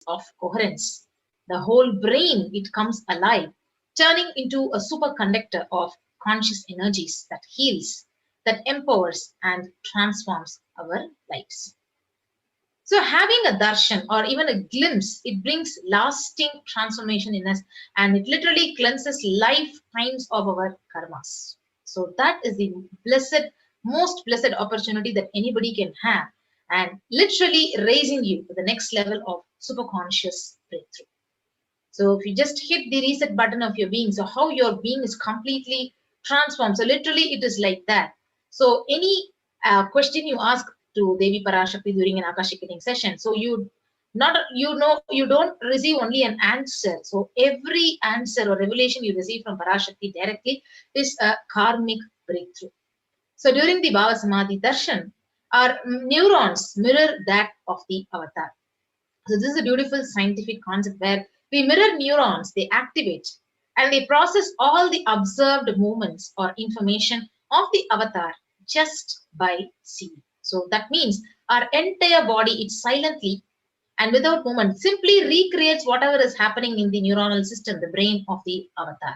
of coherence. The whole brain, it comes alive, turning into a superconductor of conscious energies that heals, that empowers and transforms our lives. So having a darshan or even a glimpse, it brings lasting transformation in us, and it literally cleanses lifetimes of our karmas. So that is the most blessed opportunity that anybody can have, and literally raising you to the next level of superconscious breakthrough. So if you just hit the reset button of your being, so how your being is completely transformed. So literally it is like that. So any question you ask to Devi PARASHAKTI during an Akashic reading session, so you don't receive only an answer. So every answer or revelation you receive from PARASHAKTI directly is a karmic breakthrough. So during the Bhava Samadhi Darshan, our neurons mirror that of the avatar. So this is a beautiful scientific concept where we mirror neurons, they activate and they process all the observed movements or information of the avatar just by seeing. So that means our entire body, it silently and without movement simply recreates whatever is happening in the neuronal system, the brain of the avatar.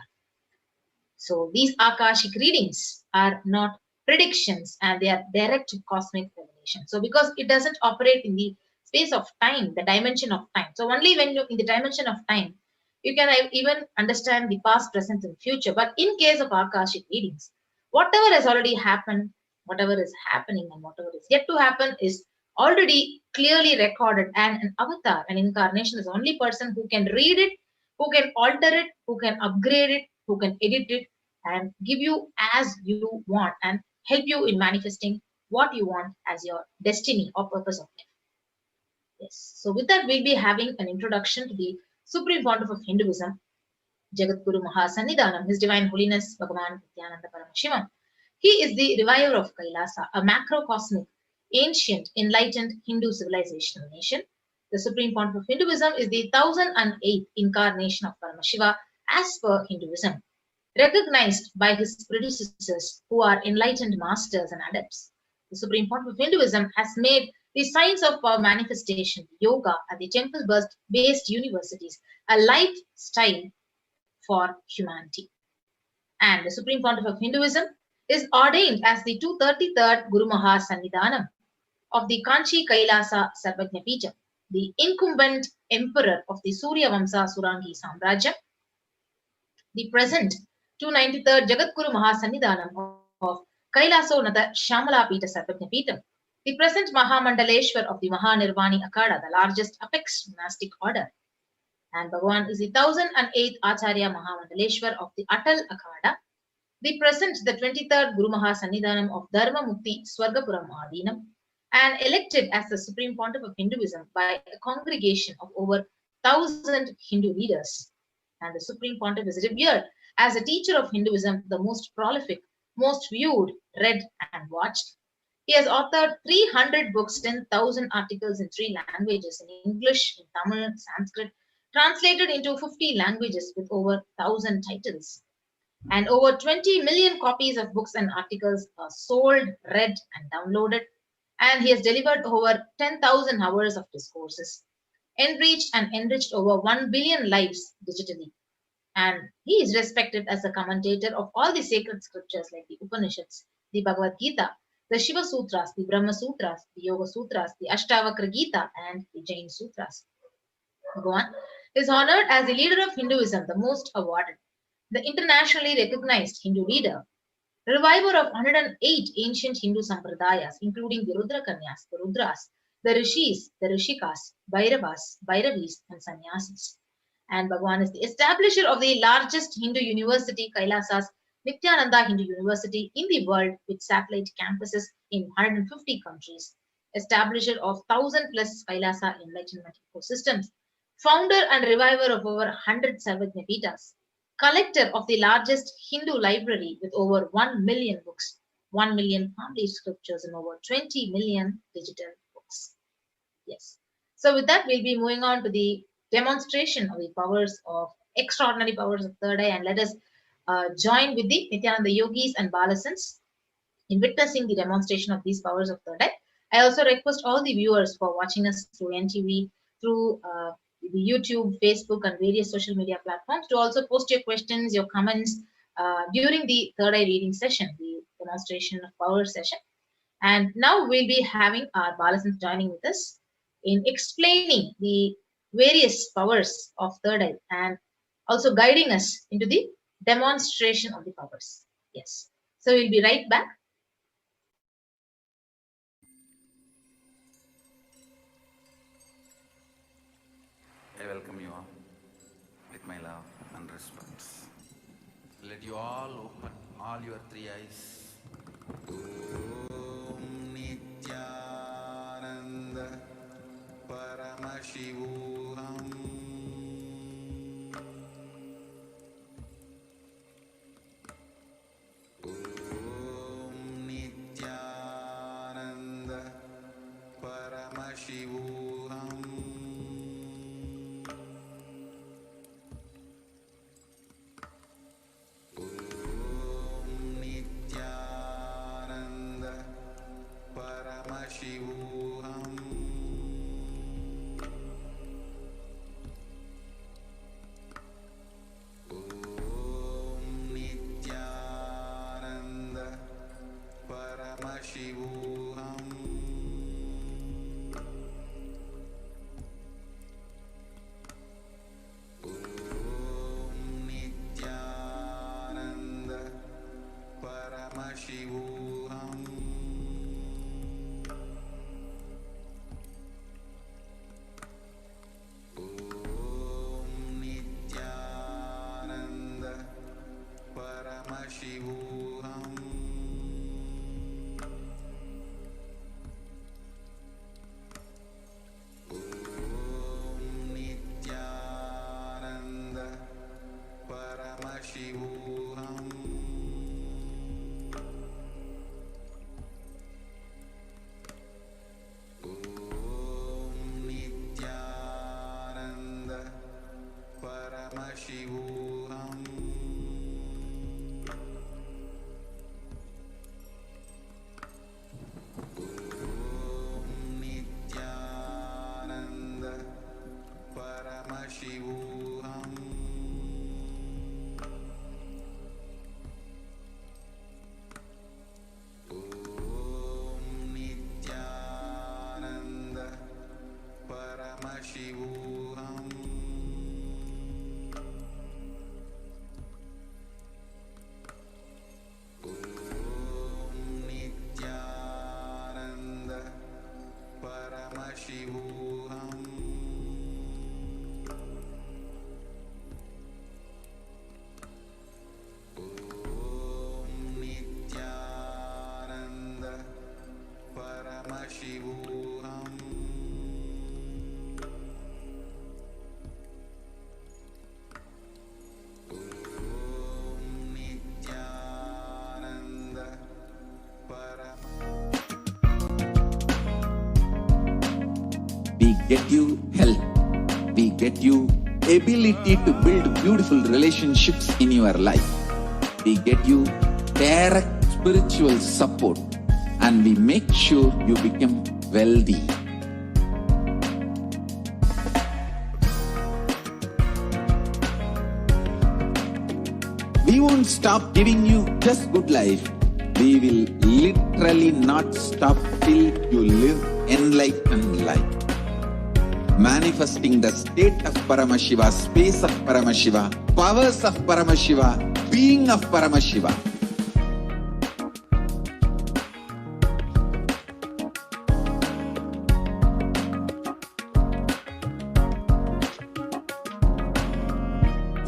So these Akashic readings are not predictions, and they are direct cosmic revelation. So because it doesn't operate in the space of time, the dimension of time. So only when you're in the dimension of time, you can even understand the past, present, and future. But in case of Akashic readings, whatever has already happened, whatever is happening, and whatever is yet to happen is already clearly recorded. And an avatar, an incarnation, is the only person who can read it, who can alter it, who can upgrade it, who can edit it, and give you as you want and help you in manifesting what you want as your destiny or purpose of life. Yes. So with that, we'll be having an introduction to the Supreme Pontiff of Hinduism, Jagadguru Mahasannidhanam, His Divine Holiness Bhagavan Nityananda Paramashivam. He is the reviver of Kailasa, a macrocosmic, ancient, enlightened Hindu civilizational nation. The Supreme Pontiff of Hinduism is the 1008th incarnation of Paramashiva as per Hinduism, recognized by his predecessors who are enlightened masters and adepts. The Supreme Pontiff of Hinduism has made the science of power manifestation, yoga, and the temple-based universities a lifestyle for humanity. And the Supreme Pontiff of Hinduism is ordained as the 233rd Guru Mahasannidhanam of the Kanchi Kailasa Sarvajna Peetham, the incumbent emperor of the Surya Vamsa Surangi Samrajya, the present 293rd Jagadguru Mahasannidhanam of Kailasonatha Shamala Peetha Sarvajna Peetham, the present Mahamandaleshwar of the Mahanirvani Akada, the largest apex monastic order. And Bhagavan is the 1008th Acharya Mahamandaleshwar of the Atal Akada, the present the 23rd Guru Mahasannidhanam of Dharma Mukti Swargapuram Adinam, and elected as the Supreme Pontiff of Hinduism by a congregation of over 1,000 Hindu leaders. And the Supreme Pontiff is revered as a teacher of Hinduism, the most prolific, most viewed, read, and watched. He has authored 300 books, 10,000 articles in 3 languages, in English, in Tamil, Sanskrit, translated into 50 languages with over 1,000 titles. And over 20 million copies of books and articles are sold, read, and downloaded. And he has delivered over 10,000 hours of discourses, enriched and enriched over 1 billion lives digitally. And he is respected as a commentator of all the sacred scriptures like the Upanishads, the Bhagavad Gita, the Shiva Sutras, the Brahma Sutras, the Yoga Sutras, the Ashtavakra Gita, and the Jain Sutras. Bhagavan is honored as the leader of Hinduism, the most awarded, the internationally recognized Hindu leader, reviver of 108 ancient Hindu sampradayas, including the Rudra Kanyas, the Rudras, the Rishis, the Rishikas, Bhairavas, Bhairavis, and Sannyasis. And Bhagavan is the establisher of the largest Hindu university, Kailasa's Nityananda Hindu University in the world, with satellite campuses in 150 countries, establisher of 1,000+ Kailasa enlightenment ecosystems, founder and reviver of over 100 Sarvajna Peethas, collector of the largest Hindu library with over 1 million books, 1 million family scriptures, and over 20 million digital books. Yes. So with that, we'll be moving on to the demonstration of the powers of extraordinary powers of third eye, and let us join with the Nityananda Yogis and Balasans in witnessing the demonstration of these powers of third eye. I also request all the viewers for watching us through NTV, through the YouTube, Facebook, and various social media platforms to also post your questions, your comments during the third eye reading session, the demonstration of power session. And now we'll be having our Balasant joining with us in explaining the various powers of third eye and also guiding us into the demonstration of the powers. Yes. So we'll be right back. I welcome you all with my love and respect. Let you all open all your three eyes. Om Nityananda Paramashivoham. Om Nityananda Paramashivoham. Paramashivoham. Om Nityananda Paramashivoham. Om Nityananda Paramashivoham. Paramashivoham. Om Nityananda Paramashivoham. Om Nityananda Paramashivoham. Paramashivoham. Om Nityananda Paramashivoham. Om Nityananda Paramashivoham. Paramashivoham. Om Nityananda We get you help. We get you ability to build beautiful relationships in your life. We get you direct spiritual support, and we make sure you become wealthy. We won't stop giving you just good life. We will literally not stop till you live enlightened life. Manifesting the state of Paramashiva, space of Paramashiva, powers of Paramashiva, being of Paramashiva.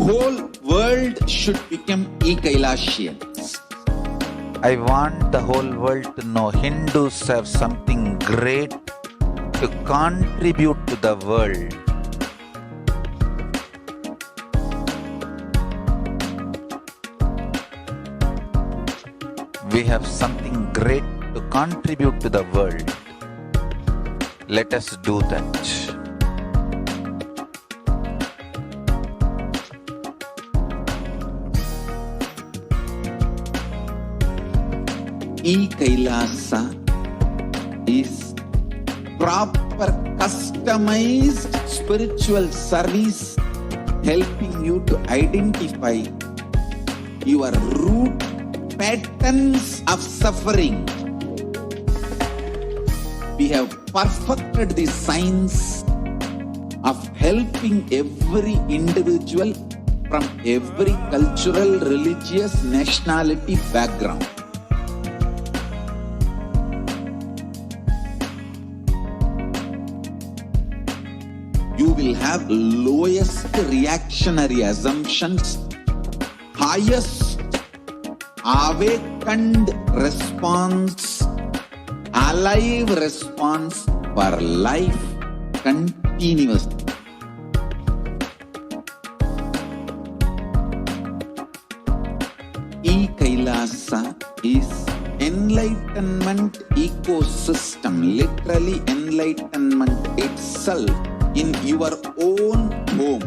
Whole world should become e-Kailashians. I want the whole world to know Hindus have something great to contribute to the world. We have something great to contribute to the world. Let us do that. E-Kailasa is proper customized spiritual service, helping you to identify your root patterns of suffering. We have perfected the science of helping every individual from every cultural, religious, nationality background. You will have lowest reactionary assumptions, highest awakened response, alive response for life continuously. E-Kailasa is enlightenment ecosystem, literally enlightenment itself in your own home,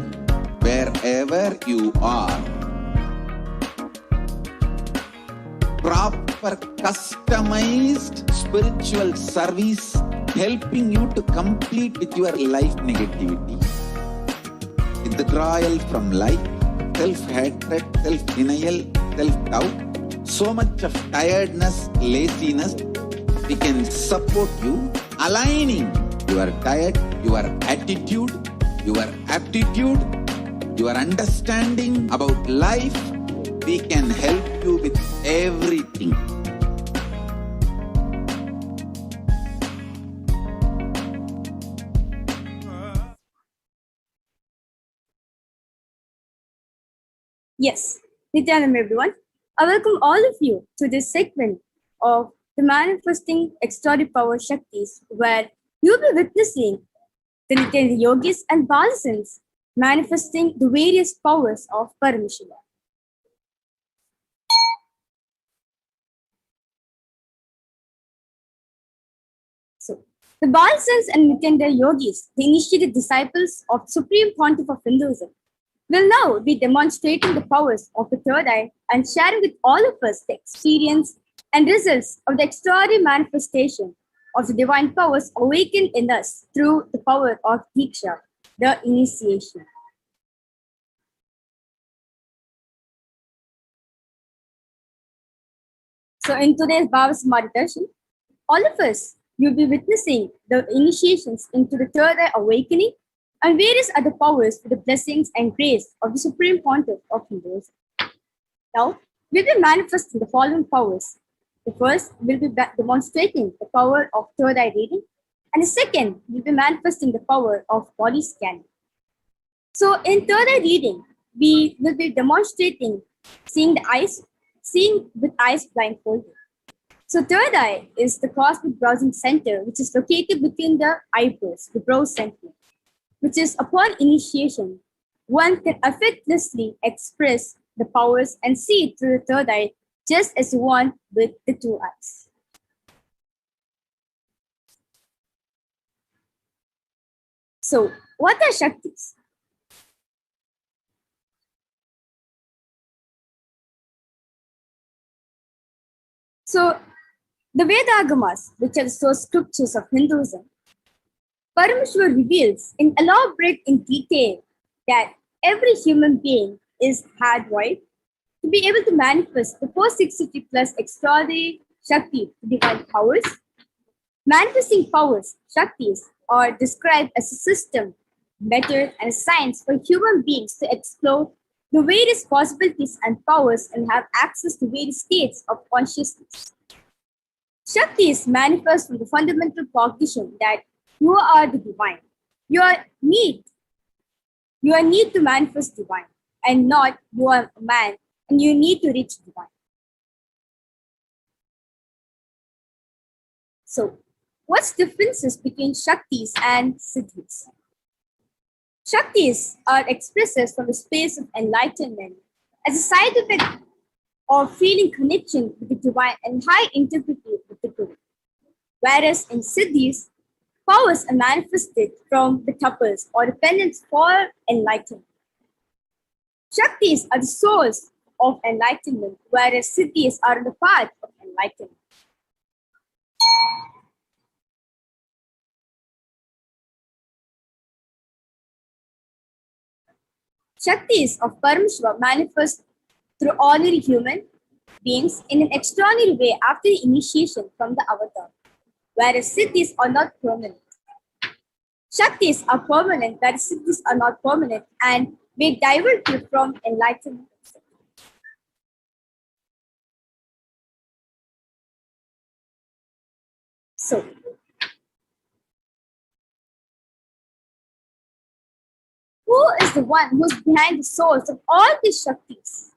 wherever you are. Proper customized spiritual service helping you to complete with your life negativity, withdrawal from life, self-hatred, self-denial, self-doubt, so much of tiredness, laziness. We can support you aligning your diet, your attitude, your aptitude, your understanding about life. We can help you with everything. Yes, Nityanam everyone. I welcome all of you to this segment of the Manifesting Extraordinary Power Shaktis, where you'll be witnessing the Nityananda Yogis and Balasans manifesting the various powers of Parameshwara. So, the Balasans and Nityananda Yogis, the initiated disciples of Supreme Pontiff of Hinduism, will now be demonstrating the powers of the third eye and sharing with all of us the experience and results of the extraordinary manifestation of the divine powers awakened in us through the power of Diksha, the initiation. So in today's Bhava-Samadhi Darshan, all of us will be witnessing the initiations into the third eye awakening and various other powers for the blessings and grace of the Supreme Pontiff of Hinduism. Now, we'll be manifesting the following powers. The first will be demonstrating the power of third eye reading, and the second will be manifesting the power of body scanning. So, in third eye reading, we will be demonstrating seeing with eyes blindfolded. So, third eye is the cosmic browsing center, which is located between the eyebrows, the brow center, which is upon initiation, one can effortlessly express the powers and see it through the third eye, just as one with the two eyes. So, what are Shaktis? So, the Veda-agamas, which are the source scriptures of Hinduism, Parameshwar reveals in elaborate in detail that every human being is hardwired to be able to manifest the 463 plus extraordinary Shakti, divine powers. Manifesting powers, Shaktis, are described as a system, method, and a science for human beings to explore the various possibilities and powers and have access to various states of consciousness. Shaktis manifest from the fundamental cognition that you are the divine. You are need to manifest divine, and not you are a man and you need to reach divine. So, what's the differences between Shaktis and Siddhis? Shaktis are expresses from the space of enlightenment as a side effect of feeling connection with the divine and high integrity with the Guru. Whereas in Siddhis, powers are manifested from the tapas or the penance for enlightenment. Shaktis are the source of enlightenment, whereas Siddhis are the path of enlightenment. Shaktis of Parameshwar manifest through ordinary human beings in an extraordinary way after the initiation from the avatar, whereas Siddhis are not permanent. Shaktis are permanent, whereas Siddhis are not permanent, and may divert you from enlightenment. So, who is the one who is behind the source of all these Shaktis?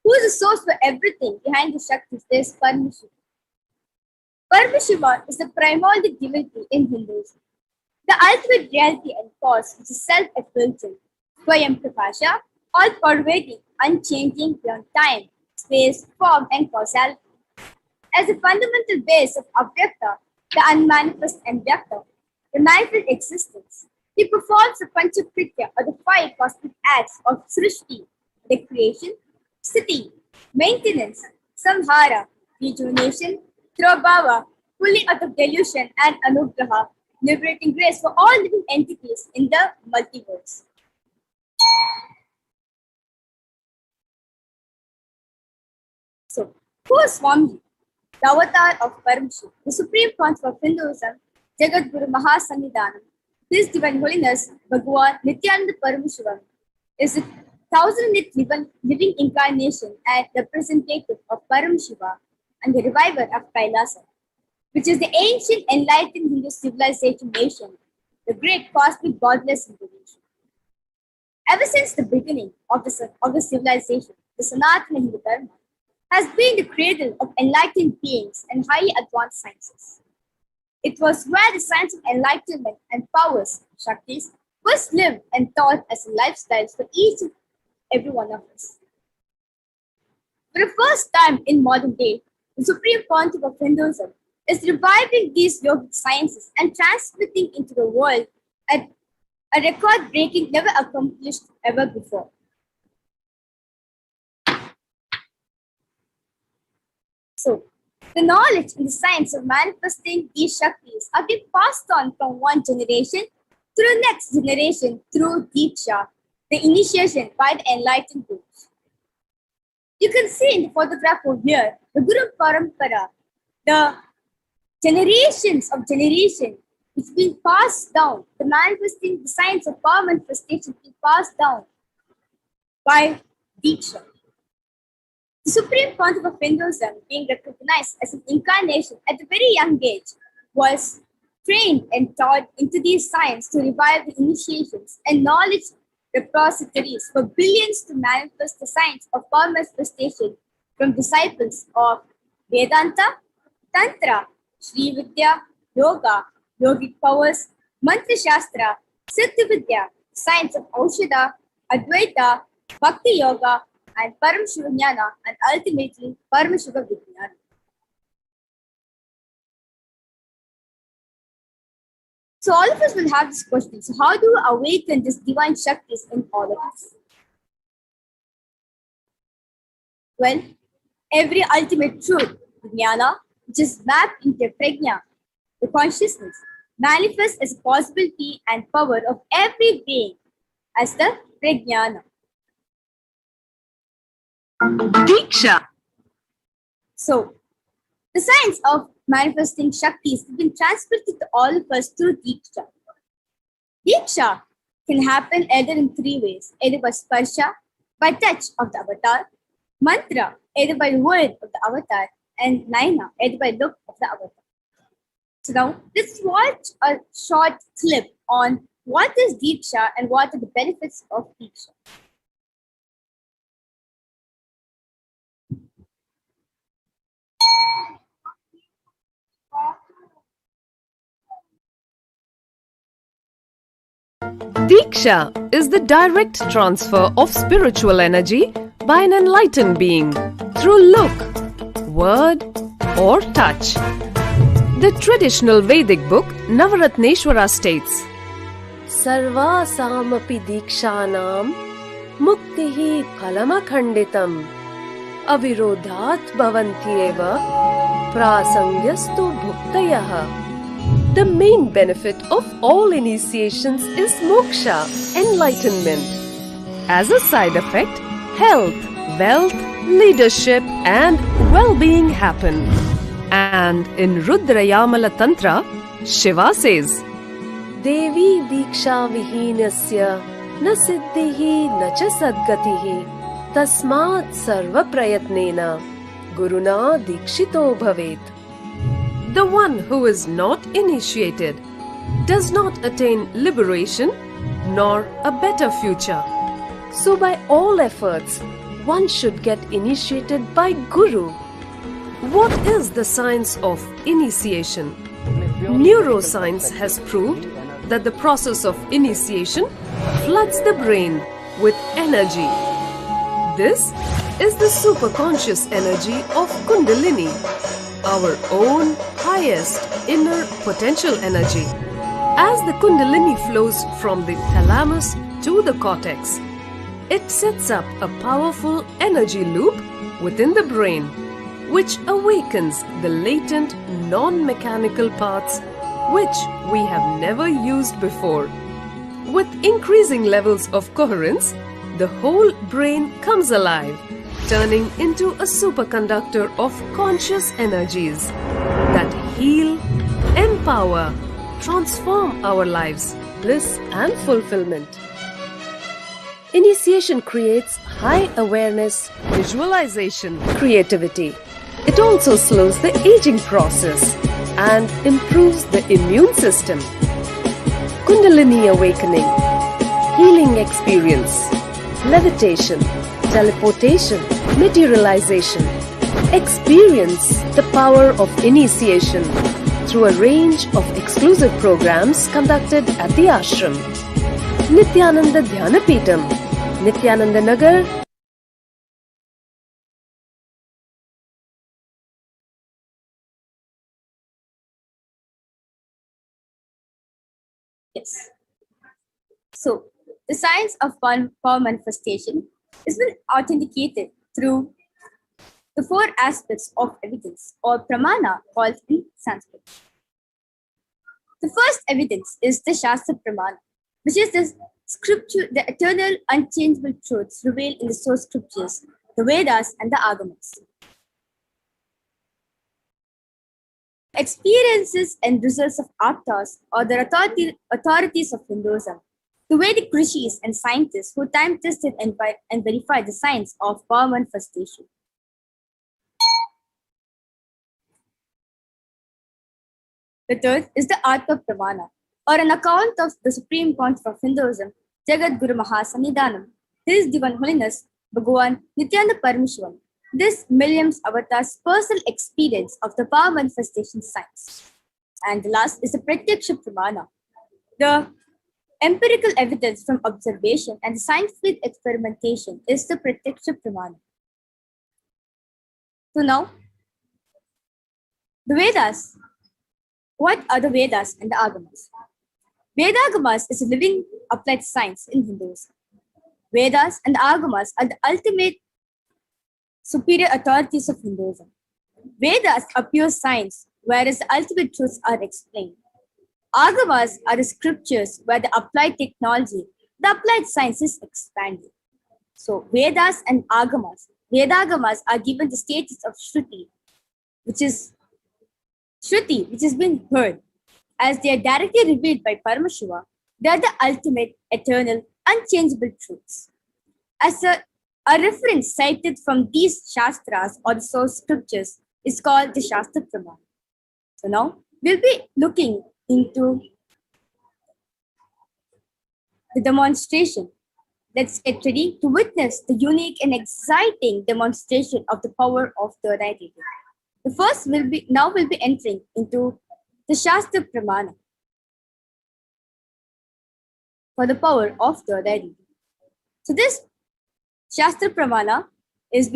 Who is the source for everything behind the Shaktis? There is Parameshwar. Parameshwar is the primordial divinity in Hinduism, the ultimate reality and cause, which is self-effulgent, Swayam Prakasha, all-pervading, unchanging beyond time, space, form, and causality. As the fundamental base of Avyakta, the unmanifest and Vyakta, the manifest existence, he performs the Panchakritya or the 5 cosmic acts of Srishti, the creation, Sthiti, maintenance, Samhara, rejuvenation, Trabhava, pulling out of delusion, and Anugraha, liberating grace for all living entities in the multiverse. So, who is Swamiji? The avatar of Parameshwar, the supreme concept of Hinduism, Jagat Guru Mahasannidhanam. His Divine Holiness, Bhagavan Nityananda Parameshwaram, is the 1008th living incarnation and representative of Parameshiva and the reviver of Kailasa, which is the ancient enlightened Hindu civilization nation, the great cosmic godless civilization. Ever since the beginning of the civilization, the Sanatana Hindu Dharma has been the cradle of enlightened beings and highly advanced sciences. It was where the science of enlightenment and powers, Shaktis, was lived and taught as lifestyles for each and every one of us. For the first time in modern day, the supreme concept of Hinduism is reviving these yogic sciences and transmitting into the world a record-breaking, never accomplished ever before. So, the knowledge and the science of manifesting these Shaktis are being passed on from one generation to the next generation through Diksha, the initiation by the enlightened gurus. You can see in the photograph over here, the Guru Parampara, the generations of generation which is being passed down, the manifesting, the science of power manifestation being passed down by Diksha. The supreme concept of Hinduism being recognized as an incarnation at a very young age was trained and taught into these science to revive the initiations and knowledge repositories for billions to manifest the science of power manifestation from disciples of Vedanta, Tantra, Sri Vidya, Yoga, Yogic powers, Mantra Shastra, Siddha Vidya, science of Aushadha, Advaita, Bhakti Yoga, and Parameshwara Jnana, and ultimately Parameshwara Vijnana. So all of us will have this question. So how do we awaken this divine Shaktis in all of us? Well, every ultimate truth, Jnana, which is mapped into Prajna, the consciousness, manifests as a possibility and power of every being as the Prajnana. Diksha. So, the science of manifesting Shaktis has been transmitted to all of us through Diksha. Diksha can happen either in 3 ways, either by sparsha, by touch of the avatar, mantra, either by the word of the avatar, and naina, either by look of the avatar. So now, let's watch a short clip on what is Diksha and what are the benefits of Diksha. Diksha is the direct transfer of spiritual energy by an enlightened being through look, word, or touch. The traditional Vedic book Navaratneshwara states, Sarva samapi dikshanam muktihi phalamakhanditam avirodhat bhavantyeva prasangyastu bhuktayaha. The main benefit of all initiations is moksha, enlightenment. As a side effect, health, wealth, leadership and well-being happen. And in Rudrayamala Tantra, Shiva says, Devi Diksha Vihinasya na siddhihi na cha sadgatihi tasmat sarva prayatnena guruna dikshito bhavet. The one who is not initiated does not attain liberation nor a better future. So by all efforts, one should get initiated by Guru. What is the science of initiation? Neuroscience has proved that the process of initiation floods the brain with energy. This is the superconscious energy of Kundalini, our own highest inner potential energy. As the Kundalini flows from the thalamus to the cortex, it sets up a powerful energy loop within the brain, which awakens the latent non-mechanical parts which we have never used before. With increasing levels of coherence, the whole brain comes alive, turning into a superconductor of conscious energies that heal, empower, transform our lives, bliss and fulfillment. Initiation creates high awareness, visualization, creativity. It also slows the aging process and improves the immune system. Kundalini awakening, healing experience, levitation, teleportation, materialization. Experience the power of initiation through a range of exclusive programs conducted at the ashram. Nityananda Dhyanapitham, Nityananda Nagar. Yes. So, the science of power manifestation has been authenticated through the four aspects of evidence, or pramana, called in Sanskrit. The first evidence is the Shastra Pramana, which is the scripture, the eternal, unchangeable truths revealed in the source scriptures, the Vedas and the Agamas. Experiences and results of Aptas, or the authorities of Hinduism, the Vedic rishis and scientists who time-tested and verified the science of power manifestation. The third is the Atma Pramana, or an account of the supreme contour of Hinduism, Jagat Guru Mahasanidhanam, His Divine Holiness, Bhagavan Nityananda Parameshwaran, this Milliams Avatar's personal experience of the power manifestation science. And the last is the Pratyaksha Pramana, the empirical evidence from observation and scientific experimentation is the Pratyaksha Pramana. So now, the Vedas. What are the Vedas and the Agamas? Vedagamas is a living applied science in Hinduism. Vedas and Agamas are the ultimate superior authorities of Hinduism. Vedas are pure science, whereas the ultimate truths are explained. Agamas are the scriptures where the applied technology, the applied science is expanded. So Vedas and Agamas, Vedagamas are given the status of Shruti, which has been heard. As they are directly revealed by Paramashiva, they are the ultimate, eternal, unchangeable truths. As a reference cited from these Shastras or the source scriptures is called the Shastra Pramana. So now we'll be looking into the demonstration. Let's get ready to witness the unique and exciting demonstration of the power of Third Eye Reading. The first we'll be entering into the Shastra Pramana for the power of Third Eye Reading. So this Shastra Pramana is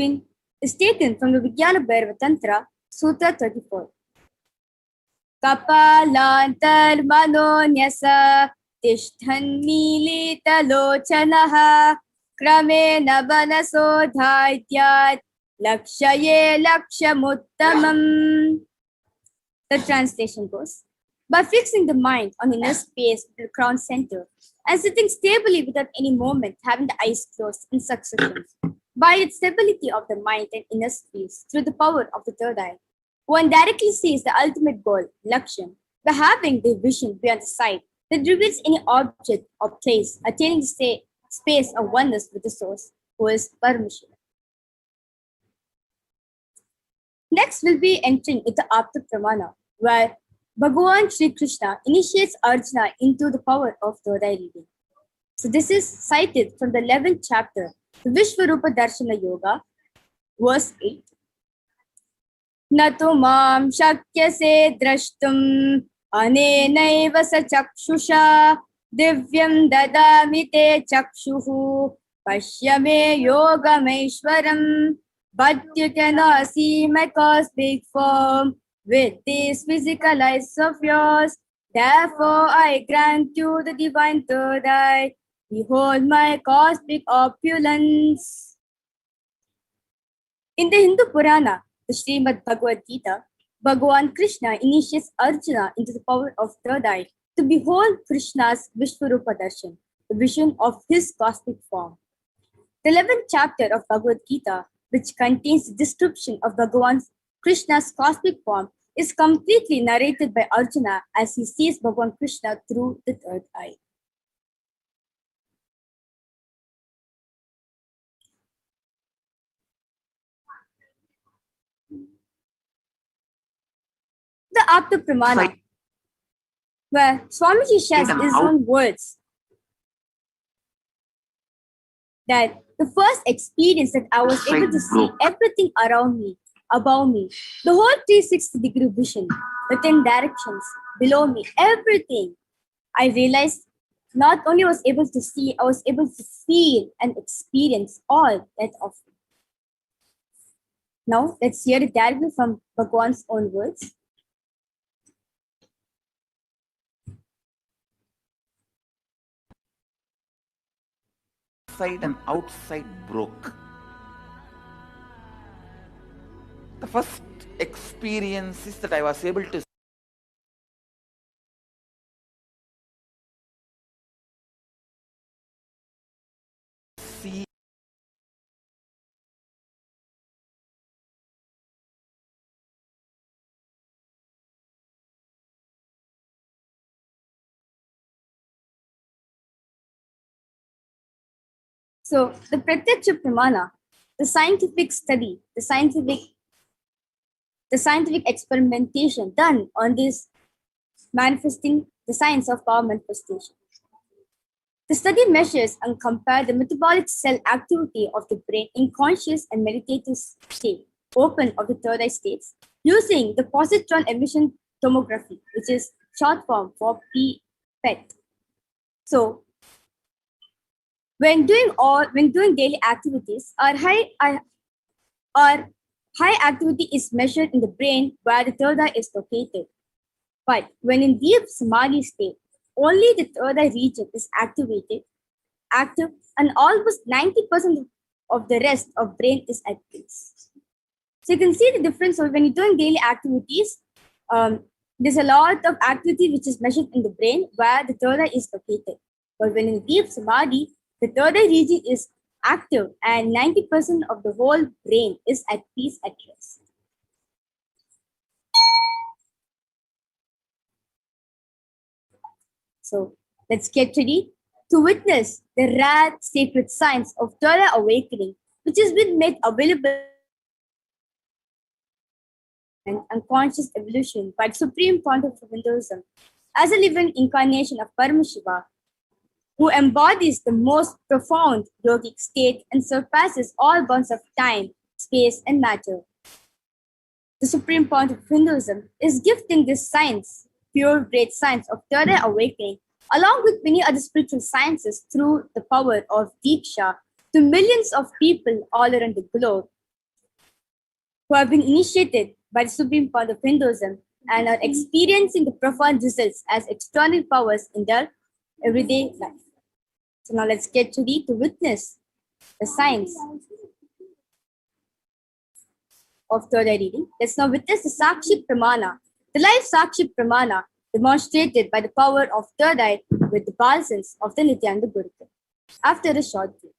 taken from the Vijnana Bhairava Tantra, Sutra 34. Kapalantar manonyasa tishthan milita lochanaha kramena banaso dhaityat lakshaye lakshamuttamam. The translation goes, by fixing the mind on inner space to the crown center and sitting stably without any movement, having the eyes closed in succession. By its stability of the mind and inner space, through the power of the third eye, one directly sees the ultimate goal, Lakshya, by having the vision beyond the sight that reveals any object or place, attaining the space of oneness with the source, who is Parameshwara. Next, we'll be entering into Apta Pramana, where Bhagavan Sri Krishna initiates Arjuna into the power of third eye reading. So this is cited from the 11th chapter, the Vishwarupa Darshana Yoga, verse 8. Natu mam shakyase drashtum anenaiva sa chakshusha divyam dadami te chakshuhu pashyame yogameshwaram, but you cannot see my cosmic form with these physical eyes of yours. Therefore I grant you the divine third eye. Behold my cosmic opulence. In the Hindu Purana, the Srimad Bhagavad Gita, Bhagavan Krishna initiates Arjuna into the power of third eye to behold Krishna's Vishwarupa Darshan, the vision of his cosmic form. The 11th chapter of Bhagavad Gita, which contains the description of Bhagavan Krishna's cosmic form, is completely narrated by Arjuna as he sees Bhagavan Krishna through the third eye. The Apta Pramana, where Swamiji shares his own words that the first experience that I was able to see everything around me, above me, the whole 360-degree vision, the 10 directions, below me, everything, I realized not only was able to see, I was able to feel and experience all that of me. Now, let's hear it directly from Bhagwan's own words. Inside and outside broke. The first experience is that I was able to see So the Pratyaksha Pramana, the scientific study, the scientific experimentation done on this manifesting the science of power manifestation. The study measures and compares the metabolic cell activity of the brain in conscious and meditative state, open of the third eye states, using the positron emission tomography, which is short form for PET. So when doing daily activities, our high activity is measured in the brain where the third eye is located. But when in deep samadhi state, only the third eye region is active, and almost 90% of the rest of brain is at peace. So you can see the difference. So when you're doing daily activities, there's a lot of activity which is measured in the brain where the third eye is located. But when in deep samadhi, the third eye region is active and 90% of the whole brain is at peace, at rest. So let's get ready to witness the rare sacred science of third eye awakening, which has been made available and unconscious evolution by the Supreme Pontiff of Hinduism as a living incarnation of Parameshwara, who embodies the most profound yogic state and surpasses all bounds of time, space, and matter. The Supreme Pontiff of Hinduism is gifting this science, pure great science of third eye awakening, along with many other spiritual sciences through the power of Diksha to millions of people all around the globe who have been initiated by the Supreme Pontiff of Hinduism and are experiencing the profound results as external powers in their everyday life. So now let's get ready to witness the science of third eye reading. Let's now witness the Sakshi Pramana, the live Sakshi Pramana, demonstrated by the power of third eye with the balsams of the Nityananda Gurukul. After a short break.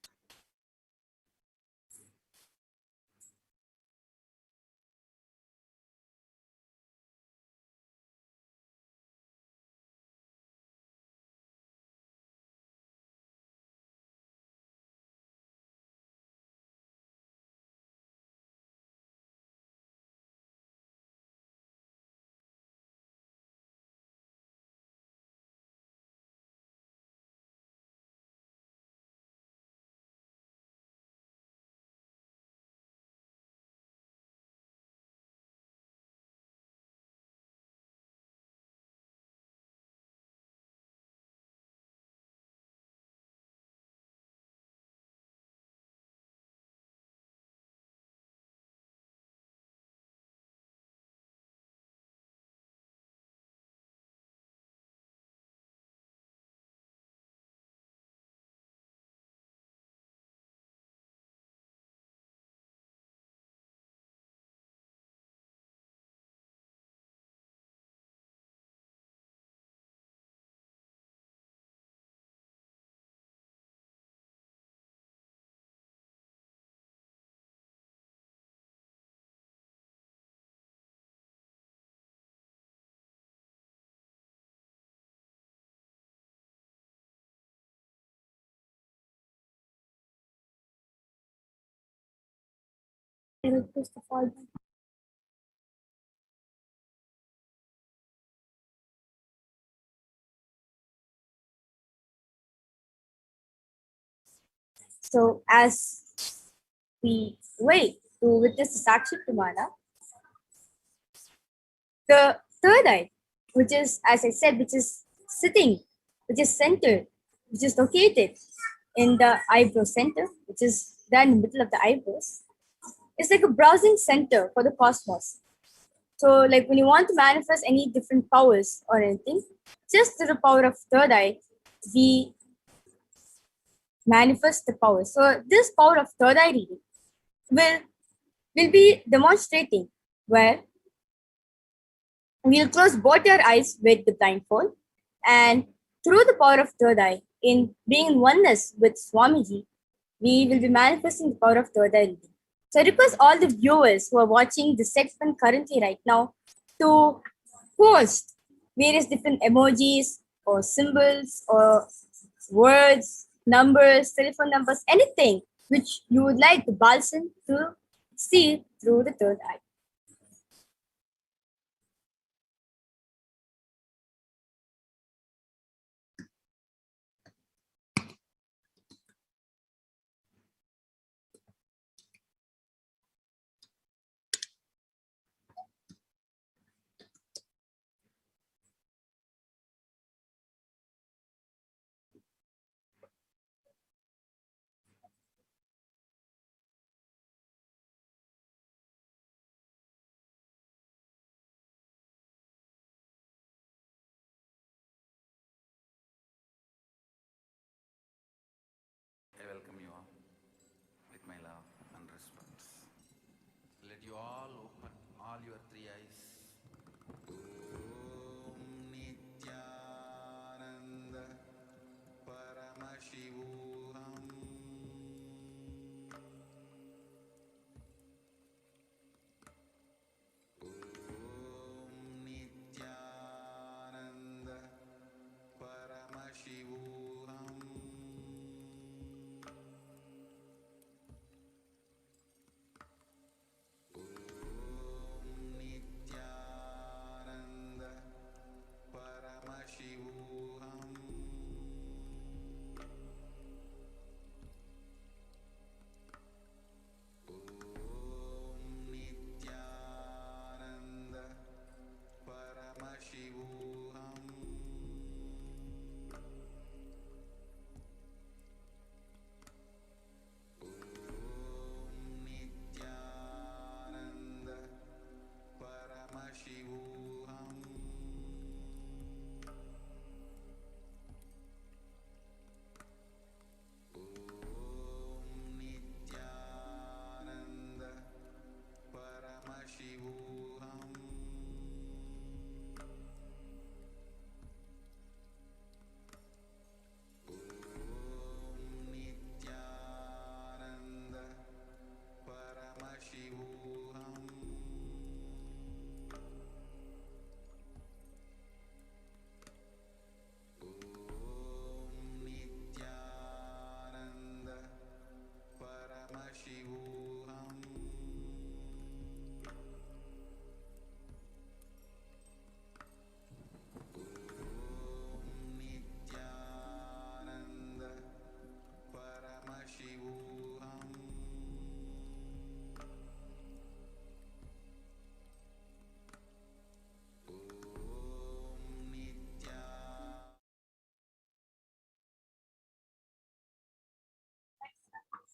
So as we wait to witness the Sakshi Pramana, the third eye, which is, as I said, which is sitting, which is centered, which is located in the eyebrow center, which is there in the middle of the eyebrows, it's like a browsing center for the cosmos. So like when you want to manifest any different powers or anything, just through the power of third eye, we manifest the power. So this power of third eye reading will be demonstrating where we'll close both our eyes with the blindfold, and through the power of third eye, in being in oneness with Swamiji, we will be manifesting the power of third eye reading. So I request all the viewers who are watching the segment currently right now to post various different emojis or symbols or words, numbers, telephone numbers, anything which you would like the balsam to see through the third eye. I welcome you all with my love and respect. Let you all open all your three eyes. Om Nityananda Paramashivoham. Om Nityananda Paramashivoham. Om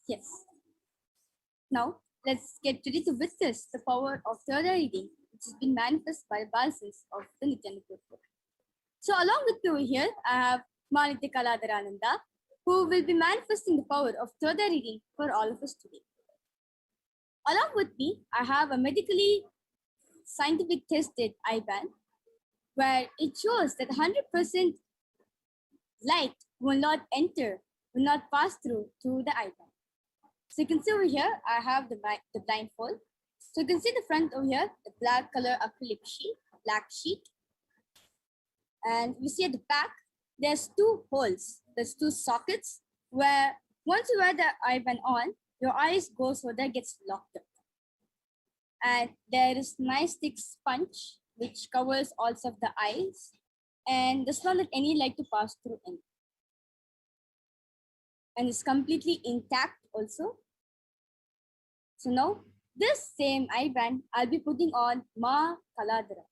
Yes. Now, let's get ready to witness the power of third eye reading, which has been manifested by the balance of the Nityananda. So, along with me over here, I have Manitya Kaladarananda, who will be manifesting the power of third eye reading for all of us today. Along with me, I have a medically scientific tested eye band, where it shows that 100% light will not enter, will not pass through to the eye band. So you can see over here, I have the blindfold. So you can see the front over here, the black color acrylic sheet, black sheet. And we see at the back, there's two holes, there's two sockets, where once you wear the eye band on, your eyes go so that gets locked up. And there is nice thick sponge, which covers all of the eyes and does not let any light to pass through in. And it's completely intact also. So now, this same eye band I'll be putting on Ma Kaladara.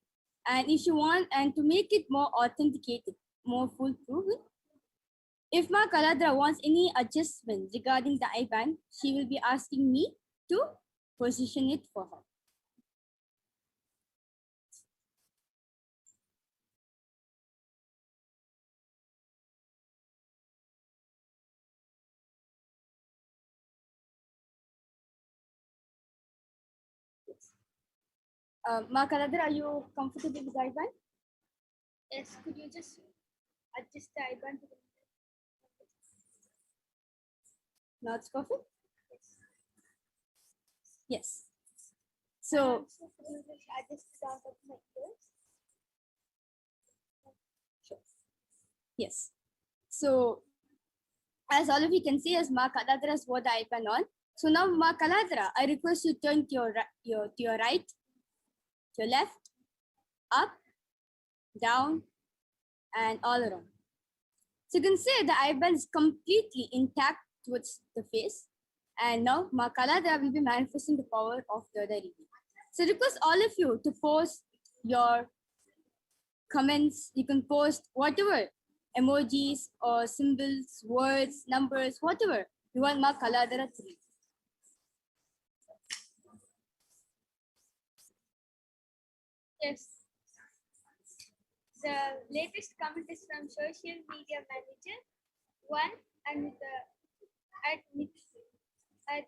And if you want, and to make it more authenticated, more foolproof, if Ma Kaladara wants any adjustment regarding the eye band, she will be asking me to position it for her. Ma Kaladara, are you comfortable with the eye band? Yes, could you just adjust the eye band? Now it's perfect? Yes. So, could you just adjust the down of my ears? Sure. Yes. So, as all of you can see, as Ma Kaladara has wore the eye band on. So now, Ma Kaladara, I request you turn to your right, to your left, up, down, and all around. So you can see the eye band is completely intact towards the face. And now Ma Kaladara will be manifesting the power of the other reading. So I request all of you to post your comments. You can post whatever emojis or symbols, words, numbers, whatever you want Ma Kaladara to read. Yes. The latest comment is from social media manager 1 and at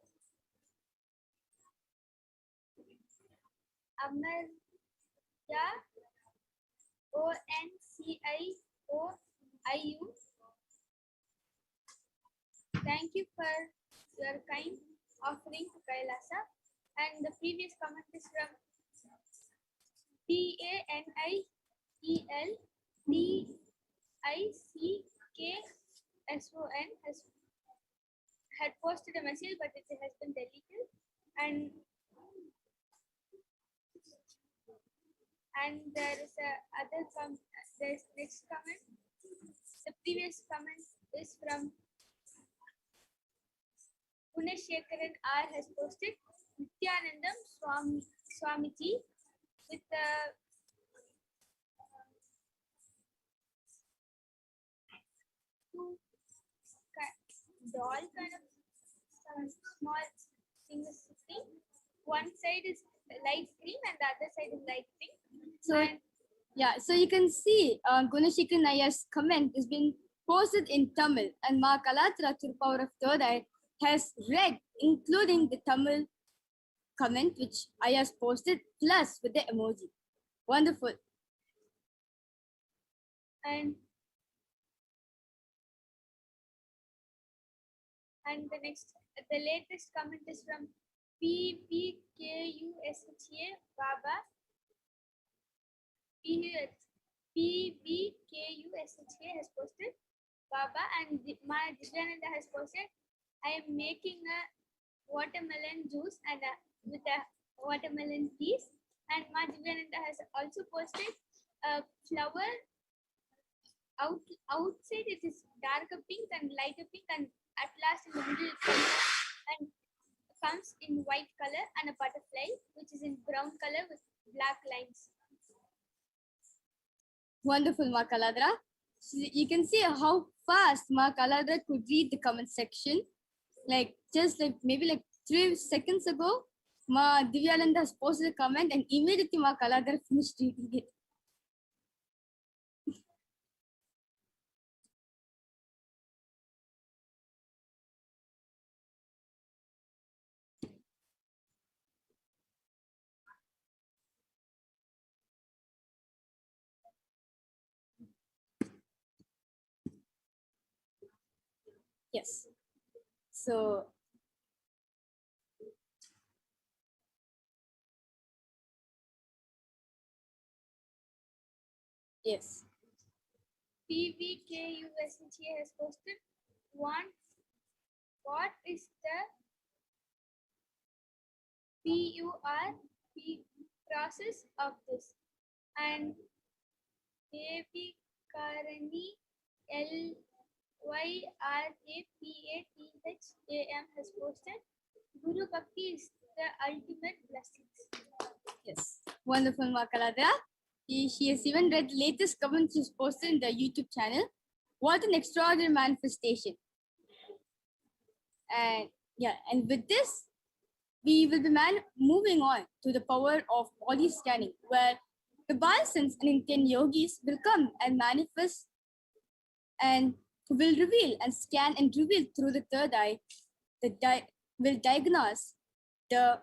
Amarya ONCIOIU. Thank you for your kind offering to Kailasa. And the previous comment is from DANIELDICKSON had posted a message, but it has been deleted. And there is there's next comment. The previous comment is from Puneshekaran R has posted Nityanandam Swamiji with the two doll kind of small things sitting. One side is light green and the other side is light pink. So yeah, so you can see Gunashikar Naya's comment has been posted in Tamil, and Ma Kaladara to the power of third eye has read, including the Tamil comment which I has posted, plus with the emoji. Wonderful. And the latest comment is from PBKUSHA Baba. PBKUSHA has posted Baba, and Ma Divyananda has posted, I am making a watermelon juice and with a watermelon piece. And Ma Divyananda has also posted a flower. Outside it is darker pink and lighter pink, and at last in the middle and comes in white color, and a butterfly which is in brown color with black lines. Wonderful, Ma Kaladara. So you can see how fast Ma Kaladara could read the comment section. just maybe 3 seconds ago, Ma Divyalanda has posted a comment and immediately Ma Kaladhar finished reading it. Yes. So yes. PVKUSNTA has posted one. What is the process of this? And Devi Karani LYRAPATHAM has posted Guru Bhakti is the ultimate blessings. Yes. Wonderful, Ma Kaladhar. She has even read the latest comment she's posted in the YouTube channel. What an extraordinary manifestation. And yeah, and with this, we will be moving on to the power of body scanning, where the Balsans and Indian yogis will come and manifest and will reveal and scan and reveal through the third eye, will diagnose the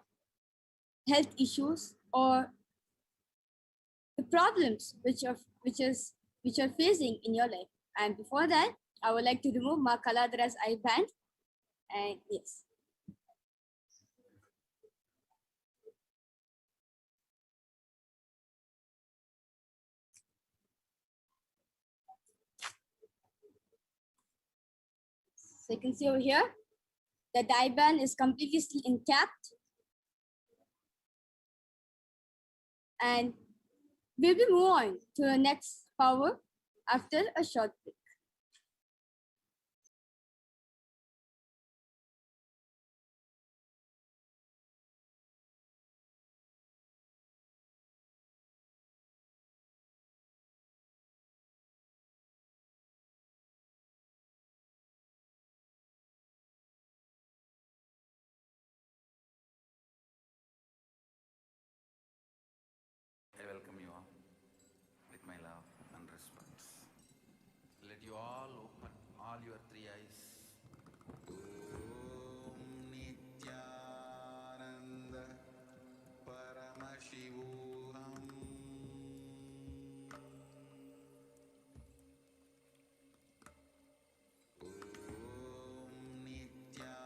health issues or the problems which are facing in your life. And before that, I would like to remove Ma Kaladhara's eye band. And yes. So you can see over here, the eye band is completely still intact. And we'll be moving on to the next power after a short break. I welcome you all with my love and respect. Let you all open all your three eyes. Om Nityananda Paramashivoham. Om Nityananda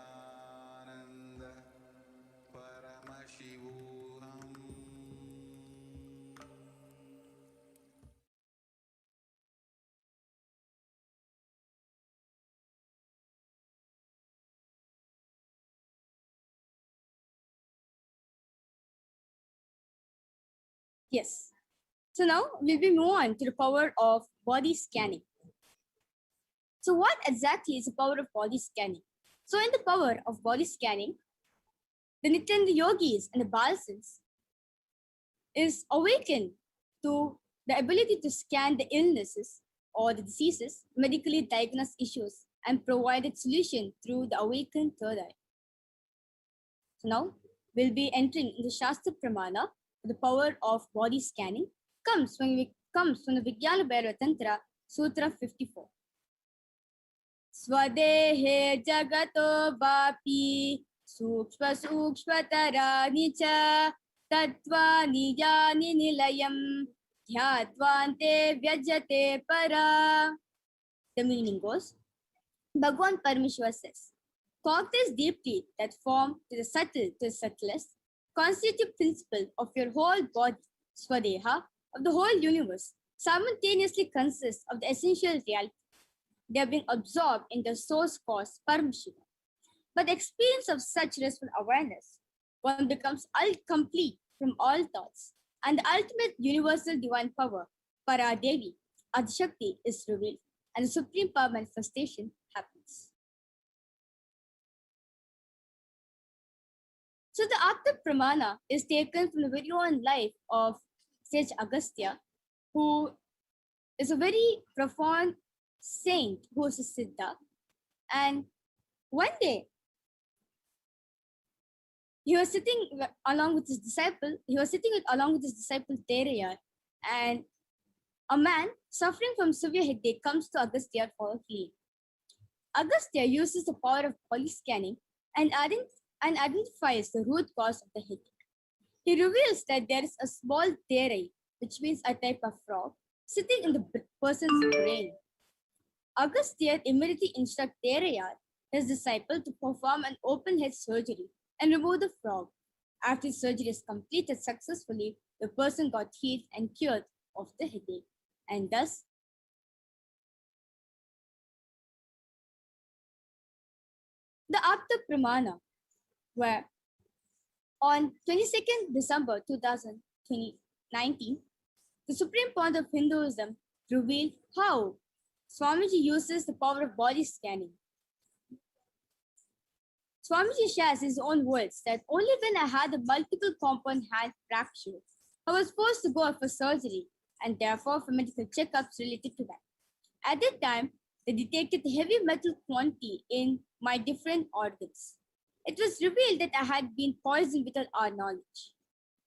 Paramashivoham. Yes. So now we'll be moving on to the power of body scanning. So what exactly is the power of body scanning? So in the power of body scanning, the Nityan yogis and the Balsans is awakened to the ability to scan the illnesses or the diseases, medically diagnosed issues, and provided solution through the awakened third eye. So now we'll be entering in the Shastra Pramana. The power of body scanning comes from the Vijnana Bhairava Tantra, Sutra 54. Swadehe jagato vapi sukshma sukshmatarani cha tattva nijani nilayam dhyatvante vyajate para. The meaning goes, Bhagwan Parameshwar says, cognizes deeply that form to the subtle to the subtlest, constitutive principle of your whole body, Swadeha, of the whole universe, simultaneously consists of the essential reality. They are being absorbed in the source cause, Parameshiva. But the experience of such restful awareness, one becomes complete from all thoughts, and the ultimate universal divine power, Paradevi, Adishakti, is revealed, and the supreme power manifestation happens. So the Apta Pramana is taken from the very own life of sage Agastya, who is a very profound saint who is a Siddha. And one day, he was sitting along with his disciple. He was sitting along with his disciple Teraya, and a man suffering from severe headache comes to Agastya for healing. Agastya uses the power of body scanning and identifies the root cause of the headache. He reveals that there is a small terai, which means a type of frog, sitting in the person's brain. Agastya immediately instructs Teraya, his disciple, to perform an open head surgery and remove the frog. After the surgery is completed successfully, the person got healed and cured of the headache. And thus, the Apta Pramana, where on 22nd December 2019, the Supreme Point of Hinduism revealed how Swamiji uses the power of body scanning. Swamiji shares his own words that only when I had a multiple compound hand fracture, I was forced to go for surgery and therefore for medical checkups related to that. At that time, they detected heavy metal quantity in my different organs. It was revealed that I had been poisoned without our knowledge.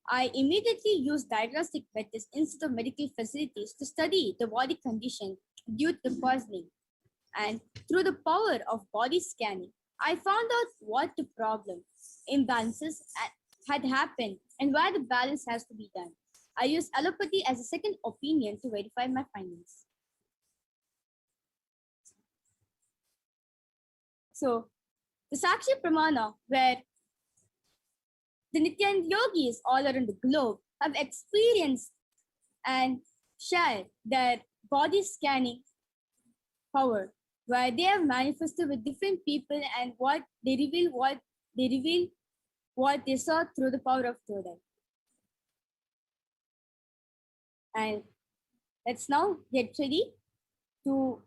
I immediately used diagnostic methods instead of medical facilities to study the body condition due to the poisoning. And through the power of body scanning, I found out what the problem, imbalances had happened and why the balance has to be done. I used allopathy as a second opinion to verify my findings. So, the Sakshi Pramana, where the Nityan yogis all around the globe have experienced and shared their body scanning power, where they have manifested with different people and what they reveal what they saw through the power of Todai. And let's now get ready to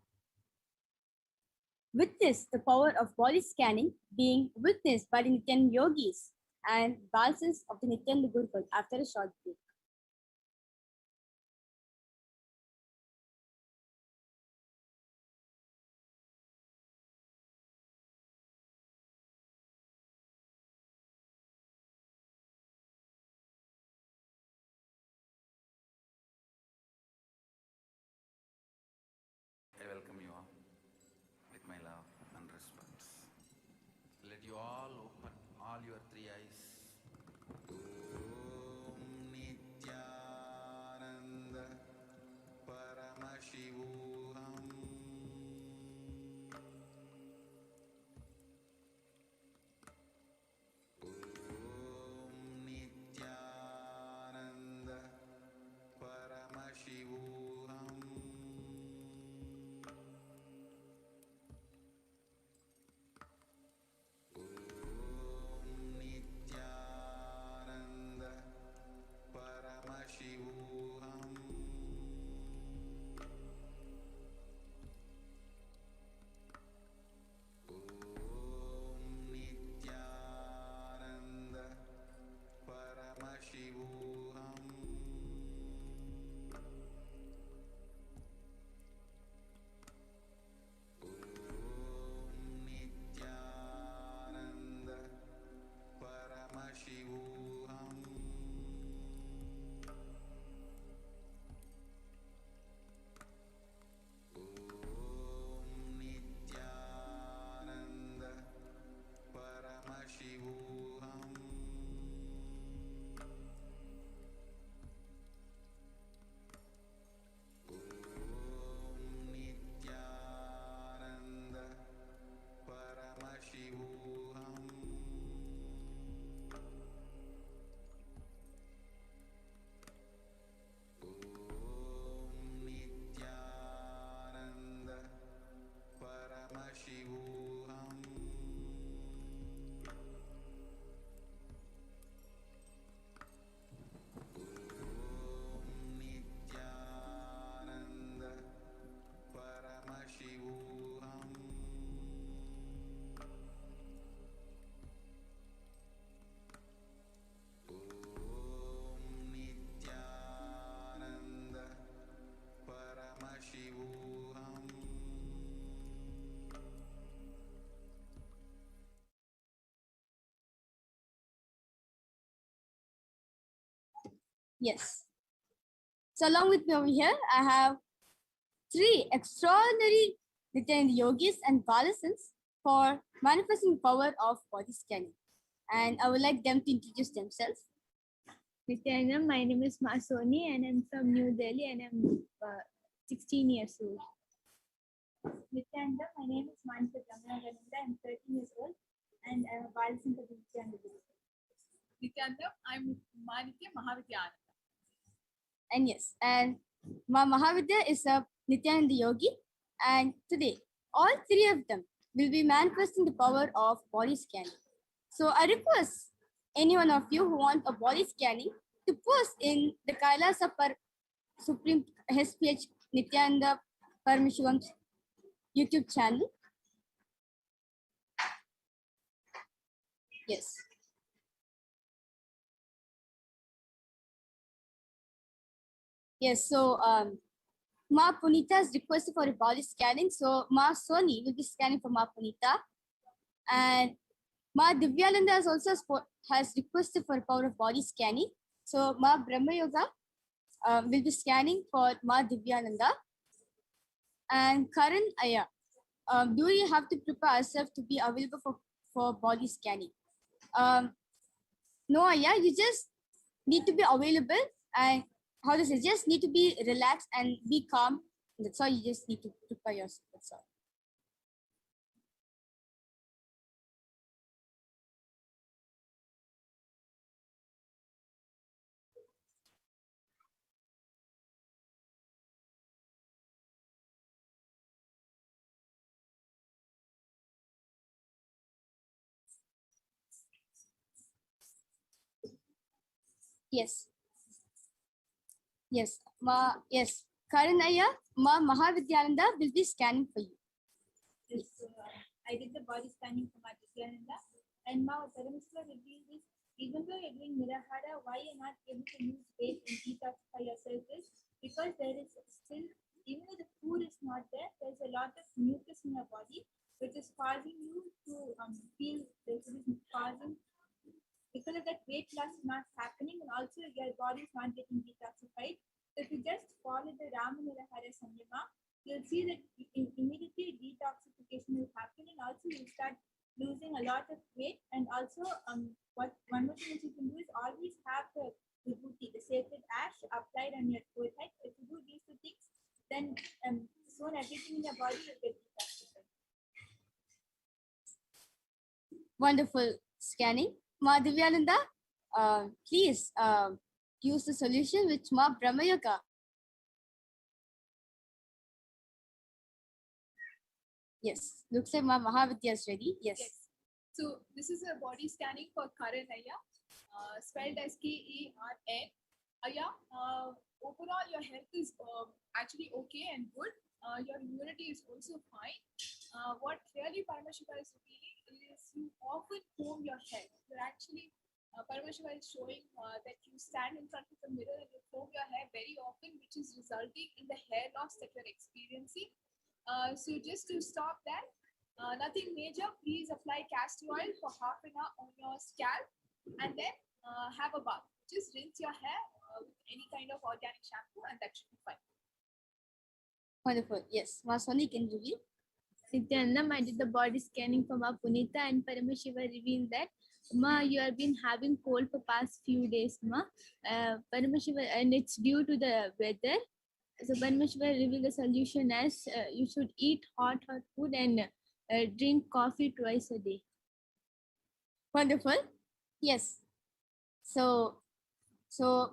witness the power of body scanning being witnessed by the Nityan yogis and Balsas of the Nityan Gurukul after a short break. I welcome you all with my love and respect. Let you all open all your three eyes. Om Nityananda Paramashivoham. Om Nityananda Paramashivoham. Om Nityananda Yes. So along with me over here, I have 3 extraordinary Nityananda yogis and balasans for manifesting power of body scanning. And I would like them to introduce themselves. Nityananda, my name is Masoni and I'm from New Delhi and I'm 16 years old. Nityananda, my name is Manika Jamanagananda, I'm 13 years old and I'm a Balasan for Nityananda. Nityananda, I'm Manike Mahavidyananda. And yes, and Ma Mahavidya is a Nityananda yogi. And today, all 3 of them will be manifesting the power of body scanning. So I request any one of you who want a body scanning to post in the Kailasa Supreme SPH Nityananda Parameshwaram's YouTube channel. Yes. Yes, so Ma Punita has requested for a body scanning. So Ma Soni will be scanning for Ma Punita. And Ma Divyananda has requested for a power of body scanning. So Ma Brahma Yoga will be scanning for Ma Divyananda. And Karan Aya, do we have to prepare ourselves to be available for body scanning? No, Aya, you just need to be available and how to say, just need to be relaxed and be calm. That's all you just need to prepare yourself. That's all. Yes. Yes, yes. Karanaya, Ma Mahavidyananda will be scanning for you. Yes, I did the body scanning for my Nityananda and Ma Parameshwara revealed this. Even though you're doing Nirahara, why you're not able to lose weight and detoxify yourself is because there is still, even though the food is not there, there's a lot of mucus in your body, which is causing you to feel this is causing, because of that weight loss is not happening and also your body is not getting detoxified. So if you just follow the Rama Nirahara Samyama, you'll see that immediately detoxification will happen and also you'll start losing a lot of weight. And also one more thing that you can do is always have the vibhuti, the sacred ash applied on your forehead. If you do these 2 things, then soon everything in your body will get detoxified. Wonderful scanning. Ma Divyananda, please use the solution which Ma Brahma Yoga. Yes, looks like Ma Mahavidya is ready. Yes. So this is a body scanning for Karan Aya, spelled as K-E-R-N. Aya, overall your health is actually okay and good. Your immunity is also fine. What really Parameshwara is revealing is you often comb your hair. You're actually, Parameshwara is showing that you stand in front of the mirror and you comb your hair very often, which is resulting in the hair loss that you're experiencing. So just to stop that, nothing major, please apply castor oil for half an hour on your scalp and then have a bath. Just rinse your hair with any kind of organic shampoo and that should be fine. Wonderful. Yes, Ma Soni can reveal. Nityananda, I did the body scanning for Ma Punita and Parameshwara revealed that Ma, you have been having cold for past few days, Ma. Parameshwara, and it's due to the weather. So Parameshwara revealed the solution as you should eat hot food and drink coffee twice a day. Wonderful. Yes. So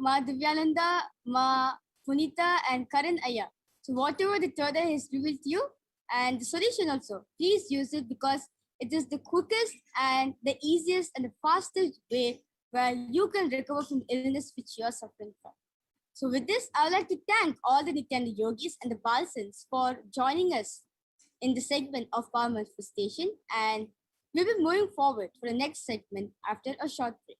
Ma Divyananda, Ma Punita, and Karan Aya. So whatever the third eye has revealed to you, and the solution also, please use it because it is the quickest and the easiest and the fastest way where you can recover from the illness which you are suffering from. So with this, I would like to thank all the Nityananda yogis and the Balasans for joining us in the segment of Power Manifestation, and we'll be moving forward for the next segment after a short break.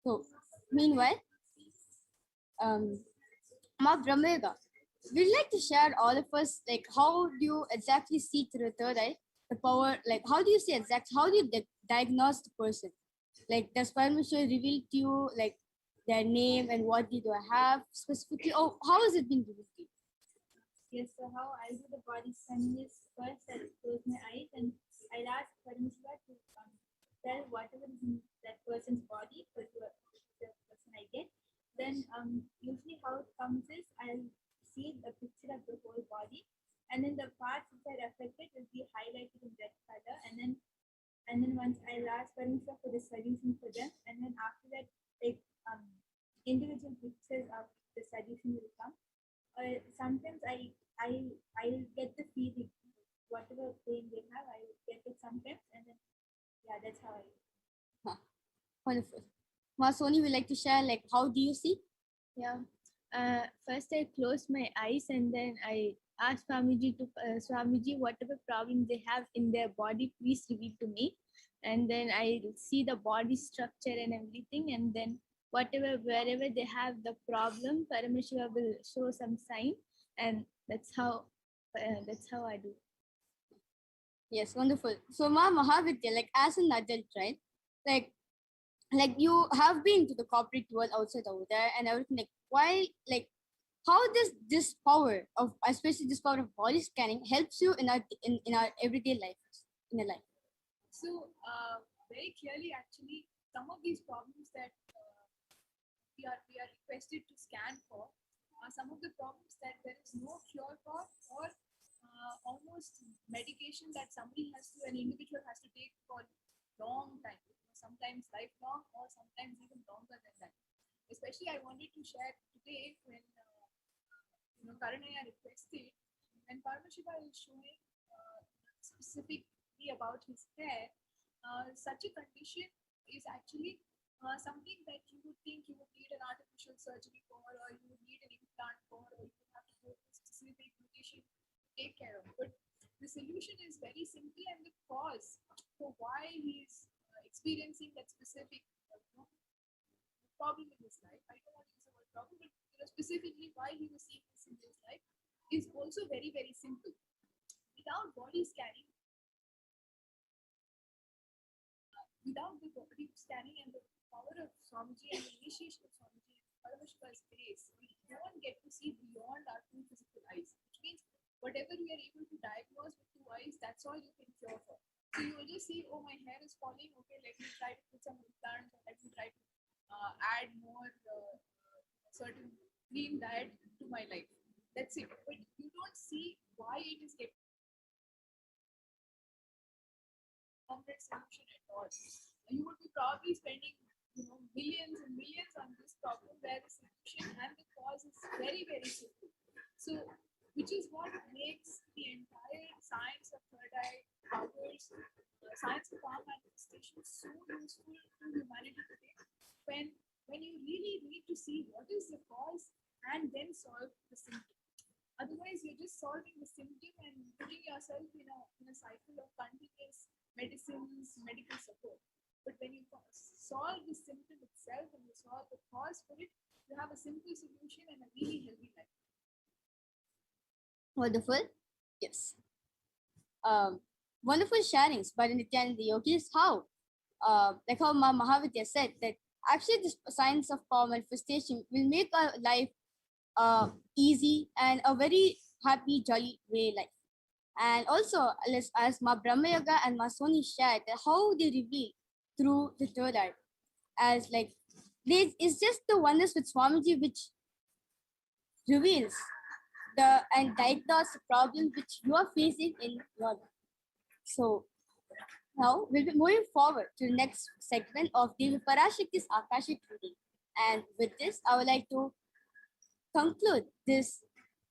So, meanwhile, Ma Brahmayoga, we'd like to share all of us, like, how do you exactly see through the third eye the power, like, how do you see exactly, how do you diagnose the person? Like, does Parameshwar reveal to you, like, their name and what did they have specifically? Oh, how has it been revealed to you? Yes, so how I do the body scanning is first I close my eyes and I'll ask Parameshwar to tell whatever is in that person's body for the person I get. Then usually how it comes is I'll see the picture of the whole body, and then the parts which are affected will be highlighted in red color, and then once I'll ask Parameshwar for the solution for them, and then after that, like individual pictures of the solution will come. Sometimes I'll get the feeling, whatever pain they have, I will get it sometimes, and then yeah, that's how I. Wonderful. Ma Soni would like to share, like, how do you see? Yeah. First, I close my eyes and then I ask Swamiji to Swamiji, whatever problem they have in their body, please reveal to me. And then I see the body structure and everything. And then wherever they have the problem, Parameshwar will show some sign, and that's how I do. Yes, wonderful. So, Ma Mahavidya, like, as an adult, right? Like you have been to the corporate world outside over there and everything. Like, why, like, how does this power of, especially this power of body scanning, helps you in our everyday life, in your life? So very clearly, actually, some of these problems that we are requested to scan for are some of the problems that there is no cure for, or almost medication that an individual has to take for a long time, sometimes lifelong or sometimes even longer than that. Especially I wanted to share today when Karanaya requested, when Parameshwar is showing specifically about his hair, such a condition is actually something that you would think you would need an artificial surgery for, or you would need an implant for, or you would have to go to a specific beautician to take care of. But the solution is very simple, and the cause for why he is experiencing that specific problem in his life, I don't want to use the word problem, but specifically why he was seeing this in his life, is also very, very simple. Without body scanning, without the body scanning and the power of Swamiji and the initiation of Swamiji and Parameshwar's grace, we don't get to see beyond our two physical eyes, which means whatever we are able to diagnose with two eyes, that's all you can cure for. So you will just see, oh, my hair is falling, okay, let me try to put some implants, or let me try to add more certain clean diet to my life. That's it. But you don't see why it is getting complex solution at all. You would be probably spending millions and millions on this problem, where the solution and the cause is very, very simple. So, which is what makes the entire science of third eye powers, science of power manifestation so useful to humanity today. When you really need to see what is the cause and then solve the symptom. Otherwise, you're just solving the symptom and putting yourself in a cycle of continuous medicines, medical support. But when you solve the symptom itself and you solve the cause for it, you have a simple solution and a really healthy life. Wonderful. Yes. Wonderful sharings by Nitya and the yogis. How? Like how Ma Mahavidya said, that actually this science of power manifestation will make our life easy and a very happy, jolly way life. And also, as Ma Brahmayoga and Ma Soni shared, how they reveal through the third eye, as like it's just the oneness with Swamiji which reveals and diagnose the problem which you are facing in your life. So now we'll be moving forward to the next segment of Devi Parashakti's Akashic reading. And with this, I would like to conclude this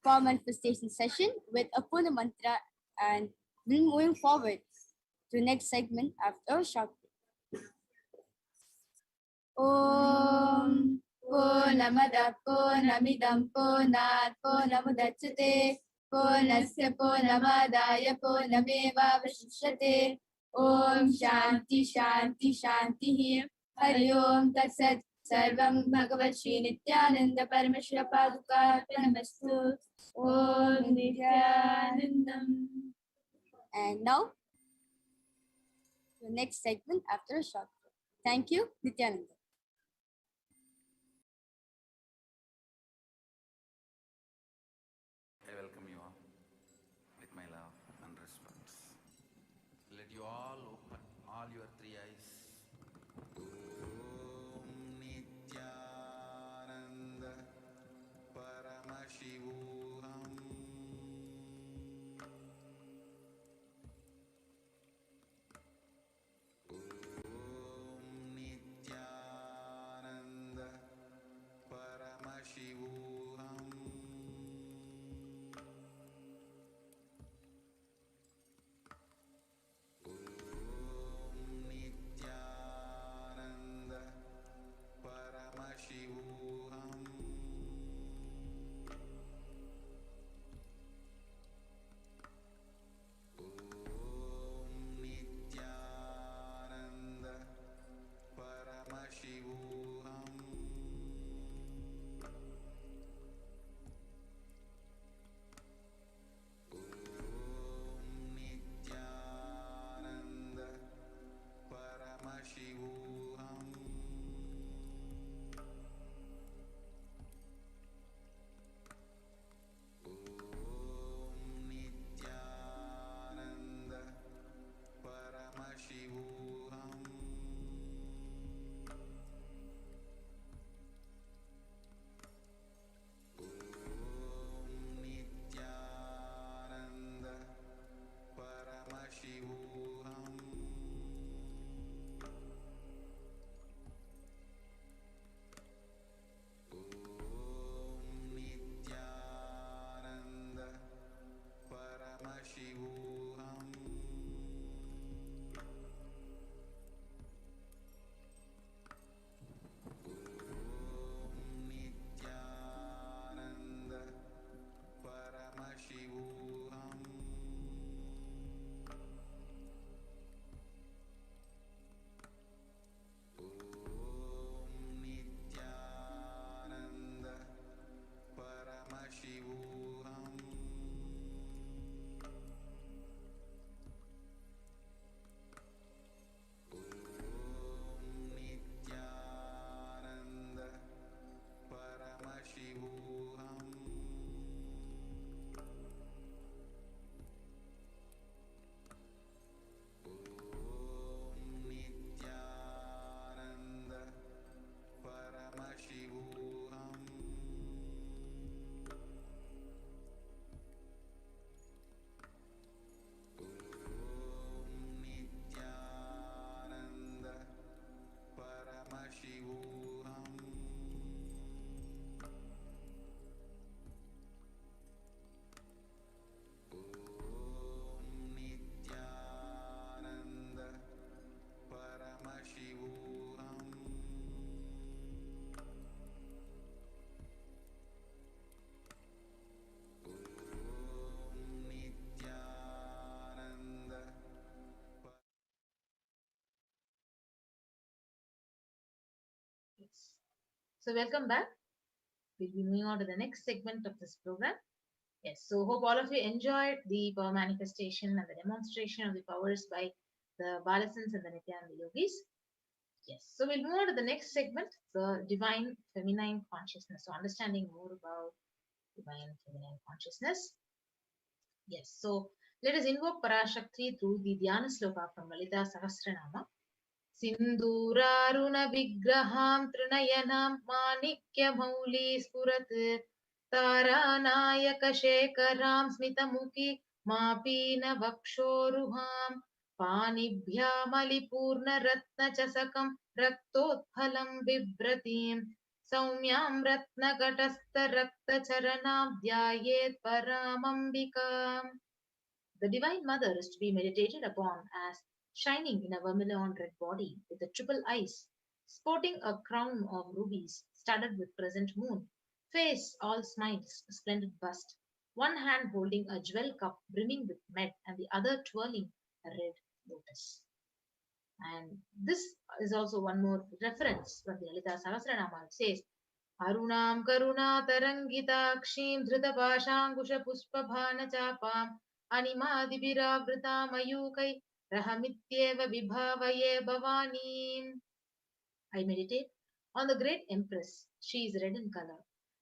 power manifestation session with a Purna mantra, and we'll be moving forward to the next segment after a short break. Om Purnamada Purnamidam Purnat Purnamudachyate Purnasya Purnamadaya Purnameva Vashishyate Om Shanti Shanti Shanti Hari Om Tat Sat Sarvam Bhagavat Shri Nityananda Parameshwara Padukarpanamastu. Om Nityanandam. And now, the next segment after a short break. Thank you, Nityananda. I welcome you all with my love and respect. Let you all open all your three eyes. Om Nityananda Paramashivoham. Om Nityananda Paramashivoham. Nityananda Paramashivoham. Om Nityananda Paramashivoham. Nityananda Paramashivoham. Nityananda Paramashivoham. Nityananda Paramashivoham. Nityananda Paramashivoham. Nityananda Paramashivoham. Nityananda Paramashivoham. Nityananda Paramashivoham. Nityananda Paramashivoham. Nityananda Paramashivoham. Nityananda Paramashivoham. Nityananda Yes. So welcome back. We'll be moving on to the next segment of this program. Yes, so hope all of you enjoyed the power manifestation and the demonstration of the powers by the Balasans and the Nityananda yogis. Yes, so we'll move on to the next segment, the divine feminine consciousness. So understanding more about divine feminine consciousness. Yes, so let us invoke PARASHAKTI through the Dhyana Sloka from Lalita Sahasranama. Sinduraruna Vigraham Trinayanam Manikya Mauli Spurat Taranayaka Shekaram Smitamuki Mapina Vakshoruham Panibhyam Alipurna Ratna Chasakam Raktotphalam Vibratim Saumyam Ratna Gatastha Rakta Charanam Dhyayet Paramambikam. The Divine Mother is to be meditated upon as shining in a vermilion red body with the triple eyes, sporting a crown of rubies studded with crescent moon, face all smiles, splendid bust, one hand holding a jewel cup brimming with med and the other twirling a red lotus. And this is also one more reference from the Lalita Sahasranama. It says, Arunam Karuna Tarangitakshim Dhritapashangusha Puspabhana Chapam Animadibiravrita Mayukai Rahamityeva Vibhavaye Bhavani. I meditate on the great empress. She is red in color,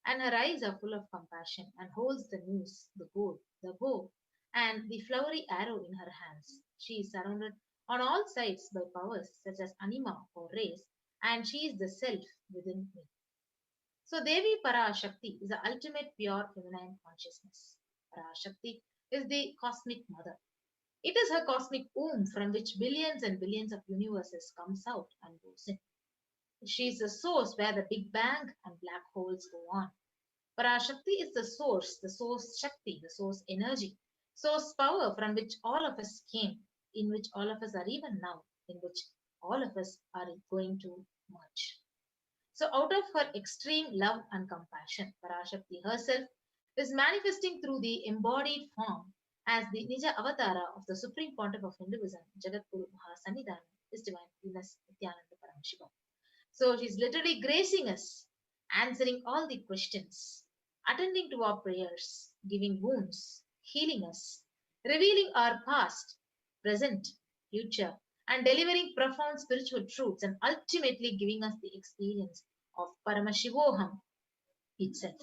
and her eyes are full of compassion, and holds the noose, the gold, the bow, and the flowery arrow in her hands. She is surrounded on all sides by powers such as anima or race, and she is the self within me. So Devi PARASHAKTI is the ultimate pure feminine consciousness. PARASHAKTI is the cosmic mother. It is her cosmic womb from which billions and billions of universes comes out and goes in. She is the source where the Big Bang and black holes go on. PARASHAKTI is the source Shakti, the source energy, source power from which all of us came, in which all of us are even now, in which all of us are going to merge. So out of her extreme love and compassion, PARASHAKTI herself is manifesting through the embodied form as the Nija Avatara of the Supreme Pontiff of Hinduism, Jagadguru Mahasannidhanam, His Divine Venus Nityananda Paramashiva. So she's literally gracing us, answering all the questions, attending to our prayers, giving wounds, healing us, revealing our past, present, future, and delivering profound spiritual truths, and ultimately giving us the experience of Paramashivoham itself.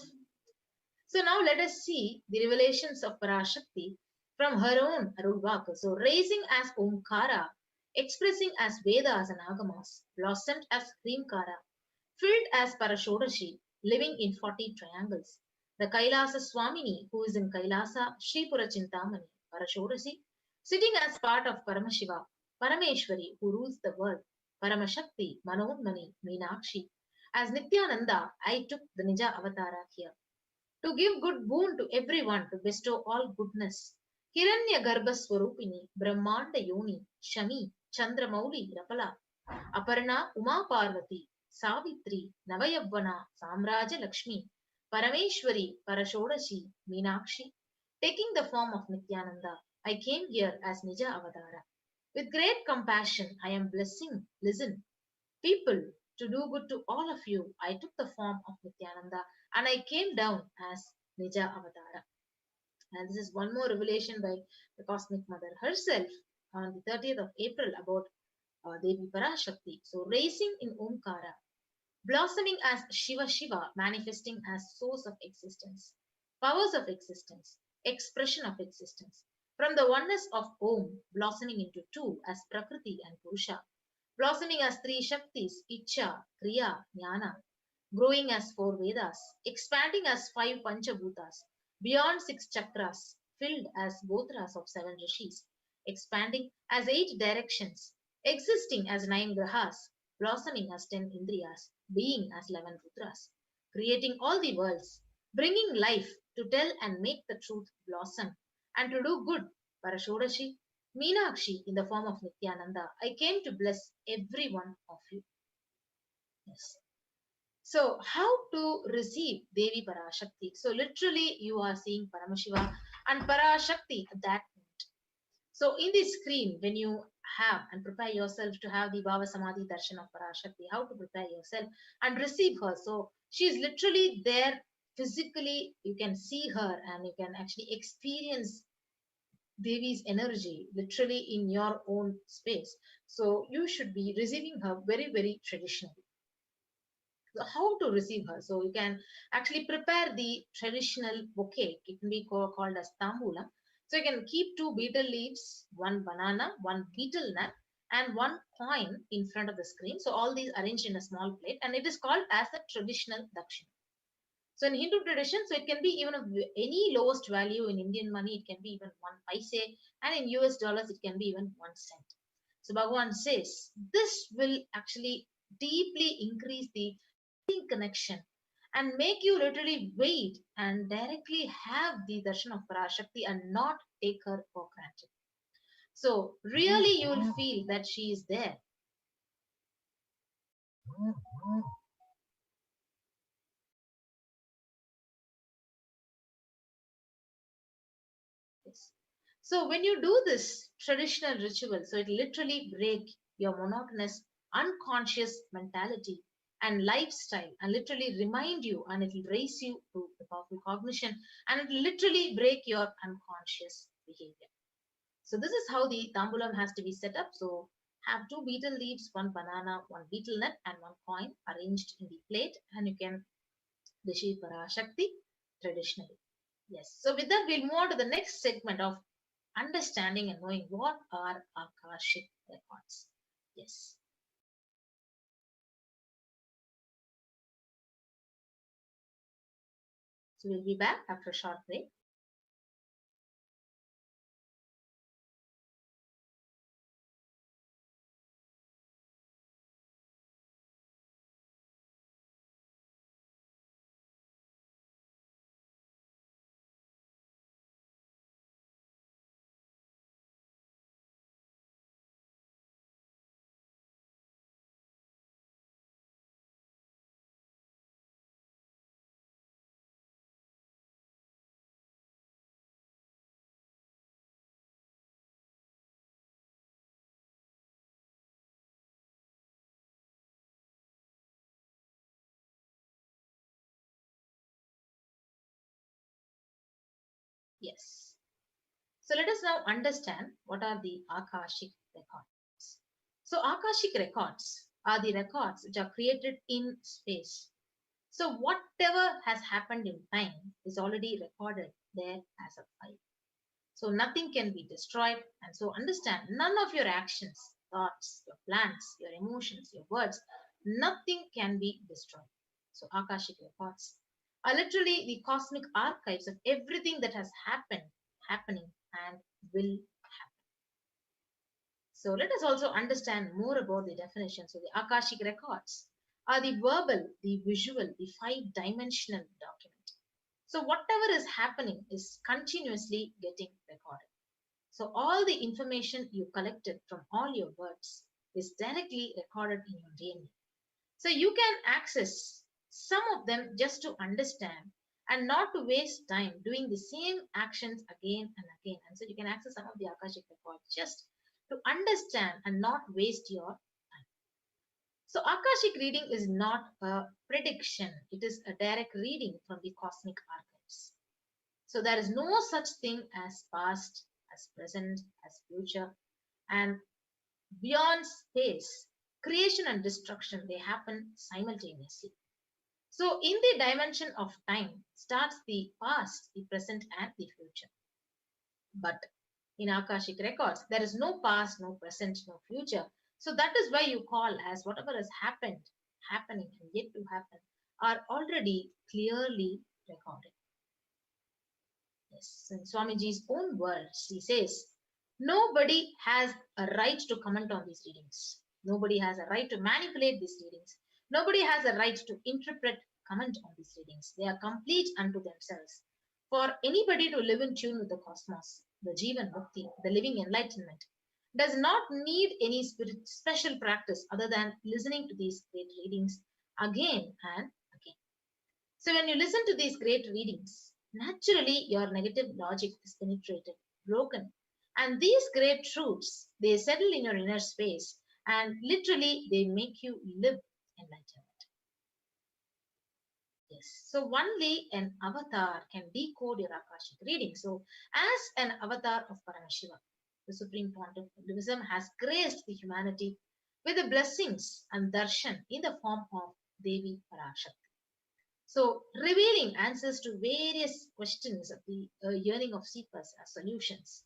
So now let us see the revelations of PARASHAKTI from her own Arulvaka. So raising as Omkara, expressing as Vedas and Agamas, blossomed as Hrimkara, filled as Parashodashi, living in 40 triangles. The Kailasa Swamini, who is in Kailasa, Shripura Chintamani, Parashodashi, sitting as part of Paramashiva, Parameshwari, who rules the world, Paramashakti, Manodmani, Meenakshi. As Nityananda, I took the Nija Avatara here. To give good boon to everyone, to bestow all goodness. Hiranya Garbha Swarupini, Brahmanda Yoni, Shami, Chandramauli, Rapala, Aparna, Uma Parvati, Savitri, Navayavana, Samraja Lakshmi, Parameshwari, Parashodashi, Meenakshi. Taking the form of Nityananda, I came here as Nija Avatara. With great compassion, I am blessing, listen, people, to do good to all of you. I took the form of Nityananda and I came down as Nija Avatara. And this is one more revelation by the Cosmic Mother herself on the 30th of April about Devi PARASHAKTI. So raising in Omkara, blossoming as Shiva Shiva, manifesting as source of existence, powers of existence, expression of existence. From the oneness of Om, blossoming into two as Prakriti and Purusha, blossoming as three Shaktis, Icha, Kriya, Jnana, growing as four Vedas, expanding as five Panchabhutas, beyond six chakras, filled as Gotras of seven Rishis, expanding as 8 directions, existing as 9 Grahas, blossoming as 10 Indriyas, being as 11 Rudras, creating all the worlds, bringing life to tell and make the truth blossom, and to do good, Parashodashi, Meenakshi in the form of Nityananda, I came to bless every one of you. Yes. So, how to receive Devi PARASHAKTI? So, literally, you are seeing Paramashiva and PARASHAKTI at that point. So, in the screen, when you have and prepare yourself to have the Bhava Samadhi Darshan of PARASHAKTI, how to prepare yourself and receive her. So, she is literally there physically. You can see her and you can actually experience Devi's energy literally in your own space. So, you should be receiving her very, very traditionally. So how to receive her? So you can actually prepare the traditional bouquet. It can be called as tambulam. So you can keep 2 betel leaves, 1 banana, 1 betel nut, and 1 coin in front of the screen. So all these arranged in a small plate, and it is called as the traditional dakshina. So in Hindu tradition, so it can be even of any lowest value. In Indian money, it can be even 1 paise, and in US dollars, it can be even 1 cent. So Bhagavan says this will actually deeply increase the connection and make you literally wait and directly have the darshan of PARASHAKTI and not take her for granted. So really you will feel that she is there. Yes. So when you do this traditional ritual, so it literally break your monotonous, unconscious mentality and lifestyle and literally remind you, and it will raise you to the powerful cognition, and it will literally break your unconscious behavior. So this is how the tambulam has to be set up. So have 2 betel leaves, 1 banana, 1 betel nut and 1 coin arranged in the plate, and you can receive PARASHAKTI traditionally. Yes. So with that, we'll move on to the next segment of understanding and knowing what are Akashic records. Yes. So we'll be back after a short break. Yes. So let us now understand what are the Akashic records. So Akashic records are the records which are created in space. So whatever has happened in time is already recorded there as a file. So nothing can be destroyed. And so understand, none of your actions, thoughts, your plans, your emotions, your words, nothing can be destroyed. So Akashic records are literally the cosmic archives of everything that has happened, happening, and will happen. So let us also understand more about the definition. So the Akashic records are the verbal, the visual, the 5-dimensional document. So whatever is happening is continuously getting recorded. So all the information you collected from all your words is directly recorded in your DNA. So you can access some of them just to understand and not to waste time doing the same actions again and again. And so you can access some of the Akashic records just to understand and not waste your time. So Akashic reading is not a prediction. It is a direct reading from the cosmic archives. So there is no such thing as past, as present, as future, and beyond space, creation and destruction, they happen simultaneously. So in the dimension of time starts the past, the present, and the future. But in Akashic records, there is no past, no present, no future. So that is why you call as whatever has happened, happening, and yet to happen are already clearly recorded. Yes, in Swamiji's own words, he says, nobody has a right to comment on these readings. Nobody has a right to manipulate these readings. Nobody has a right to interpret, comment on these readings. They are complete unto themselves. For anybody to live in tune with the cosmos, the Jivan Mukti, the living enlightenment, does not need any special practice other than listening to these great readings again and again. So when you listen to these great readings, naturally your negative logic is penetrated, broken. And these great truths, they settle in your inner space and literally they make you live enlightenment. Yes. So only an avatar can decode your Akashic reading. So as an avatar of Paramashiva, the Supreme Pontiff of Buddhism has graced the humanity with the blessings and darshan in the form of Devi PARASHAKTI. So revealing answers to various questions of the yearning of seekers as solutions,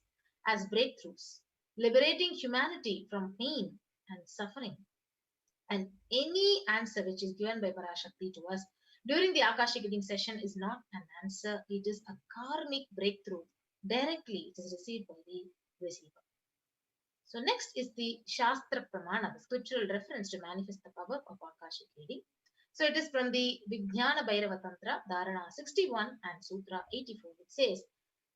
as breakthroughs, liberating humanity from pain and suffering. And any answer which is given by PARASHAKTI to us during the Akashic reading session is not an answer, it is a karmic breakthrough. Directly it is received by the receiver. So next is the Shastra Pramana, the scriptural reference to manifest the power of Akashic reading. So it is from the Vijnana Bhairava Tantra, Dharana 61 and Sutra 84, which says,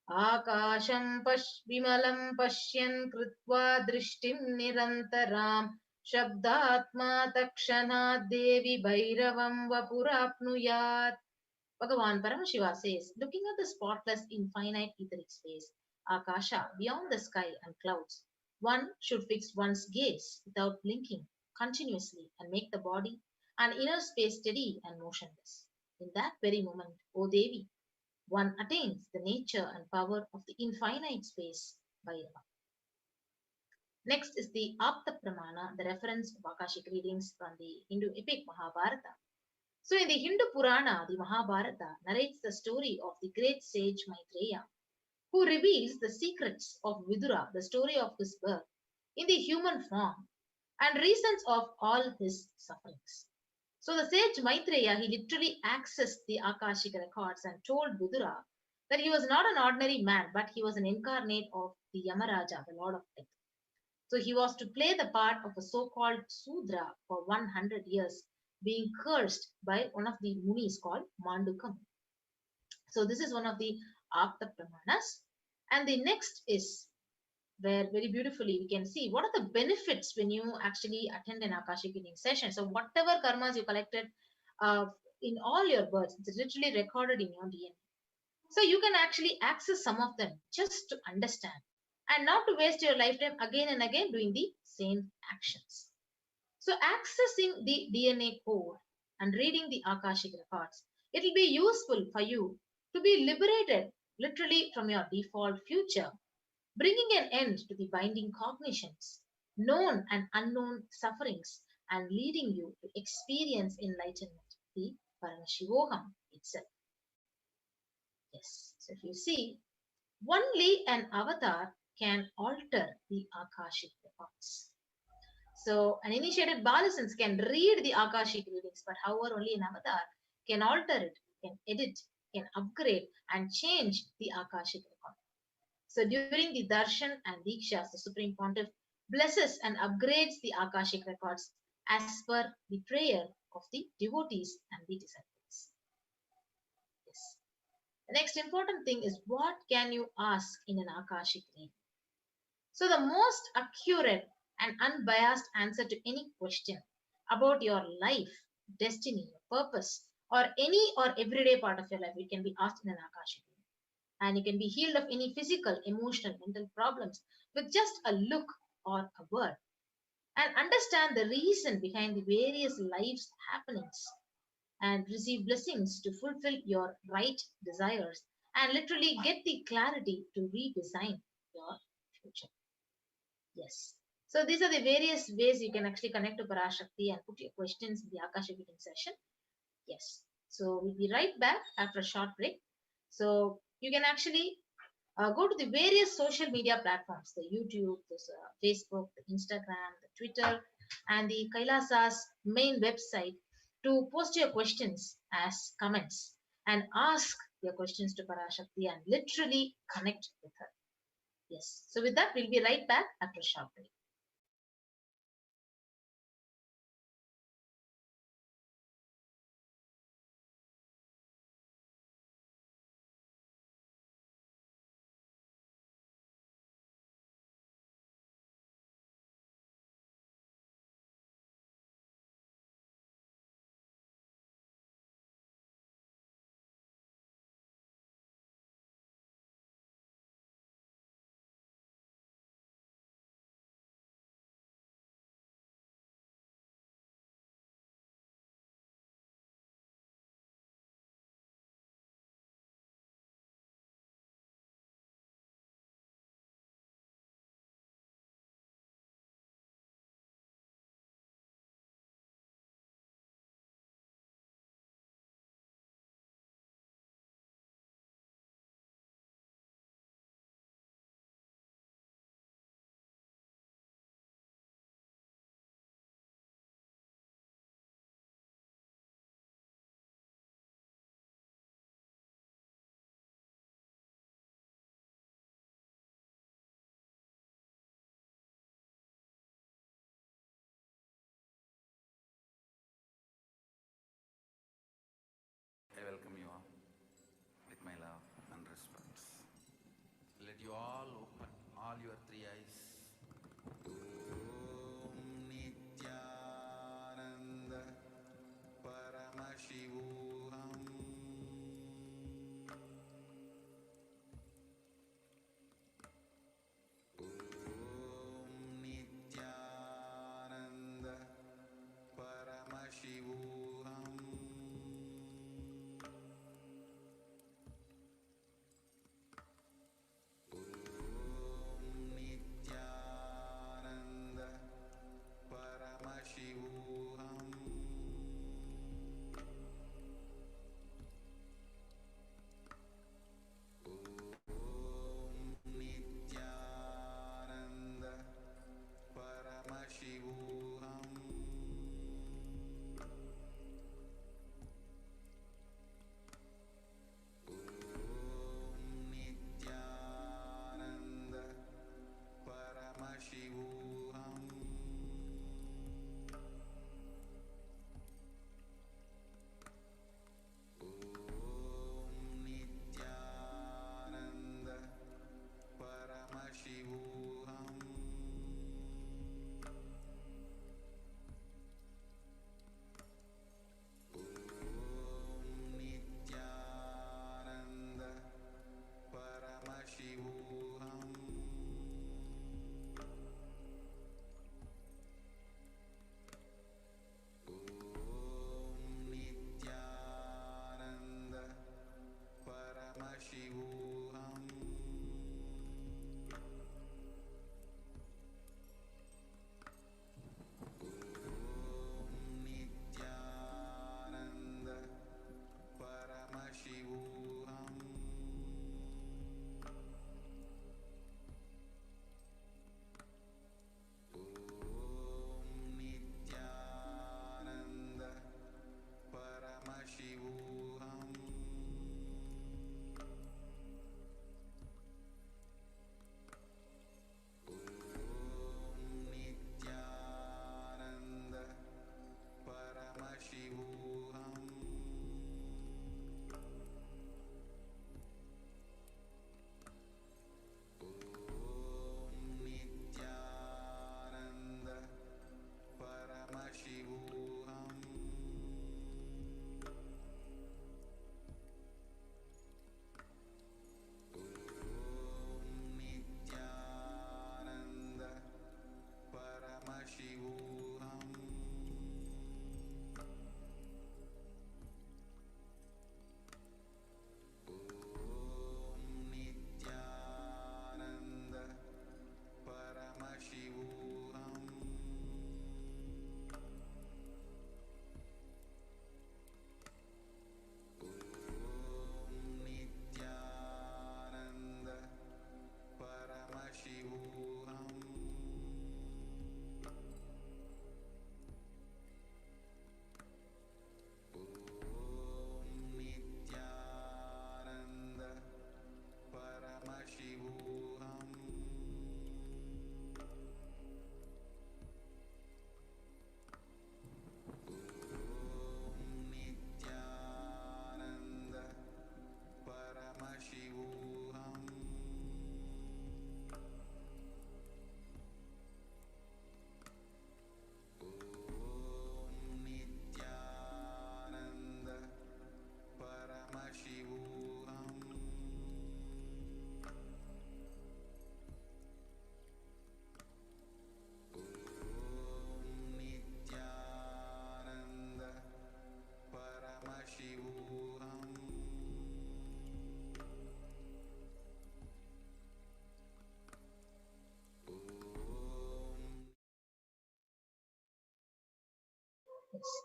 Akasham vimalam pashyan krutva drishtim nirantaram shabdatma takshana devi bhairavam vapurapnuyat. Bhagavan Paramashiva says, looking at the spotless infinite etheric space, Akasha, beyond the sky and clouds, One should fix one's gaze without blinking continuously and make the body and inner space steady and motionless. In that very moment, O Devi, one attains the nature and power of the infinite space Bhairava. Next is the Apta Pramana, the reference of Akashic readings from the Hindu epic Mahabharata. So in the Hindu Purana, the Mahabharata narrates the story of the great sage Maitreya, who reveals the secrets of Vidura, the story of his birth, in the human form, and reasons of all his sufferings. So the sage Maitreya, he literally accessed the Akashic records and told Vidura that he was not an ordinary man, but he was an incarnate of the Yamaraja, the Lord of Death. So he was to play the part of a so-called Sudra for 100 years, being cursed by one of the Munis called Mandukam. So this is one of the Apta Pramanas. And the next is where very beautifully we can see what are the benefits when you actually attend an Akashic reading session. So whatever karmas you collected in all your births, it's literally recorded in your DNA. So you can actually access some of them just to understand and not to waste your lifetime again and again doing the same actions. So accessing the DNA code and reading the Akashic records, it will be useful for you to be liberated literally from your default future, bringing an end to the binding cognitions, known and unknown sufferings, and leading you to experience enlightenment, the Paramashivoham itself. Yes, so if you see, only an avatar can alter the Akashic records. So an initiated Balasans can read the Akashic readings, but however only an avatar can alter it, can edit, can upgrade and change the Akashic record. So during the Darshan and Dikshas, the Supreme Pontiff blesses and upgrades the Akashic records as per the prayer of the devotees and the disciples. Yes. The next important thing is, what can you ask in an Akashic reading? So the most accurate and unbiased answer to any question about your life, destiny, purpose, or any or everyday part of your life, it can be asked in an Akashic reading. And you can be healed of any physical, emotional, mental problems with just a look or a word. And understand the reason behind the various life's happenings and receive blessings to fulfill your right desires and literally get the clarity to redesign your future. Yes. So these are the various ways you can actually connect to PARASHAKTI and put your questions in the Akashic reading session. Yes. So we'll be right back after a short break. So you can actually go to the various social media platforms, the YouTube, the Facebook, the Instagram, the Twitter, and the Kailasa's main website to post your questions as comments and ask your questions to PARASHAKTI and literally connect with her. Yes. So with that, we'll be right back after a short break. I welcome you all with my love and respect. Let you all open all your three eyes. Om Nityananda Paramashivoham. Om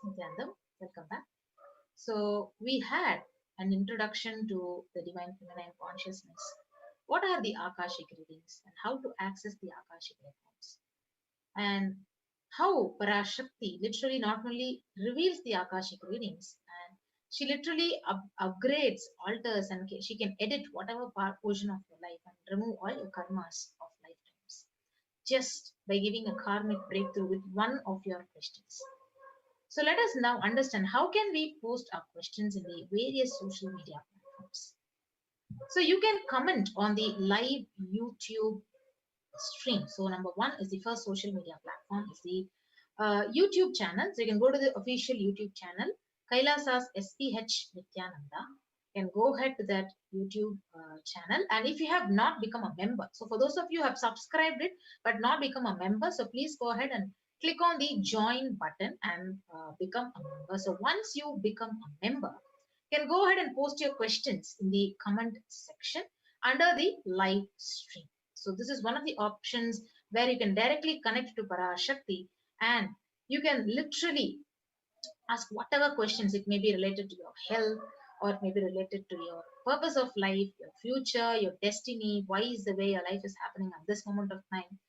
Nityanandam. Welcome back. So we had an introduction to the divine feminine consciousness. What are the Akashic readings and how to access the Akashic records? And how Parashakti literally not only reveals the Akashic readings, and she literally upgrades, alters, and she can edit whatever portion of your life and remove all your karmas of lifetimes just by giving a karmic breakthrough with one of your questions. So let us now understand how can we post our questions in the various social media platforms. So you can comment on the live YouTube stream. So number one is the first social media platform is the YouTube channel. So you can go to the official YouTube channel, Kailasa's SPH Nityananda. You can go ahead to that YouTube channel. And if you have not become a member, so for those of you who have subscribed it but not become a member, so please go ahead and click on the join button and become a member. So once you become a member, you can go ahead and post your questions in the comment section under the live stream. So this is one of the options where you can directly connect to Parashakti and you can literally ask whatever questions. It may be related to your health or it may be related to your purpose of life, your future, your destiny, why is the way your life is happening at this moment of time,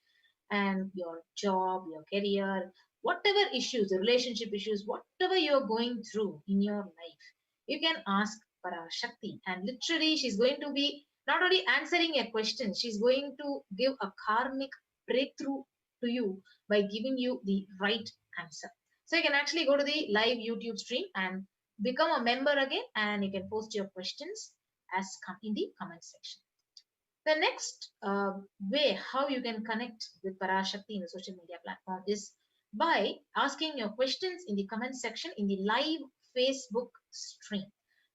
and your job, your career, whatever issues, the relationship issues, whatever you're going through in your life, you can ask Parashakti and literally she's going to be not only answering your questions, she's going to give a karmic breakthrough to you by giving you the right answer. So you can actually go to the live YouTube stream and become a member again and you can post your questions as in the comment section. The next way how you can connect with Parashakti in the social media platform is by asking your questions in the comment section in the live Facebook stream.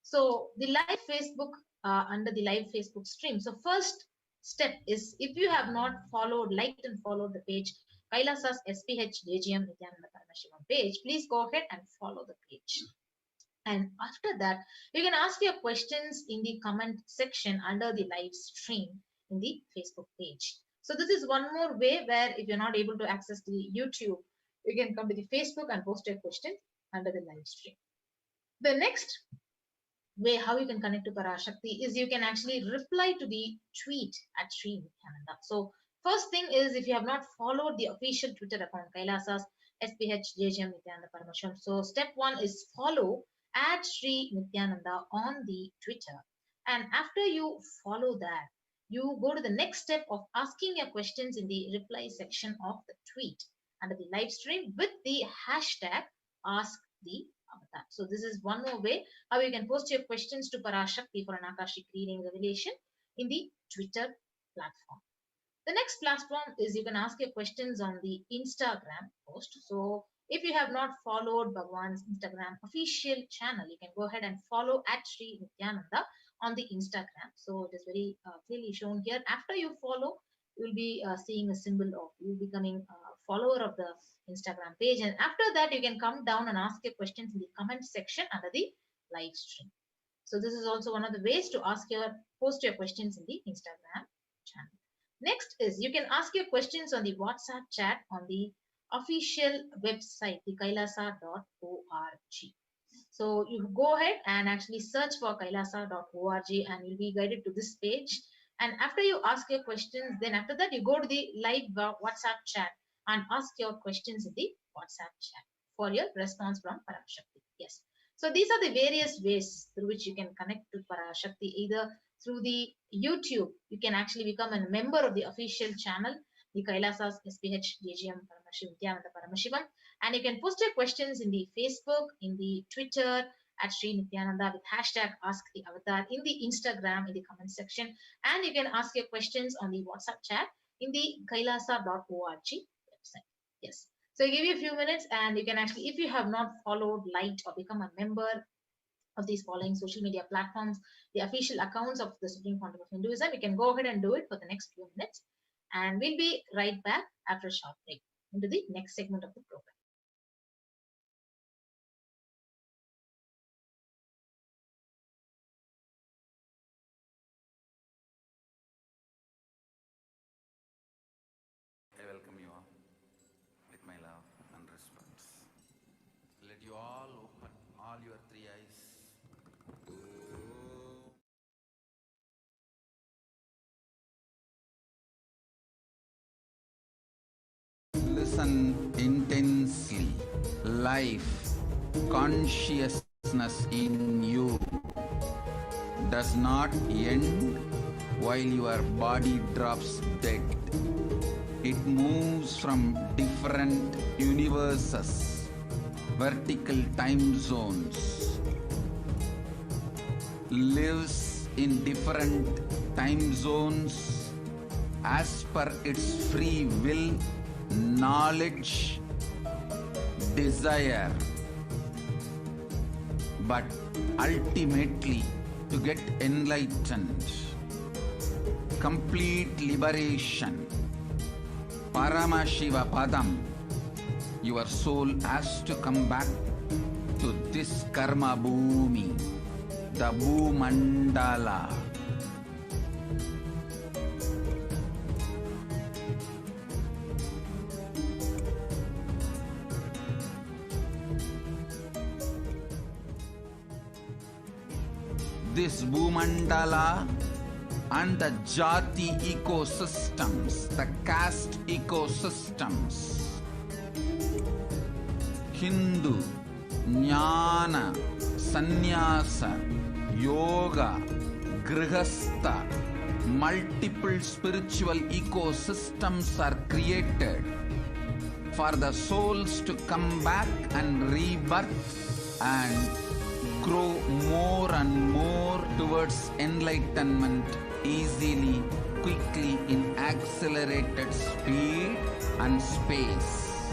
So the live Facebook, under the live Facebook stream. So first step is if you have not liked and followed the page, Kailasa's SPH JGM Nityananda Parameshivam page, please go ahead and follow the page. And after that, you can ask your questions in the comment section under the live stream in the Facebook page. So this is one more way where if you're not able to access the YouTube, you can come to the Facebook and post your question under the live stream. The next way how you can connect to Parashakti is you can actually reply to the tweet at Sri Nityananda. So first thing is if you have not followed the official Twitter account, Kailasa's SPH JGM Nityananda Parameshivam. So step one is follow at Sri Nityananda on the Twitter. And after you follow that, you go to the next step of asking your questions in the reply section of the tweet under the live stream with the hashtag #AskTheAvatar. So this is one more way how you can post your questions to Parashakti for an Akashic reading revelation in the Twitter platform. The next platform is you can ask your questions on the Instagram post. So if you have not followed Bhagwan's Instagram official channel, you can go ahead and follow at Sri Nityananda on the Instagram. So it is very clearly shown here. After you follow, you will be seeing a symbol of you becoming a follower of the Instagram page. And after that, you can come down and ask your questions in the comment section under the live stream. So this is also one of the ways to post your questions in the Instagram channel. Next is you can ask your questions on the WhatsApp chat on the official website, the kailasa.org. So you go ahead and actually search for kailasa.org and you'll be guided to this page. And after you ask your questions, then after that you go to the live WhatsApp chat and ask your questions in the WhatsApp chat for your response from Parashakti. Yes. So these are the various ways through which you can connect to Parashakti, either through the YouTube. You can actually become a member of the official channel, the Kailasa's SPH JGM Parameshivam, and you can post your questions in the Facebook, in the Twitter at Sri Nityananda with hashtag #AskTheAvatar, in the Instagram in the comment section, and you can ask your questions on the WhatsApp chat in the kailasa.org website. Yes. So I give you a few minutes and you can actually, if you have not followed, liked, or become a member of these following social media platforms, the official accounts of the Supreme Quantum of Hinduism, you can go ahead and do it for the next few minutes. And we'll be right back after a short break into the next segment of the program. I welcome you all with my love and respect. Let you all Listen intensely. Life, consciousness in you does not end while your body drops dead. It moves from different universes, vertical time zones, lives in different time zones as per its free will, knowledge, desire, but ultimately to get enlightened, complete liberation, Paramashiva Padam, your soul has to come back to this karma bhumi, the Bhumandala. This Bhumandala and the Jati ecosystems, the caste ecosystems, Hindu, Jnana, Sannyasa, Yoga, Grihastha, multiple spiritual ecosystems are created for the souls to come back and rebirth and grow more and more towards enlightenment easily, quickly, in accelerated speed and space.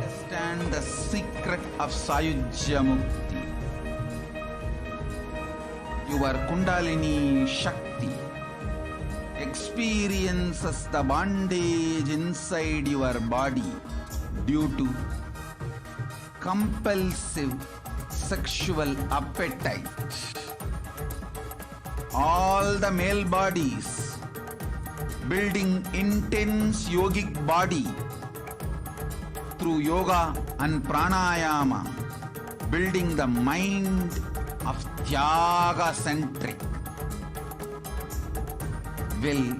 Understand the secret of Sayujya Mukti. Your Kundalini Shakti experiences the bondage inside your body due to compulsive sexual appetite. All the male bodies building intense yogic body through yoga and pranayama, building the mind of Tyaga-centric, will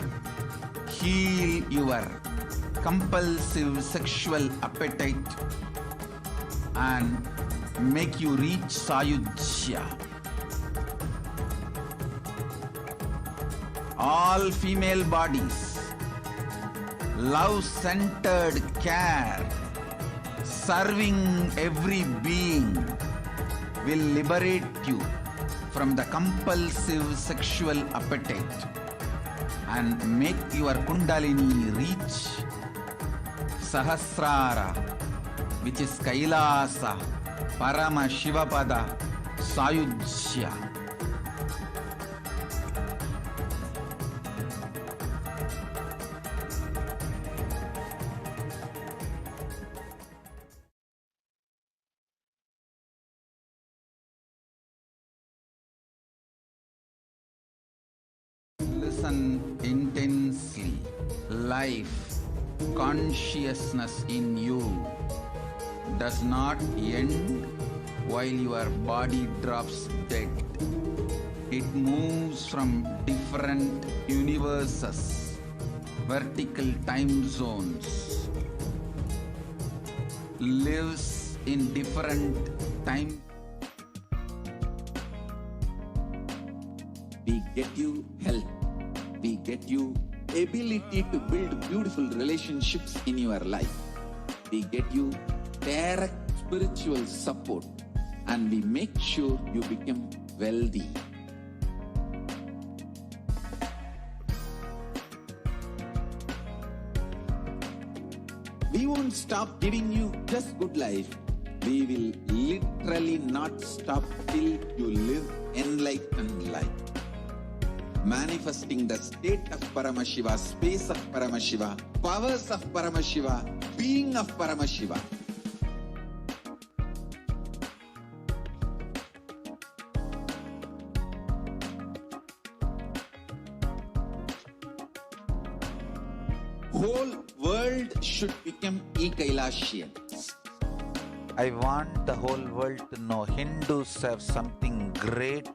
heal your compulsive sexual appetite and make you reach Sayujya. All female bodies, love-centered care, serving every being, will liberate you from the compulsive sexual appetite and make your Kundalini reach Sahasrara, which is Kailasa, Parama Shivapada, Sayujya. Listen intensely. Life, consciousness in you does not end while your body drops dead. It moves from different universes, vertical time zones, lives in different time. We get you health. We get you ability to build beautiful relationships in your life. We get you direct spiritual support, and we make sure you become wealthy. We won't stop giving you just good life. We will literally not stop till you live enlightened life. Manifesting the state of Paramashiva, space of Paramashiva, powers of Paramashiva, being of Paramashiva. Whole world should become e-Kailashians. I want the whole world to know Hindus have something great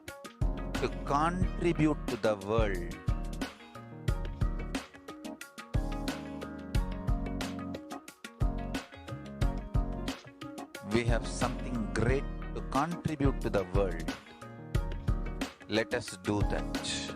to contribute to the world. We have something great to contribute to the world. Let us do that.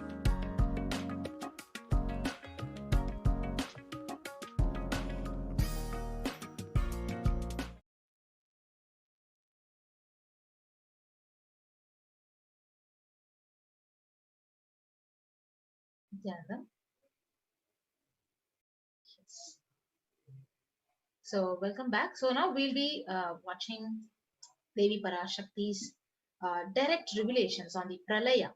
Yes. So welcome back. So now we'll be watching Devi Parashakti's direct revelations on the Pralaya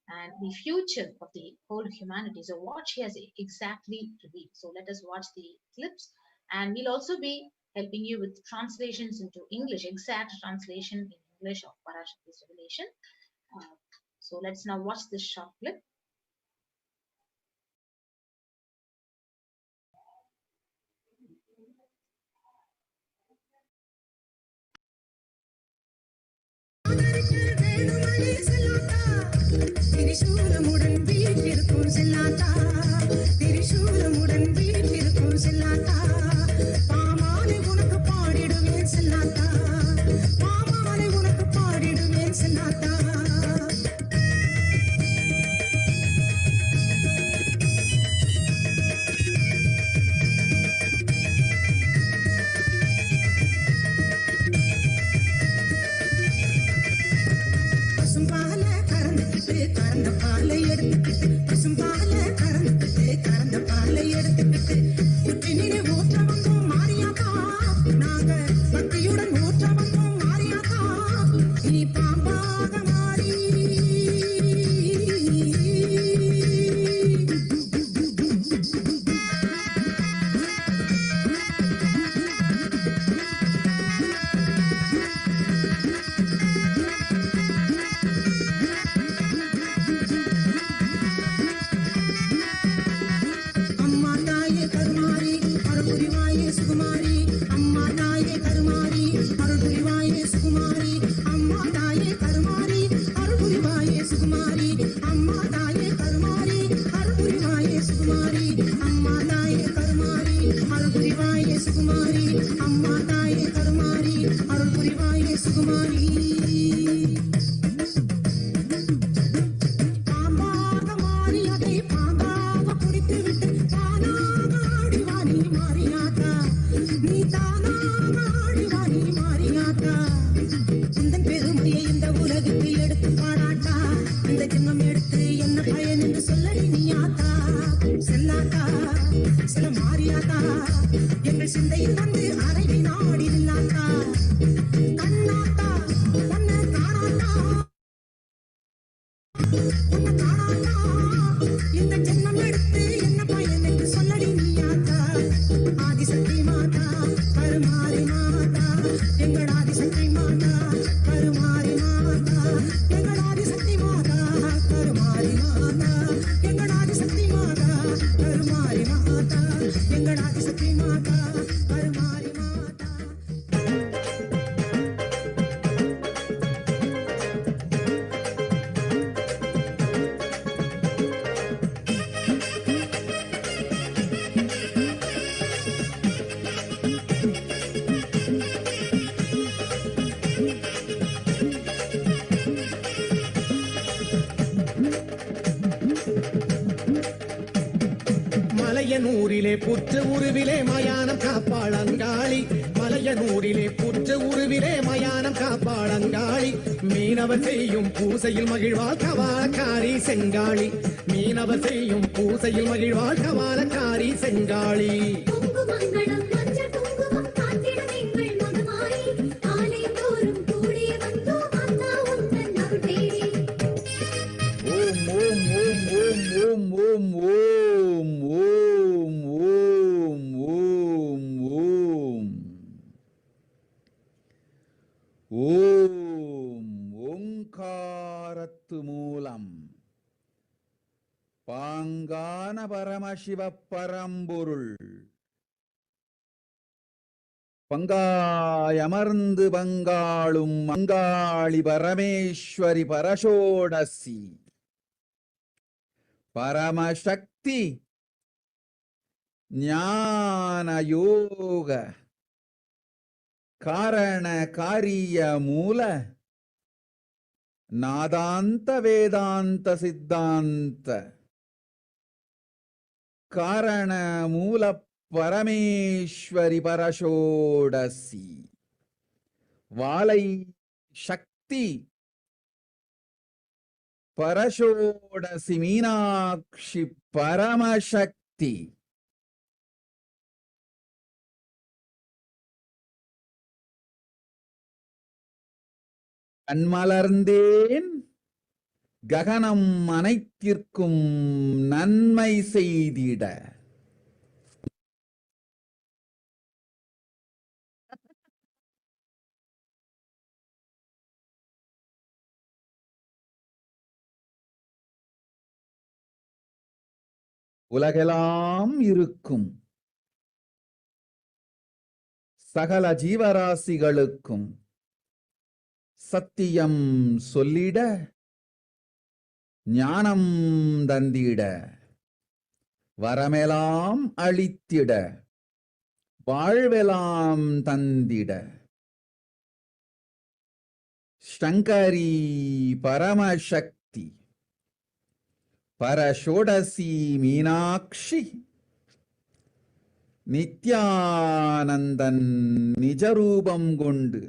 and the future of the whole humanity. So what she has exactly revealed. So let us watch the clips, and we'll also be helping you with translations into English, exact translation in English of Parashakti's revelation. So let's now watch this short clip. மலையனூரிலே புற்ற உருவிலே மயானம் காப்பாளங்காளி மலையனூரிலே புற்ற உருவிலே மயானம் காப்பாளங்காளி மீனவர் செய்யும் பூசையில் மகிழ்வாள் கவாலக்காரி செங்காளி மீனவர் செய்யும் பூசையில் மகிழ்வாள் கவாலக்காரி செங்காளி மூலம் பாங்கான பரமசிவ பரம்பொருள் பங்காய் அமர்ந்து பங்காளும் மங்காளி பரமேஸ்வரி பரஷோடசி பரமசக்தி ஞான யோக காரண காரிய மூல நாதாந்த வேதாந்த சித்தாந்த காரண மூல பரமேஸ்வரி பரஷோடசி வாலை சக்தி பரஷோடசி மீனாட்சி பரமசக்தி கண்மலர்ந்தேன் ககனம் அனைத்திற்கும் நன்மை செய்திட உலகெல்லாம் இருக்கும் சகல ஜீவராசிகளுக்கும் சத்தியம் சொல்லிட ஞானம் தந்திட வரமெல்லாம் அளித்திட வாழ்வெல்லாம் தந்திட சங்கரி பரமசக்தி பரஷோடசி மீனாட்சி நித்யானந்தன் நிஜரூபம் கொண்டு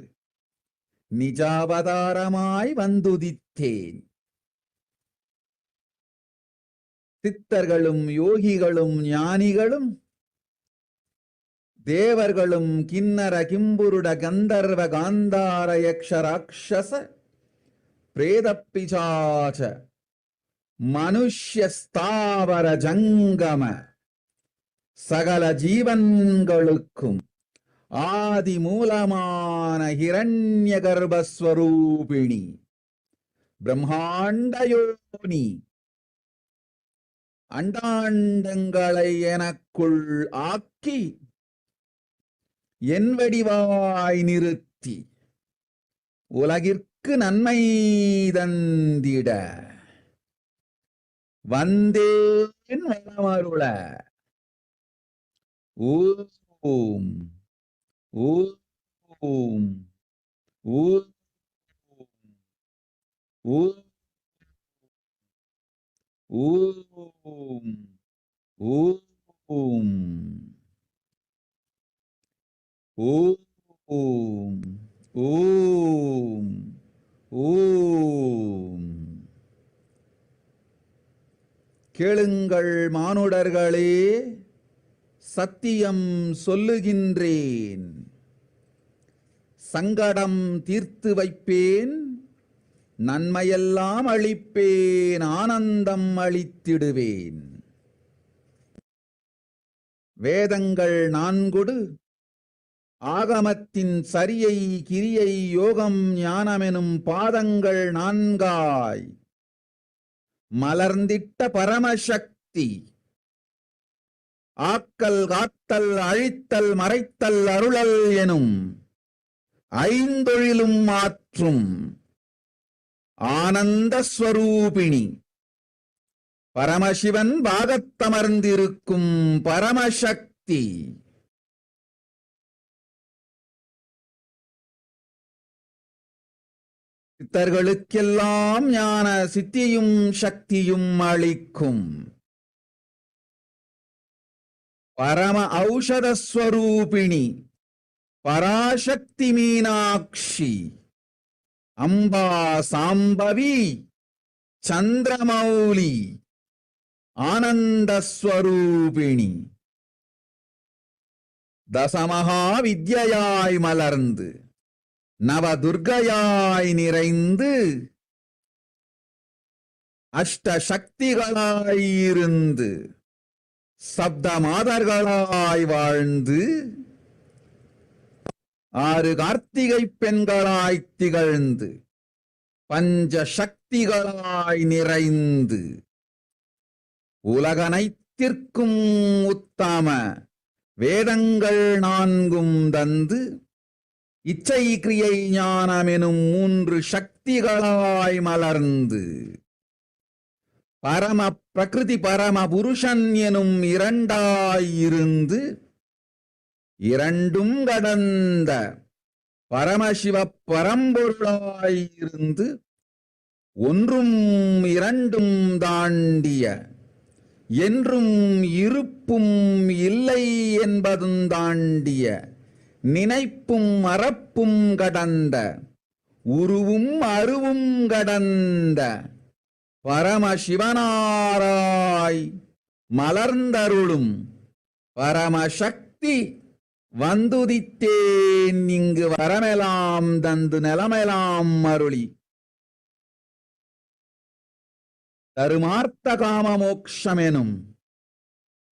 நிஜாவதாரமாய் வந்துதித்தேன். சித்தர்களும் யோகிகளும் ஞானிகளும் தேவர்களும் கிண்ணர கிம்புருட கந்தர்வ காந்தார யக்ஷ ராட்சச பிரேத பிசாச மனுஷ்ய ஸ்தாவர ஜங்கம சகல ஜீவன்களுக்கும் ஆதி மூலமான ஹிரண்ய கர்ப்பஸ்வரூபிணி பிரம்மாண்டயோனி அண்டாண்டங்களை எனக்குள் ஆக்கி என் வடிவாய் நிறுத்தி உலகிற்கு நன்மை தந்திட வந்தேன் வளமருள. ஓம் ஓம் ஓம் ஓம் ஓம் ஓம் ஓம் ஓம் ஓம் ஓம். கேளுங்கள் மானுடர்களே, சத்தியம் சொல்லுகின்றேன். சங்கடம் தீர்த்து வைப்பேன், நன்மையெல்லாம் அளிப்பேன், ஆனந்தம் அளித்திடுவேன். வேதங்கள் நான்கொடு ஆகமத்தின் சரியை கிரியை யோகம் ஞானமெனும் பாதங்கள் நான்காய் மலர்ந்திட்ட பரமசக்தி ஆக்கல் காத்தல் அழித்தல் மறைத்தல் அருளல் எனும் ஐந்தொழிலும் மாற்றும் ஆனந்த ஸ்வரூபிணி பரமசிவன் பாகத்தமர்ந்திருக்கும் பரமசக்தி. சித்தர்களுக்கெல்லாம் ஞான சித்தியும் சக்தியும் அளிக்கும் பரம ஔஷதஸ்வரூபிணி பராசக்தி மீனாட்சி அம்பா சாம்பவி சந்திரமௌலி ஆனந்தஸ்வரூபிணி தசமகா வித்யாய் மலர்ந்து நவதுர்கையாய் நிறைந்து அஷ்டசக்திகளாயிருந்து சப்த மாதர்களாய் வாழ்ந்து 6 கார்த்திகை பெண்களாய் திகழ்ந்து பஞ்ச சக்திகளாய் நிறைந்து உலகனைத்திற்கும் உத்தம வேதங்கள் நான்கும் தந்து இச்சை கிரியை ஞானமெனும் 3 சக்திகளாய் மலர்ந்து பரம பிரகிருதி பரம புருஷன் எனும் 2ஆயிருந்து 2ம் கடந்த பரமசிவ பரம்பொருளாயிருந்து 1ம் 2ம் தாண்டிய என்றும் இருப்பும் இல்லை என்பதும் தாண்டிய நினைப்பும் மறப்பும் கடந்த உருவும் அருவும் கடந்த பரமசிவனாராய் மலர்ந்தருளும் பரமசக்தி வந்துதித்தேன் இங்கு வரமெலாம் தந்து நிலமெலாம் அருளி தருமார்த்த காம மோக்ஷமெனும்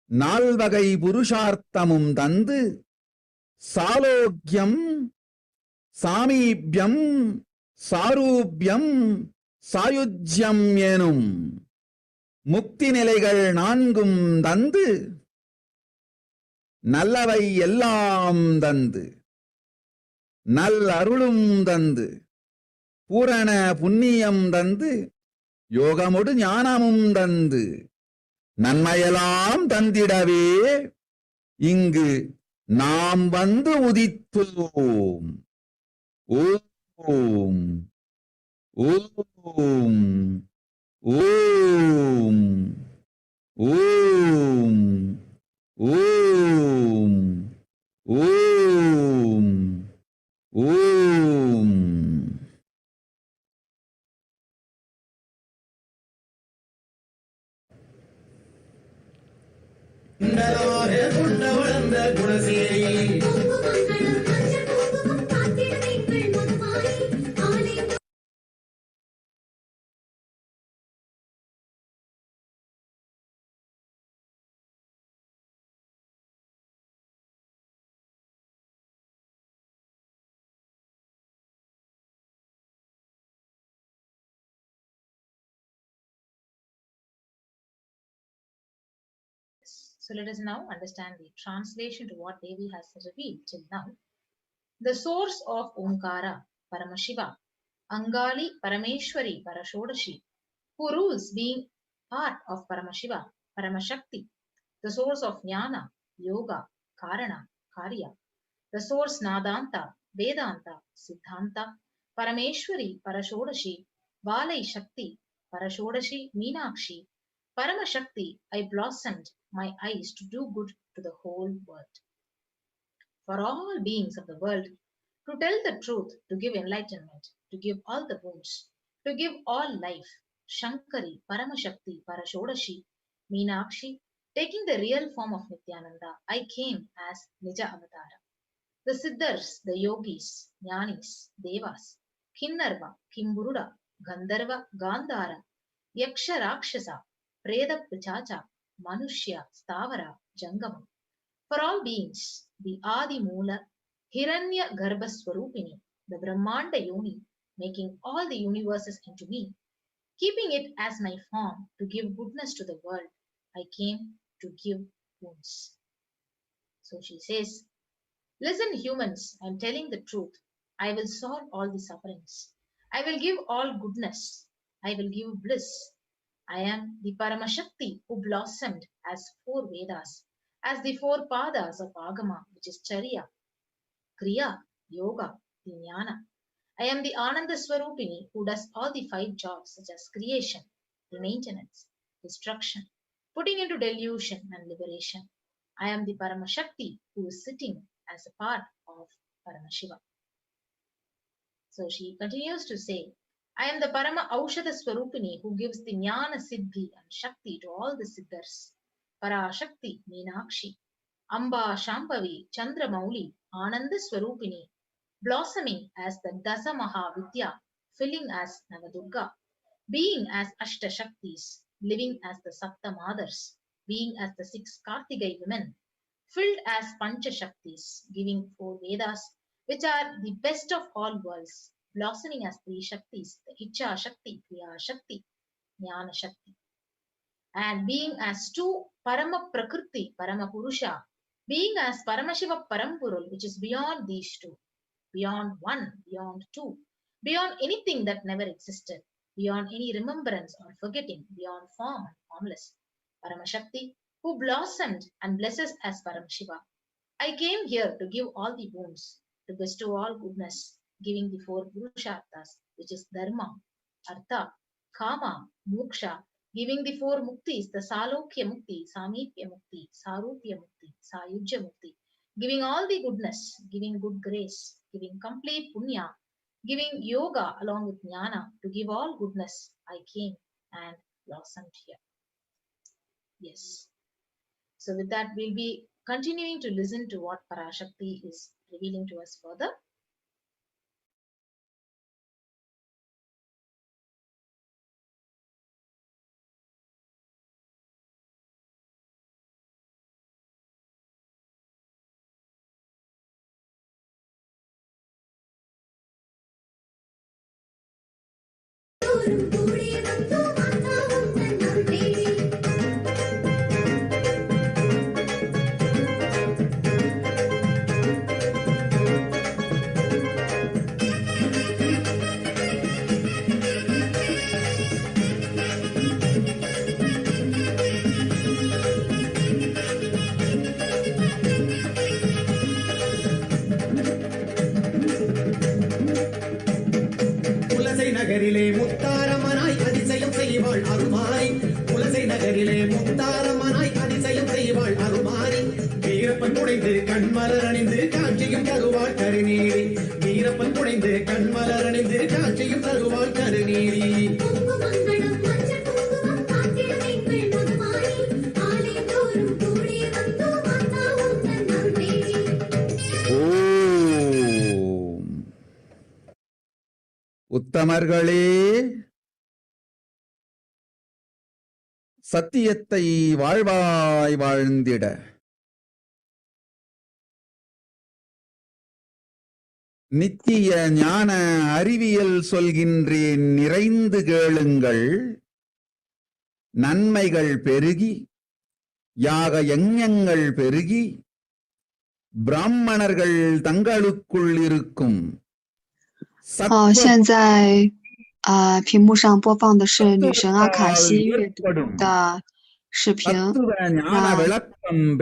4 வகை புருஷார்த்தமும் தந்து சாலோக்கியம் சாமீபியம் சாரூபியம் சாயுஜ்யம் எனும் முக்தி நிலைகள் 4ம் தந்து நல்லவை எல்லாம் தந்து நல் அருளும் தந்து பூரண புண்ணியம் தந்து யோகமொடு ஞானமும் தந்து நன்மையெல்லாம் தந்திடவே இங்கு நாம் வந்து உதித்தோம். ஓம் ஓம் ஓம் ஓம் ஓம் ஓம் ஓம். So let us now understand the translation to what Devi has revealed till now. The source of Omkara, Paramashiva, Angali Parameshwari Parashodashi, who rules being part of Paramashiva, Paramashakti, the source of Jnana, Yoga, Karana, Karya, the source Nadanta, Vedanta, Siddhanta, Parameshwari Parashodashi, Valai Shakti, Parashodashi, Meenakshi, Paramashakti, I blossomed my eyes to do good to the whole world. For all beings of the world, to tell the truth, to give enlightenment, to give all the wounds, to give all life, Shankari, Paramashakti, Parashodashi, Meenakshi, taking the real form of Nityananda, I came as Nija Avatara. The Siddhars, the Yogis, Jnanis, Devas, Kinnarva, Kimburuda, Gandharva, Gandhara, Yaksha Rakshasa, Preda Pichacha, Manushya, Stavara, Jangama. For all beings, the Adi Mula, Hiranya Garbha Swarupini, the Brahmanda Yoni, making all the universes into me, keeping it as my form to give goodness to the world, I came to give wounds. So she says, listen humans, I am telling the truth. I will solve all the sufferings. I will give all goodness. I will give bliss. I am the Paramashakti who blossomed as 4 Vedas, as the 4 Padas of Agama, which is Charya, Kriya, Yoga, Jnana. I am the Ananda Swarupini who does all the 5 jobs such as creation, the maintenance, destruction, putting into delusion and liberation. I am the Paramashakti who is sitting as a part of Paramashiva. So she continues to say, I am the Parama Aushadha Swarupini who gives the Jnana Siddhi and Shakti to all the Siddhars. PARASHAKTI, Meenakshi, Amba Shambhavi, Chandra Mauli, Ananda Swarupini, blossoming as the Dasa Mahavidya, filling as Navadurga, being as Ashta Shaktis, living as the Sapta Mothers, being as the 6 Kartigai women, filled as Pancha Shaktis, giving 4 Vedas, which are the best of all worlds, blossoming as 3 Shaktis, the Icha Shakti, Kriya Shakti, Jnana Shakti, and being as 2 Parama Prakriti, Parama Purusha, being as Paramashiva Parampurul, which is beyond these two, beyond one, beyond two, beyond anything that never existed, beyond any remembrance or forgetting, beyond form and formless. Paramashakti, who blossomed and blesses as Paramashiva. I came here to give all the boons, to bestow all goodness, giving the four Purusharthas, which is Dharma, Artha, Kama, Moksha, giving the four Muktis, the Salokya Mukti, Samipya Mukti, Sarupya Mukti, Sayujya Mukti, giving all the goodness, giving good grace, giving complete punya, giving yoga along with jnana, to give all goodness, I came and blossomed here. Yes. So with that, we'll be continuing to listen to what Parashakti is revealing to us further. நகரிலே முத்தாரம்மனாய் அதிசயம் செய்வாள் அருமாரி குலசை நகரிலே முத்தாரம்மனாய் அதிசயம் செய்வாள் அருமாரி வீரப்பன் குடைந்து கண்மலர் அணிந்து காட்சியும் தருவாள் கருநீரி வீரப்பன் குடைந்து கண்மலர் அணிந்து காட்சியும் தருவாள் கருநீரி உத்தமர்களே, சத்தியத்தை வாழ்வாய் வாழ்ந்திட நித்திய ஞான அறிவியல் சொல்கின்றேன், நிறைந்து கேளுங்கள். நன்மைகள் பெருகி யாக யஞங்கள் பெருகி பிராமணர்கள் தங்களுக்குள் இருக்கும்。现在屏幕上播放的是女神阿卡西阅读的视频。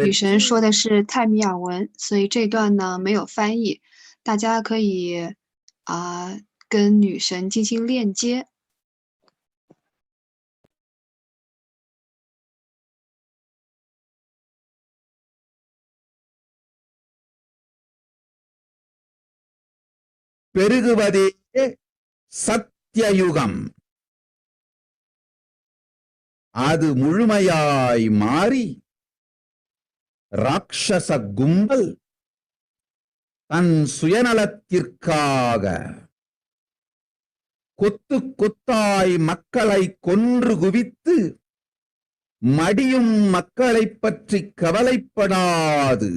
女神说的是泰米尔文，所以这段呢没有翻译，大家可以跟女神进行链接。பெருகுவதே சத்தியயுகம். அது முழுமையாய் மாறி ராட்சச கும்பல் தன் சுயநலத்திற்காக கொத்து கொத்தாய் மக்களை கொன்று குவித்து மடியும் மக்களைப் பற்றி கவலைப்படாது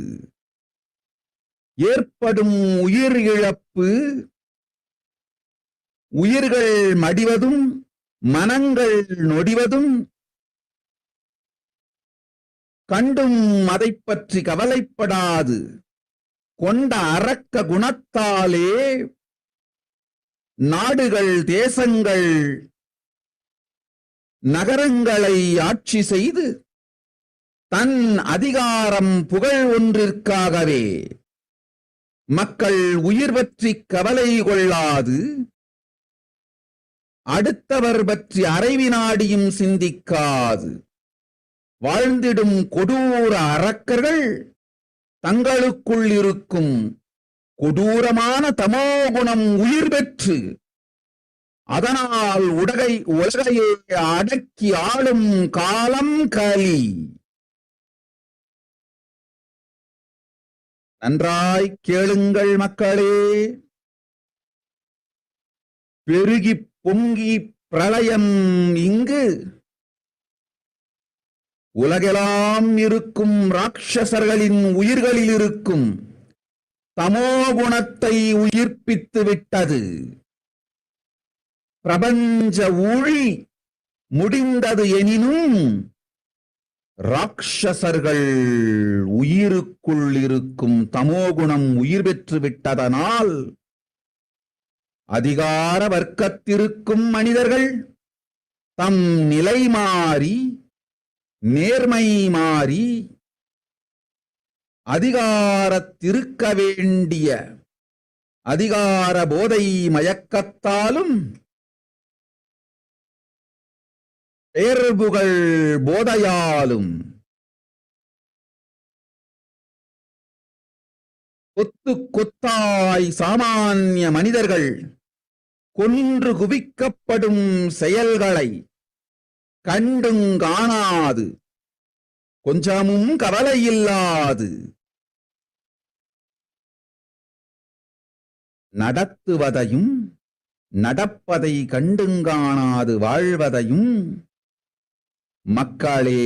ஏற்படும் உயிர் இழப்பு, உயிர்கள் மடிவதும் மனங்கள் நொடிவதும் கண்டும் அதைப் பற்றி கவலைப்படாது கொண்ட அரக்க குணத்தாலே நாடுகள் தேசங்கள் நகரங்களை ஆட்சி செய்து தன் அதிகாரம் புகழ் ஒன்றிற்காகவே மக்கள் உயிர் பற்றி கவலை கொள்ளாது அடுத்தவர் பற்றி அரை வினாடியும் சிந்திக்காது வாழ்ந்திடும் கொடூர அரக்கர்கள் தங்களுக்குள் இருக்கும் கொடூரமான தமோகுணம் உயிர் பெற்று அதனால் உலகையே அடக்கி ஆளும் காலம் கலி. நன்றாய் கேளுங்கள் மக்களே. பெருகி பொங்கி பிரளயம் இங்கு உலகெல்லாம் இருக்கும் ராட்சசர்களின் உயிர்களில் இருக்கும் தமோகுணத்தை உயிர்ப்பித்து விட்டது. பிரபஞ்ச ஊழி முடிந்தது எனினும் ராட்சசர்கள் உயிருக்குள் இருக்கும் தமோகுணம் உயிர் பெற்று விட்டதனால் அதிகார வர்க்கத்திற்கும் மனிதர்கள் தம் நிலை மாறி நேர்மை மாறி அதிகாரத்திருக்க வேண்டிய அதிகார போதை மயக்கத்தாலும் தேர்வுகள் போதையாலும் கொத்து கொத்தாய் சாமானிய மனிதர்கள் கொன்று குவிக்கப்படும் செயல்களை கண்டும் காணாது கொஞ்சமும் கவலையில்லாது நடத்துவதையும் நடப்பதை கண்டுங்காணாது வாழ்வதையும் மக்களே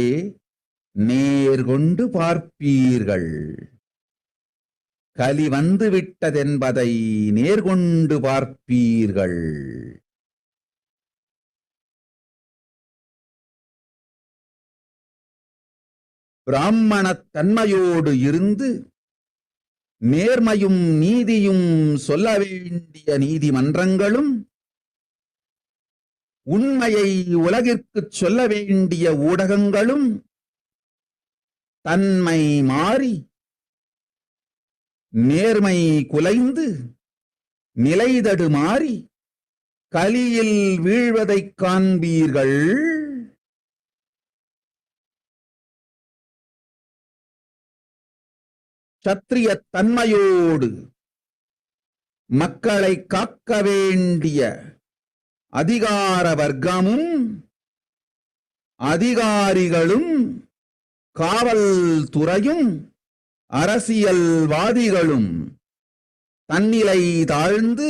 நேர்கொண்டு பார்ப்பீர்கள். கலி வந்துவிட்டதென்பதை நேர்கொண்டு பார்ப்பீர்கள். பிராமணத் தன்மையோடு இருந்து நேர்மையும் நீதியும் சொல்ல வேண்டிய நீதிமன்றங்களும் உண்மையை உலகிற்குச் சொல்ல வேண்டிய ஊடகங்களும் தன்மை மாறி நேர்மை குலைந்து நிலைதடு மாறி கலியில் வீழ்வதைக் காண்பீர்கள். சத்திரிய தன்மையோடு மக்களை காக்க வேண்டிய அதிகார வர்க்கமும் அதிகாரிகளும் காவல்துறையும் அரசியல்வாதிகளும் தன்னிலை தாழ்ந்து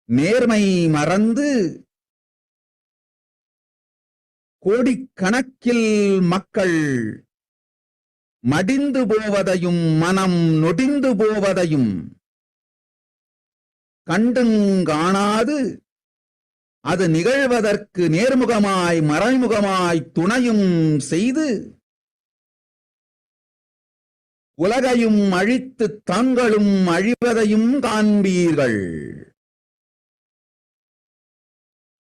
நேர்மை மறந்து கோடிக்கணக்கில் மக்கள் மடிந்து போவதையும் மனம் நொடிந்து போவதையும் கண்டுங்காணாது அது நிகழ்வதற்கு நேர்முகமாய் மறைமுகமாய் துணையும் செய்து உலகையும் அழித்து தாங்களும் அழிவதையும் காண்பீர்கள்.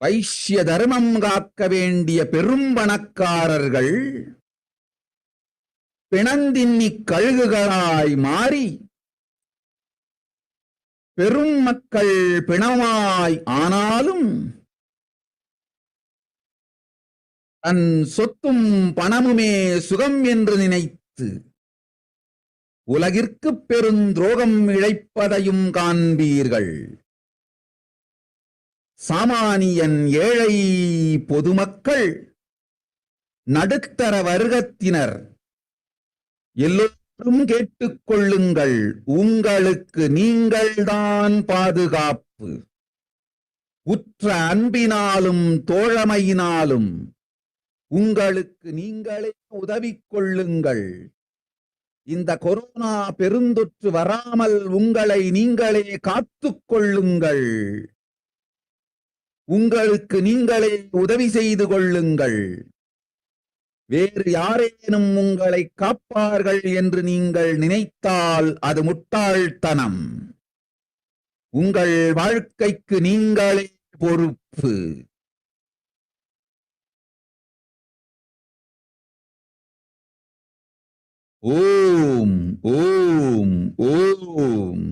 வைஷ்ய தர்மம் காக்க வேண்டிய பெரும் பணக்காரர்கள் பிணந்தின்னி கழுகுகளாய் மாறி பெரும் மக்கள் பிணமாய் ஆனாலும் தன் சொத்தும் பணமுமே சுகம் என்று நினைத்து உலகிற்கு பெருந்துரோகம் இழைப்பதையும் காண்பீர்கள். சாமானியன் ஏழை பொதுமக்கள் நடுத்தர வர்க்கத்தினர் எல்லோரும் கேட்டுக்கொள்ளுங்கள், உங்களுக்கு நீங்கள்தான் பாதுகாப்பு. உற்ற அன்பினாலும் தோழமையினாலும் உங்களுக்கு நீங்களே உதவிக் கொள்ளுங்கள். இந்த கொரோனா பெருந்தொற்று வராமல் உங்களை நீங்களே காத்துக் கொள்ளுங்கள். உங்களுக்கு நீங்களே உதவி செய்து கொள்ளுங்கள். வேறு யாரேனும் உங்களை காப்பார்கள் என்று நீங்கள் நினைத்தால் அது முட்டாள்தனம். உங்கள் வாழ்க்கைக்கு நீங்களே பொறுப்பு. ஓம் ஓம் ஓம்.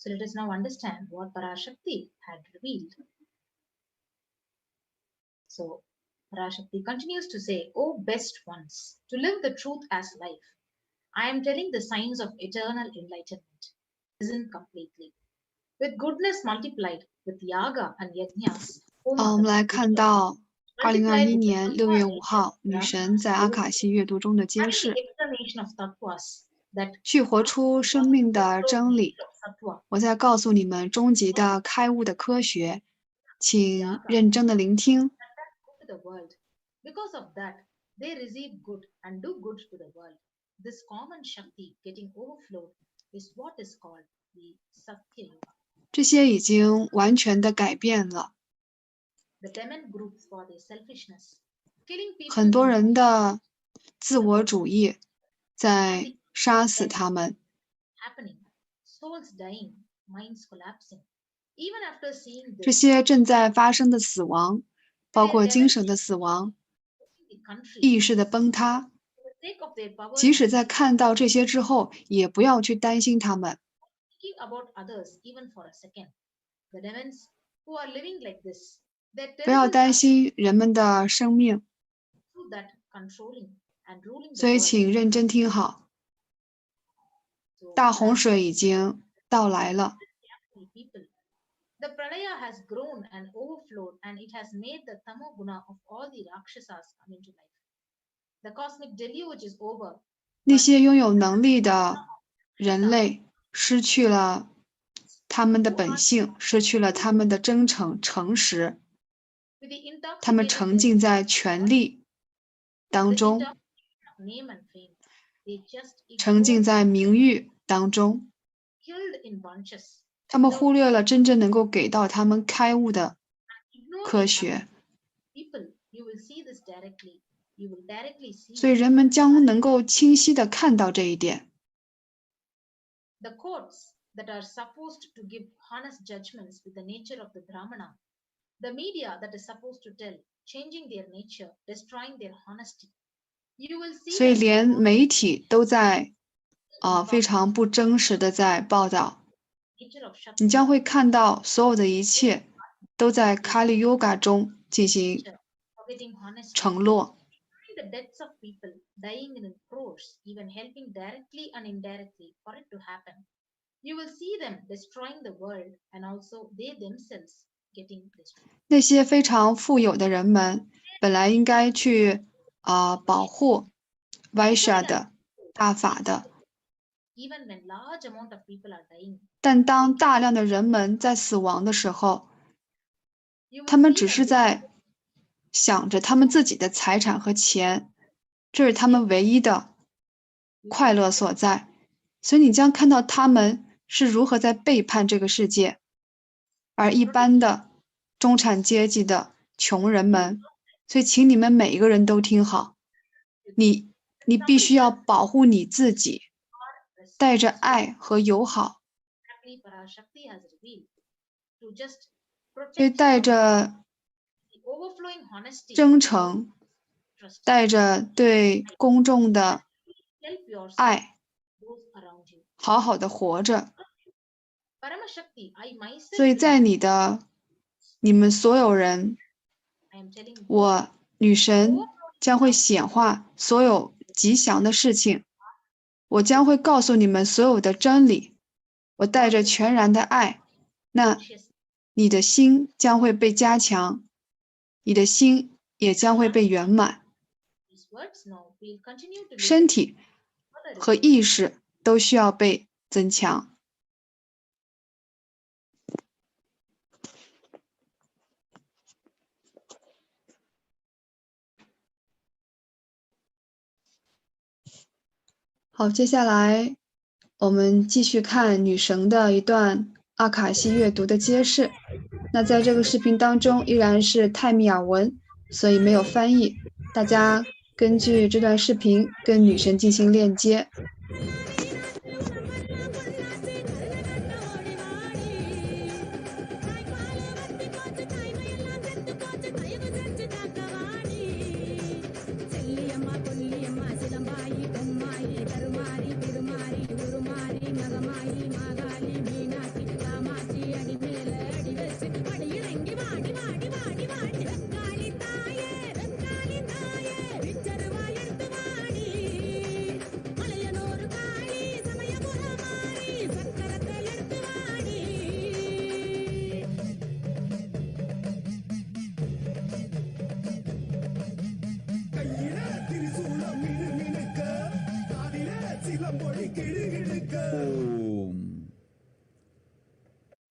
So let us now understand what PARASHAKTI had revealed. So PARASHAKTI continues to say, O best ones, to live the truth as life, I am telling the signs of eternal enlightenment. Listen completely. With goodness multiplied, with yaga and yajnas. 我们来看到2021年6月5号，女神在阿卡西阅读中的揭示，去活出生命的真理。我在告诉你们终极的开悟的科学，请认真的聆听。Because of that, they receive good and do good to the world. This common Shakti getting overflowed is what is called the Satya Yuga. 这些已经完全的改变了。很多人的自我主义在杀死他们。这些正在发生的死亡，包括精神的死亡、意识的崩塌，即使在看到这些之后，也不要去担心他们。不要担心人们的生命，所以请认真听好。大洪水已经到来了。The pralaya has grown and overflowed, and it has made the tamoguna of all the rakshasas come into life. The cosmic deluge is over. 那些拥有能力的人类失去了他们的本性，失去了他们的真诚、诚实。他们沉浸在权力当中，沉浸在名誉当中。他们忽略了真正能够给到他们开悟的科学，所以人们将能够清晰地看到这一点。The courts that are supposed to give honest judgments with the nature of the Brahmana, the media that is supposed to tell, changing their nature, destroying their honesty. You will see. 所以连媒体都在非常不真实的在报道。你将会看到所有的一切都在卡利 Yoga 中进行承诺。The deaths of people dying in crores, even helping directly and indirectly for it to happen. You will see them destroying the world, and also they themselves getting destroyed. 那些非常富有的人们本来应该去保护 Vaishya 的大法的。Even when large amount of people are dying, 但当大量的人们在死亡的时候，他们只是在想着他们自己的财产和钱，这是他们唯一的快乐所在。所以你将看到他们是如何在背叛这个世界，而一般的中产阶级的穷人们，所以请你们每一个人都听好，你必须要保护你自己，带着爱和友好，所以带着真诚，带着对公众的爱，好好的活着。所以在你们所有人，我女神将会显化所有吉祥的事情，我将会告诉你们所有的真理，我带着全然的爱，那你的心将会被加强，你的心也将会被圆满，身体和意识都需要被增强。好，接下来我们继续看女神的一段阿卡西阅读的揭示。那在这个视频当中依然是泰米尔文，所以没有翻译，大家根据这段视频跟女神进行链接。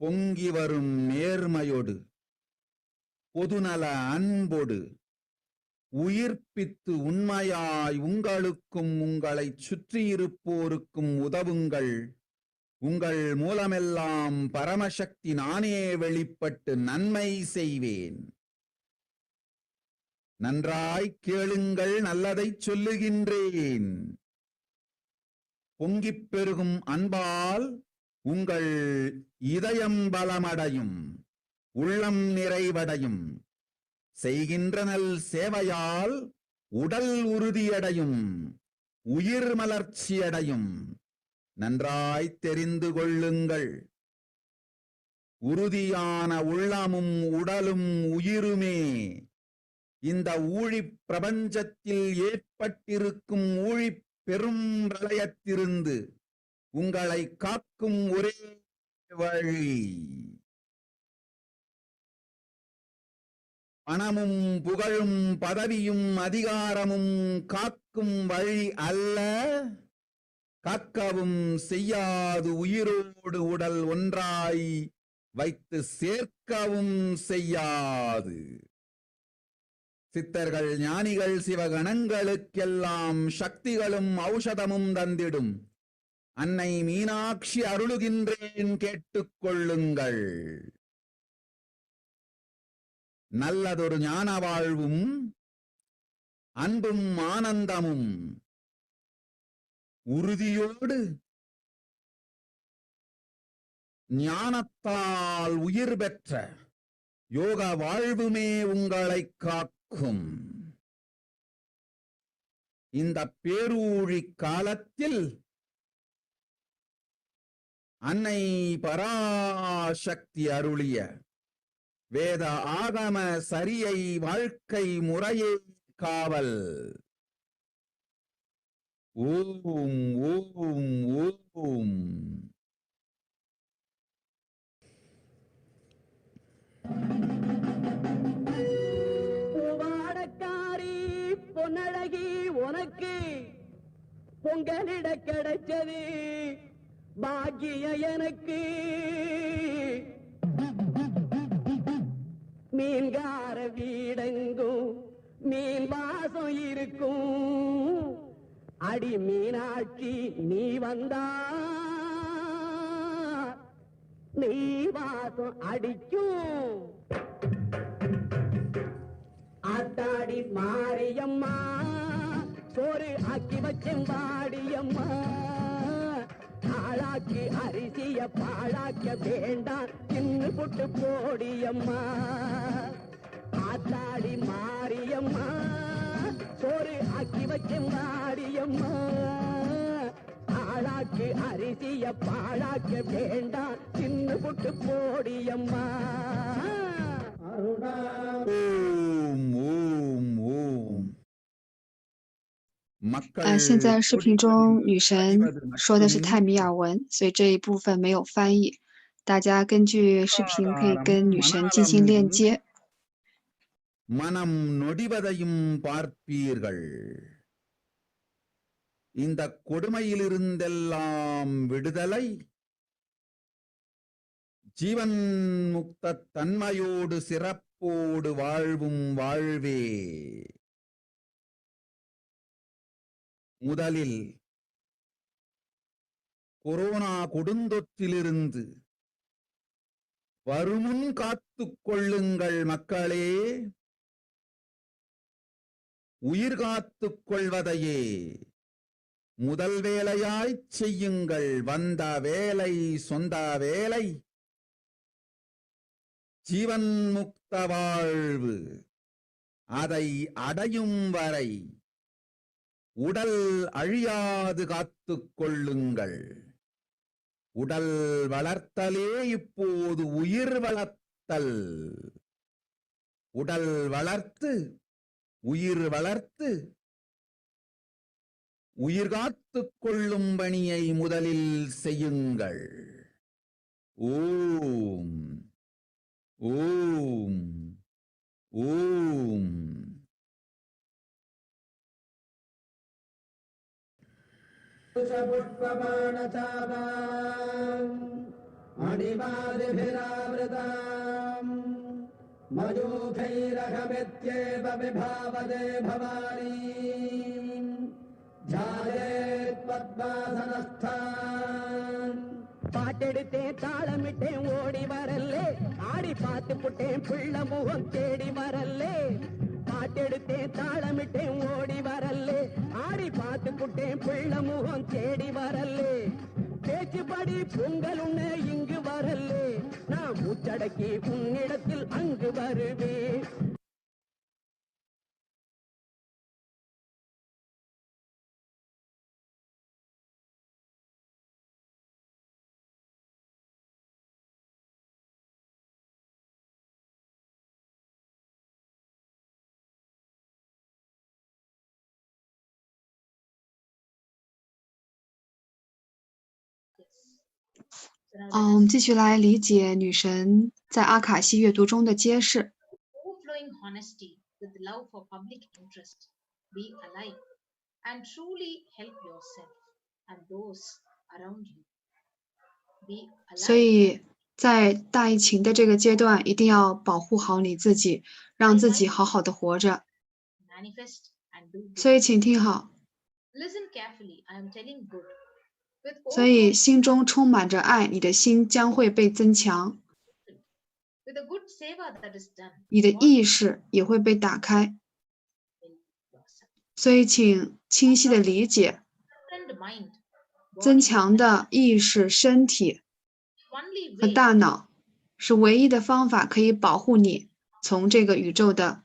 பொங்கி வரும் நேர்மையோடு பொதுநல அன்போடு உயிர்ப்பித்து உண்மையாய் உங்களுக்கும் உங்களை சுற்றியிருப்போருக்கும் உதவுங்கள். உங்கள் மூலமெல்லாம் பரமசக்தி நானே வெளிப்பட்டு நன்மை செய்வேன். நன்றாய் கேளுங்கள், நல்லதை சொல்லுகின்றேன். பொங்கிப் பெருகும் அன்பால் உங்கள் இதயம் பலமடையும், உள்ளம் நிறைவடையும். செய்கின்ற நல் சேவையால் உடல் உறுதியடையும், உயிர் மலர்ச்சியடையும். நன்றாய் தெரிந்து கொள்ளுங்கள். உறுதியான உள்ளமும் உடலும் உயிருமே இந்த ஊழிப் பிரபஞ்சத்தில் ஏற்பட்டிருக்கும் ஊழிப் பெரும் பிரளயத்திலிருந்து உங்களை காக்கும் ஒரே வழி. பணமும் புகழும் பதவியும் அதிகாரமும் காக்கும் வழி அல்ல. காக்கவும் செய்யாது உயிரோடு உடல் ஒன்றாய் வைத்து சேர்க்கவும் செய்யாது. சித்தர்கள் ஞானிகள் சிவகணங்களுக்கெல்லாம் சக்திகளும் ஔஷதமும் தந்திடும் அன்னை மீனாட்சி அருளுகின்றேன், கேட்டுக்கொள்ளுங்கள். நல்லதொரு ஞான வாழ்வும் அன்பும் ஆனந்தமும் உறுதியோடு ஞானத்தால் உயிர் பெற்ற யோக வாழ்வுமே உங்களை காக்கும். இந்த பேரூழி காலத்தில் அன்னை பராசக்தி அருளிய வேத ஆகம சரியை வாழ்க்கை முறையே காவல். ஓம் ஓம் ஓம். பூவாடக்காரி பொன்னழகி உனக்கு பொங்கலிட கிடைச்சது பாக்கிய எனக்கு. மீன்கார வீடெங்கும் மீன் வாசம் இருக்கும். அடி மீனாட்சி நீ வந்தா நீ வாசம் அடிக்கும். ஆத்தாடி மாரியம்மா சோறு ஆக்கி வச்சேன் வாடியம்மா. ஆளாக்கி அரிசிய பாழாக்க வேண்டாம் தின்னு புட்டு போடியம்மா. ஆத்தாடி மாரியம்மா சோறு ஆக்கி வச்சேன் வாடியம்மா. ஆளாக்கி அரிசிய பாழாக்க வேண்டாம் தின்னு புட்டு போடியம்மா. ஓம் ஓம் ஓம். 现在视频中女神说的是泰米尔文，所以这一部分没有翻译。大家根据视频可以跟女神进行链接。 மனம் நொடிவதையும் பார்ப்பீர்கள். இந்த கொடுமையிலிருந்தெல்லாம் விடுதலை ஜீவன் முக்த தன்மையோடு சிறப்போடு வாழ்வும் வாழ்வே. முதலில் கொரோனா கொடுந்தொற்றிலிருந்து வருமுன் காத்துக் கொள்ளுங்கள் மக்களே. உயிர் காத்துக் கொள்வதையே முதல் வேலையாய்ச் செய்யுங்கள். வந்த வேலை சொந்த வேலை. ஜீவன் முக்த வாழ்வு அதை அடையும் வரை உடல் அழியாது காத்துக் கொள்ளுங்கள். உடல் வளர்த்தலே இப்போது உயிர் வளர்த்தல். உடல் வளர்த்து உயிர் வளர்த்து உயிர் காத்துக் கொள்ளும் பணியை முதலில் செய்யுங்கள். ஓம் ஓம் ஓம். अणिमादिभिरावृताम् मयूखैरहमित्येव विभावदे भवानी ध्यायेत् पद्मासनस्थान् பாட்டெடுத்தேன் தாளமிட்டேன் ஓடி வரல்லே ஆடி பார்த்து புட்டேன் பிள்ளை முகம் தேடி வரல்லே பாட்டெடுத்தேன் தாளமிட்டேன் ஓடி வரல்லே ஆடி பார்த்து புட்டேன் பிள்ளை முகம் தேடி வரல்லே பேச்சுப்படி பொங்கல் உன்னை இங்கு வரல்லே நான் மூச்சடக்கி உன்னிடத்தில் அங்கு வருவேன்我们继续来理解女神在阿卡西阅读中的揭示。 Overflowing honesty with love for public interest. Be alive and truly help yourself and those around you. Be 所 alive. 以在大疫情的这个阶段，一定要保护好你自己，让自己好好的活着。 Manifest and do good. 所以请听好， Listen carefully. I am telling good. With 所以 overflowing, 心中充满着爱，你的心将会被增强， with a good seva that is done. 你的 God 意识也会被打开。 will yourself. 所以请清晰的理解， Friend mind. 增 Body 强的意识、身体 only 和 way 大脑是唯一的方法，可以保护你从这个宇宙的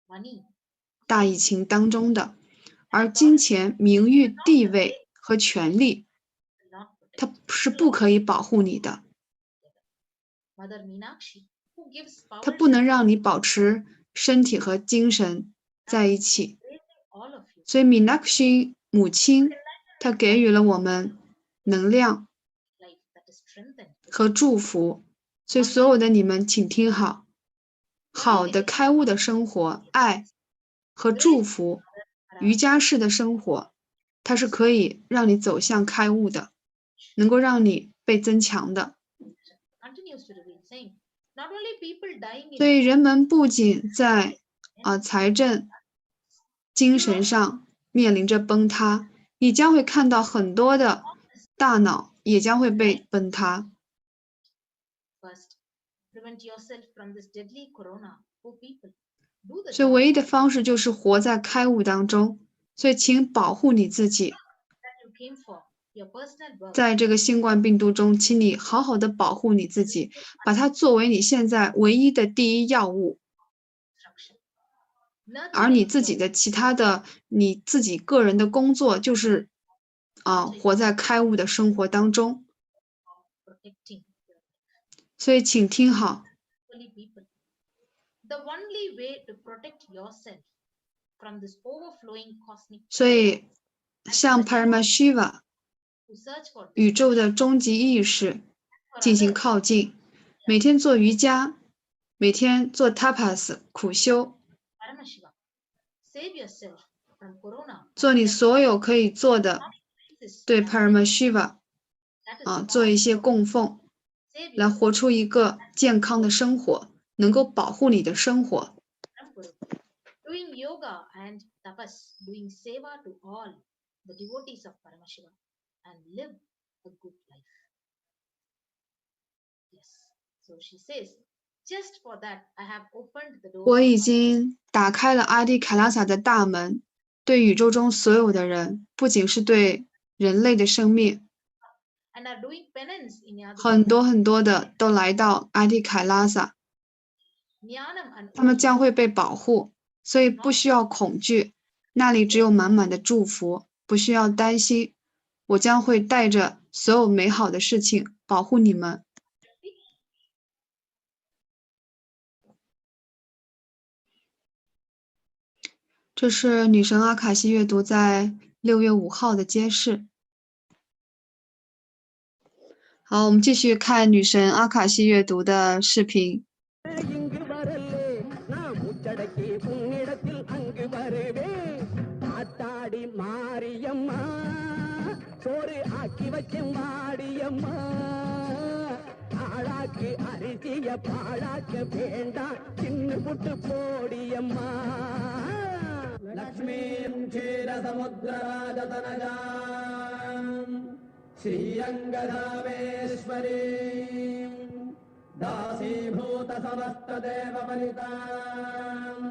money. 大疫情当中的。而金钱、名誉、地位和权利， will not protect. 它是不可以保护你的， Mother Meenakshi, who gives 它 power 不能让你保持身体和精神在一起。 raising all of you. 所以米纳克西母亲，她给予了我们能量 Life that is strengthened. 和祝福。所以所有的你们，请听好，好的开悟的生活、爱和祝福，瑜伽式的生活，它是可以让你走向开悟的，能够让你被增强的。 Continues to reveal, saying, not only people dying in 所以人们不仅在财政、精神上面临着崩塌，你将会看到很多的大脑也将会被崩塌。 first, prevent yourself from this deadly corona. Poor people, do the 所以 job 唯一的方式就是活在开悟当中。所以请保护你自己， that you came for, your personal work. 在这个新冠病毒中，请你好好的保护你自己，把它作为你现在唯一的第一要务。 Instruction. Nurture 而你自己的其他的你自己个人的工作就是活在开悟的生活当中。 protecting your 所以请听好， holy people. The only way to protect yourself from this overflowing cosmic 所以向 Paramashiva to search for 宇宙的终极意识进行靠近，每天做瑜伽，每天做 tapas 苦修， Paramashiva. Save yourself from corona. 做你所有可以做的， This 对 Paramashiva that is 做一些供奉， save 来 yourself 活出一个健康的生活，能够保护你的生活。 from corona. Doing yoga and tapas, doing seva to all the devotees of Paramashiva and live a good life. Yes. So she says, just for that, I have opened the door. 我 of 已 my 经打开了阿迪凯拉萨的大门，对宇宙中所有的人，不仅是对人类的生命， and are doing penance in Yadu 很多很多的都来到阿迪凯拉萨， Jnanam and 他们将会被保护，所以不需要恐惧，那里只有满满的祝福，不需要担心，我将会带着所有美好的事情保护你们。这是女神阿卡西阅读在6月5号的揭示。好，我们继续看女神阿卡西阅读的视频。 இங்கு வரல்லே நான் மூச்சடக்கி உன்னிடத்தில் அங்கு வருவேன் ஆத்தாடி மாரியம்மா சோறு ஆக்கி வைக்கும் வாடியம்மா பாழாக்க வேண்டாம் சின்ன புட்டு போடியம்மா லக்ஷ்மீம் க்ஷீரசமுத்திரராஜதனஜாம் ஸ்ரீரங்கதாமேஸ்வரீம் दासीभूत समस्त देव परिताम्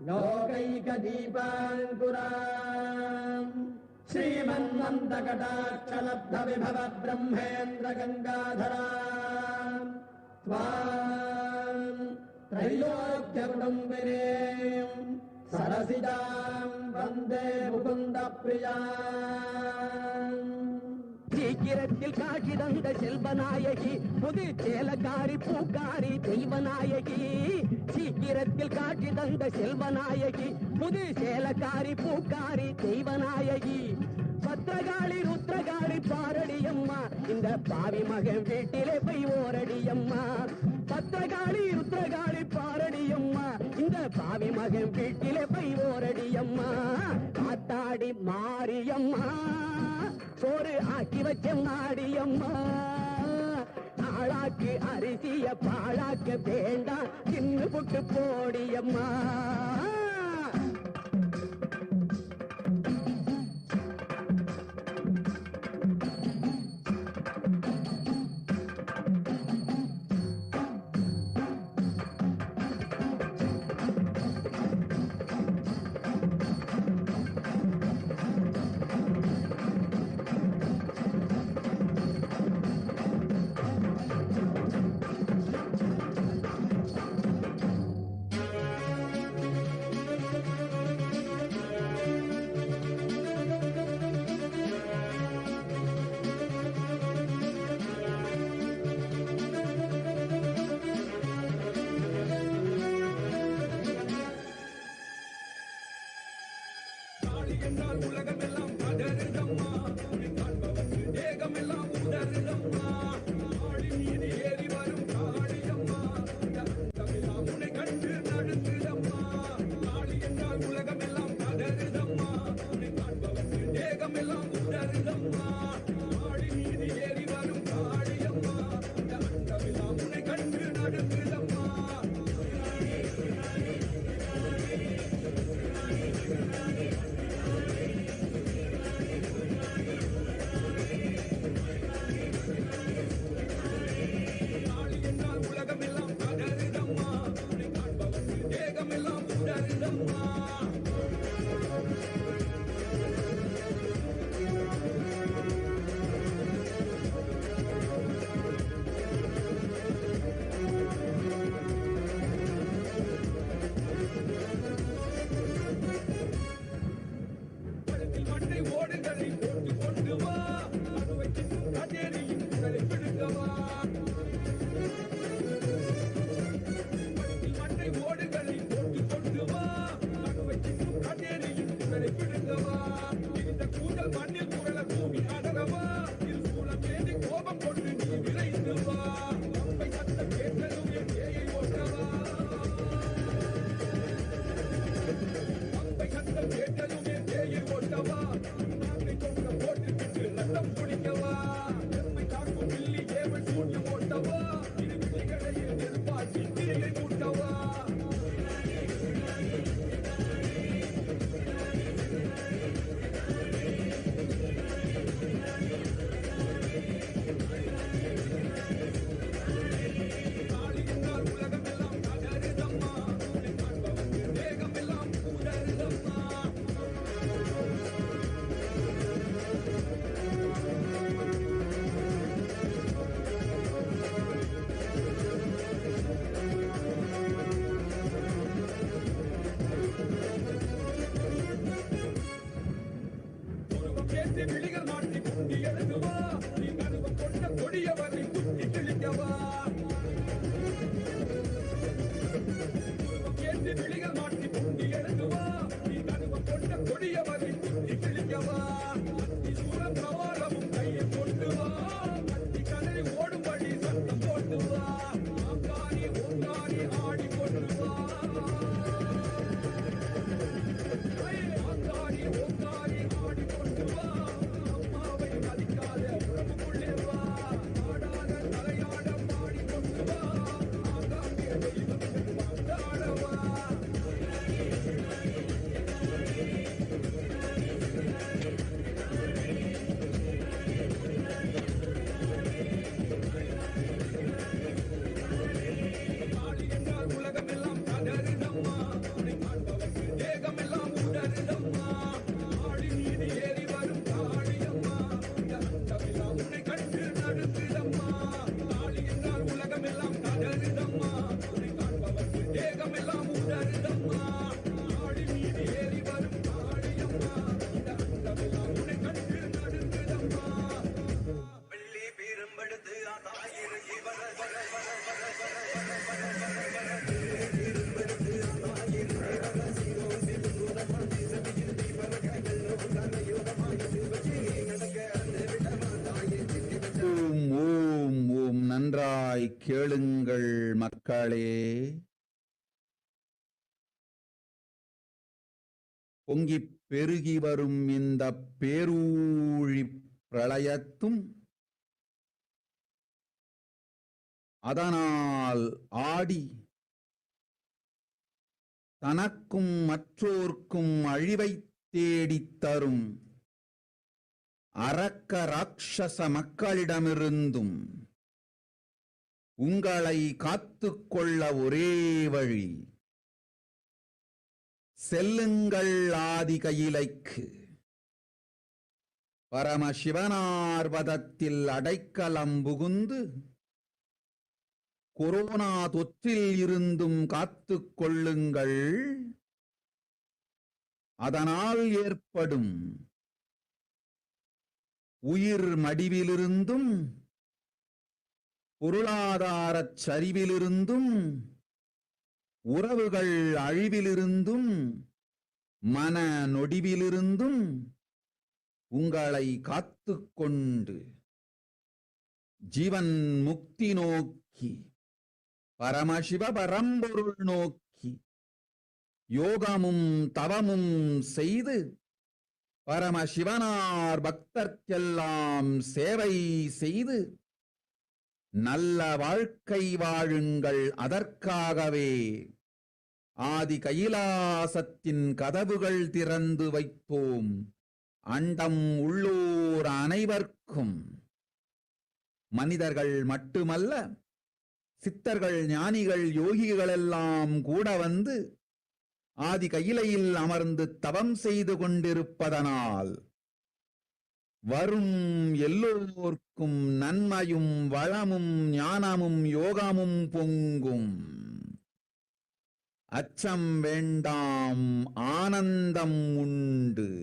लोकैक दीपाङ्कुराम् श्रीमन्मन्दकटाक्षलब्ध विभव ब्रह्मेन्द्र गङ्गाधराम् त्वाम् त्रैलोक्य कुटुम्बिनीम् सरसिजाम् वन्दे मुकुन्द प्रियाम् சீக்கிரத்தில் காட்சி தந்த செல்வநாயகி புது சேலக்காரி பூக்காரி தெய்வநாயகி சீக்கிரத்தில் காட்சி தந்த செல்வநாயகி புது சேலக்காரி பூக்காரி தெய்வநாயகி பத்திரகாளி ருத்ரகாளி பாரடியம்மா இந்த பாவி மகன் வீட்டிலே போய் ஓரடியம்மா பத்திரகாளி ருத்ரகாளி பாரடியம்மா இந்த பாவி மகன் வீட்டிலே போய் ஓரடியம்மா காத்தாடி மாரியம்மா சோறு ஆக்கி வச்ச நாடியம்மா ஆளாக்கு அரிசிய பாழாக்க வேண்டாம் சின்ன புட்டு போடியம்மா கேளுங்கள் மக்களே. பொங்கிப் பெருகி வரும் இந்த பேரூழி பிரளயத்தும் அதனால் ஆடி தனக்கும் மற்றோர்க்கும் அழிவைத் தேடித் தரும் அரக்க ராட்சச மக்களிடமிருந்தும் உங்களை காத்துக்கொள்ள ஒரே வழி, செல்லுங்கள் ஆதி கையிலைக்கு. பரமசிவனார்வதத்தில் அடைக்கலம் புகுந்து கொரோனா தொற்றில் இருந்தும் காத்துக் கொள்ளுங்கள். அதனால் ஏற்படும் உயிர் மடிவிலிருந்தும் பொருளாதாரச் சரிவிலிருந்தும் உறவுகள் அழிவிலிருந்தும் மன நொடிவிலிருந்தும் உங்களை காத்துக்கொண்டு ஜீவன் முக்தி நோக்கி பரமசிவ பரம்பொருள் நோக்கி யோகமும் தவமும் செய்து பரமசிவனார் பக்தர்க்கெல்லாம் சேவை செய்து நல்ல வாழ்க்கை வாழுங்கள். அதற்காகவே ஆதி கைலாசத்தின் கதவுகள் திறந்து வைத்தோம். அண்டம் உள்ளோர் அனைவர்க்கும், மனிதர்கள் மட்டுமல்ல, சித்தர்கள், ஞானிகள், யோகிகளெல்லாம் கூட வந்து ஆதி கையிலையில் அமர்ந்து தவம் செய்து கொண்டிருப்பதனால் வரும் எல்லோர்க்கும் நன்மையும் வளமும் ஞானமும் யோகமும் பொங்கும். அச்சம் வேண்டாம், ஆனந்தம் உண்டு.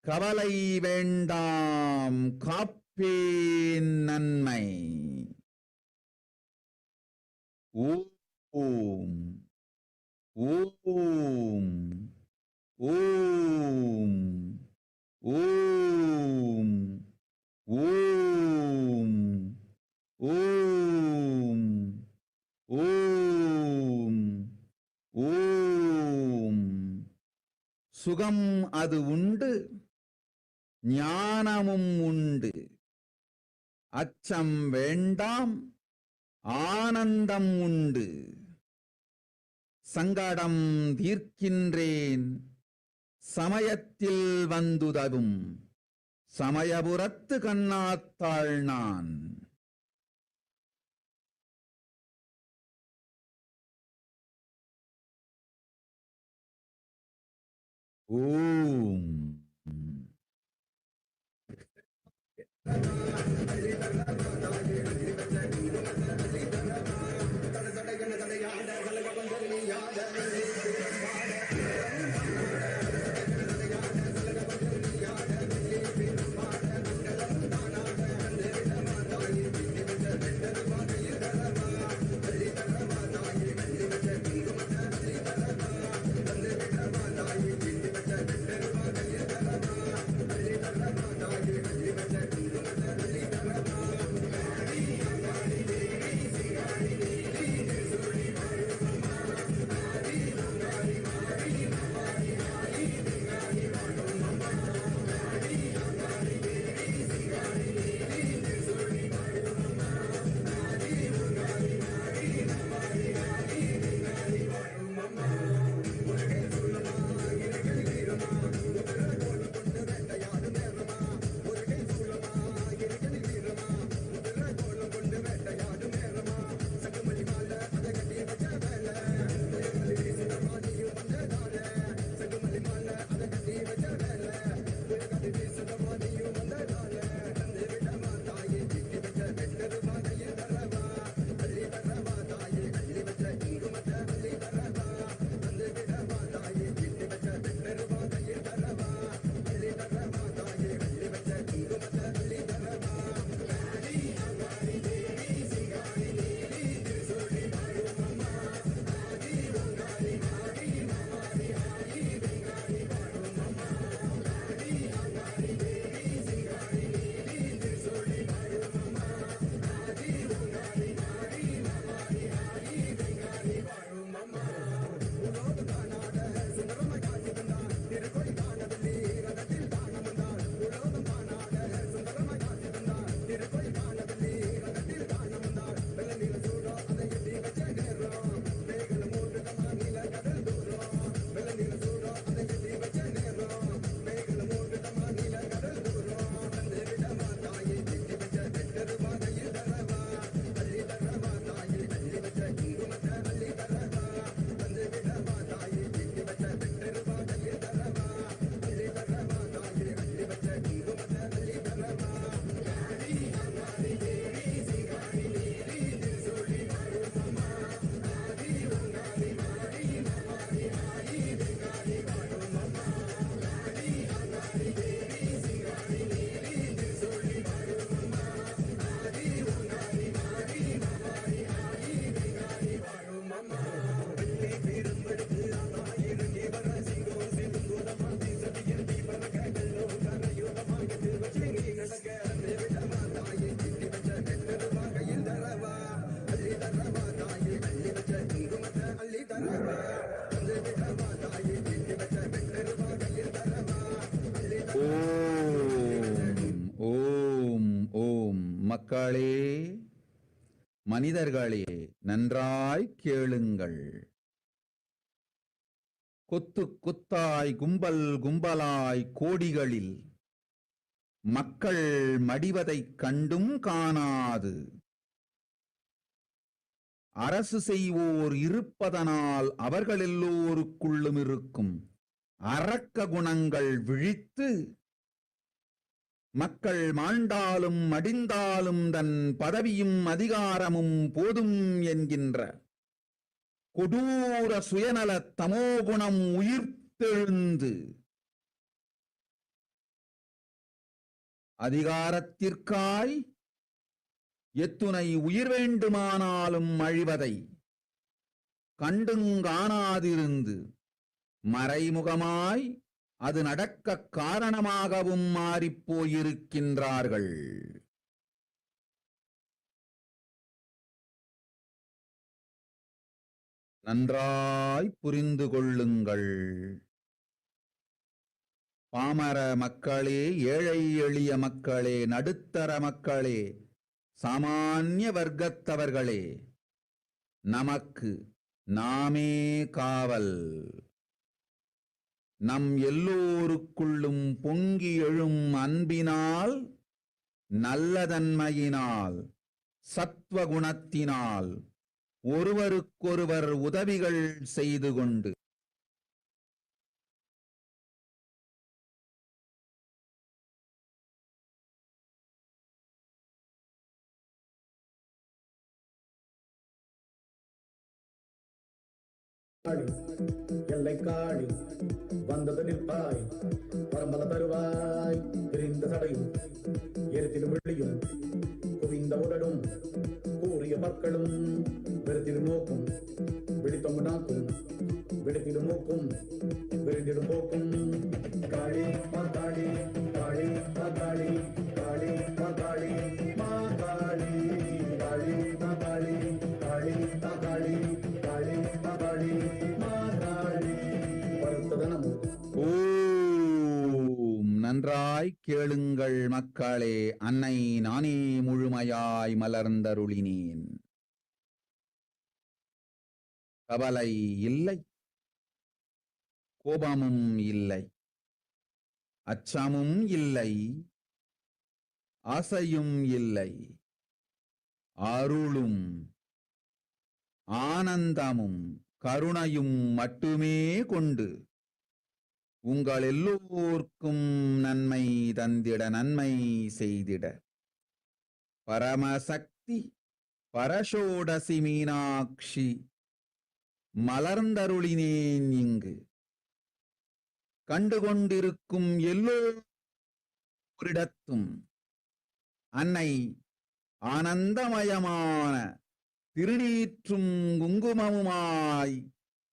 கவலை வேண்டாம், காப்பேன் நன்மை. ஓம் ஓம் ஓம் ஓம் ஓம் ஓம் ஓம் ஓம். சுகம் அது உண்டு, ஞானமும் உண்டு. அச்சம் வேண்டாம், ஆனந்தம் உண்டு. சங்கடம் தீர்க்கின்றேன், சமயத்தில் வந்துதவும் சமயபுரத்து கண்ணாத்தாள் நான். ஓம். மக்களே, மனிதர்களே, நன்றாய் கேளுங்கள். கொத்து கொத்தாய் கும்பல் கும்பலாய் கோடிகளில் மக்கள் மடிவதைக் கண்டும் காணாது அரசு செய்வோர் இருப்பதனால் அவர்கள் எல்லோருக்குள்ளும் இருக்கும் அரக்க குணங்கள் விழித்து மக்கள் மாண்டாலும் மடிந்தாலும் தன் பதவியும் அதிகாரமும் போதும் என்கின்ற கொடூர சுயநல தமோகுணம் உயிர்த்தெழுந்து அதிகாரத்திற்காய் எத்துணை உயிர் வேண்டுமானாலும் அழிவதை கண்டுங்காணாதிருந்து மறைமுகமாய் அது நடக்க காரணமாகவும் மாறிப்போயிருக்கின்றார்கள். நன்றாய் புரிந்து கொள்ளுங்கள். பாமர மக்களே, ஏழை எளிய மக்களே, நடுத்தர மக்களே, சாமானிய வர்க்கத்தவர்களே, நமக்கு நாமே காவல். நம் எல்லோருக்குள்ளும் பொங்கி எழும் அன்பினால், நல்லதன்மையினால், சத்வகுணத்தினால் ஒருவருக்கொருவர் உதவிகள் செய்து கொண்டு எல்லை காடி வந்தது நிற்பாய், பரம்பல தருவாய், பிரிந்த சடையும் எரித்திடும் வெள்ளியும் குவிந்த உடலும் கூறிய மக்களும் வெறுத்திடும் நோக்கும் விழித்தொங்கு நாக்கும் விடுத்திடும் மூக்கும் விரிந்திடும் போக்கும். காளி மாகாளி, காளி மாகாளி, காளி மாகாளி, மாகாளி, காளி மாகாளி, காளி மாகாளி, காளி மாகாளி, மாகாளி. வருத்ததனமும். ஓம். நன்றாய் கேளுங்கள் மக்களே. அன்னை நானே முழுமையாய் மலர்ந்தருளினேன். கவலை இல்லை, கோபமும் இல்லை, அச்சமும் இல்லை, ஆசையும் இல்லை, அருளும் ஆனந்தமும் கருணையும் மட்டுமே கொண்டு உங்கள் எல்லோர்க்கும் நன்மை தந்திட, நன்மை செய்திட பரமசக்தி பரஷோடசி மீனாட்சி மலர்ந்தருளினேன். இங்கு கண்டுகொண்டிருக்கும் எல்லோரிடத்தும் அன்னை ஆனந்தமயமான திருநீற்றும் குங்குமமுமாய்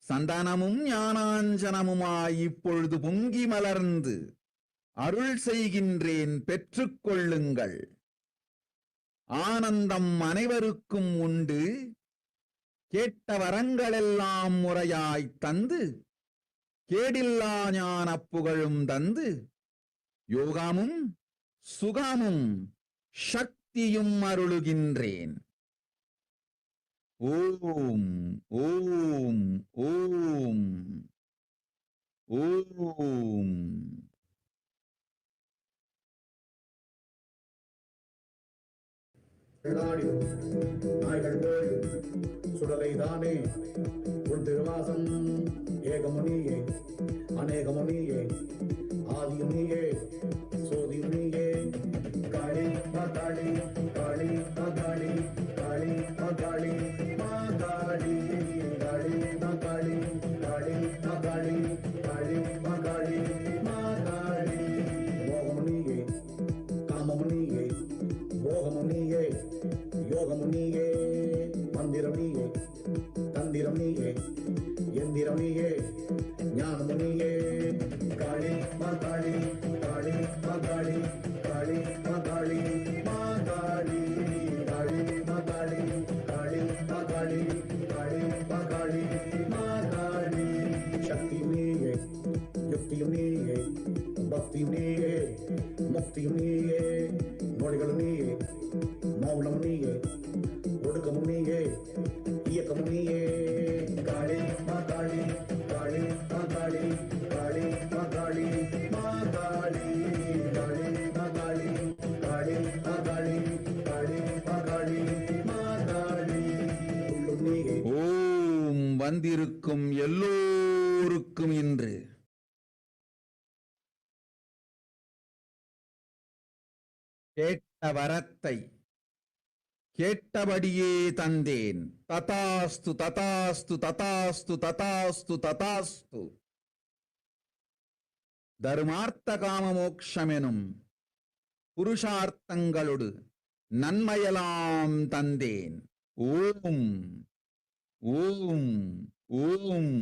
சந்தனமும் ஞானாஞ்சனமுமாய் இப்பொழுது பொங்கி மலர்ந்து அருள் செய்கின்றேன், பெற்றுக்கொள்ளுங்கள். ஆனந்தம் அனைவருக்கும் உண்டு. கேட்ட வரங்களெல்லாம் முறையாய் தந்து கேடில்லா ஞான புகழும் தந்து யோகமும் சுகமும் சக்தியும் அருளுகின்றேன். ஓம் ஓம் ஓம் ஓம். நாய்கள் சுடலை தானே உன் திருவாசம் ஏகமுனியே அநேகமுனியே ஆதியுனியே சோதியுனியே. காளி மாகாளி, காளி மாகாளி, காளி மாகாளி, மாகாளி, காளி மாகாளி, காளி மாகாளி, காளி மாகாளி, மாகாளி. மோகமுனியே காமமுனியே போகமுனியே யோகமுனியே மந்திரமுனியே தந்திரமுனியே எந்திரமுனியே ஞானமுனியே. காளி மாகாளி, காளி மாகாளி, காளி மாகாளி, மாகாளி, காளி மாகாளி, காளி மாகாளி, காளி மாகாளி, மாகாளி. சக்தியுனியே யுக்தியுனியே பக்தியுனியே முக்தியுனியே நொடிகளுனியே வந்திருக்கும் எல்லோருக்கும் இன்று கேட்ட வரத்தை கேட்டபடியே தந்தேன். ததாஸ்து ததாஸ்து ததாஸ்து ததாஸ்து ததாஸ்து. தர்மார்த்த காம மோக்ஷமெனும் புருஷார்த்தங்களோடு நன்மையெல்லாம் தந்தேன். ஓம் ஓம் ஓம்.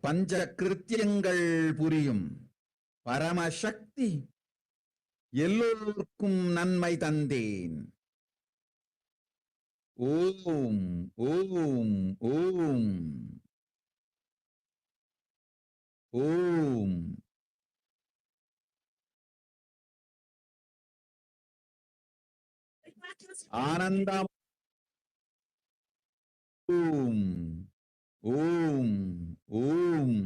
பஞ்ச கிருத்தியங்கள் புரியும் பரமசக்தி எல்லோருக்கும் நன்மை தந்தேன். ஓம் ஓம் ஓம் ஓம். ஆனந்தம். ஓம் ஓம் ஓம்.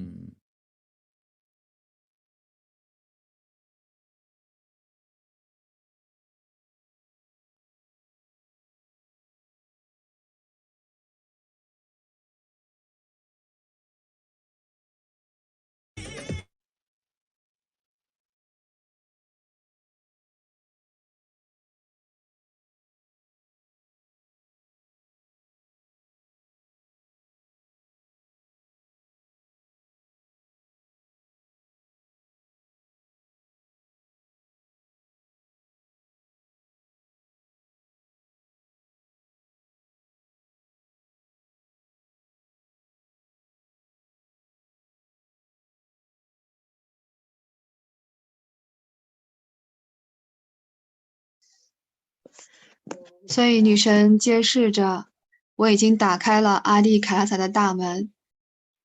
所以女神揭示着，我已经打开了阿蒂凯拉萨的大门，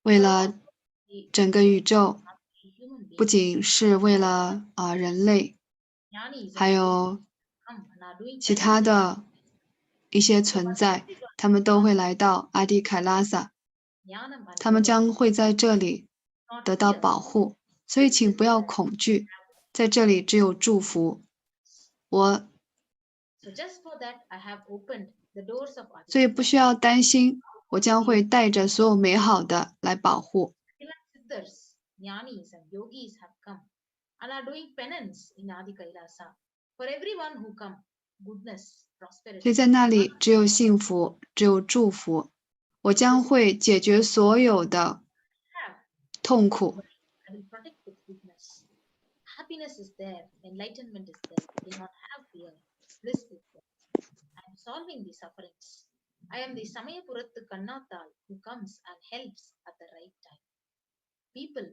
为了整个宇宙，不仅是为了人类，还有其他的一些存在，他们都会来到阿蒂凯拉萨，他们将会在这里得到保护，所以请不要恐惧，在这里只有祝福。所以不需要担心，我将会带着所有美好的来保护。所以在那里只有幸福，只有祝福。我将会解决所有的痛苦。Happiness is there, enlightenment is there. Do not have fear. Bliss is there. I am solving the sufferings. I am the Samayapurattu Kannathal who comes and helps at the right time. People,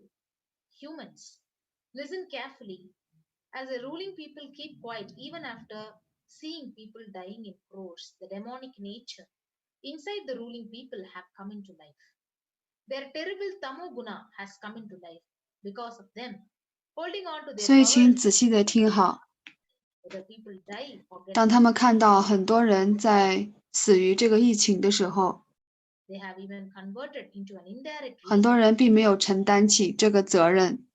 humans, listen carefully. As the ruling people keep quiet even after seeing people dying in crores, the demonic nature inside the ruling people have come into life. Their terrible Tamoguna has come into life. Because of them, holding on to their 所以请 power, 仔细的听好， whether people die or get 当他们看到很多人在死于这个疫情的时候， they have even converted into an indirect 很多人并没有承担起这个责任。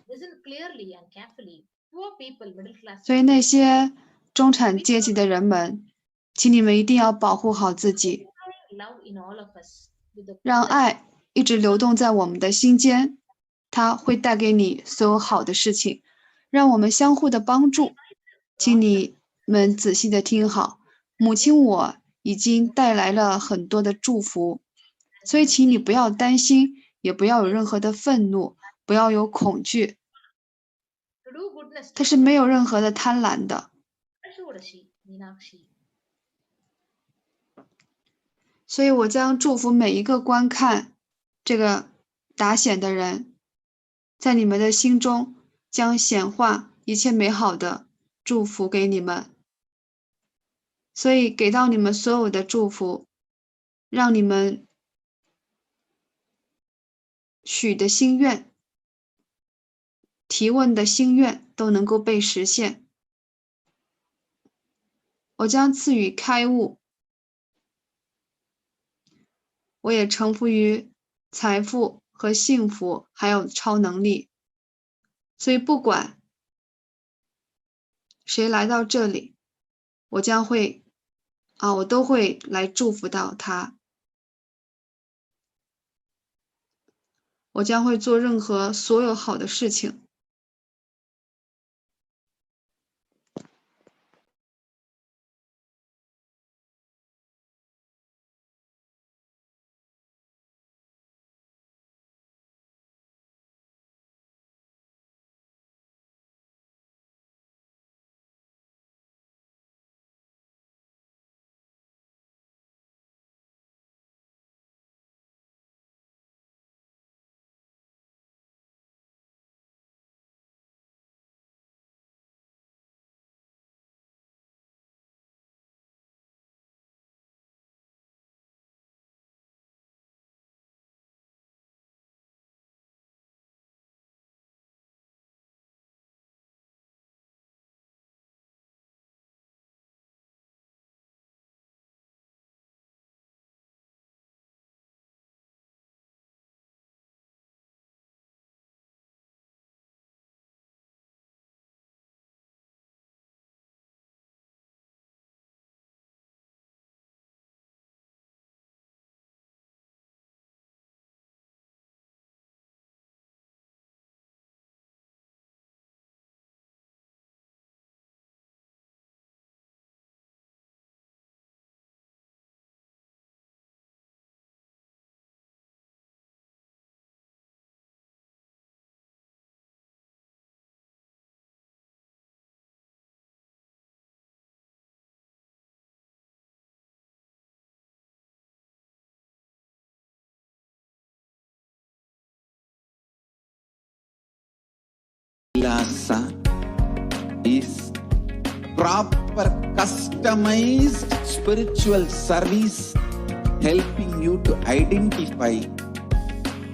listen clearly and carefully. Poor people, middle class 所以那些中产阶级的人们，请你们一定要保护好自己， love in all of us with the 让爱一直流动在我们的心间，它会带给你所有好的事情，让我们相互的帮助。请你们仔细的听好，母亲我已经带来了很多的祝福，所以请你不要担心，也不要有任何的愤怒，不要有恐惧， to do goodness 它是没有任何的贪婪的。 Ashudashi, Meenakshi. 所以我将祝福每一个观看这个达显的人，在你们的心中将显化一切美好的祝福给你们。所以给到你们所有的祝福，让你们许的心愿、提问的心愿都能够被实现。我将赐予开悟，我也臣服于财富和幸福，还有超能力。所以不管谁来到这里，我都会来祝福到他。我将会做任何所有好的事情。Kailasa is proper customized spiritual service helping you to identify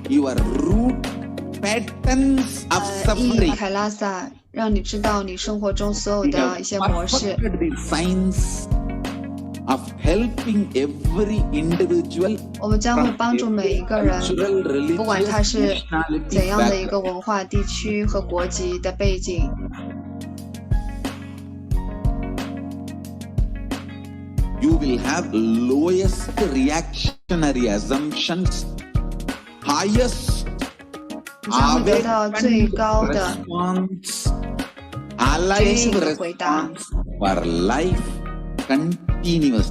your root patterns of suffering. 凯拉萨让你知道你生活中所有的一些模式。Of helping every individual, 我们将会帮助每一个人，不管他是怎样的一个文化、地区和国籍的背景。You will have lowest reactionary assumptions, highest 你将会得到最高的 觉醒的回答。For life continuous，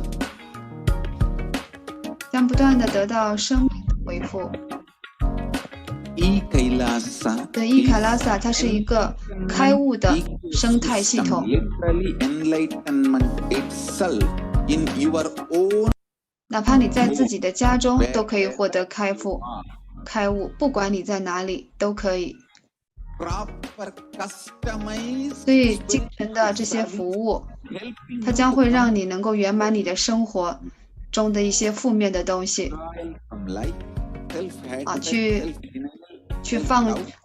将不断的得到生命的回复。对，伊凯拉萨它是一个开悟的生态系统。哪怕你在自己的家中都可以获得开悟，不管你在哪里都可以。所以精神的这些服务，它将会让你能够圆满你的生活中的一些负面的东西，去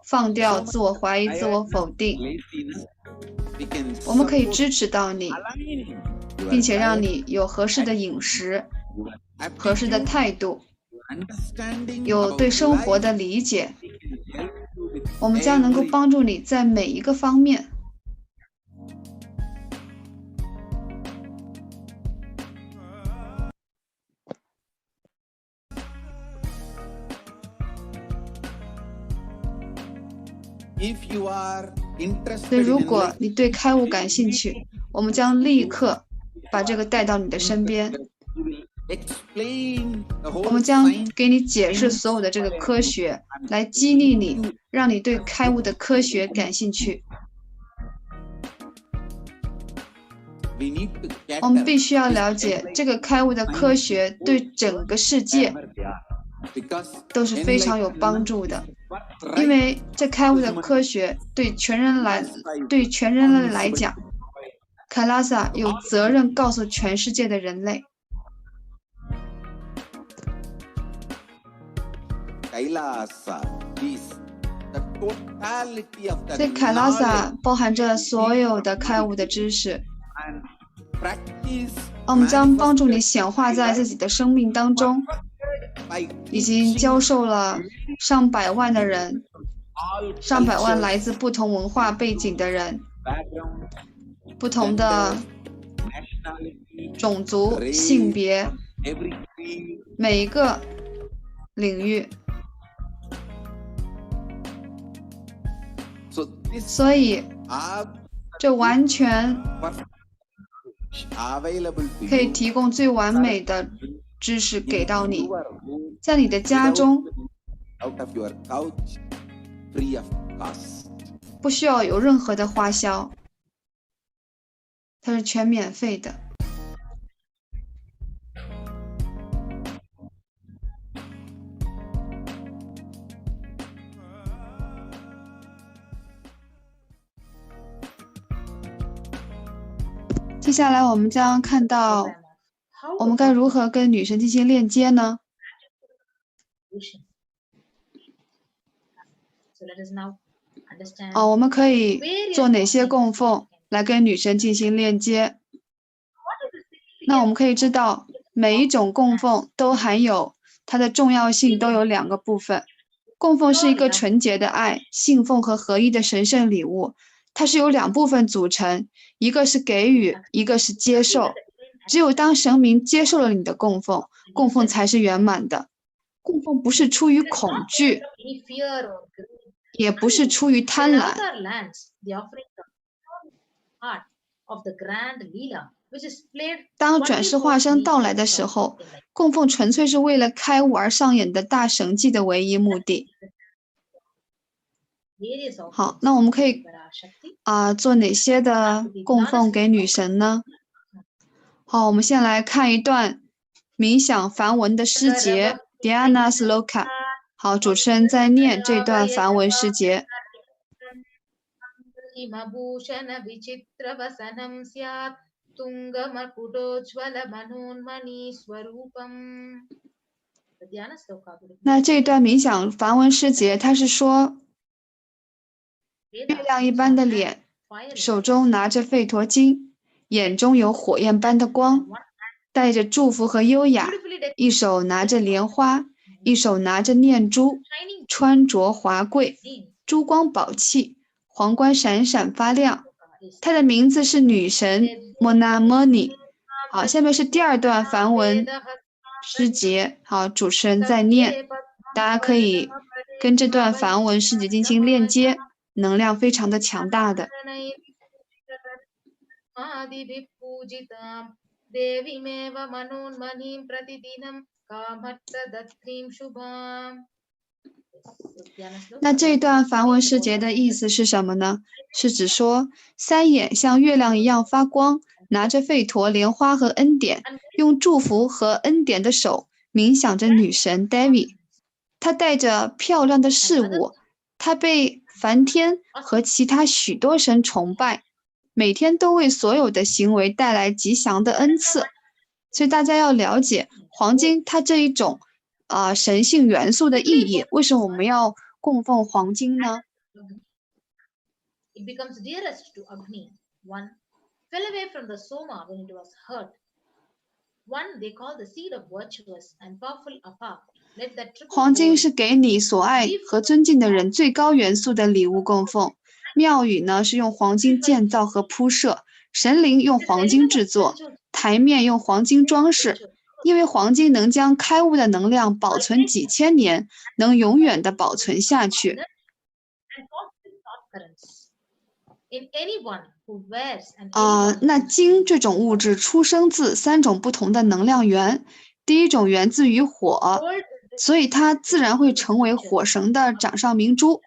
放掉自我怀疑、自我否定。我们可以支持到你，并且让你有合适的饮食、合适的态度，有对生活的理解。我们将能够帮助你在每一个方面。所以如果你对开悟感兴趣，我们将立刻把这个带到你的身边。我们将给你解释所有的这个科学，来激励你，让你对开悟的科学感兴趣。我们必须要了解这个开悟的科学对整个世界都是非常有帮助的，因为这开悟的科学对全人类来讲，凯拉萨有责任告诉全世界的人类。所以凯拉萨包含着所有的开悟的知识，我们将帮助你显化在自己的生命当中。已经教授了上百万的人，上百万来自不同文化背景的人，不同的种族、性别，每一个领域。所以，这完全可以提供最完美的知识给到你，在你的家中，不需要有任何的花销，它是全免费的。接下来我们将看到，我们该如何跟女神进行链接呢？我们可以做哪些供奉来跟女神进行链接？那我们可以知道，每一种供奉都含有它的重要性，都有2个部分。供奉是一个纯洁的爱、信奉和合一的神圣礼物，它是由2部分组成，一个是给予，一个是接受。只有当神明接受了你的供奉，供奉才是圆满的。供奉不是出于恐惧，也不是出于贪婪。当转世化身到来的时候，供奉纯粹是为了开悟而上演的大神迹的唯一目的。好，那我们可以做哪些的供奉给女神呢？好，我们先来看一段冥想梵文的诗节 Dhyana Sloka。好，主持人在念这段梵文诗节。那这段冥想梵文诗节，它是说，月亮一般的脸，手中拿着吠陀经，眼中有火焰般的光，带着祝福和优雅，一手拿着莲花，一手拿着念珠，穿着华贵，珠光宝气，皇冠闪闪发亮。她的名字是女神 MAHAMARI。好，下面是第2段梵文诗节。好，主持人在念，大家可以跟这段梵文诗节进行链接，能量非常的强大的。那这段梵文诗节的意思是什么呢？是指说3眼像月亮一样发光，拿着吠陀、莲花和恩典，用祝福和恩典的手冥想着女神 Devi。 她带着漂亮的事物，她被梵天和其他许多神崇拜，每天都为所有的行为带来吉祥的恩赐。所以大家要了解黄金它这一种神性元素的意义。为什么我们要供奉黄金呢？ It becomes dearest to Agni. One fell away from the soma when it was hurt. One they call the seed of virtuous and powerful Apa. 黄金是给你所爱和尊敬的人最高元素的礼物供奉。庙宇呢是用黄金建造和铺设，神灵用黄金制作，台面用黄金装饰。因为黄金能将开悟的能量保存几千年，能永远的保存下去。那金这种物质出生自3种不同的能量源，第一种源自于火，所以它自然会成为火神的掌上明珠。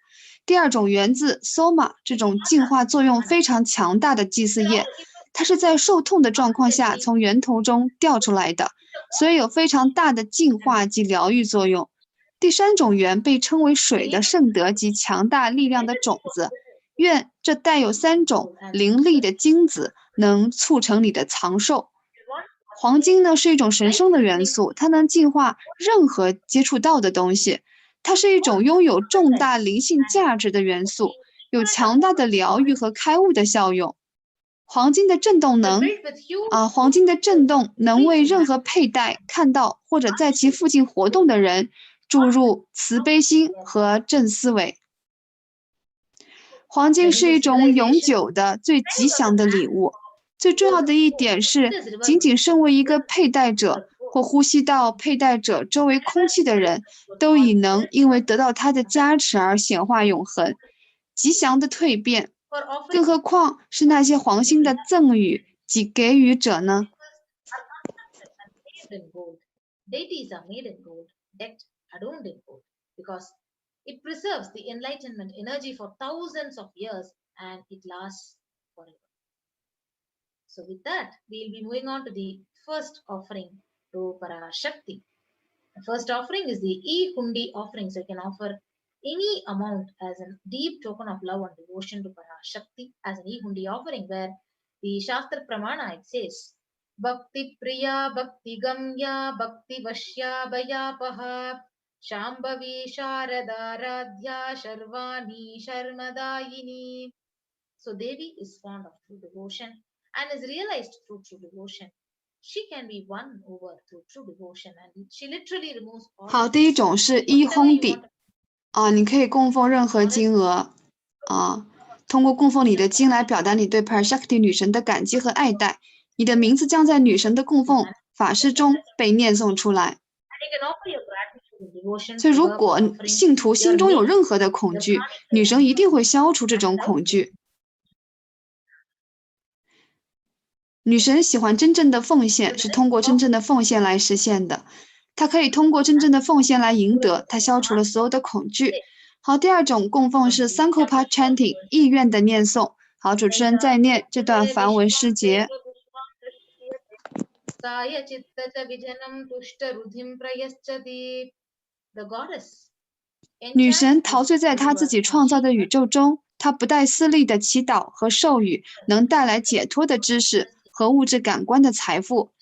第2种源自 soma， 这种净化作用非常强大的祭祀液，它是在受痛的状况下从源头中掉出来的，所以有非常大的净化及疗愈作用。第3种源被称为水的圣德及强大力量的种子，愿这带有3种灵力的精子能促成你的长寿。黄金呢是一种神圣的元素，它能净化任何接触到的东西，它是一种拥有重大灵性价值的元素，有强大的疗愈和开悟的效用。黄金的振动能为任何佩戴、看到或者在其附近活动的人注入慈悲心和正思维。黄金是一种永久的、最吉祥的礼物。最重要的一点是，仅仅身为一个佩戴者或呼吸到佩戴者周围空气的人，都已能因为得到他的加持而显化永恒、吉祥的蜕变。更何况是那些黄星的赠予及给予者呢？ Deities are made in gold, decked, adorned in gold, because it preserves the enlightenment energy for thousands of years and it lasts forever. So with that, we'll be moving on to the first offering to PARASHAKTI. The first offering is the e-hundi offering. So you can offer any amount as a deep token of love and devotion to PARASHAKTI as an e-hundi offering, where the Shastra Pramana, it says, Bhakti Priya, Bhakti Gamya, Bhakti Vashya, Bhayapaha, Shambhavi Sharada Radhya, Sharvani Sharmadayini. So Devi is fond of true devotion and is realized through true devotion. She can be won over through true devotion, and she literally removes all. 好，第一种是e-hundi你可以供奉任何金额通过供奉你的金来表达你对 PARASHAKTI 女神的感激和爱戴。你的名字将在女神的供奉法事中被念诵出来。所以，如果信徒心中有任何的恐惧，女神一定会消除这种恐惧。女神喜欢真正的奉献，是通过真正的奉献来实现的。她可以通过真正的奉献来赢得，她消除了所有的恐惧。好，第二种供奉是 Sankalpa Chanting 意愿的念诵。好，主持人再念这段梵文诗节。女神陶醉在她自己创造的宇宙中，她不带私利的祈祷和授予能带来解脱的知识和物质感官的财富。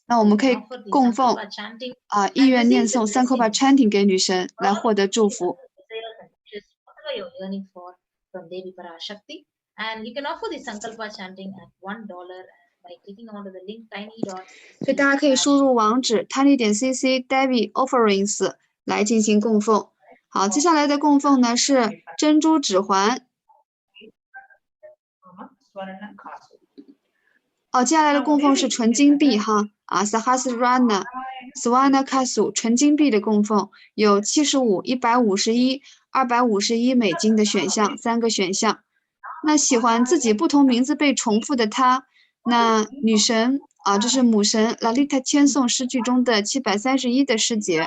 那我们可以供奉意愿念诵 Sankalpa Chanting 给女神来获得祝福。And you can offer the Sankalpa chanting at $1 by clicking onto the link tiny.所以大家可以输入网址 tiny.cc Devi Offerings 来进行供奉。好，接下来的供奉呢是珍珠指环。接下来的供奉是纯金币Sahasrana Swarna Kasu 纯金币的供奉，有75、151、251美金的选项，3个选项。那喜欢自己不同名字被重复的她，那女神这是母神 Lalita 千颂诗句中的731的诗节，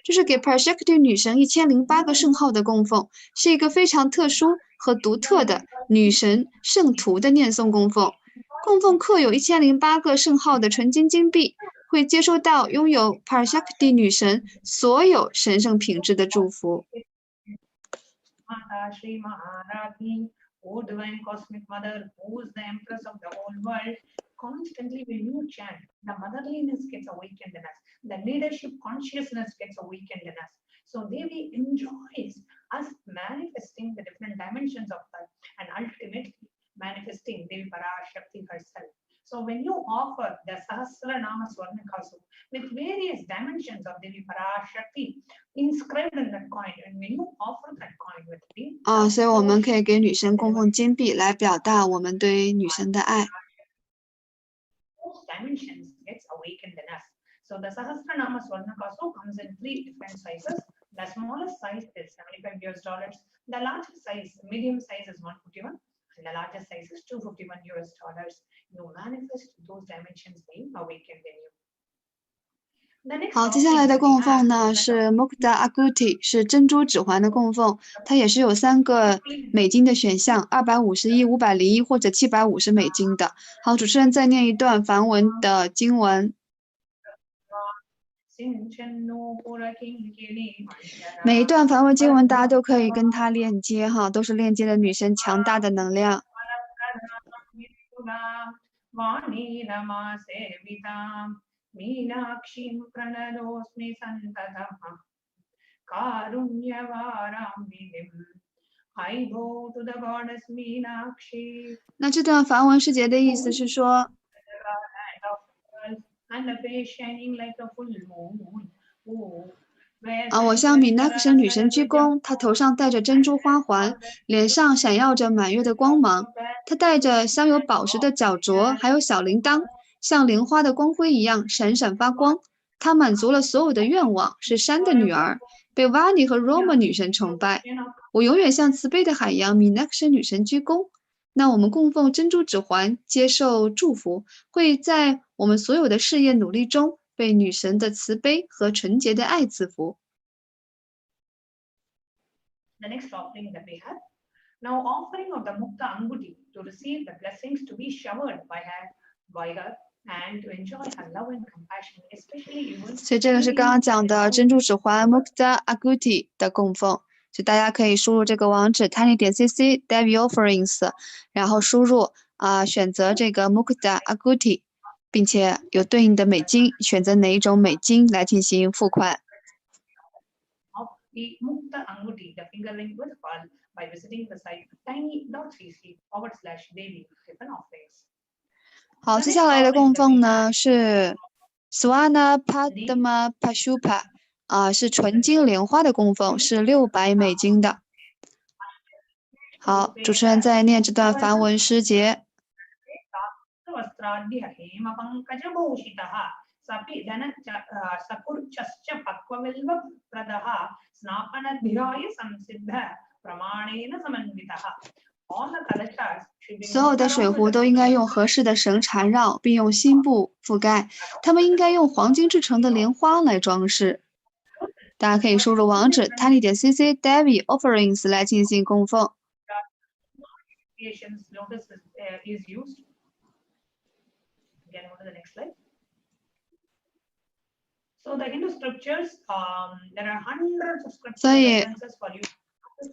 这是给 PARASHAKTI 女神1008个圣号的供奉，是一个非常特殊和独特的女神圣徒的念诵供奉。供奉刻有1008个圣号的纯金金币，会接收到拥有 PARASHAKTI 女神所有神圣品质的祝福。O divine cosmic mother, who is the empress of the whole world, constantly when you chant, the motherliness gets awakened in us, the leadership consciousness gets awakened in us. So Devi enjoys us manifesting the different dimensions of her and ultimately manifesting Devi PARASHAKTI herself. So when you offer the Sahasranama Swarnakasu with various dimensions of Devi PARASHAKTI inscribed in that coin, and when you offer that coin with the 所以我们可以给女神供奉金币来表达我们对女神的爱。Those dimensions gets awakened in us. So the Sahasranama Swarnakasu comes in 3 different sizes. The smallest size is $75. The largest size, medium size is $151. And the largest size is $251. You manifest those dimensions being awakened in you. 好，接下来的供奉呢是 Mukta Akuti， 是珍珠指环的供奉，它也是有3个美金的选项，251、501或者750美金的。好，主持人再念一段梵文的经文。每一段梵文经文大家都可以跟它链接都是链接了女神强大的能量。那这段梵文诗节的意思是说， and the face shining like a full moon. Oh, 我向米纳克什女神鞠躬，她头上戴着珍珠花环，脸上闪耀着满月的光芒。她戴着镶有宝石的脚镯，还有小铃铛，像莲花的光辉一样闪闪发光。她满足了所有的愿望，是山的女儿，被瓦尼和罗玛女神崇拜。我永远向慈悲的海洋米纳克什女神鞠躬。那我们供奉珍珠指环，接受祝福，会在我们所有的事业努力中被女神的慈悲和纯洁的爱赐福。The next offering that we have. Now offering of the Mukta Anguti to receive the blessings to be showered by her and to enjoy her love and compassion, especially even. 所以这个是刚刚讲的珍珠指环 Mukta Anguti 的供奉，所以大家可以输入这个网址 tiny.cc Devi Offerings， 然后输入选择这个 Mukta Anguti， 并且有对应的美金，选择哪一种美金来进行付款。The Mukta Anguti, the finger ring was called by visiting the site tiny.cc/Devi offerings. 好，接下来的供奉呢是 Swana Padma Pashupa， 是纯金莲花的供奉，是600美金的。好，主持人在念这段梵文诗节。所有的水壶都应该用合适的绳缠绕，并用新布覆盖。它们应该用黄金制成的莲花来装饰。大家可以输入网址 tiny.cc Devi Offerings 来进行供奉。So the Hindu scriptures, there are hundreds of scriptures for you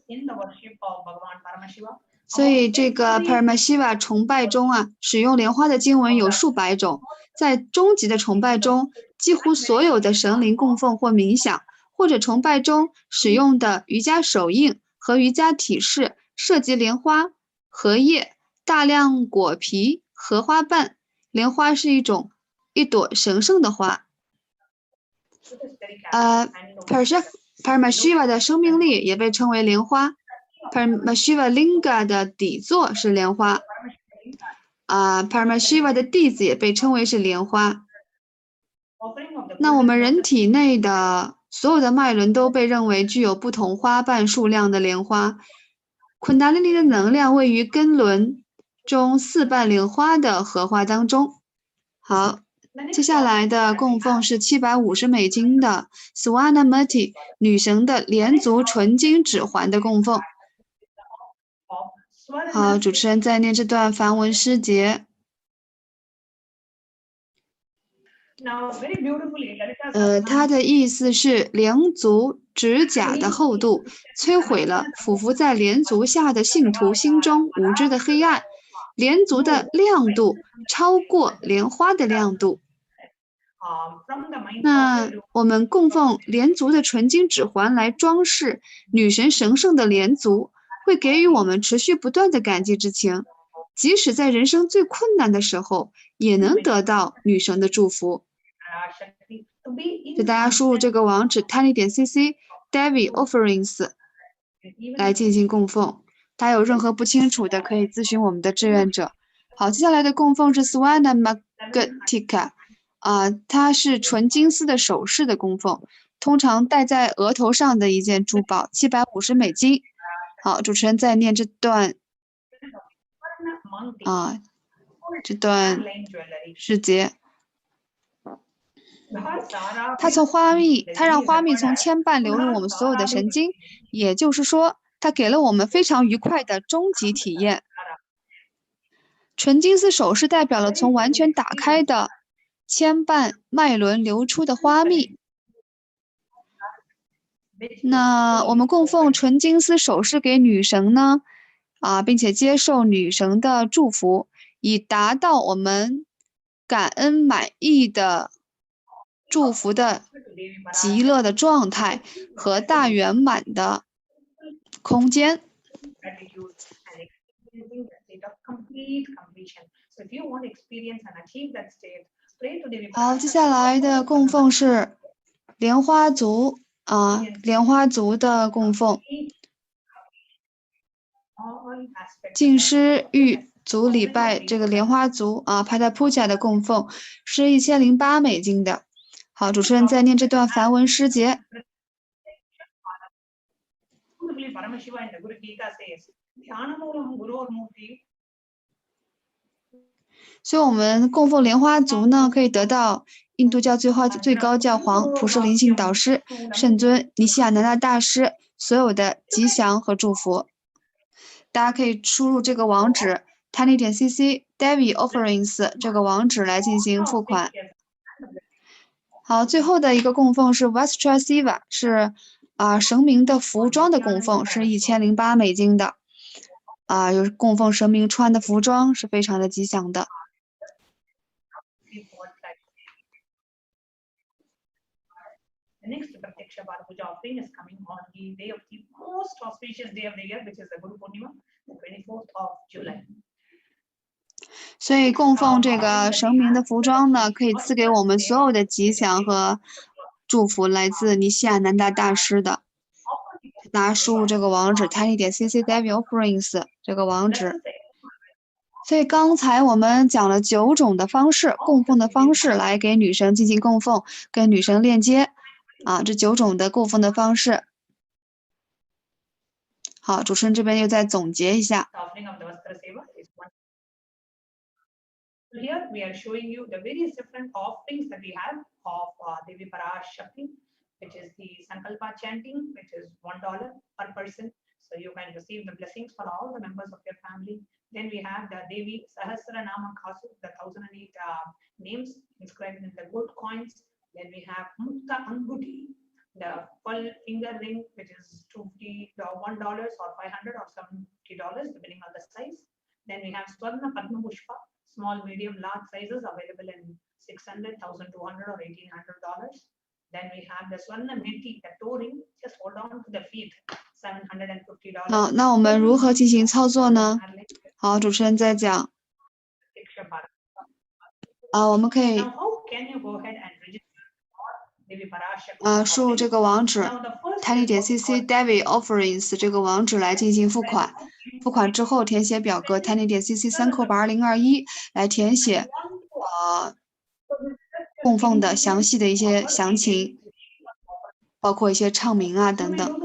in the worship of Bhagavan Paramashiva. 所以这个帕冉玛希瓦崇拜中使用莲花的经文有数百种。在终极的崇拜中，几乎所有的神灵供奉或冥想，或者崇拜中使用的瑜伽手印和瑜伽体式，涉及莲花、荷叶、大量果皮、荷花瓣。莲花是一朵神圣的花。帕冉玛希瓦的生命力也被称为莲花。帕冉玛希瓦 Linga 的底座是莲花。帕冉玛希瓦的弟子也被称为是莲花。那我们人体内的所有的脉轮都被认为具有不同花瓣数量的莲花。昆达利尼的能量位于根轮中4瓣莲花的荷花当中。好，接下来的供奉是750美金的 Swana Mati 女神的莲足纯金指环的供奉。好，主持人在念这段梵文诗节。它的意思是莲足指甲的厚度摧毁了匍匐在莲足下的信徒心中无知的黑暗，莲足的亮度超过莲花的亮度。那我们供奉莲足的纯金指环来装饰女神神圣的莲足，会给予我们持续不断的感激之情，即使在人生最困难的时候也能得到女神的祝福。就大家输入这个网址 tiny.cc Devi Offerings 来进行供奉。大家有任何不清楚的可以咨询我们的志愿者。好，接下来的供奉是 Swana Magatika， 它是纯金丝的首饰的供奉，通常戴在额头上的一件珠宝，750美金。好，主持人在念这段诗节。它让花蜜从铅瓣流入我们所有的神经，也就是说，它给了我们非常愉快的终极体验。纯金丝首饰代表了从完全打开的铅瓣脉轮流出的花蜜。那我们供奉纯金丝首饰给女神呢，并且接受女神的祝福，以达到我们感恩满意的祝福的极乐的状态和大圆满的空间。好，接下来的供奉是莲花足莲花族的供奉，净施玉族礼拜这个莲花族帕达普贾的供奉是$1008的。好，主持人在念这段梵文诗节。所以我们供奉莲花族呢，可以得到印度教最高教皇普世灵性导师圣尊尼希亚南达大师所有的吉祥和祝福。大家可以输入这个网址 tiny.cc Devi Offerings 这个网址来进行付款。好，最后的一个供奉是 Vastra Siva， 是神明的服装的供奉，是$1008的。有供奉神明穿的服装是非常的吉祥的。The next Pratyaksha Puja offering is coming on the day of the most auspicious day of the year, which is the Guru Purnima, the 24th of July. 所以供奉这个神明的服装呢，可以赐给我们所有的吉祥和祝福，来自尼希亚南达大师的。大家输入这个网址 tiny.cc Devi Offerings 这个网址。所以刚才我们讲了9种的方式，供奉的方式来给女神进行供奉，跟女神链接。这9种的供奉的方式。好，主持人这边又再总结一下。Here we are showing you the various different offerings that we have of Devi PARASHAKTI, which is the Sankalpa chanting, which is $1 per person. So you can receive the blessings for all the members of your family. Then we have the Devi Sahasranama Kasu, the 1008 names inscribed in the gold coins. Then we have Mukta Anguti, the full finger ring, which is $1 or $500 or $70, depending on the size. Then we have Swarna Padma Pushpa, small, medium, large sizes available in $600, $1,200 or $1,800. Then we have the Swarna Meti, the toe ring, just hold on to the feet, $750. 好，那我们如何进行操作呢？好，主持人在讲。我们可以输入这个网址 tiny.cc Devi Offerings 这个网址来进行付款。付款之后填写表格 tiny.cc 3/2021来填写供奉的详细的一些详情，包括一些唱名等等。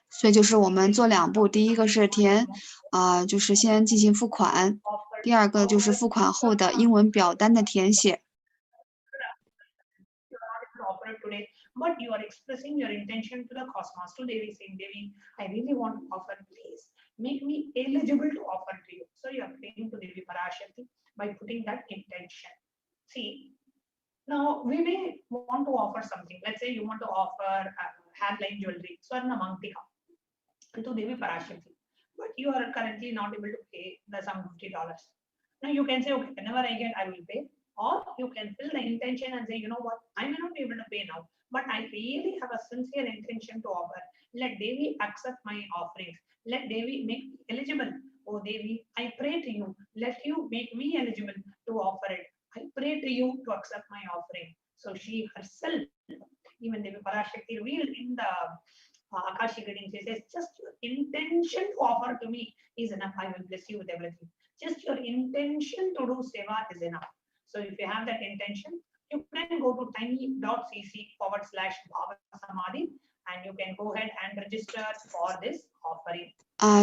所以就是我们做2步，第一个是填就是先进行付款，第二个就是付款后的英文表单的填写。But you are expressing your intention to the cosmos, to Devi, saying, Devi, I really want to offer, please make me eligible to offer to you. So you are praying to Devi PARASHAKTI by putting that intention. See, now we may want to offer something. Let's say you want to offer handline jewelry, Swarna Mantika, to Devi PARASHAKTI, but you are currently not able to pay the sum $50. Now you can say, okay, whenever I get, I will pay. Or you can fill the intention and say, you know what, I may not be able to pay now, but I really have a sincere intention to offer. Let Devi accept my offerings. Let Devi make me eligible. Oh Devi, I pray to you. Let you make me eligible to offer it. I pray to you to accept my offering. So she herself, even Devi PARASHAKTI revealed in the Akashi reading, she says, just your intention to offer to me is enough. I will bless you with everything. Just your intention to do seva is enough. So if you have that intention, you can go to tiny.cc/bhavasamadhi and you can go ahead and register for this offering.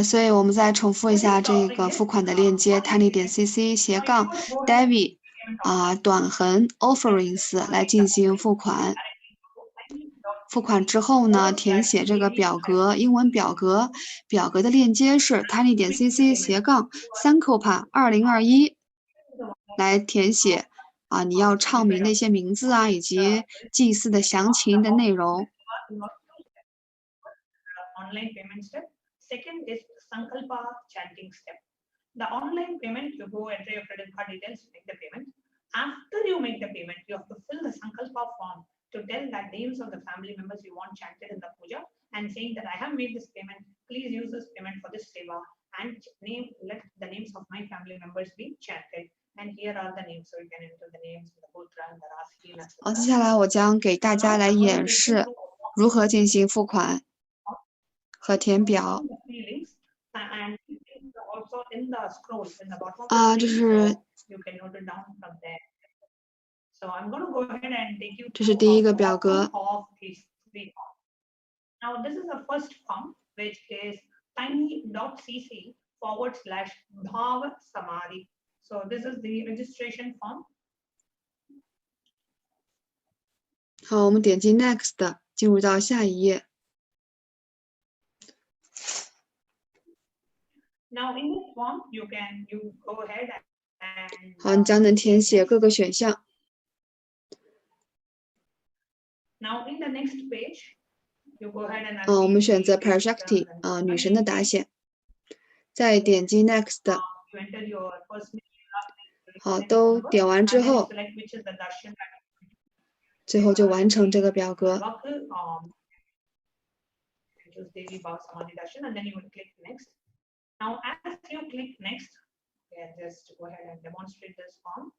所以我们再重复一下这个付款的链接 tiny.cc/Devi Offerings 来进行付款。付款之后呢，填写这个表格，英文表格，表格的链接是 tiny.cc/3/2021来填写你要唱名的一些名字以及祭祀的详情的内容。Online payment step. Second is Sankalpa chanting step. The online payment, you go enter your credit card details to make the payment. After you make the payment, you have to fill the Sankalpa form to tell the names of the family members you want chanted in the puja and saying that I have made this payment. Please use this payment for this seva and let the names of my family members be chanted. And here are the names, so you can enter the names, the Putra, and the Rasi. 接下来我将给大家来演示如何进行付款和填表。这是第一个表格。Now this is the first form, which is tiny.cc/bhav samadhi. So this is the registration form. 好，我们点击 Next， 进入到下一页。Now in this form, you go ahead and 好，你将能填写各个选项。Now in the next page, you go ahead and 我们选择 PARASHAKTI 女神的达显，再点击 Next。好，都点完之后，最后就完成这个表格。Now, as you click next, just go ahead and demonstrate this form.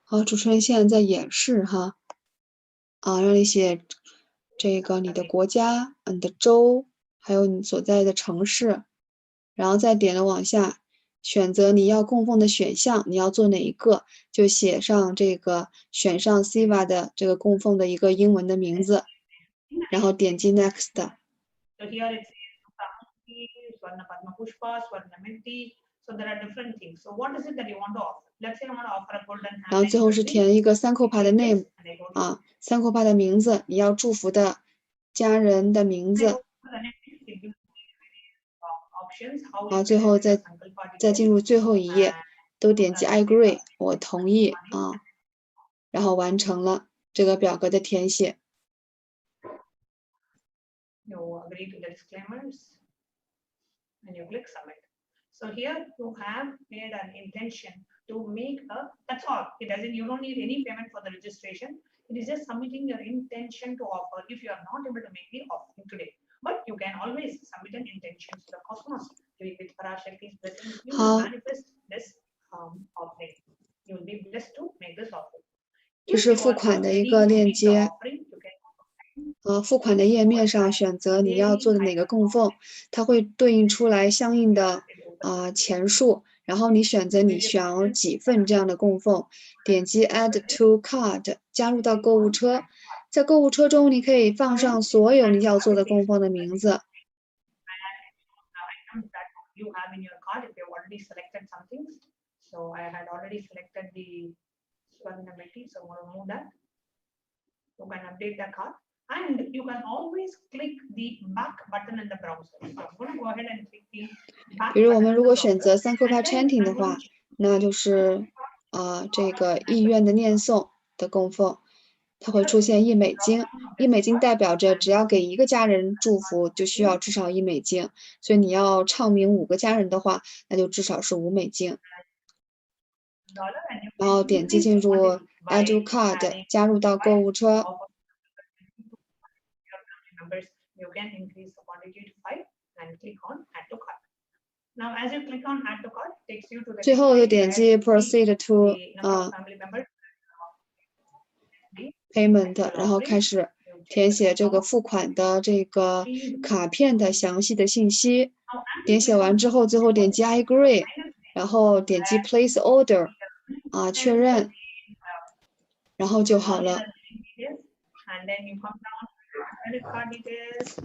好，主持人现在在演示哈，让你写这个你的国家、你的州，还有你所在的城市，然后再点了往下。选择你要供奉的选项，你要做哪一个，就写上这个，选上 Siva 的这个供奉的一个英文的名字，然后点击 Next。So here it says Swarna Padma Pushpa, Swarna Minti. So there are different things. So what is it that you want to offer? Let's say you want to offer a golden hand. 然后最后是填一个Sankopa的 name Sankopa 的名字，你要祝福的家人的名字。然后最后再进入最后一页，都点击 I agree， 我同意然后完成了这个表格的填写。You agree to the disclaimers and you click submit. So here you have made an intention to make that's all. You don't need any payment for the registration. It is just submitting your intention to offer if you are not able to make the offering today. But you can always submit an intention to the cosmos. With PARASHAKTI's blessings, you will manifest this offering. You will be blessed to make this offering. 这是付款的一个链接。付款的页面上选择你要做的哪个供奉，它会对应出来相应的钱数，然后你选择你想要几份这样的供奉，点击 Add to Cart 加入到购物车，在购物车中你可以放上所有你要做的供奉的名字。You have in your card if you have already selected something. So I had already selected the Swarnamiti, so I'm going to remove that. You can update the card and you can always click the back button in the browser. So I'm going to go ahead and click the back button. 比如我们如果选择Sankopa Chanting 的话，那就是这个意愿的念诵的供奉。它会出现$1，$1代表着只要给一个家人祝福就需要至少$1，所以你要唱名5个家人的话，那就至少是$5。然后点击进入 Add to Cart 加入到购物车。You can increase the quantity to 5 and click on Add to Cart. Now, as you click on Add to Cart, takes you to the 最后又点击 Proceed to Payment， 然后开始填写这个付款的这个卡片的详细的信息。点写完之后，最后点击 I agree， 然后点击 Place Order， 确认，然后就好了。And then you come down to credit card details.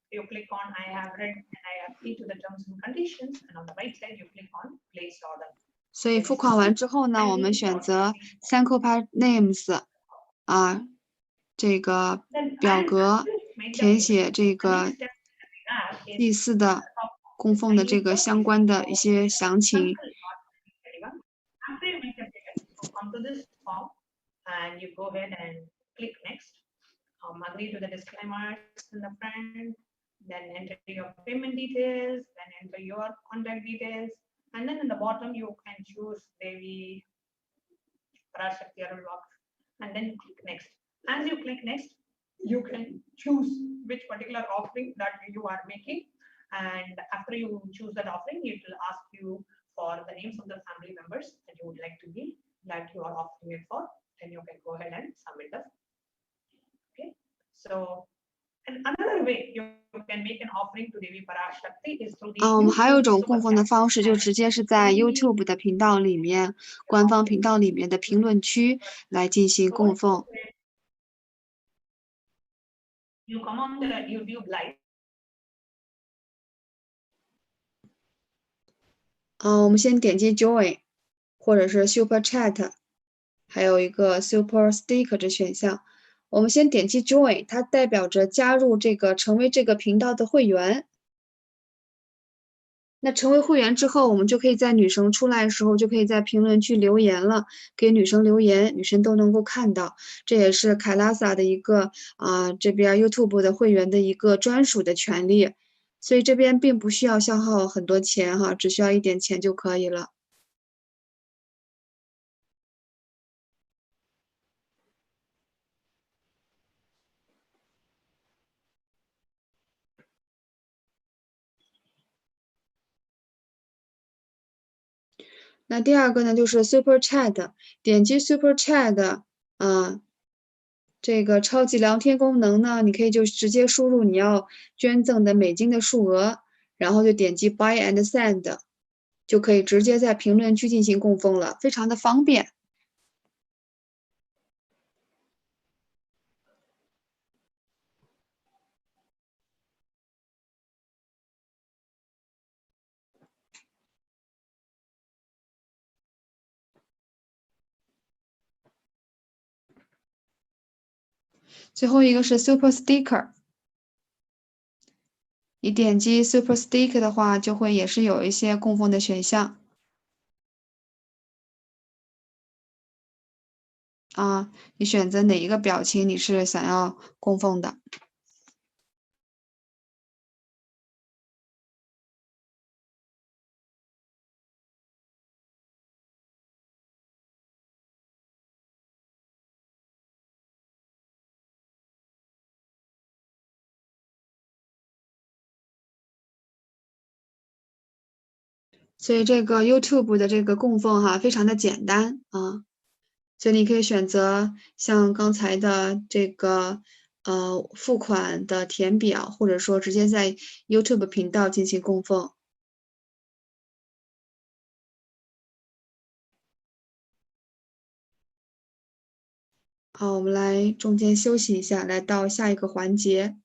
You click on I have read and I agree to the terms and conditions, and on the right side you click on Place Order. 所以付款完之后呢，我们选择 Sankopa Names。这个表格填写这个祭祀的供奉的这个相关的一些详情。After you make a payment, come to this form and you go ahead and click next. Agree to the disclaimers in the front, then enter your payment details, then enter your contact details, and then in the bottom you can choose Devi, PARASHAKTI, and then click next. As you click next, you can choose which particular offering that you are making, And after you choose that offering, it will ask you for the names of the family members that you would like to be that you are offering it for. Then you can go ahead and submit them. Okay. So, and another way you can make an offering to Devi PARASHAKTI is through the 我们还有一种 YouTube 供 super 奉的 chat. 方式，就直接是在 YouTube 的频道里面，官方频道里面的评论区来进行供奉。 You come on the YouTube live. 我们先点击 Join， 或者是 Super Chat， 还有一个 Super Sticker 这选项。我们先点击 Join， 它代表着加入这个，成为这个频道的会员。那成为会员之后，我们就可以在女神出来的时候，就可以在评论区留言了，给女神留言，女神都能够看到。这也是凯拉萨的一个这边 YouTube 的会员的一个专属的权利。 所以这边并不需要消耗很多钱哈，只需要一点钱就可以了。那第二个呢，就是 Super Chat， 点击 Super Chat， 这个超级聊天功能呢，你可以就直接输入你要捐赠的美金的数额，然后就点击 Buy and Send， 就可以直接在评论区进行供奉了，非常的方便。最后一个是 Super Sticker。 你点击 Super Sticker 的话，就会也是有一些供奉的选项。你选择哪一个表情你是想要供奉的。所以这个 YouTube 的这个供奉哈，非常的简单啊。所以你可以选择像刚才的这个付款的填表，或者说直接在 YouTube 频道进行供奉。好，我们来中间休息一下，来到下一个环节。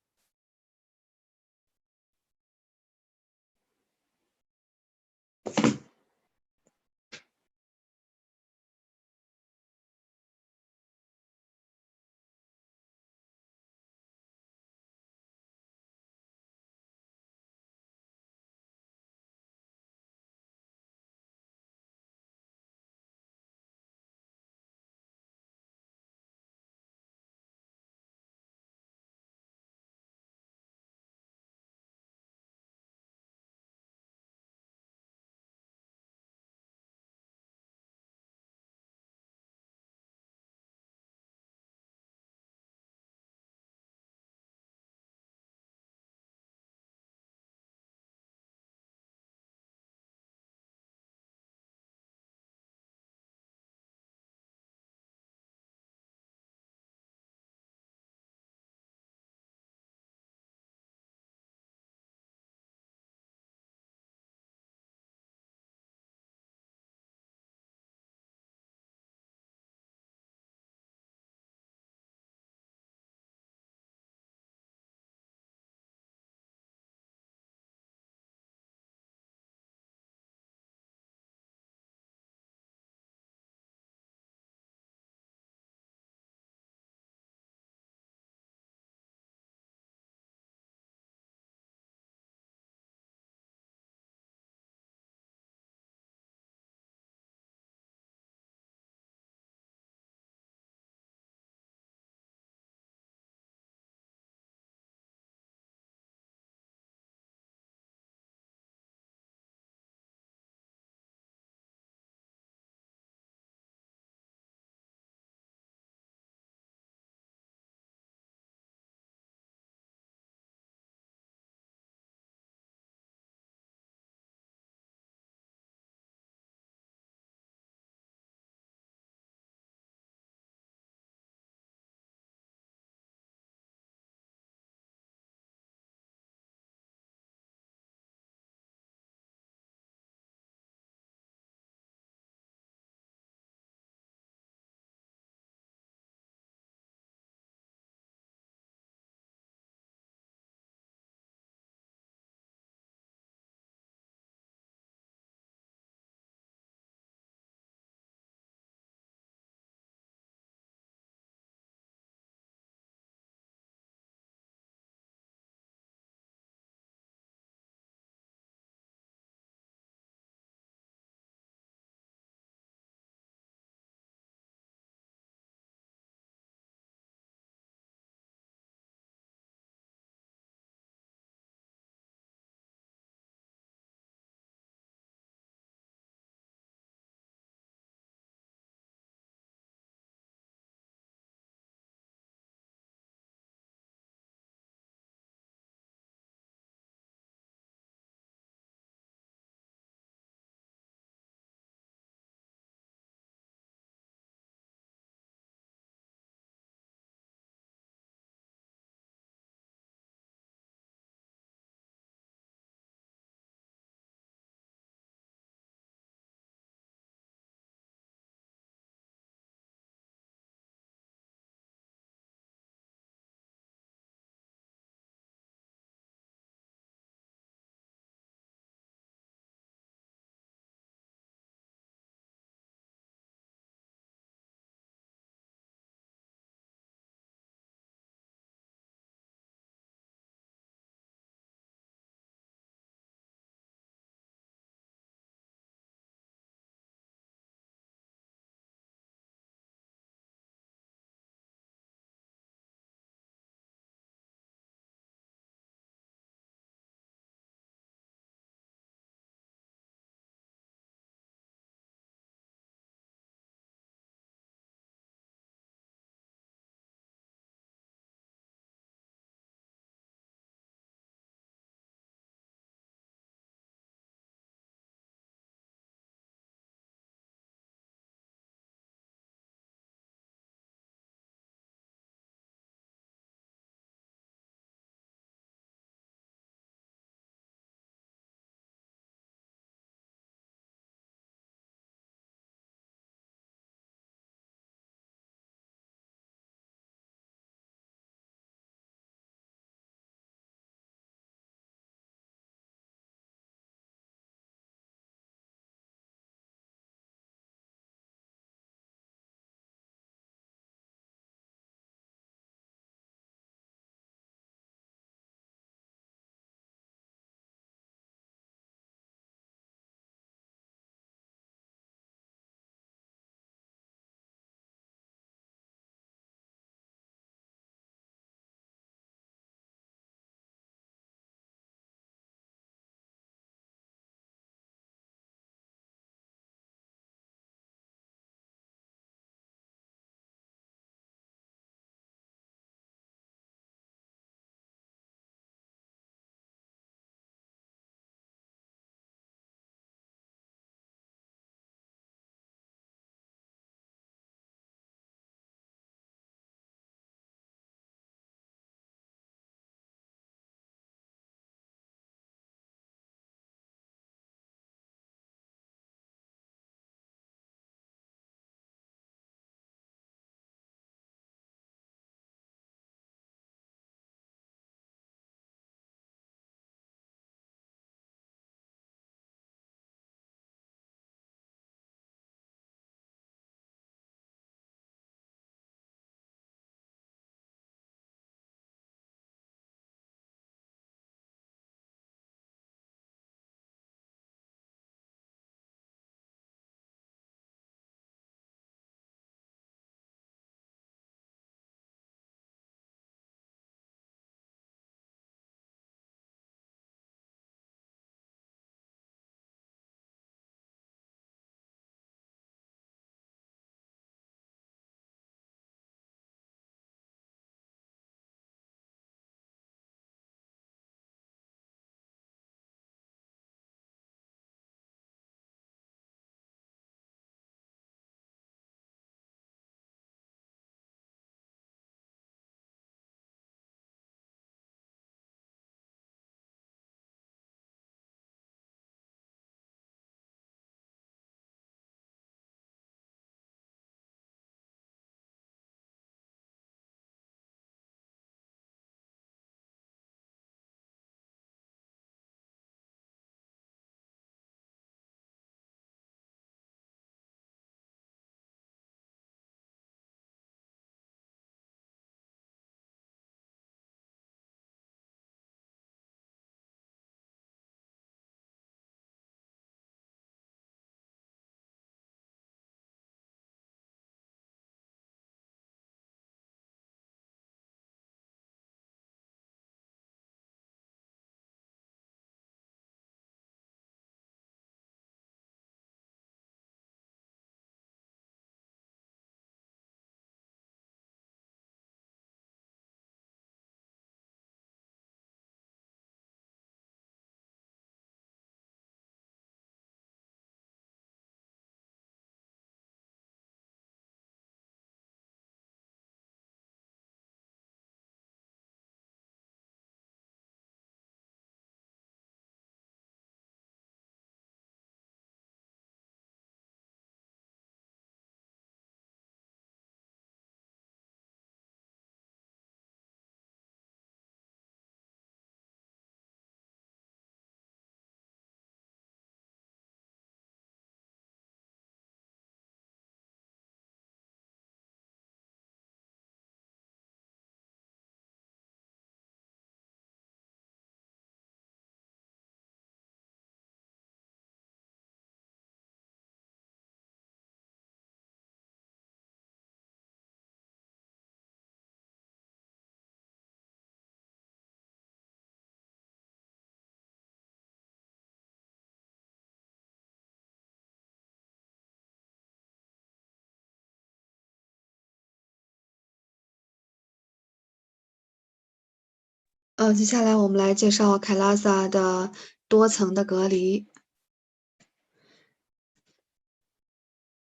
接下来我们来介绍凯拉萨的多层的隔离。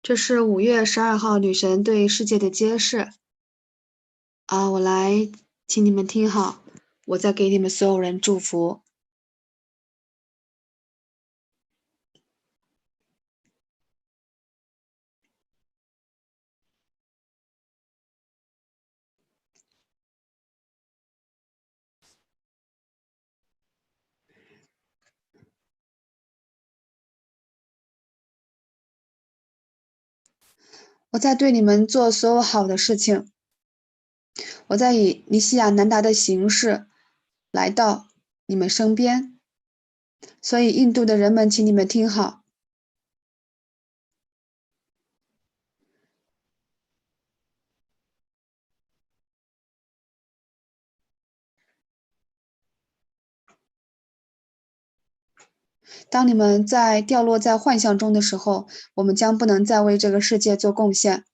这是5月12号女神对世界的揭示。我来，请你们听好，我在给你们所有人祝福。我在对你们做所有好的事情，我在以尼西亚南达的形式来到你们身边，所以印度的人们，请你们听好。当你们在掉落在幻象中的时候，我们将不能再为这个世界做贡献，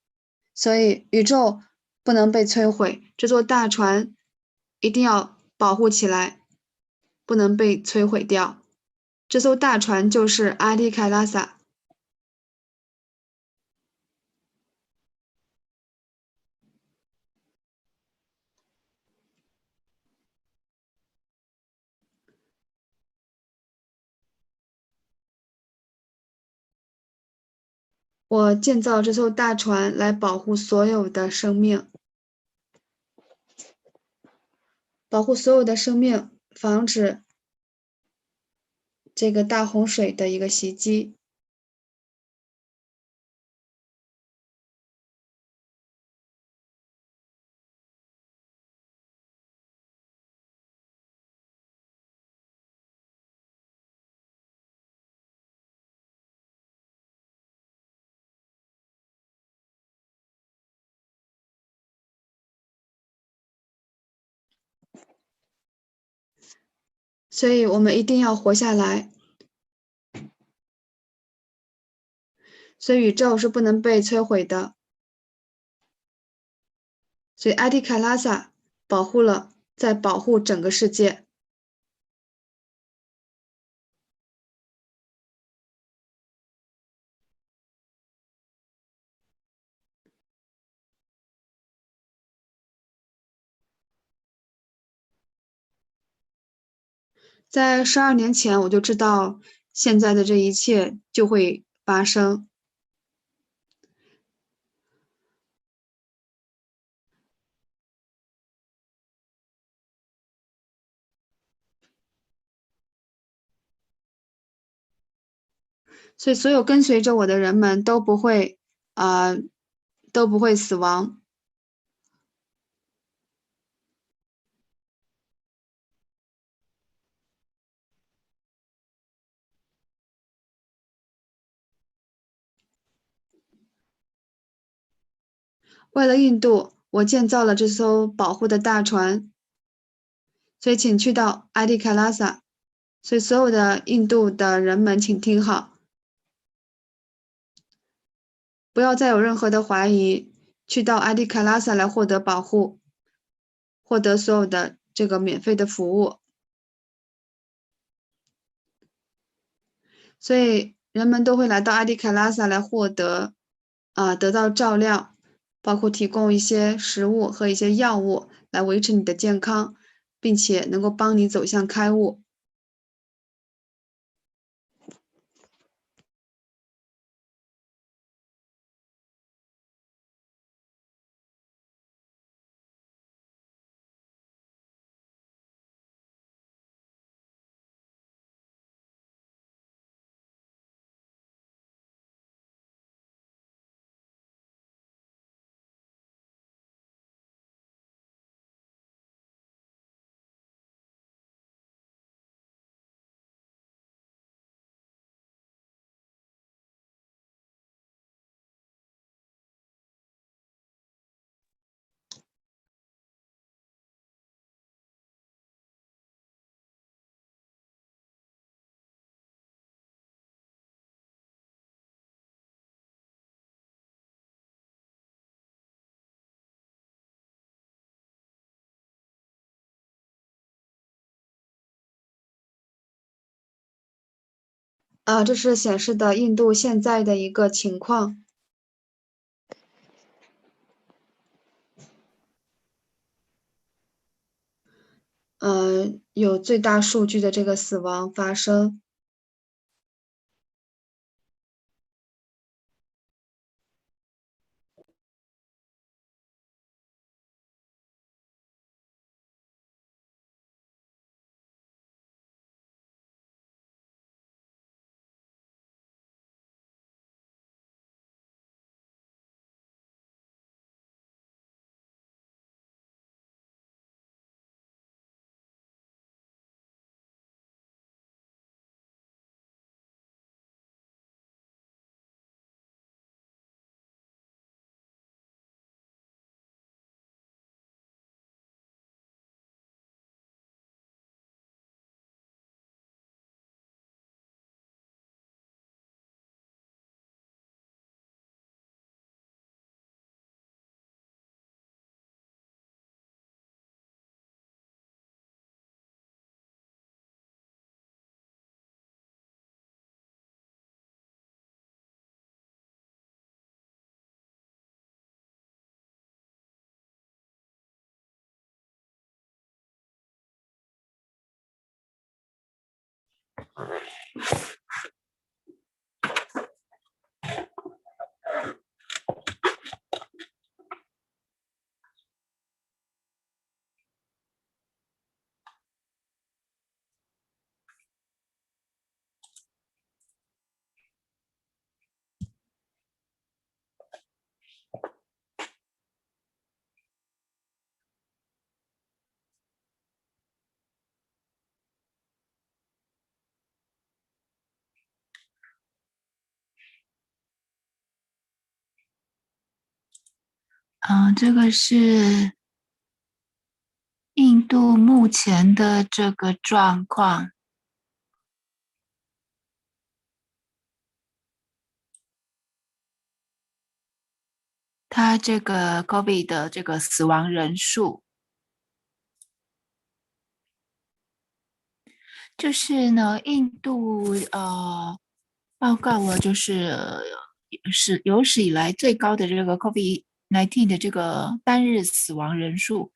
所以宇宙不能被摧毁，这座大船一定要保护起来，不能被摧毁掉。这艘大船就是阿迪凯拉萨。我建造这艘大船来保护所有的生命，防止这个大洪水的一个袭击。所以我们一定要活下来。所以宇宙是不能被摧毁的。所以阿迪卡拉萨在保护整个世界。在12年前我就知道现在的这一切就会发生。所以所有跟随着我的人们都不会死亡。为了印度，我建造了这艘保护的大船。所以请去到阿迪卡拉萨。所以所有的印度的人们请听好，不要再有任何的怀疑，去到阿迪卡拉萨来获得保护，获得所有的这个免费的服务。所以人们都会来到阿迪卡拉萨来获得得到照料，包括提供一些食物和一些药物来维持你的健康，并且能够帮你走向开悟。这是显示的印度现在的一个情况。有最大数据的这个死亡发生。这个是印度目前的这个状况。它这个 COVID 的这个死亡人数，就是呢，印度报告了，就是有史以来最高的这个 COVID-19 的这个单日死亡人数。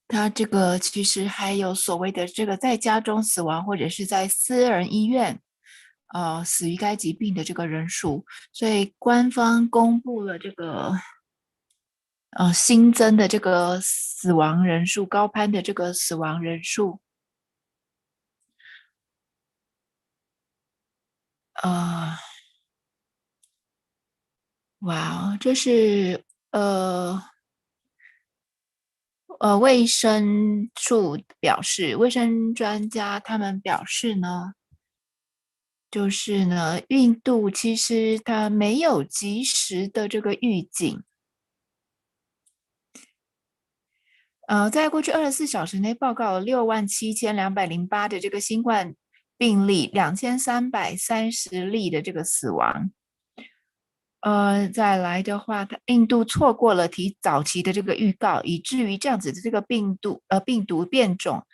它这个其实还有所谓的这个在家中死亡，或者是在私人医院死于该疾病的这个人数，所以官方公布了这个新增的这个死亡人数，高攀的这个死亡人数。哇，这是卫生处表示，卫生专家他们表示呢，就是呢，印度其实它没有及时的这个预警。在过去24小时内报告了67208的这个新冠病例，2330例的这个死亡。再来的话，印度错过了早期的这个预告，以至于这样子的这个病毒变种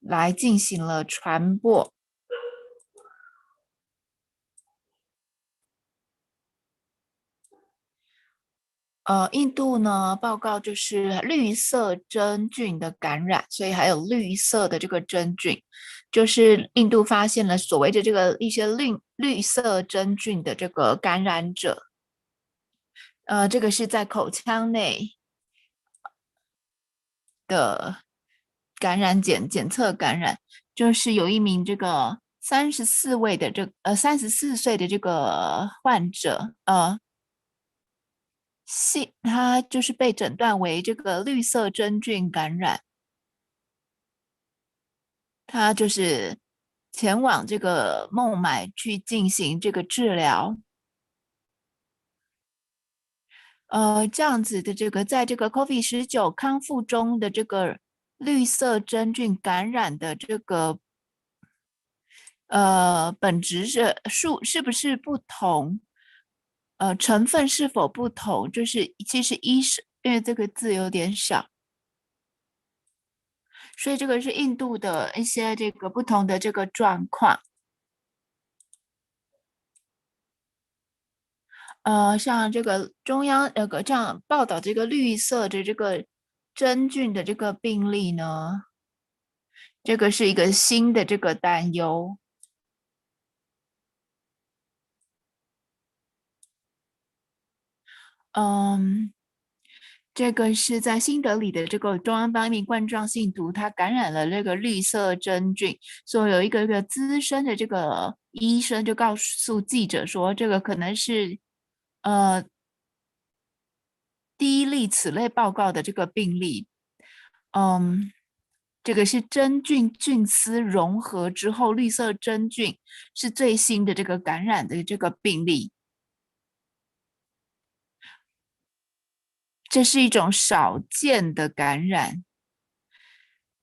来进行了传播。印度呢报告就是绿色真菌的感染，所以还有绿色的这个真菌，就是印度发现了所谓的这个一些绿色真菌的这个感染者。这个是在口腔内的感染检测感染，就是有一名这个34岁的这个患者，他就是被诊断为这个绿色真菌感染，他就是前往这个孟买去进行这个治疗。这样子的这个在这个 COVID-19 康复中的这个绿色真菌感染的这个本质是不是不同？成分是否不同？就是其实因为这个字有点少，所以这个是印度的一些这个不同的这个状况。像这个中央这样报道这个绿色的这个真菌的这个病例呢，这个是一个新的这个担忧。这个是在新德里的这个中央邦一名冠状信徒，他感染了这个绿色真菌，所以有一个资深的这个医生就告诉记者说，这个可能是第一例此类报告的这个病例。这个是真菌菌丝融合之后，绿色真菌是最新的这个感染的这个病例。这是一种少见的感染，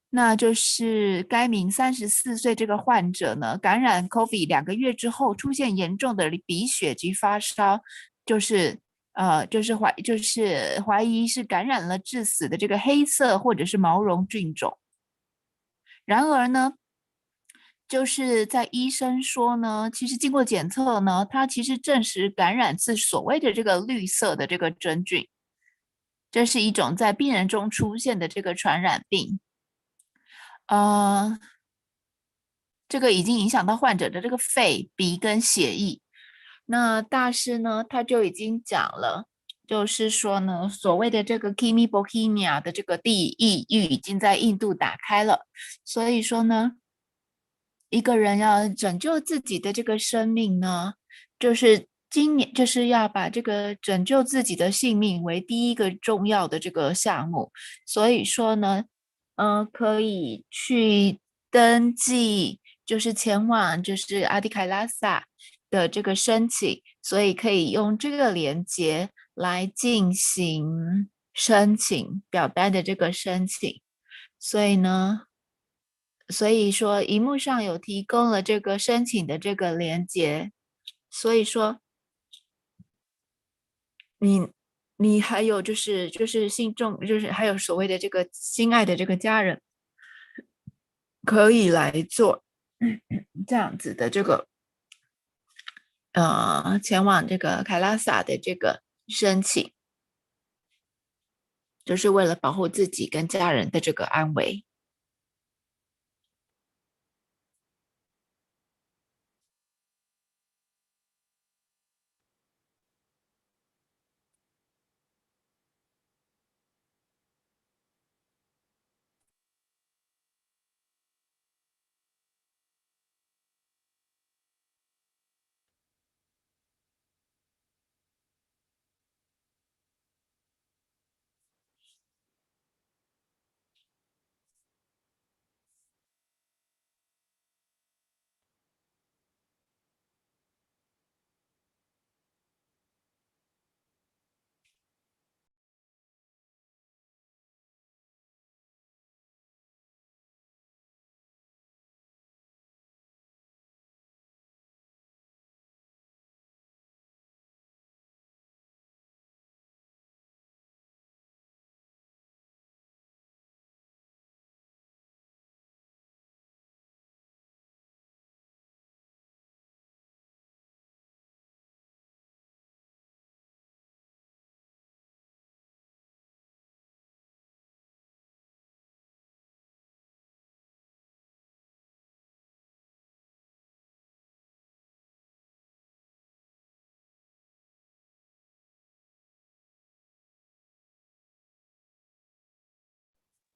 那就是该名34岁这个患者呢，感染 COVID 2个月之后，出现严重的鼻血及发烧，就是怀疑是感染了致死的这个黑色或者是毛绒菌种。然而呢，就是在医生说呢，其实经过检测呢，他其实证实感染自所谓的这个绿色的这个真菌。这是一种在病人中出现的这个传染病，这个已经影响到患者的这个肺、鼻跟血液。那大师呢，他就已经讲了，就是说呢，所谓的这个 Kimi Bohemia 的这个地狱已经在印度打开了。所以说呢，一个人要拯救自己的这个生命呢，就是今年就是要把这个拯救自己的性命为第一个重要的这个项目。所以说呢，可以去登记，就是前往就是阿迪凯拉萨的这个申请，所以可以用这个连接来进行申请表单的这个申请。所以说荧幕上有提供了这个申请的这个连接，所以说你还有就是信众，就是还有所谓的这个心爱的这个家人，可以来做这样子的这个前往这个凯拉萨的这个申请，就是为了保护自己跟家人的这个安危。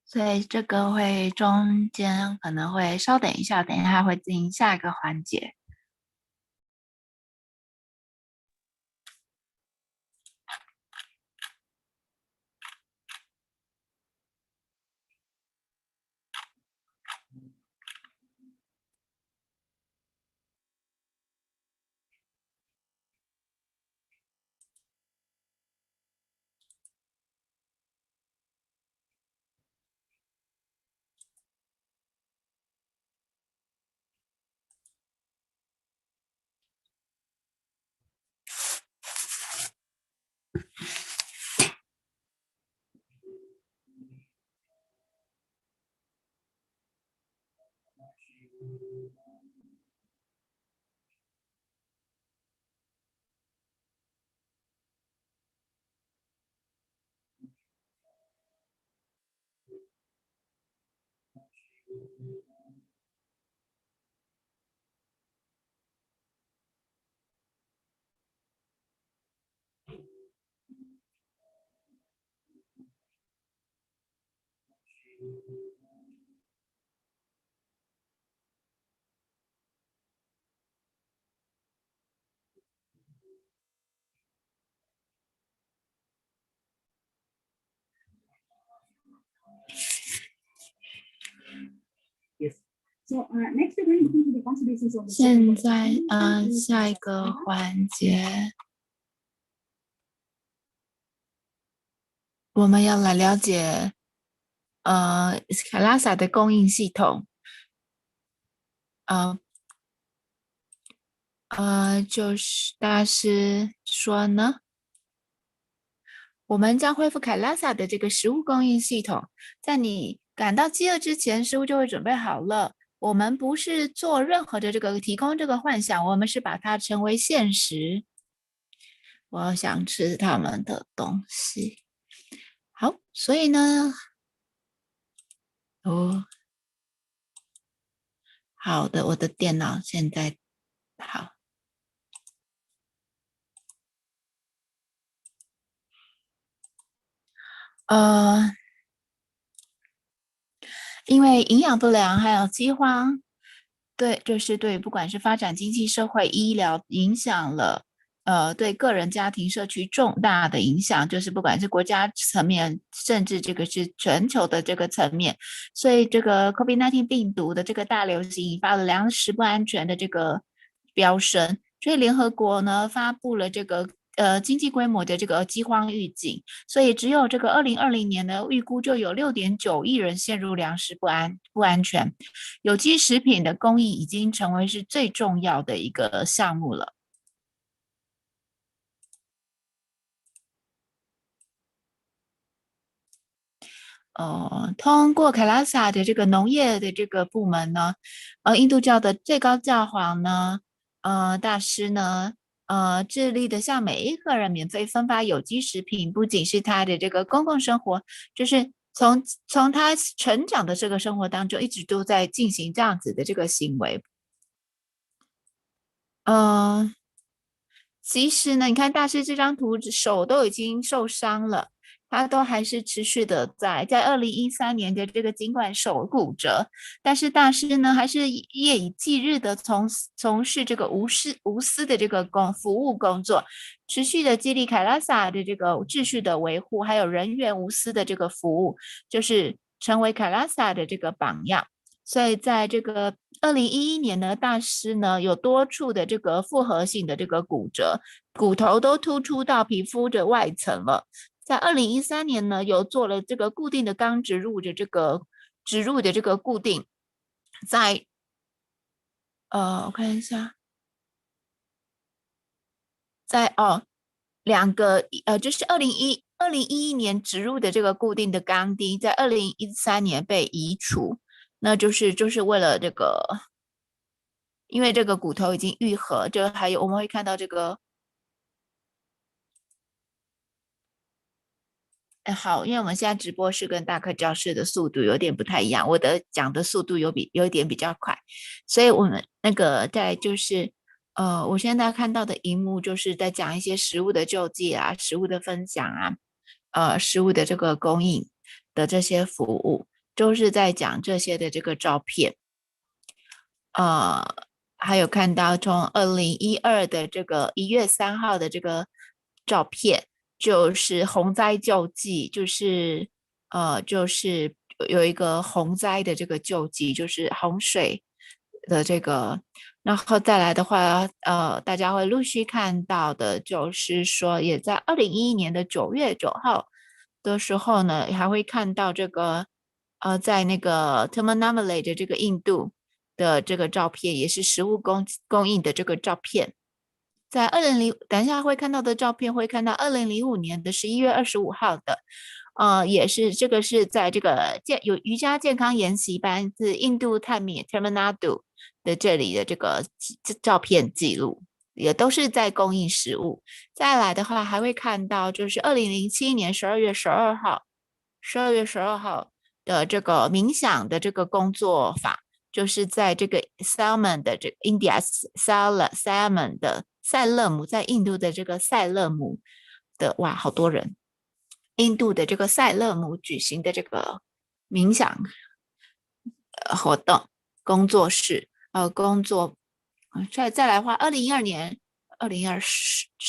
所以这个会中间可能会稍等一下，等一下会进行下一个环节。现在下一个环节，我们要来了解卡拉萨的供应系统。就是大师说呢，我们将恢复凯拉萨的这个食物供应系统，在你感到饥饿之前，食物就会准备好了。我们不是做任何的这个提供这个幻想，我们是把它成为现实。我想吃他们的东西。好，所以呢，好的，我的电脑现在好。因为营养不良还有饥荒，对，就是对不管是发展经济社会医疗影响了对个人家庭社区重大的影响，就是不管是国家层面甚至这个是全球的这个层面，所以这个 COVID-19 病毒的这个大流行引发了粮食不安全的这个飙升，所以联合国呢发布了这个经济规模的这个饥荒预警，所以只有这个2020年呢，预估就有6.9亿人陷入粮食不安全，有机食品的供应已经成为是最重要的一个项目了。通过凯拉萨的这个农业的这个部门呢，印度教的最高教皇呢，大师呢。致力的向每一个人免费分发有机食品，不仅是他的这个公共生活，就是从他成长的这个生活当中，一直都在进行这样子的这个行为。其实呢，你看大师这张图，手都已经受伤了。他都还是持续的在2013年的这个尽管手骨折，但是大师呢还是夜以继日的从事这个无私的这个服务工作，持续的激励凯拉萨的这个秩序的维护，还有人员无私的这个服务，就是成为凯拉萨的这个榜样。所以在这个2011年呢，大师呢有多处的这个复合性的这个骨折，骨头都突出到皮肤的外层了。在2013年呢，有做了这个固定的钢植入的这个固定，在我看一下，在两个就是2011年植入的这个固定的钢钉，在2013年被移除，那就是为了这个，因为这个骨头已经愈合，就还有我们会看到这个。好，因为我们现在直播室跟大课教室的速度有点不太一样，我的讲的速度有一点比较快，所以我们那个再就是我现在看到的荧幕就是在讲一些食物的救济啊，食物的分享啊，食物的这个供应的这些服务，都是在讲这些的这个照片。还有看到从2012的这个1月3号的这个照片。就是洪灾救济，就是有一个洪灾的这个救济，就是洪水的这个，然后再来的话，大家会陆续看到的，就是说，也在2011年的9月9号的时候呢，还会看到这个，在那个 Tiruvannamalai 的这个印度的这个照片，也是食物供应的这个照片。在等一下会看到的照片，会看到2005年的11月25号的也是这个是在这个有瑜伽健康研习班是印度泰米 Tamil Nadu 的这里的这个照片记录，也都是在供应食物。再来的话还会看到就是2007年12月12号的这个冥想的这个工作法，就是在这个 Salmon 的这个 India Salmon 的塞勒姆，在印度的这个塞勒姆的哇好多人，印度的这个塞勒姆举行的这个冥想活动工作室工作。再来的话2012年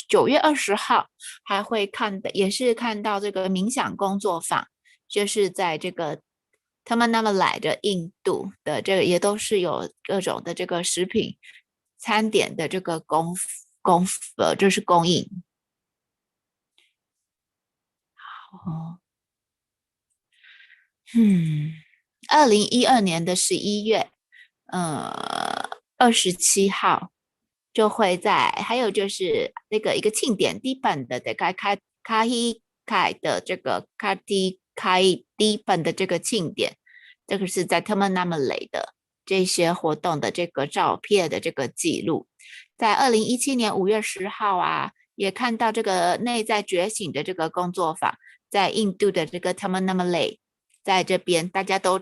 9月20号还会也是看到这个冥想工作坊，就是在这个他们那么来的印度的这个也都是有各种的这个食品餐点的这个就是供应。好，2012年的11月27号就会还有就是那个一个庆典低本的卡希凯的这个卡蒂开低本的这个庆典，这个是在他们那么雷的这些活动的这个照片的这个记录。在2017年5月10号啊，也看到这个内在觉醒的这个工作坊，在印度的这个他们那么雷，在这边大家都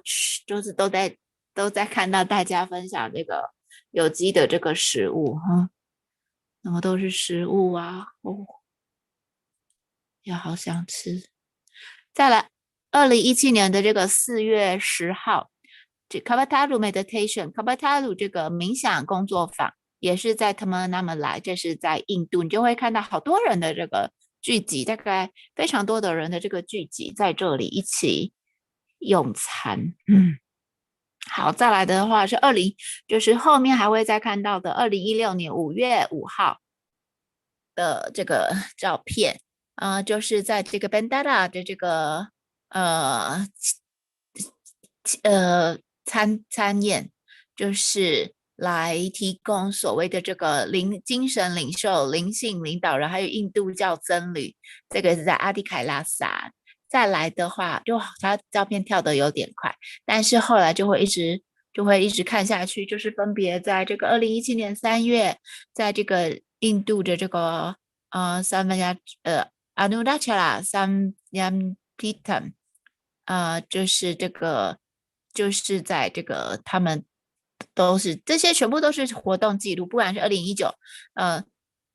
在看到大家分享这个有机的这个食物那么都是食物啊也好想吃。再来2017年的这个4月10号，这 Kabatalu Meditation Kabatalu 这个冥想工作坊也是在他们那么来，这是在印度，你就会看到好多人的这个聚集，大概非常多的人的这个聚集在这里一起用餐。好，再来的话是就是后面还会再看到的2016年5月5号的这个照片就是在这个 Pindanda 的这个餐宴，就是来提供所谓的这个精神领袖、灵性领导人，还有印度教僧侣，这个是在阿迪凯拉萨。再来的话，就他照片跳得有点快，但是后来就会一直看下去，就是分别在这个2017年3月，在这个印度的这个Arunachala Samyampitam就是这个就是在这个他们都是这些全部都是活动记录，不管是2019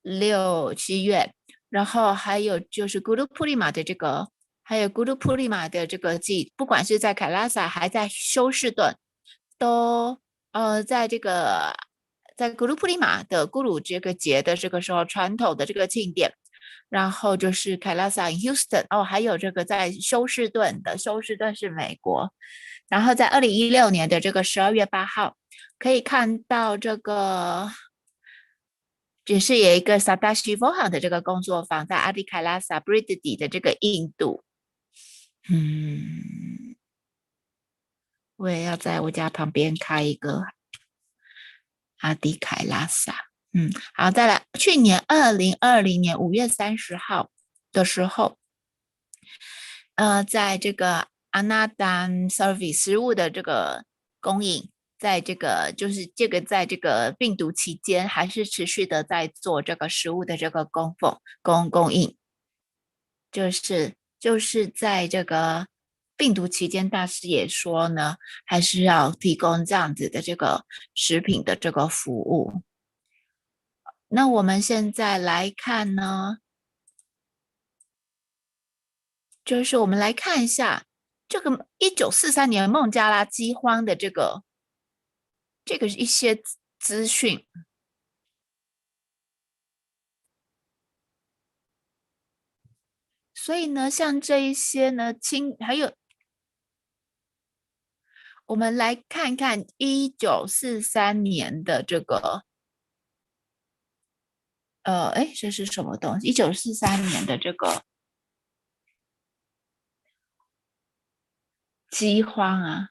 6、7月，然后还有就是 Guru Purnima 的这个，还有 Guru Purnima 的这个不管是在凯拉萨还在休士顿，都在这个在 Guru Purnima 的古鲁这个节的这个时候传统的这个庆典，然后就是凯拉萨 Houston 还有这个在休士顿是美国，然后在2016年的这个12月8号可以看到这个只是有一个 Sadashi Vohan 的这个工作坊在阿迪凯拉萨 Briddi 的这个印度。我也要在我家旁边开一个阿迪凯拉萨。好，再来，去年2020年5月30号的时候，在这个 Anadan Service 食物的这个供应，在这个就是这个在这个病毒期间，还是持续的在做这个食物的这个供应，就是在这个病毒期间，大师也说呢，还是要提供这样子的这个食品的这个服务。那我们现在来看呢，就是我们来看一下这个1943年孟加拉饥荒的这个一些资讯。所以呢，像这一些呢，还有我们来看看1943年的这个这是什么东西？1943年的这个饥荒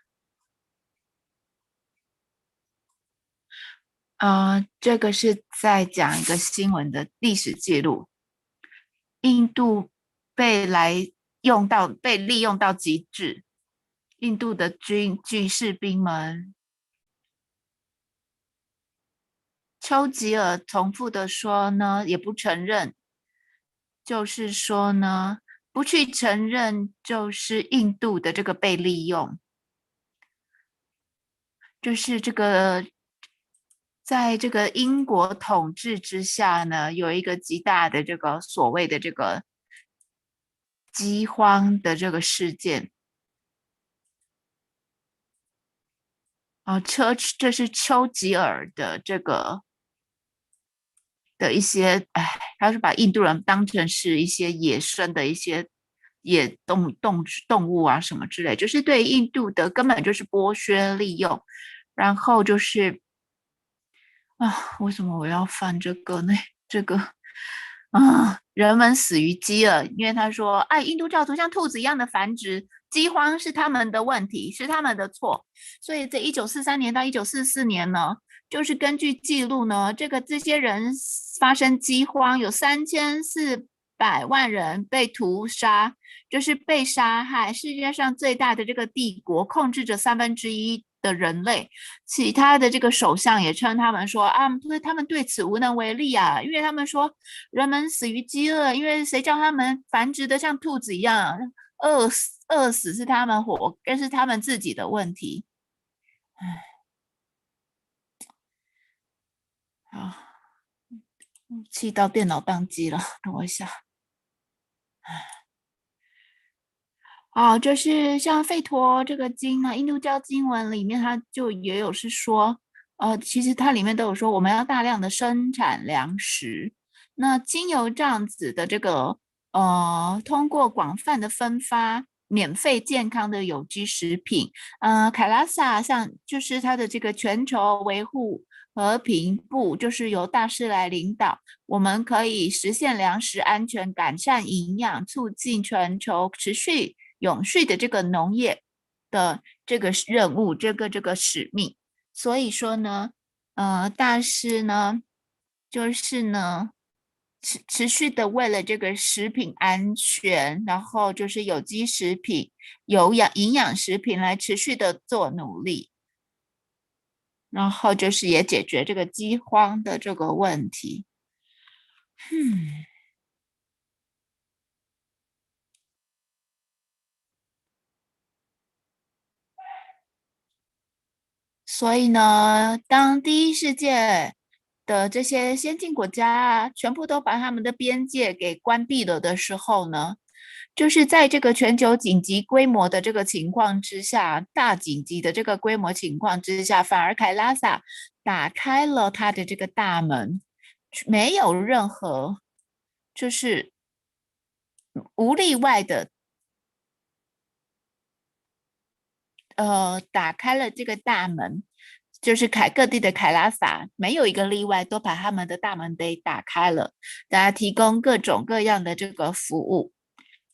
这个是在讲一个新闻的历史记录。印度被来被利用到极致。印度的军士兵们，丘吉尔重复的说呢，也不承认，就是说呢，不去承认就是印度的这个被利用，就是这个在这个英国统治之下呢，有一个极大的这个所谓的这个饥荒的这个事件。这是丘吉尔的这个的一些，他是把印度人当成是一些野生的一些动物啊什么之类，就是对印度的根本就是剥削利用，然后就是为什么我要翻这个呢？这个人们死于饥饿，因为他说，印度教徒像兔子一样的繁殖，饥荒是他们的问题，是他们的错。所以在1943年到1944年呢，就是根据记录呢，这些人发生饥荒，有3400万人被屠杀，就是被杀害。世界上最大的这个帝国控制着1/3的人类，其他的这个首相也称他们说他们对此无能为力啊，因为他们说人们死于饥饿，因为谁叫他们繁殖的像兔子一样，饿死是他们这是他们自己的问题。好，气到电脑宕机了，等我一下。就是像吠陀这个经呢，印度教经文里面它就也有是说，其实它里面都有说我们要大量的生产粮食，那经由这样子的这个通过广泛的分发免费健康的有机食品，凯拉萨像就是它的这个全球维护和平部，就是由大师来领导，我们可以实现粮食安全，改善营养，促进全球持续永续的这个农业的这个任务，这个使命。所以说呢，大师呢，就是呢，持续的为了这个食品安全，然后就是有机食品、营养食品来持续的做努力，然后就是也解决这个饥荒的这个问题。所以呢，当第一世界的这些先进国家全部都把他们的边界给关闭了的时候呢，就是在这个全球紧急规模的这个情况之下，大紧急的这个规模情况之下，反而凯拉萨打开了他的这个大门，没有任何就是无例外的打开了这个大门，就是各地的凯拉萨没有一个例外，都把他们的大门给打开了，大家提供各种各样的这个服务。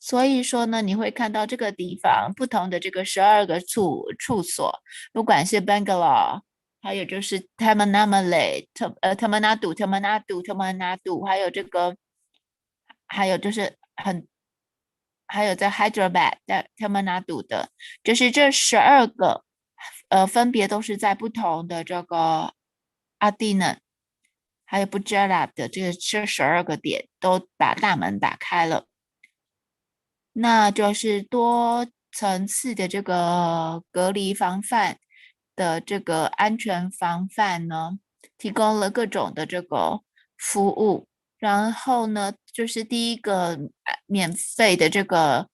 所以说呢，你会看到这个地方不同的这个12个处所，不管是 Bangalore， 还有就是 Tamil Nadu， 还有就是还有在 Hyderabad 在 Tamil Nadu 的，就是这12个分别都是在不同的这个阿蒂嫩还有布加拉的这12个点都把大门打开了，那就是多层次的这个隔离防范的这个安全防范呢，提供了各种的这个服务。然后呢，就是第一个免费的这个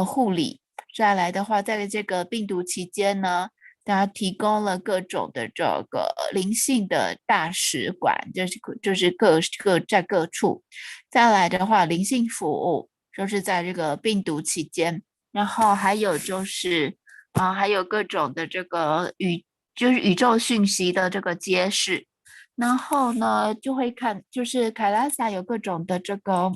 护理，再来的话，在这个病毒期间呢，大家提供了各种的这个灵性的大使馆，就是在各处。再来的话，灵性服务就是在这个病毒期间，然后还有就是还有各种的这个宇宙讯息的这个揭示。然后呢，就会看，就是凯拉萨有各种的这个，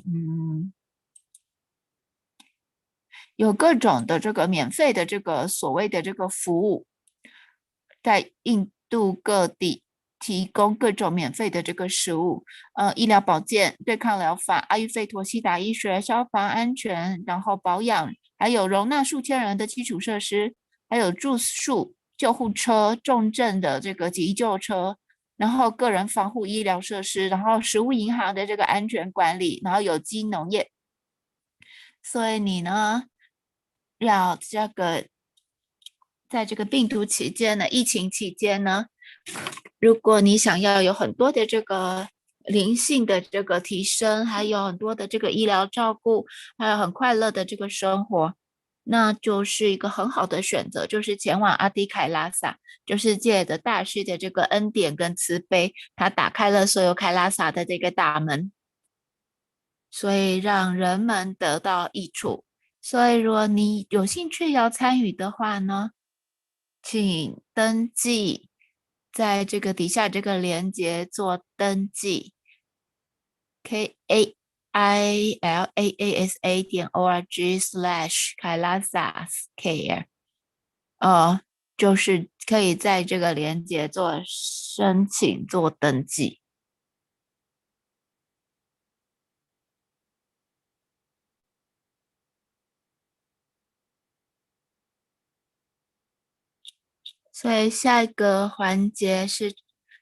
有各种的这个免费的这个所谓的这个服务，在印度各地提供各种免费的这个食物，医疗保健、对抗疗法、阿育吠陀、西达医学、消防安全，然后保养还有容纳数千人的基础设施，还有住宿、救护车、重症的这个急救车，然后个人防护医疗设施，然后食物银行的这个安全管理，然后有机农业。所以你呢，要这个在这个病毒期间呢，疫情期间呢，如果你想要有很多的这个灵性的这个提升，还有很多的这个医疗照顾，还有很快乐的这个生活，那就是一个很好的选择，就是前往阿迪凯拉萨，就是借着大师的这个恩典跟慈悲，他打开了所有凯拉萨的这个大门，所以让人们得到益处。所以如果你有兴趣要参与的话呢，请登记，在这个底下这个连结做登记 kailasa.org/kailasa就是可以在这个连结做申请做登记。所以下一个环节是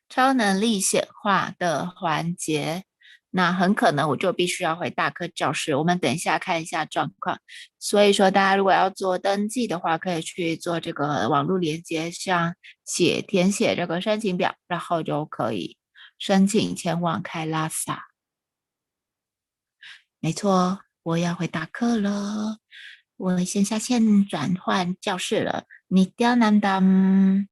超能力显化的环节，那很可能我就必须要回大课教室，我们等一下看一下状况。所以说大家如果要做登记的话，可以去做这个网络连接上填写这个申请表，然后就可以申请前往开拉萨。没错，我要回大课了，我先下线转换教室了。Nityanandam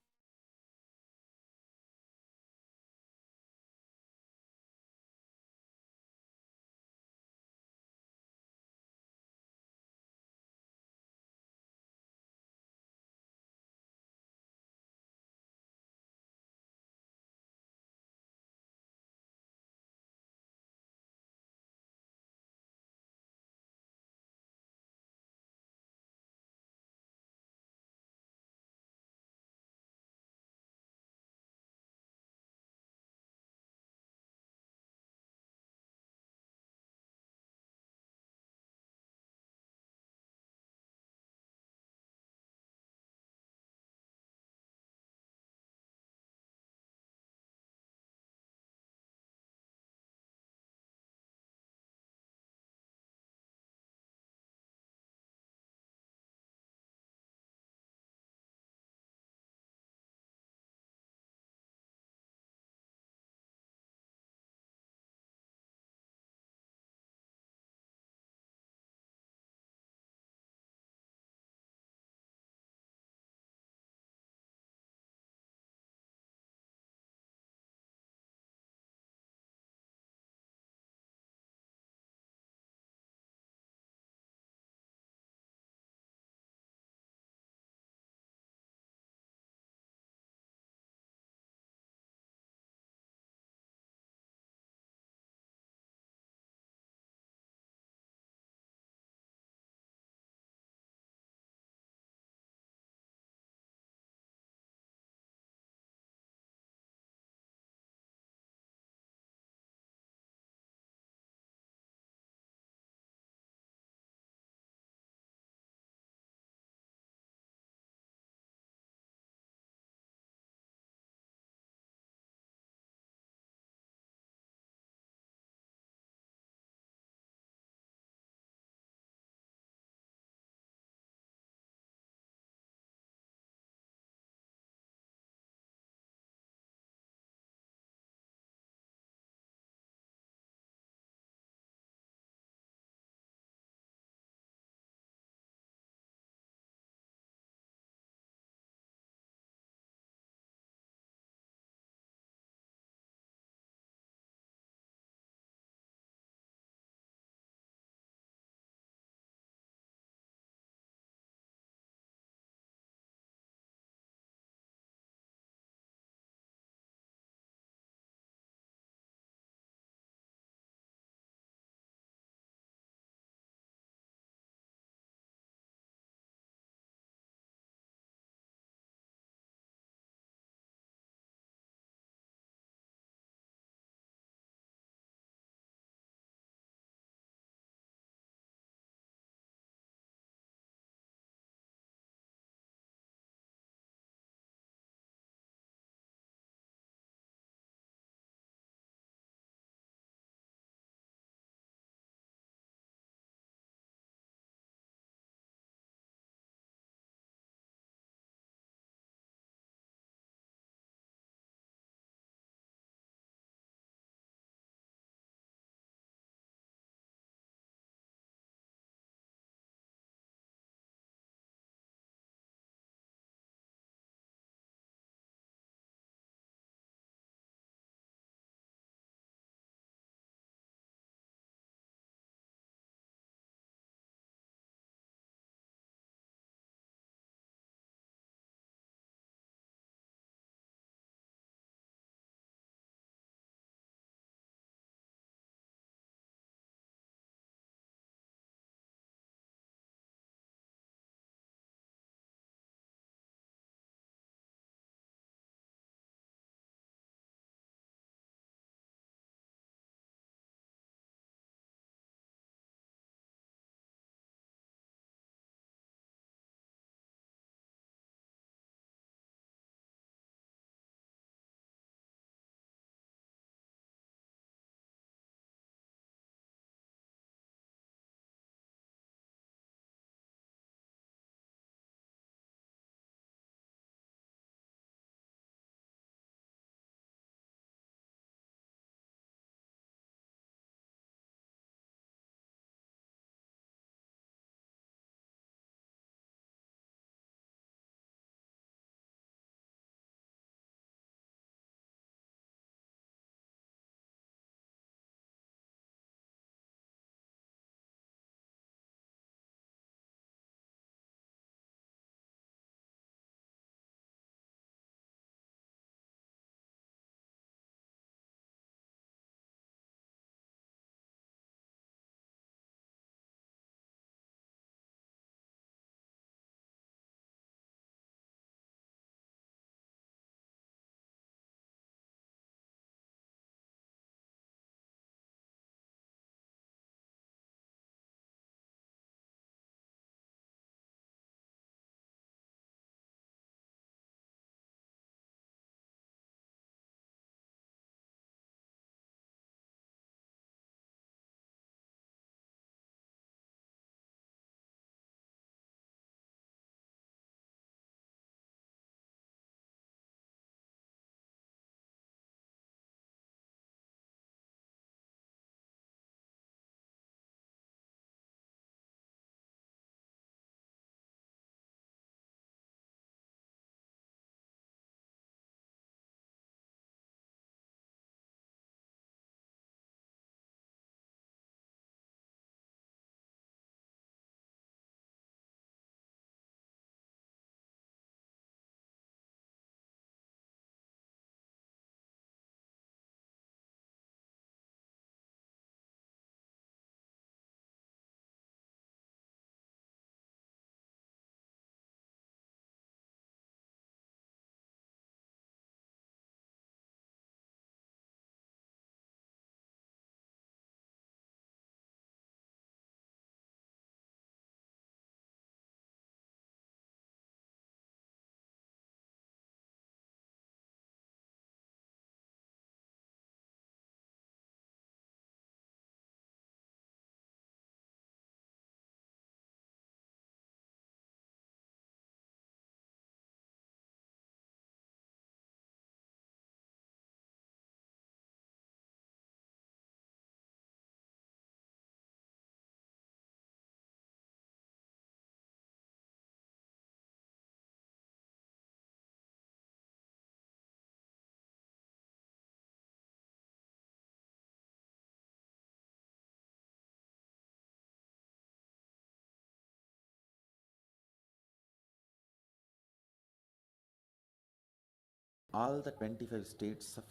all the 25 states of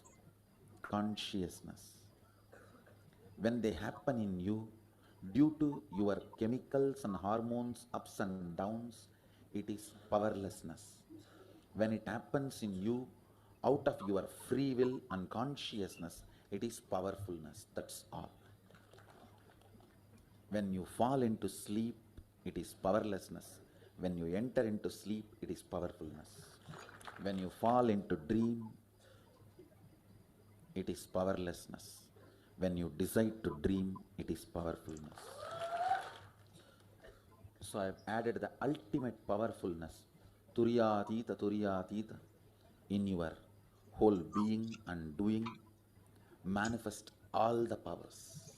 consciousness, when they happen in you, due to your chemicals and hormones ups and downs, it is powerlessness. When it happens in you, out of your free will and consciousness, it is powerfulness. That's all. When you fall into sleep, it is powerlessness. When you enter into sleep, it is powerfulness. When you fall into dream, it is powerlessness. When you decide to dream, it is powerfulness. So I have added the ultimate powerfulness, Turiyatita, in your whole being and doing. Manifest all the powers.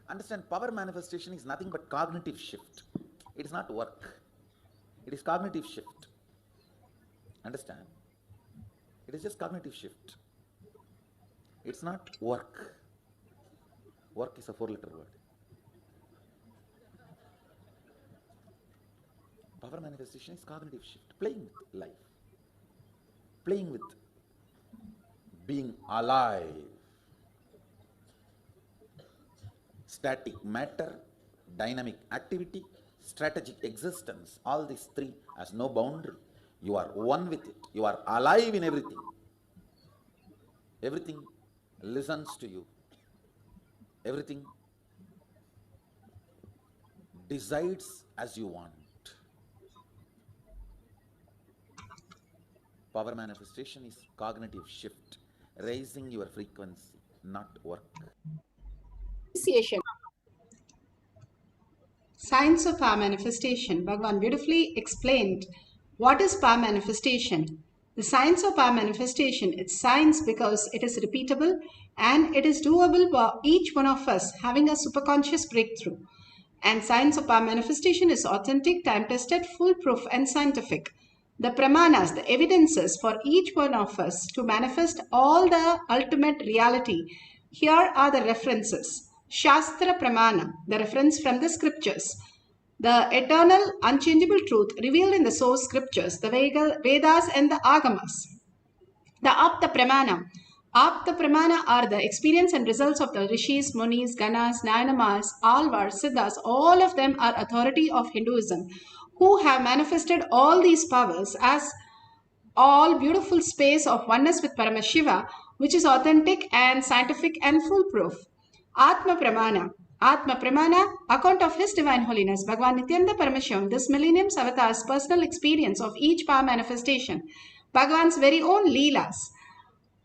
Understand, power manifestation is nothing but cognitive shift. It is not work. It is cognitive shift. Understand? It is just cognitive shift. It's not work. Work is a 4-letter word. Power manifestation is cognitive shift. Playing with life. Playing with being alive. Static matter, dynamic activity, strategic existence, all these three has no boundary. You are one with it. You are alive in everything. Everything listens to you. Everything decides as you want. Power manifestation is cognitive shift, raising your frequency, not work. Science of power manifestation. Bhagavan beautifully explained what is power manifestation. The science of power manifestation, it's science because it is repeatable and it is doable for each one of us having a superconscious breakthrough. And science of power manifestation is authentic, time-tested, foolproof and scientific. The pramanas, the evidences for each one of us to manifest all the ultimate reality. Here are the references. Shastra Pramana, the reference from the scriptures. The eternal, unchangeable truth revealed in the source scriptures, the Vedas and the Agamas. The Apta Pramana. Apta Pramana are the experience and results of the Rishis, Munis, Ganas, Nayanamas, Alvars, Siddhas. All of them are authority of Hinduism, who have manifested all these powers as all beautiful space of oneness with Paramashiva, which is authentic and scientific and foolproof. Atma Pramana. Atma Pramana, account of His Divine Holiness, Bhagavan Nityananda Paramashivam, this millennium's avatar's personal experience of each power manifestation, Bhagavan's very own Leelas.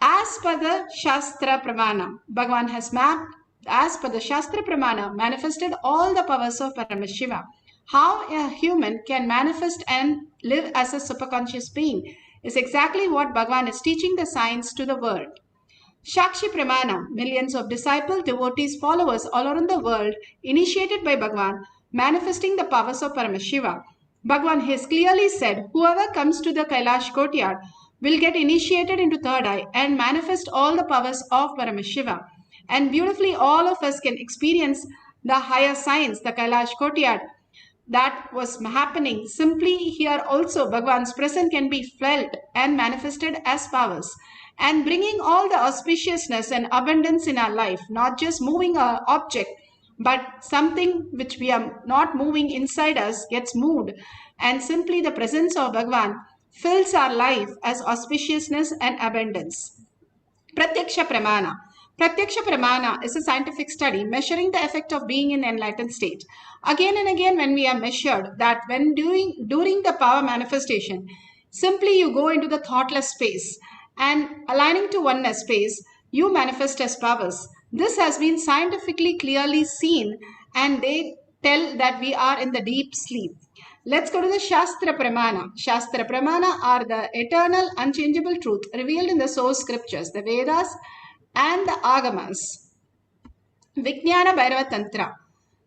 As per the Shastra Pramana, Bhagavan has mapped, as per the Shastra Pramana, manifested all the powers of Paramashiva. How a human can manifest and live as a superconscious being is exactly what Bhagavan is teaching the science to the world. Shakshi Pramana, millions of disciples, devotees, followers all around the world, initiated by Bhagavan, manifesting the powers of Paramashiva. Bhagavan has clearly said, whoever comes to the Kailash courtyard will get initiated into third eye and manifest all the powers of Paramashiva. And beautifully all of us can experience the higher science, the Kailash courtyard, that was happening. Simply here also Bhagavan's presence can be felt and manifested as powers, and bringing all the auspiciousness and abundance in our life, not just moving an object, but something which we are not moving inside us gets moved, and simply the presence of Bhagavan fills our life as auspiciousness and abundance. Pratyaksha Pramana. Pratyaksha Pramana is a scientific study measuring the effect of being in enlightened state. Again and again when we are measured that when during the power manifestation, simply you go into the thoughtless space and aligning to oneness space, you manifest as powers. This has been scientifically clearly seen and they tell that we are in the deep sleep. Let's go to the Shastra Pramana. Shastra Pramana are the eternal, unchangeable truth revealed in the source scriptures, the Vedas and the Agamas. Vijnana Bhairava Tantra.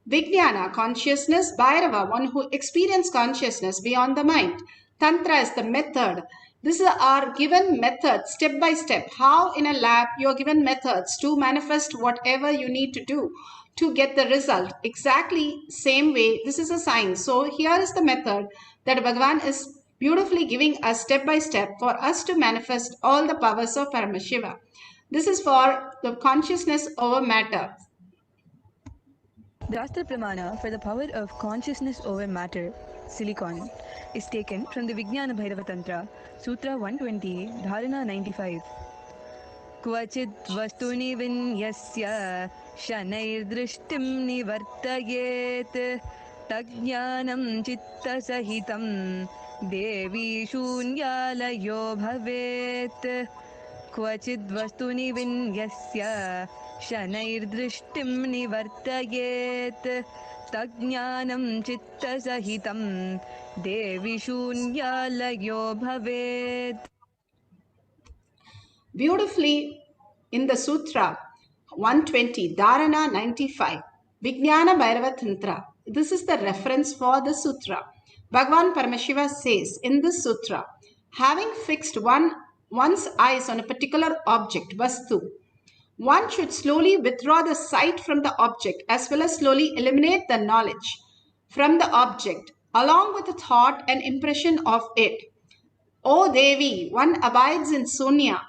Vijnana, consciousness, Bhairava, one who experiences consciousness beyond the mind. Tantra is the method. This is our given method, step by step. How in a lab you are given methods to manifest whatever you need to do to get the result. Exactly same way, this is a science. So here is the method that Bhagavan is beautifully giving us step by step for us to manifest all the powers of Paramashiva. This is for the consciousness over matter. The Shastra Pramana for the power of consciousness over matter, silicon, is taken from the Vijnana Bhairava Tantra, Sutra 120, Dharana 95. Kvachit vastuni vinyasya shanairdrishtim nivartayet tajnanam chitta sahitam devi shunyalayo bhavet. Kvachit vastuni vinyasya shanairdrishtim nivartayet tajnanam chitta sahitam devi shunyalayo bhavet. Beautifully in the Sutra 120, Dharana 95, Vijnana Bhairava Tantra. This is the reference for the Sutra. Bhagavan Paramashiva says in this Sutra, having fixed one's eyes on a particular object, Vastu, one should slowly withdraw the sight from the object as well as slowly eliminate the knowledge from the object along with the thought and impression of it. O Devi, one abides in Sunya,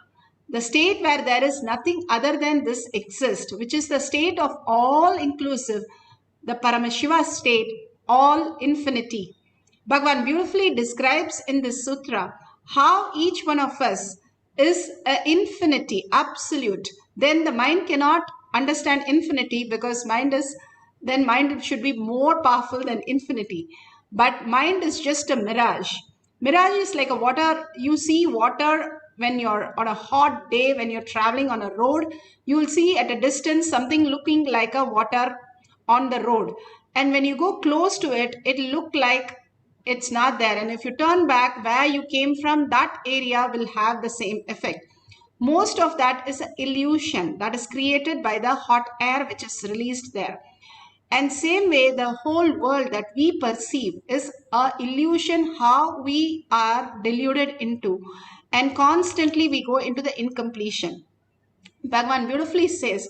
the state where there is nothing other than this exists, which is the state of all-inclusive, the Paramashiva state, all infinity. Bhagavan beautifully describes in this sutra how each one of us is an infinity, absolute. Then the mind cannot understand infinity because mind should be more powerful than infinity. But mind is just a mirage. Mirage is like a water. You see water when you're on a hot day, when you're traveling on a road, you will see at a distance something looking like a water on the road. And when you go close to it, it'll look like it's not there. And if you turn back where you came from, that area will have the same effect. Most of that is an illusion that is created by the hot air which is released there. And same way, the whole world that we perceive is an illusion how we are deluded into. And constantly we go into the incompletion. Bhagavan beautifully says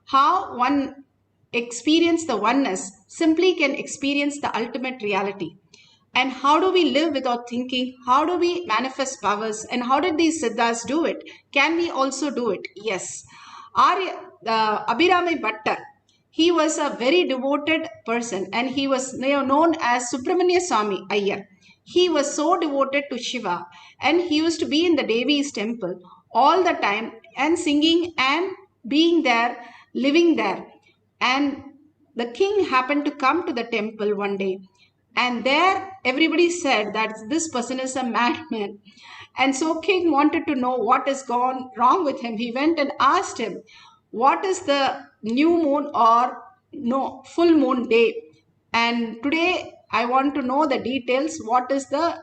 how one experience the oneness simply can experience the ultimate reality. And how do we live without thinking? How do we manifest powers? And how did these siddhas do it? Can we also do it? Yes. Abhirami Bhattar, he was a very devoted person and he was known as Subramanya Swami Iyer. He was so devoted to Shiva and he used to be in the Devi's temple all the time and singing and being there, living there. And the king happened to come to the temple one day. And there everybody said that this person is a madman. And so king wanted to know what is gone wrong with him. He went and asked him, what is the new moon or full moon day? And today I want to know the details. What is the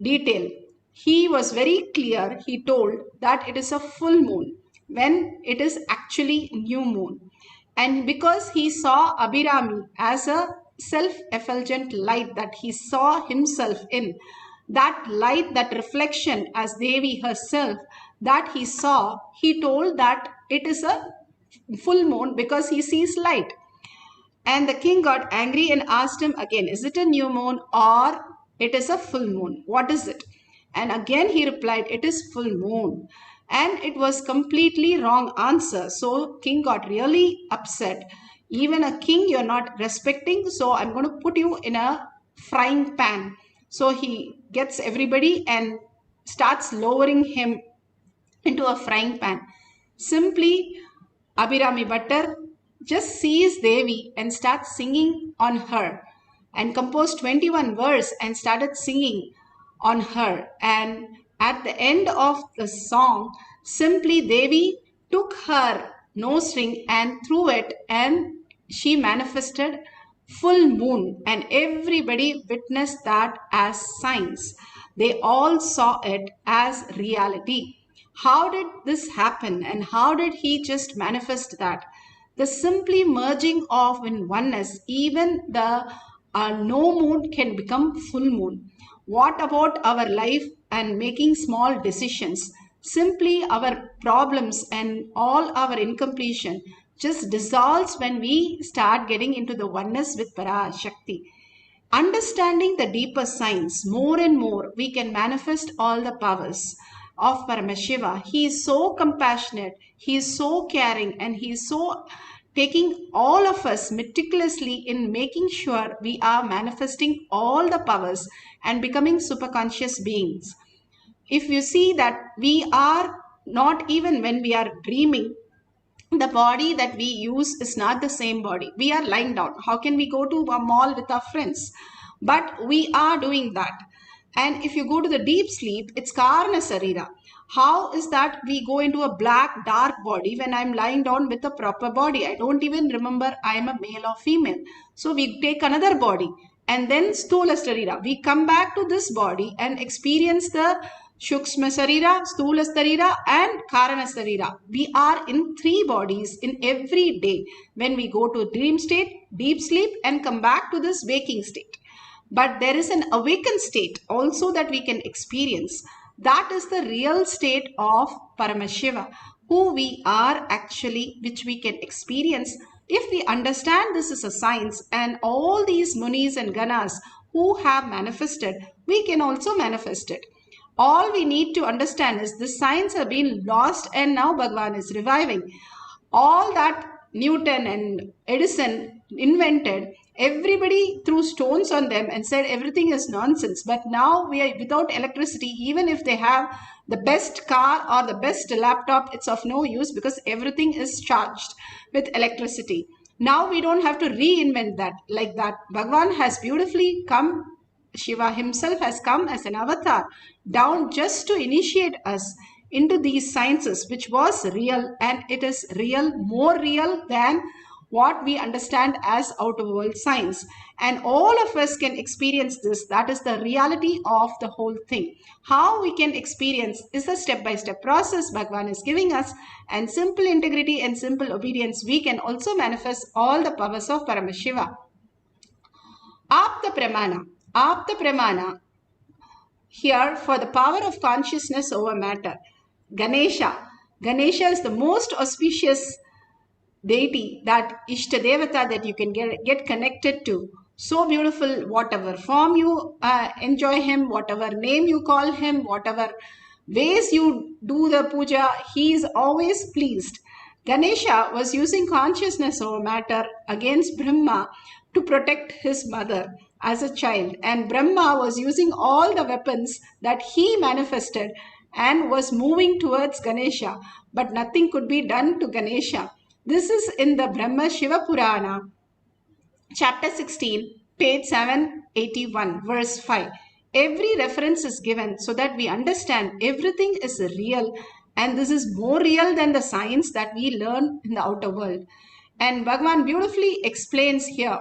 detail? He was very clear. He told that it is a full moon when it is actually new moon. And because he saw Abhirami as a self-effulgent light that he saw himself in, that light, that reflection as Devi herself that he saw, he told that it is a full moon because he sees light. And the king got angry and asked him again, is it a new moon or it is a full moon? What is it? And again he replied, it is full moon. And it was completely wrong answer. So king got really upset. Even a king you're not respecting, so I'm going to put you in a frying pan. So he gets everybody and starts lowering him into a frying pan. Simply Abhirami Bhattar just sees Devi and starts singing on her and composed 21 verses and started singing on her. And at the end of the song, simply Devi took her nose ring and threw it and she manifested full moon, and everybody witnessed that as science. They all saw it as reality. How did this happen and how did he just manifest that? The simply merging of in oneness, even the no moon can become full moon. What about our life and making small decisions? Simply our problems and all our incompletion just dissolves when we start getting into the oneness with PARASHAKTI. Understanding the deeper science more and more, we can manifest all the powers of Paramashiva. He is so compassionate, he is so caring, and he is so taking all of us meticulously in making sure we are manifesting all the powers and becoming superconscious beings. If you see that we are not, even when we are dreaming, the body that we use is not the same body. We are lying down. How can we go to a mall with our friends? But we are doing that. And if you go to the deep sleep, it's Karana Sarira. How is that we go into a black, dark body when I'm lying down with a proper body? I don't even remember I'm a male or female. So we take another body. And then Stula Sarira. We come back to this body and experience the Shukshma Sarira, Stula Sarira, and Karana Sarira. We are in 3 bodies in every day when we go to dream state, deep sleep, and come back to this waking state. But there is an awakened state also that we can experience. That is the real state of Paramashiva, who we are actually, which we can experience. If we understand this is a science, and all these munis and ganas who have manifested, we can also manifest it. All we need to understand is this science has been lost and now Bhagavan is reviving. All that Newton and Edison invented, everybody threw stones on them and said everything is nonsense. But now we are without electricity. Even if they have the best car or the best laptop, it's of no use because everything is charged with electricity. Now we don't have to reinvent that like that. Bhagavan has beautifully come. Shiva himself has come as an avatar down just to initiate us into these sciences, which was real, and it is real, more real than what we understand as outer world science. And all of us can experience this. That is the reality of the whole thing. How we can experience is a step-by-step process Bhagavan is giving us, and simple integrity and simple obedience, we can also manifest all the powers of Paramashiva. Apta Pramana. Apta Pramana here for the power of consciousness over matter. Ganesha. Ganesha is the most auspicious deity, that Ishta Devata that you can get connected to. So beautiful, whatever form you enjoy him, whatever name you call him, whatever ways you do the puja, he is always pleased. Ganesha was using consciousness over matter against Brahma to protect his mother as a child, and Brahma was using all the weapons that he manifested and was moving towards Ganesha, but nothing could be done to Ganesha. This is in the Brahma Shiva Purana, chapter 16, page 781, verse 5. Every reference is given so that we understand everything is real, and this is more real than the science that we learn in the outer world. And Bhagavan beautifully explains here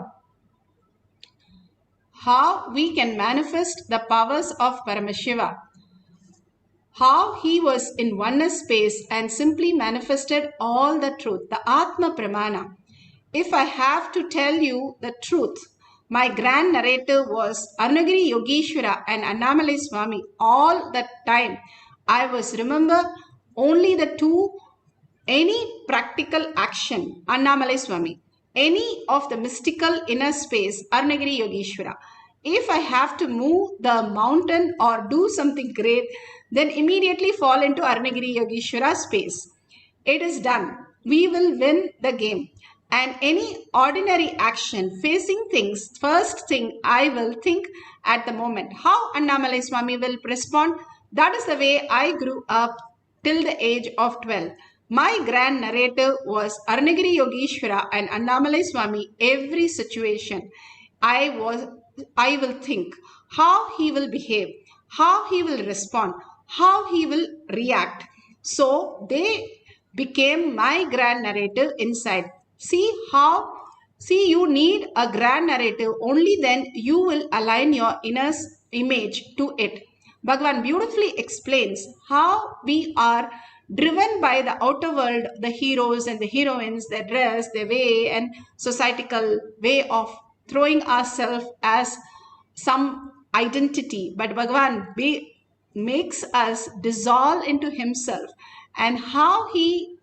how we can manifest the powers of Paramashiva. How he was in oneness space and simply manifested all the truth, the Atma Pramana. If I have to tell you the truth, my grand narrator was Arunagiri Yogeshwara and Annamalai Swami. All the time I was remember only the two, any practical action, Annamalai Swami, any of the mystical inner space, Arunagiri Yogeshwara. If I have to move the mountain or do something great, then immediately fall into Arunagiri Yogeshwara space. It is done. We will win the game. And any ordinary action, facing things, first thing I will think at the moment. How Annamalai Swami will respond? That is the way I grew up till the age of 12. My grand narrator was Arunagiri Yogeshwara and Annamalai Swami. Every situation I will think how he will behave, how he will respond, how he will react. So they became my grand narrative inside. See, you need a grand narrative, only then you will align your inner image to it. Bhagavan beautifully explains how we are driven by the outer world, the heroes and the heroines, their dress, their way and societal way of throwing ourselves as some identity. But Bhagavan makes us dissolve into himself, and how he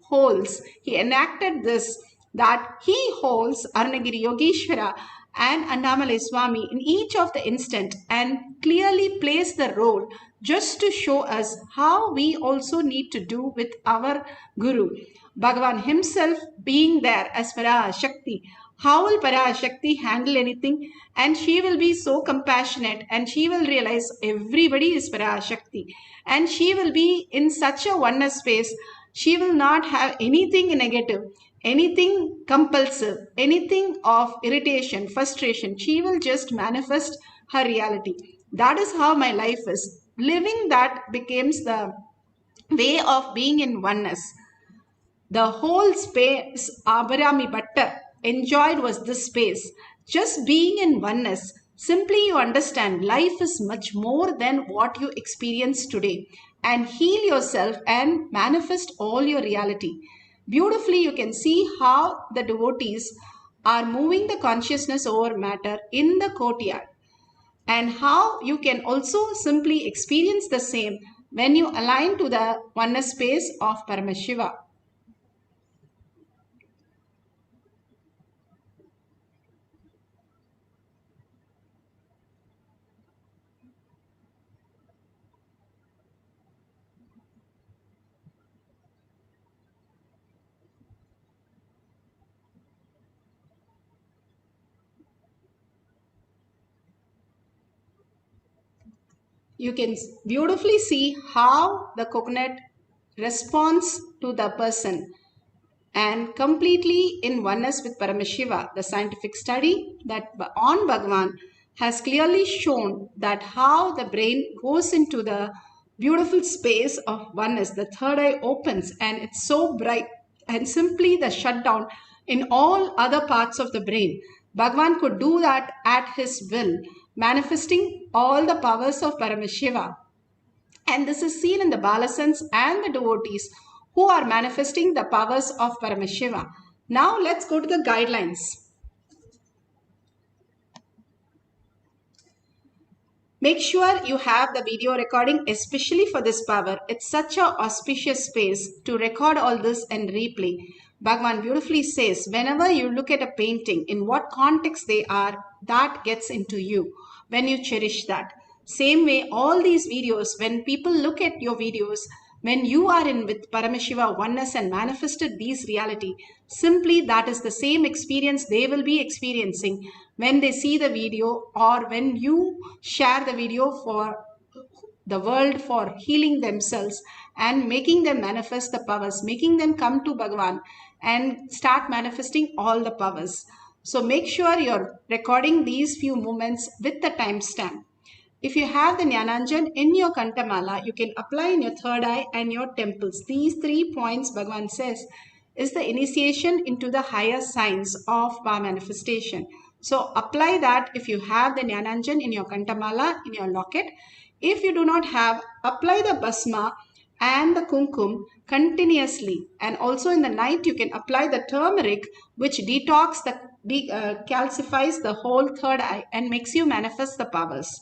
enacted this, that he holds Arunagiri Yogeshwara and Annamalai Swami in each of the instant and clearly plays the role just to show us how we also need to do with our Guru. Bhagavan himself being there as PARASHAKTI. How will PARASHAKTI handle anything? And she will be so compassionate and she will realize everybody is PARASHAKTI. And she will be in such a oneness space. She will not have anything negative, anything compulsive, anything of irritation, frustration. She will just manifest her reality. That is how my life is. Living that becomes the way of being in oneness. The whole space Abharami Bhatta enjoyed was this space. Just being in oneness. Simply you understand life is much more than what you experience today. And heal yourself and manifest all your reality. Beautifully you can see how the devotees are moving the consciousness over matter in the courtyard. And how you can also simply experience the same when you align to the oneness space of Paramashiva. You can beautifully see how the coconut responds to the person and completely in oneness with Paramashiva. The scientific study that on Bhagavan has clearly shown that how the brain goes into the beautiful space of oneness. The third eye opens and it's so bright and simply the shutdown in all other parts of the brain. Bhagavan could do that at his will, manifesting all the powers of Paramashiva. And this is seen in the Balasans and the devotees who are manifesting the powers of Paramashiva. Now let's go to the guidelines. Make sure you have the video recording, especially for this power. It's such an auspicious space to record all this and replay. Bhagavan beautifully says, whenever you look at a painting, in what context they are, that gets into you when you cherish that. Same way, all these videos, when people look at your videos, when you are in with Paramashiva oneness and manifested these reality, simply that is the same experience they will be experiencing when they see the video or when you share the video for the world for healing themselves and making them manifest the powers, making them come to Bhagavan and start manifesting all the powers. So make sure you're recording these few moments with the timestamp. If you have the Jnananjan in your Kantamala, you can apply in your third eye and your temples. These 3 points, Bhagavan says, is the initiation into the higher science of power manifestation. So apply that if you have the Jnananjan in your Kantamala, in your locket. If you do not have, apply the Basma and the Kumkum continuously. And also in the night, you can apply the turmeric, which detox, calcifies the whole third eye and makes you manifest the powers.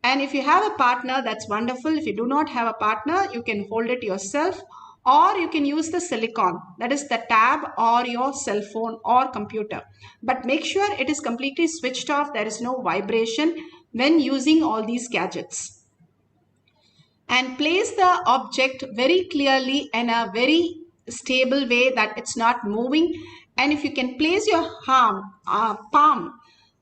And if you have a partner, that's wonderful. If you do not have a partner, you can hold it yourself or you can use the silicon, that is the tab or your cell phone or computer. But make sure it is completely switched off. There is no vibration when using all these gadgets. And place the object very clearly in a very stable way that it's not moving. And if you can place your palm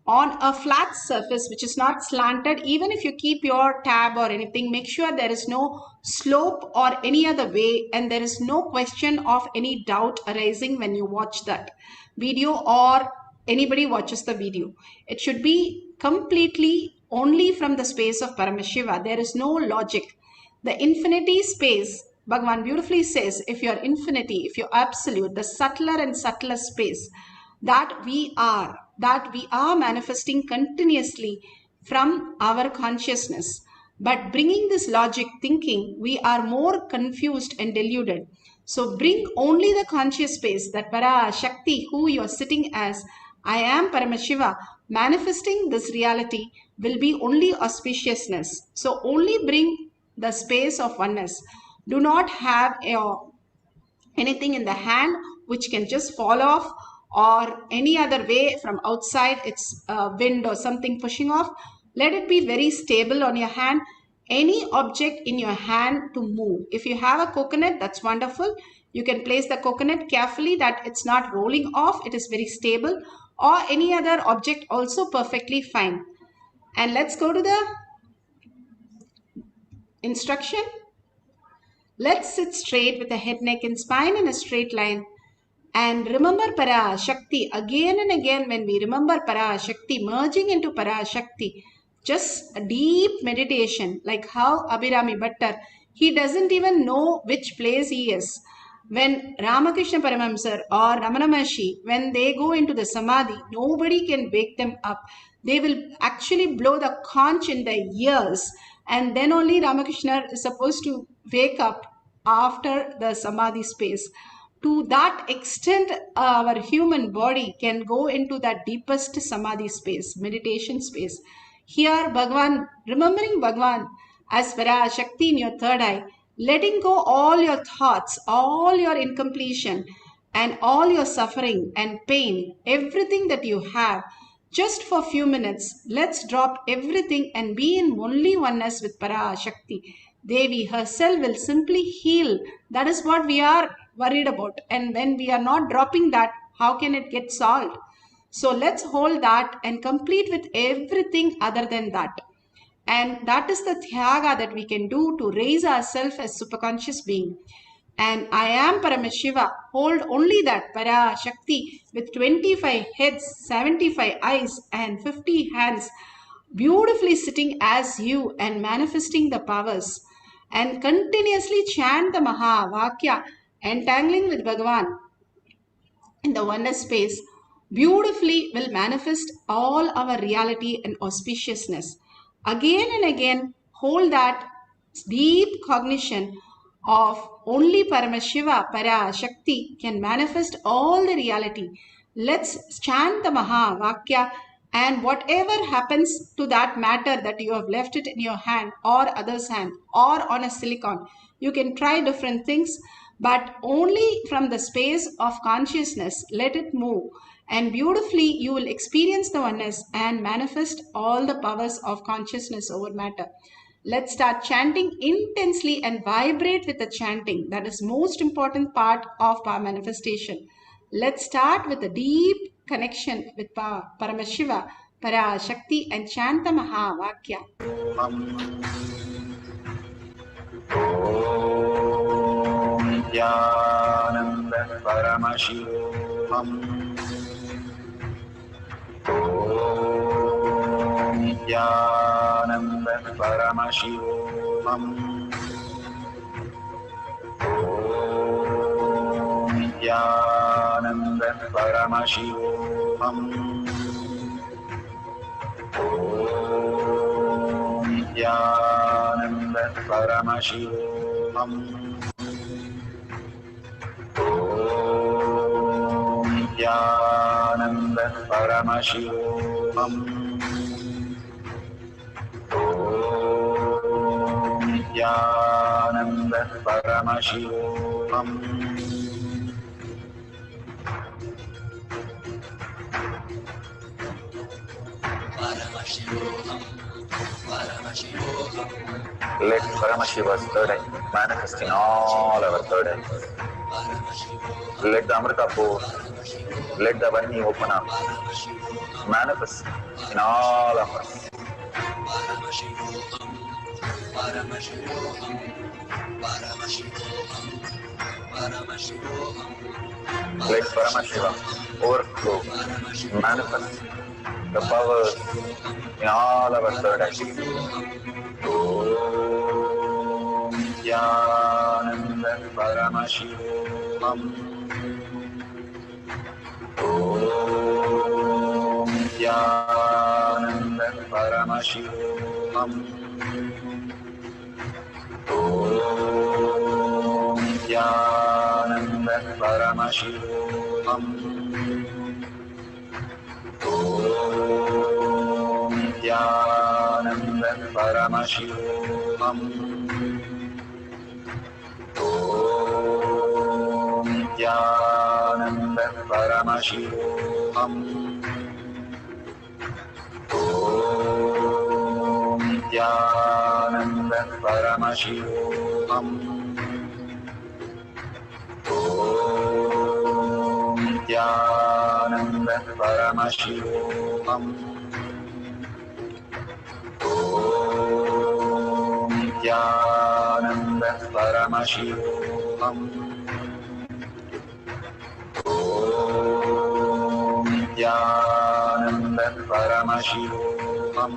on a flat surface which is not slanted, even if you keep your tab or anything, make sure there is no slope or any other way and there is no question of any doubt arising when you watch that video or anybody watches the video. It should be completely only from the space of Paramashiva. There is no logic. The infinity space, Bhagavan beautifully says, if you're infinity, if you're absolute, the subtler and subtler space that we are manifesting continuously from our consciousness. But bringing this logic thinking, we are more confused and deluded. So bring only the conscious space, that PARASHAKTI, who you are sitting as, I am Paramashiva, manifesting this reality will be only auspiciousness. So only bring the space of oneness. Do not have anything in the hand which can just fall off or any other way from outside, it's wind or something pushing off. Let it be very stable on your hand. Any object in your hand to move. If you have a coconut, that's wonderful. You can place the coconut carefully that it's not rolling off. It is very stable. Or any other object also perfectly fine. And let's go to the instruction. Let's sit straight with the head, neck and spine in a straight line. And remember PARASHAKTI again and again. When we remember PARASHAKTI, merging into PARASHAKTI, just a deep meditation, like how Abhirami Bhattar, he doesn't even know which place he is. When Ramakrishna Paramahamsa or Ramana Maharshi, when they go into the Samadhi, nobody can wake them up. They will actually blow the conch in their ears, and then only Ramakrishna is supposed to wake up after the Samadhi space. To that extent, our human body can go into that deepest Samadhi space, meditation space. Here, Bhagavan, remembering Bhagavan as PARASHAKTI in your third eye, letting go all your thoughts, all your incompletion, and all your suffering and pain, everything that you have, just for a few minutes, let's drop everything and be in only oneness with PARASHAKTI. Devi herself will simply heal. That is what we are worried about. And when we are not dropping that, how can it get solved? So let's hold that and complete with everything other than that. And that is the Tyaga that we can do to raise ourselves as superconscious being. And I am Paramashiva. Hold only that PARASHAKTI with 25 heads, 75 eyes and 50 hands, beautifully sitting as you and manifesting the powers. And continuously chant the Maha Vakya, entangling with Bhagavan in the oneness space, beautifully will manifest all our reality and auspiciousness. Again and again, hold that deep cognition of only Paramashiva, PARASHAKTI can manifest all the reality. Let's chant the Maha Vakya, and whatever happens to that matter that you have left it in your hand or other's hand or on a silicon, you can try different things, but only from the space of consciousness, let it move. And beautifully you will experience the oneness and manifest all the powers of consciousness over matter. Let's start chanting intensely and vibrate with the chanting. That is most important part of power manifestation. Let's start with a deep connection with Paramashiva, PARASHAKTI, and chant the Maha Vakya. Nityananda Paramashivam. Om Nityananda Paramashivam. Om Nityananda Paramashivam. Om Nityananda Paramashivam. Nityananda Paramashivam. Let Paramashiva's third eye manifest in all our third eyes. Let the Amrita pour, let the Varni open up, manifest in all of us. Let Paramashiva overflow, manifest the powers in all our third eyes. Om Nityananda Paramashivam. Om Nityananda Paramashivam. Om Nityananda Paramashivam. Om Nityananda Paramashivam. Om Nityananda Paramashivam. Paramashivaham. Om Nityananda Paramashivaham. Om Nityananda Paramashivaham. Om Nityananda Paramashivaham. Om Nityananda Paramashivaham.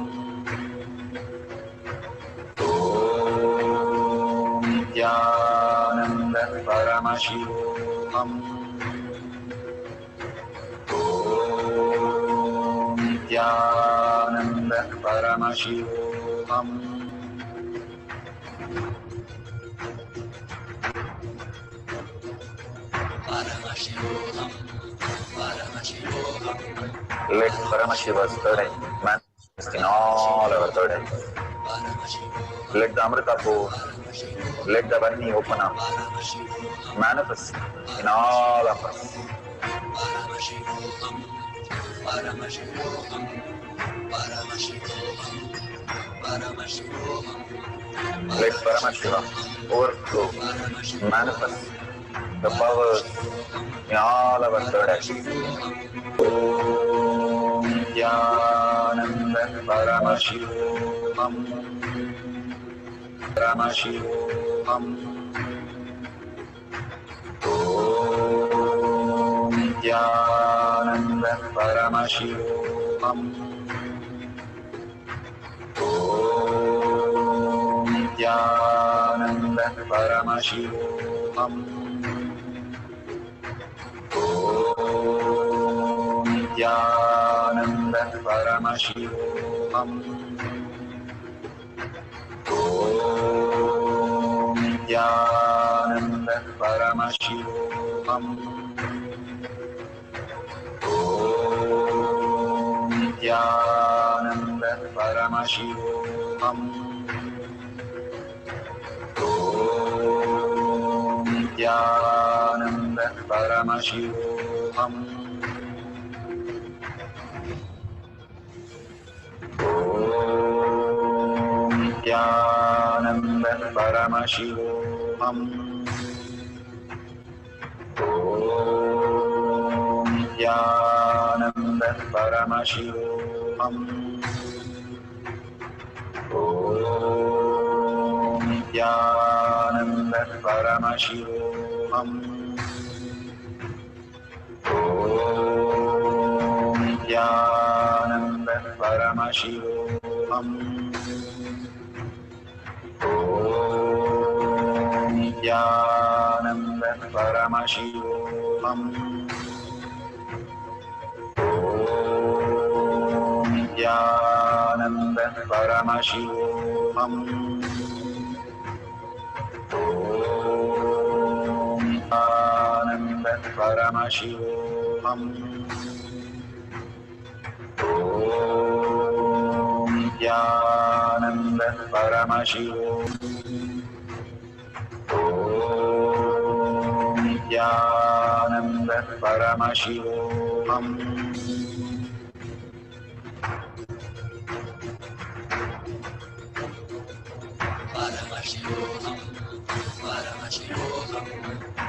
Om Nityananda Paramashivaham. Om Nityananda Paramashivaham. Let Paramashiva's third eye manifest in all our third eyes. Let the Amrita pour, let the Varni open up, manifest in all of us. Let Paramashiva overflow, manifest the powers in all our third eyes. Om Nityananda Paramashivaham. Paramashivaham. Om Nityananda Paramashivaham. Om Nityananda Paramashivaham. Om Nityananda Paramashivaham. Om Nityananda Paramashivaham. Om Nityananda Paramashivaham. Om Nityananda Paramashivaham. Om Nityananda Paramashivaham. Om Nityananda Paramashivaham. Om Nityananda Paramashivaham. Om Nityananda Paramashivaham. Om Nityananda Paramashivaham. Om Nityananda Paramashivaham. Om Nityananda Paramashivaham. Om Nityananda Paramashivaham. Om Nityananda Paramashivaham.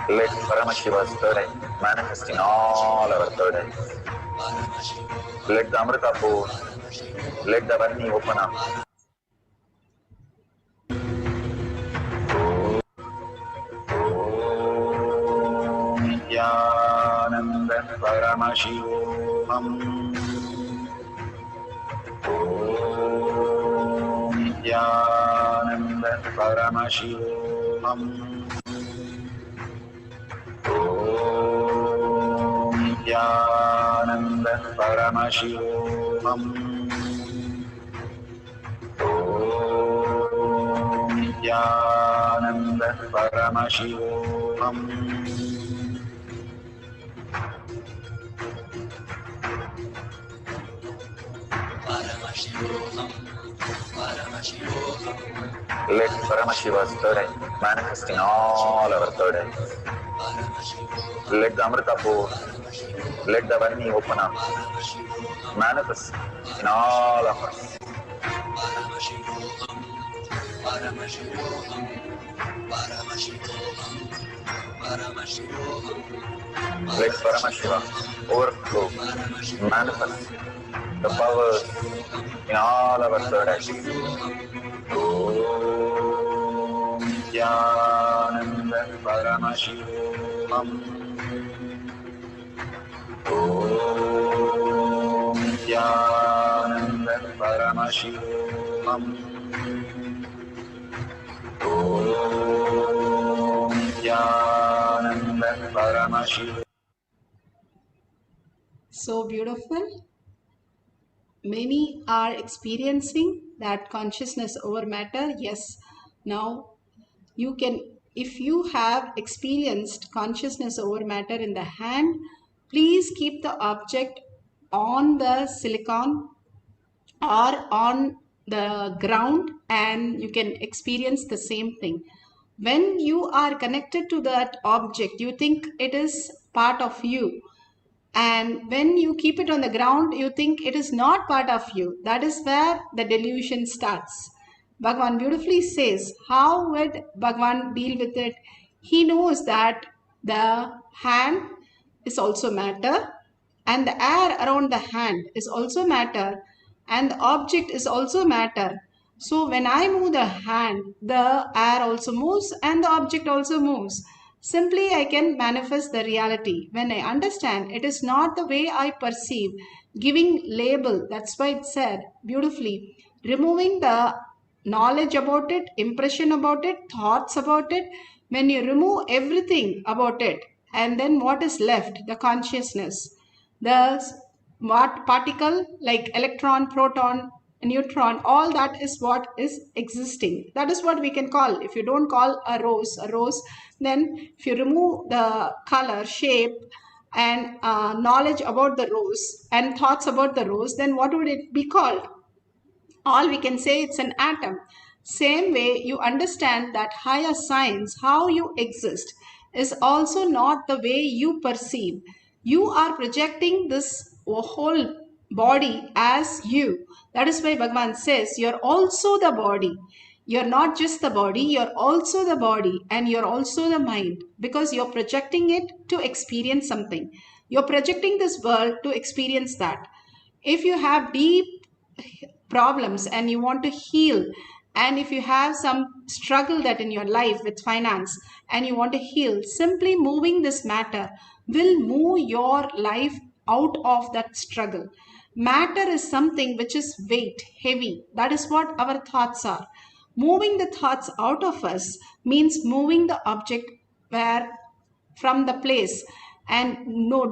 Let Paramashiva's third eye manifest in all our third eyes. Let the Amrita pour, let the Varni open up. Om Nityananda Paramashivaham. Om Nityananda Paramashivaham. Om Nityananda Paramashivaham. Om Nityananda Paramashivaham. Let Paramashiva's third eye manifest in all our third eyes. Let the Amrita pour, Let the Vani open up, manifest in all of us. Let Paramashiva overflow, manifest the powers in all our third eye. Om Jnananda Paramashivam. Om Jnananda Paramashivam. Om Jnananda Paramashivam. So beautiful. Many are experiencing that consciousness over matter. Yes, now you can, if you have experienced consciousness over matter in the hand, please keep the object on the silicon or on the ground and you can experience the same thing. When you are connected to that object, you think it is part of you. And when you keep it on the ground, you think it is not part of you. That is where the delusion starts. Bhagavan beautifully says, how would Bhagavan deal with it? He knows that the hand is also matter and the air around the hand is also matter and the object is also matter. So when I move the hand, the air also moves and the object also moves. Simply I can manifest the reality. When I understand it is not the way I perceive, giving label, that's why it said beautifully, removing the knowledge about it, impression about it, thoughts about it. When you remove everything about it, and then what is left? The consciousness. The what particle like electron, proton, neutron, all that is what is existing. That is what we can call. If you don't call a rose, then if you remove the color, shape, and knowledge about the rose and thoughts about the rose, then what would it be called? All we can say it's an atom. Same way, you understand that higher science, how you exist, is also not the way you perceive. You are projecting this whole body as you. That is why Bhagavan says you're also the body. You're not just the body, you're also the body and you're also the mind, because you're projecting it to experience something. You're projecting this world to experience that. If you have deep problems and you want to heal, and if you have some struggle that in your life with finance and you want to heal, simply moving this matter will move your life out of that struggle. Matter is something which is weight, heavy. That is what our thoughts are. Moving the thoughts out of us means moving the object from the place. And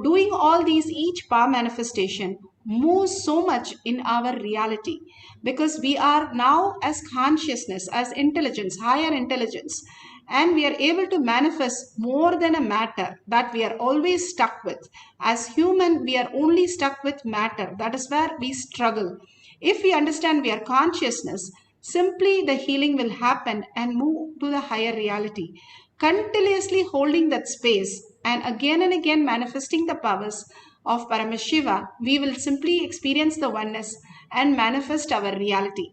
doing all these, each power manifestation moves so much in our reality, because we are now as consciousness, as intelligence, higher intelligence, and we are able to manifest more than a matter that we are always stuck with. As human, we are only stuck with matter. That is where we struggle. If we understand we are consciousness, simply the healing will happen and move to the higher reality. Continuously holding that space and again manifesting the powers of Paramashiva, we will simply experience the oneness and manifest our reality.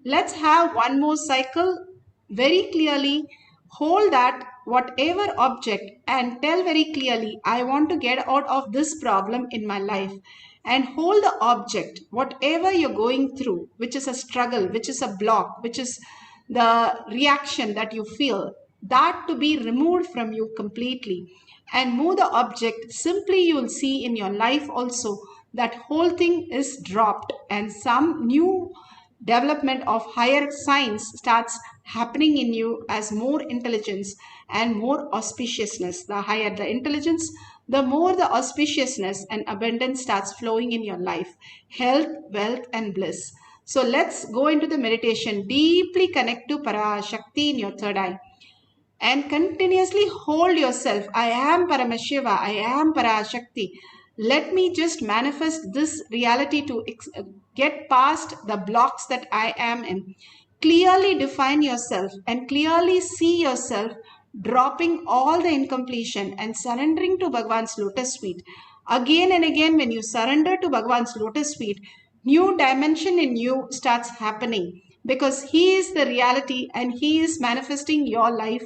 Let's have one more cycle. Very clearly hold that whatever object and tell very clearly, I want to get out of this problem in my life. And hold the object, whatever you're going through, which is a struggle, which is a block, which is the reaction that you feel, that to be removed from you completely. And move the object. Simply you will see in your life also that whole thing is dropped and some new development of higher science starts happening in you as more intelligence and more auspiciousness. The higher the intelligence, the more the auspiciousness and abundance starts flowing in your life. Health, wealth, and bliss. So let's go into the meditation. Deeply connect to PARASHAKTI in your third eye. And continuously hold yourself. I am Paramashiva. I am PARASHAKTI. Let me just manifest this reality to get past the blocks that I am in. Clearly define yourself and clearly see yourself dropping all the incompletion and surrendering to Bhagavan's lotus feet. Again and again, when you surrender to Bhagavan's lotus feet, new dimension in you starts happening because he is the reality and he is manifesting your life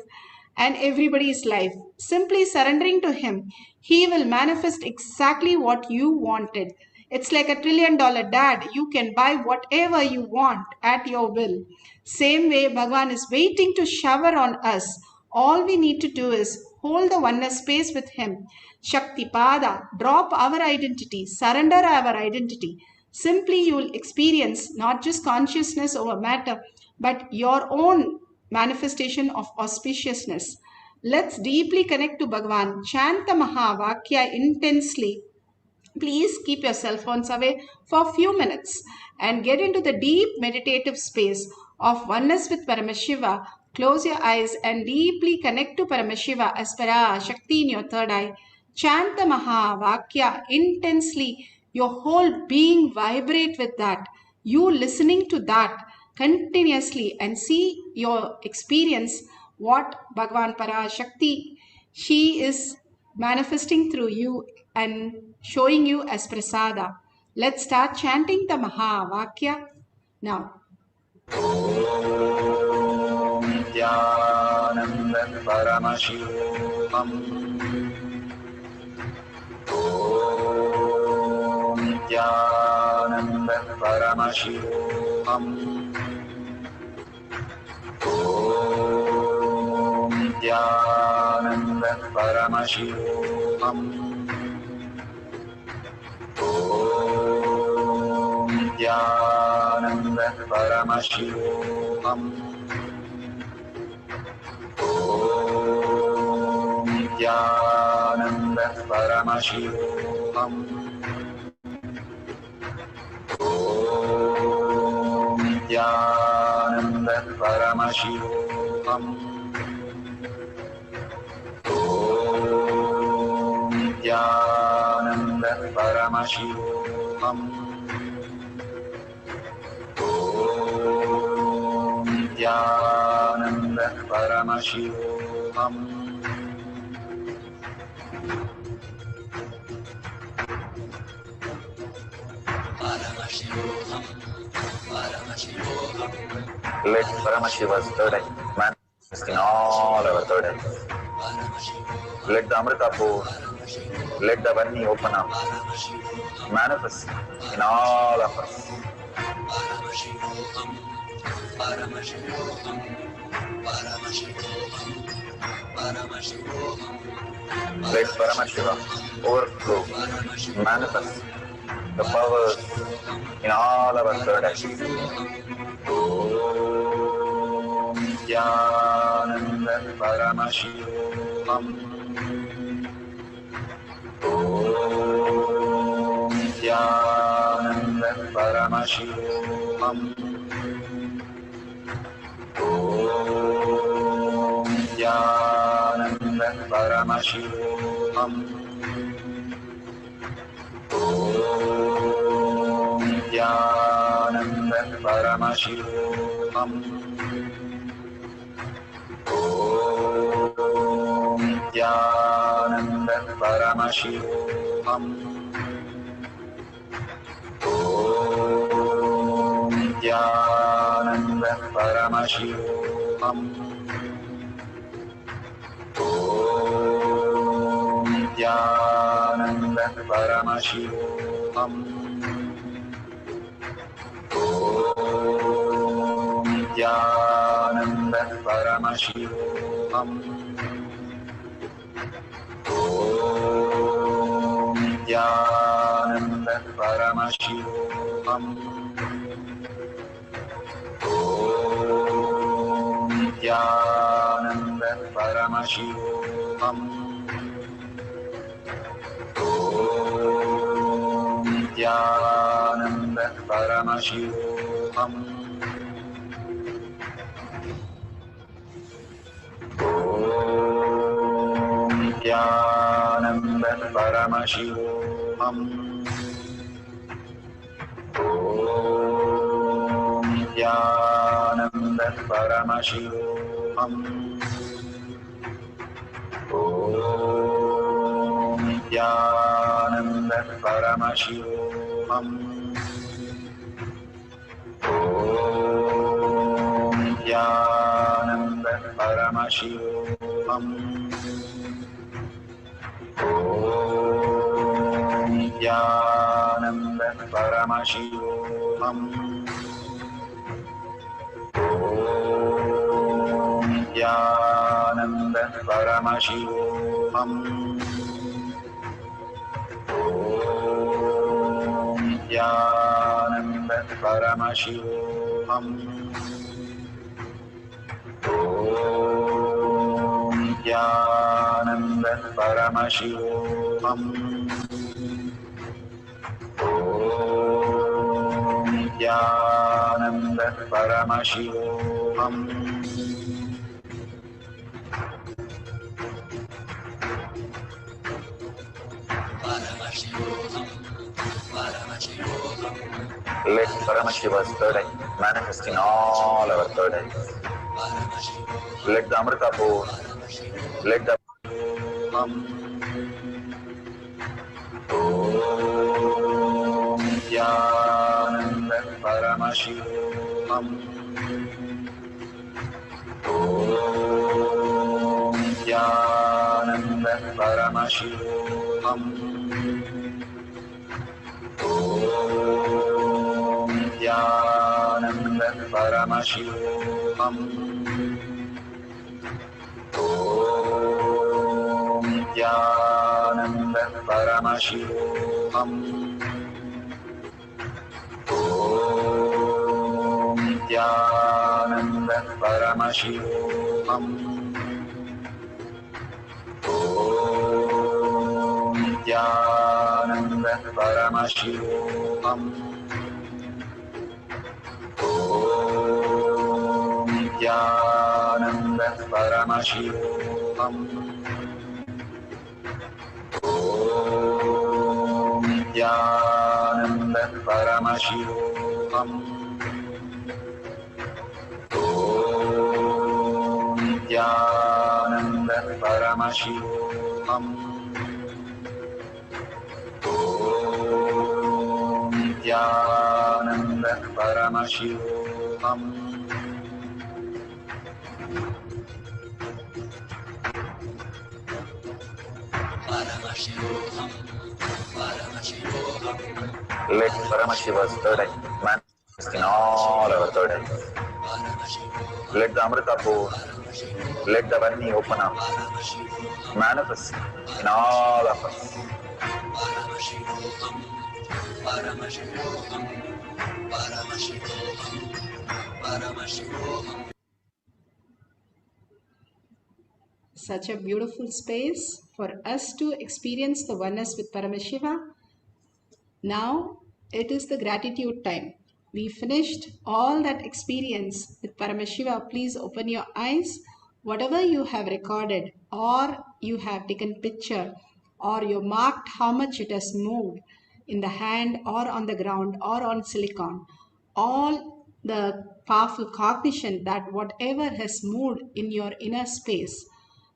and everybody's life. Simply surrendering to him, he will manifest exactly what you wanted. It's like $1 trillion dad. You can buy whatever you want at your will. Same way, Bhagavan is waiting to shower on us. All we need to do is hold the oneness space with him. Shakti Pada, drop our identity, surrender our identity. Simply you will experience not just consciousness over matter, but your own manifestation of auspiciousness. Let's deeply connect to Bhagavan. Chant the Mahavakya intensely. Please keep your cell phones away for a few minutes and get into the deep meditative space of oneness with Paramashiva. Close your eyes and deeply connect to Paramashiva as PARASHAKTI in your third eye. Chant the Mahavakya intensely. Your whole being vibrate with that. You listening to that continuously and see your experience what Bhagavan PARASHAKTI, she is manifesting through you and showing you as prasada. Let's start chanting the Mahavakya now. Om Nityananda Paramashivam. Om Nityananda Paramashivam. Om Nityananda Paramashivam. Om Nityananda Paramashivam. Om Nityananda Paramashivam. Om Nityananda Paramashivam. Om Nityananda Paramashivam. Om Nityananda Paramashivam. Let Paramashiva's third eye manifest in all our third eyes. Let the Amrita pour, let the Vani open up, manifest in all of us. Let Paramashiva overflow, manifest the powers in all our third eyes. Om Nityananda Paramashivam. Om Nityananda Paramashivam. Om Nityananda Paramashivam. Om Nityananda Paramashivam. Om Nityananda Paramashivam. Om Nityananda Paramashivam. Om Nityananda Paramashivam. Om Nityananda Paramashivam. Om Nityananda Paramashivam. Om Nityananda Paramashivam. Om Nityananda Paramashivam. Om Nityananda Paramashivam. Om Nityananda Paramashivam. Om Nityananda Paramashivoham. Nityananda Paramashivoham. Nityananda Paramashivoham. Nityananda Paramashivoham. Nityananda Paramashivoham. Nityananda Paramashivoham. Nityananda Paramashivoham. Let Paramashiva's third eye manifest in all our third eyes. Let the Amrita pour, let the Om Nityananda Paramashivoham. Om Nityananda Paramashivoham. Om Nityananda Paramashivoham. Om Nityananda Paramashivoham. Om Nityananda Paramashivoham. Om Nityananda Paramashivoham. Om Nityananda Paramashivoham. Om Nityananda Paramashivoham. Om Nityananda Paramashivoham. Om Nityananda Paramashivoham. Let Paramashiva's third eye manifest in all our third eyes. Let the Amrita pour, let the Vani open up, manifest in all of us. Such a beautiful space for us to experience the oneness with Paramashiva. Now it is the gratitude time. We finished all that experience with Paramashiva. Please open your eyes. Whatever you have recorded, or you have taken picture, or you marked how much it has moved in the hand or on the ground or on silicon, all the powerful cognition that whatever has moved in your inner space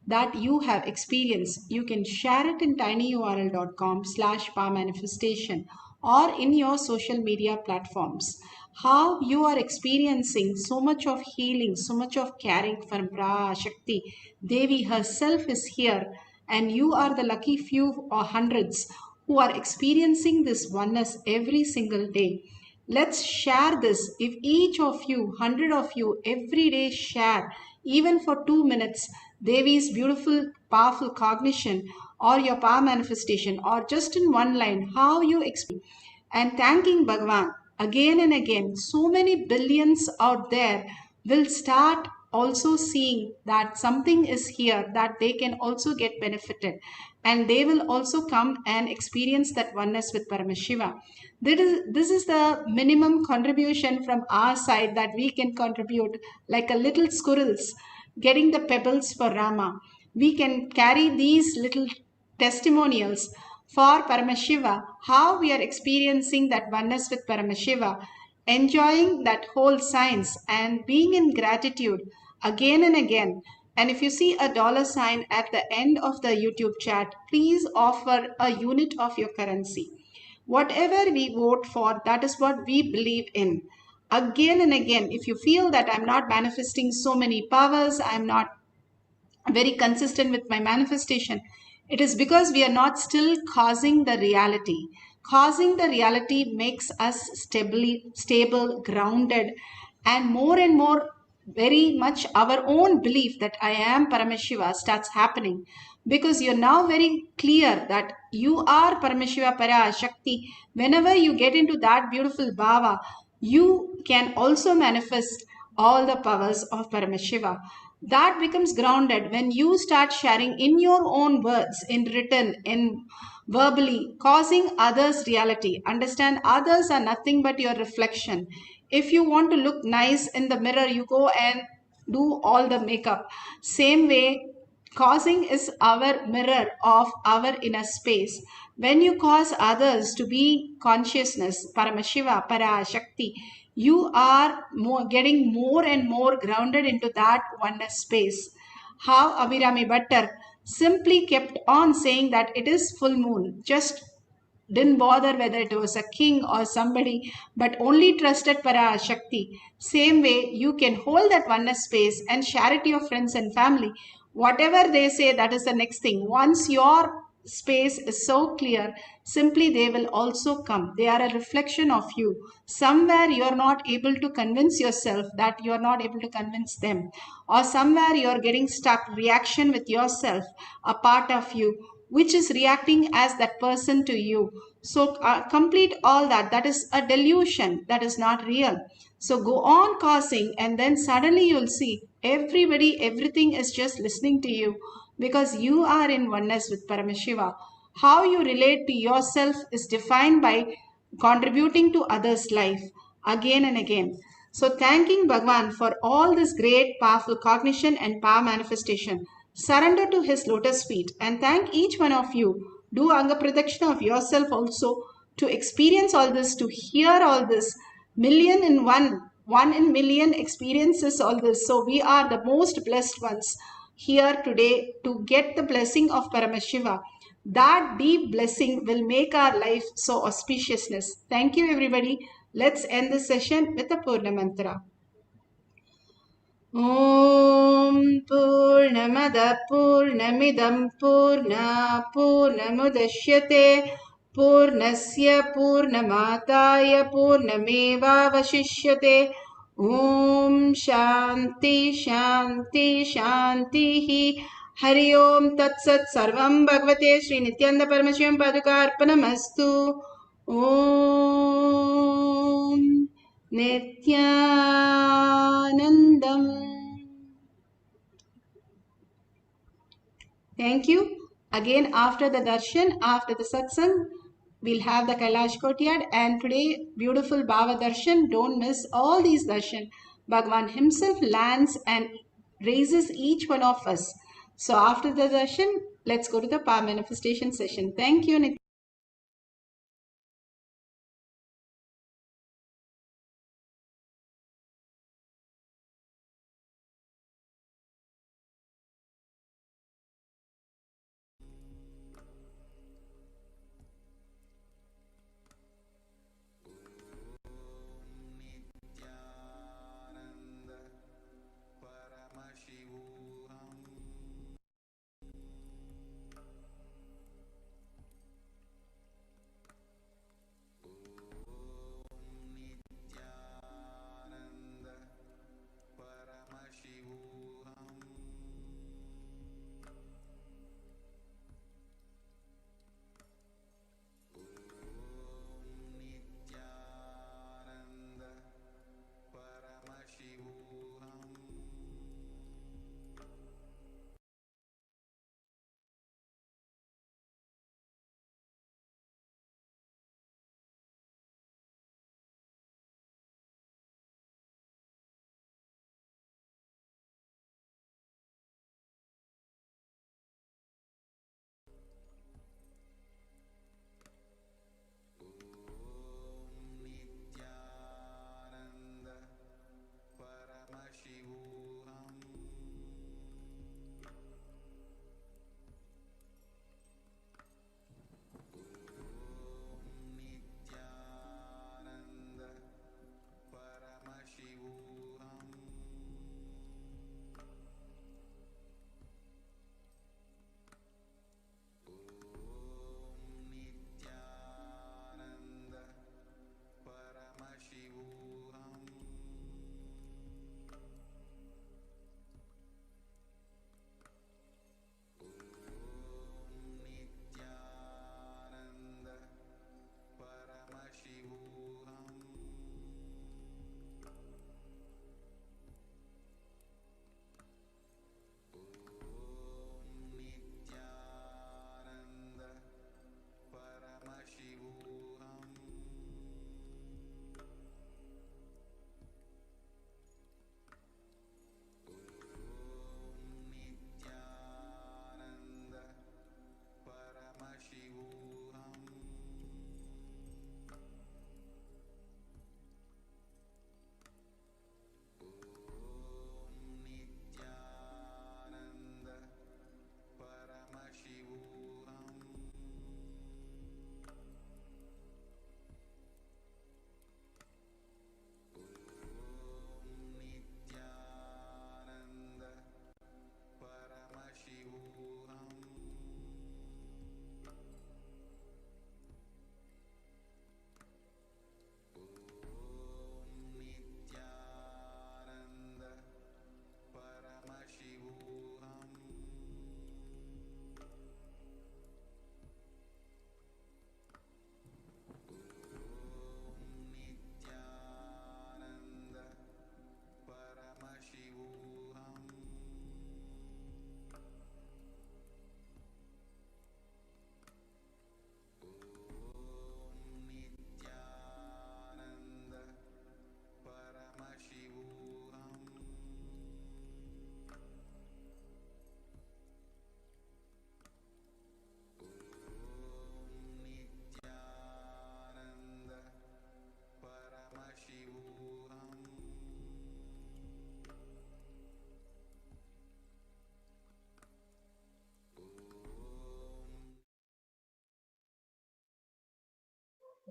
that you have experienced, you can share it in tinyurl.com/powermanifestation or in your social media platforms. How you are experiencing so much of healing, so much of caring from PARASHAKTI. Devi herself is here, and you are the lucky few or hundreds who are experiencing this oneness every single day. Let's share this. If each of you, 100 of you, every day share, even for 2 minutes, Devi's beautiful, powerful cognition or your power manifestation, or just in one line, how you experience, and thanking Bhagavan again and again. So many billions out there will start also seeing that something is here that they can also get benefited, and they will also come and experience that oneness with Paramashiva. This is the minimum contribution from our side that we can contribute, like a little squirrels getting the pebbles for Rama. We can carry these little testimonials for Paramashiva, how we are experiencing that oneness with Paramashiva, enjoying that whole science and being in gratitude again and again. And if you see a $sign at the end of the YouTube chat, please offer a unit of your currency. Whatever we vote for, that is what we believe in. Again and again, if you feel that I'm not manifesting so many powers, I'm not very consistent with my manifestation, it is because we are not still causing the reality. Causing the reality makes us stable, grounded, and more very much our own belief that I am Paramashiva starts happening, because you're now very clear that you are Paramashiva PARASHAKTI. Whenever you get into that beautiful bhava, you can also manifest all the powers of Paramashiva. That becomes grounded when you start sharing in your own words, in written, in verbally, causing others reality. Understand, others are nothing but your reflection. If you want to look nice in the mirror, you go and do all the makeup. Same way, causing is our mirror of our inner space. When you cause others to be consciousness, Paramashiva, Parashakti, you are getting more and more grounded into that oneness space. How Abhirami Bhattar simply kept on saying that it is full moon, just didn't bother whether it was a king or somebody, but only trusted Parashakti. Same way, you can hold that oneness space and share it to your friends and family. Whatever they say, that is the next thing. Once your space is so clear, simply they will also come. They are a reflection of you. Somewhere you are not able to convince yourself that you are not able to convince them, or somewhere you are getting stuck, reaction with yourself, a part of you which is reacting as that person to you. So complete all that. That is a delusion. That is not real. So go on causing, and then suddenly you'll see everybody, everything is just listening to you, because you are in oneness with Paramashiva. How you relate to yourself is defined by contributing to others' life again and again. So thanking Bhagwan for all this great powerful cognition and power manifestation. Surrender to his lotus feet and thank each one of you. Do Anga Pradakshina of yourself also to experience all this, to hear all this. Million in one in million experiences all this. So we are the most blessed ones here today to get the blessing of Paramashiva. That deep blessing will make our life so auspiciousness. Thank you everybody. Let's end this session with a Purna Mantra. Om Purnamada Purnamidam Purna Purnamudashyate Purnasya Purnamataya Purnameva Vashishyate. Om Shanti Shanti Shanti Hari Om Tat Sat Sarvam Bhagavate Sri Nityananda Paramashivam Padukarpanamastu. Om Nityanandam. Thank you. Again, after the darshan, after the satsang, we'll have the Kailash Courtyard, and today beautiful Bhava darshan. Don't miss all these darshan. Bhagavan himself lands and raises each one of us. So after the darshan, let's go to the power manifestation session. Thank you.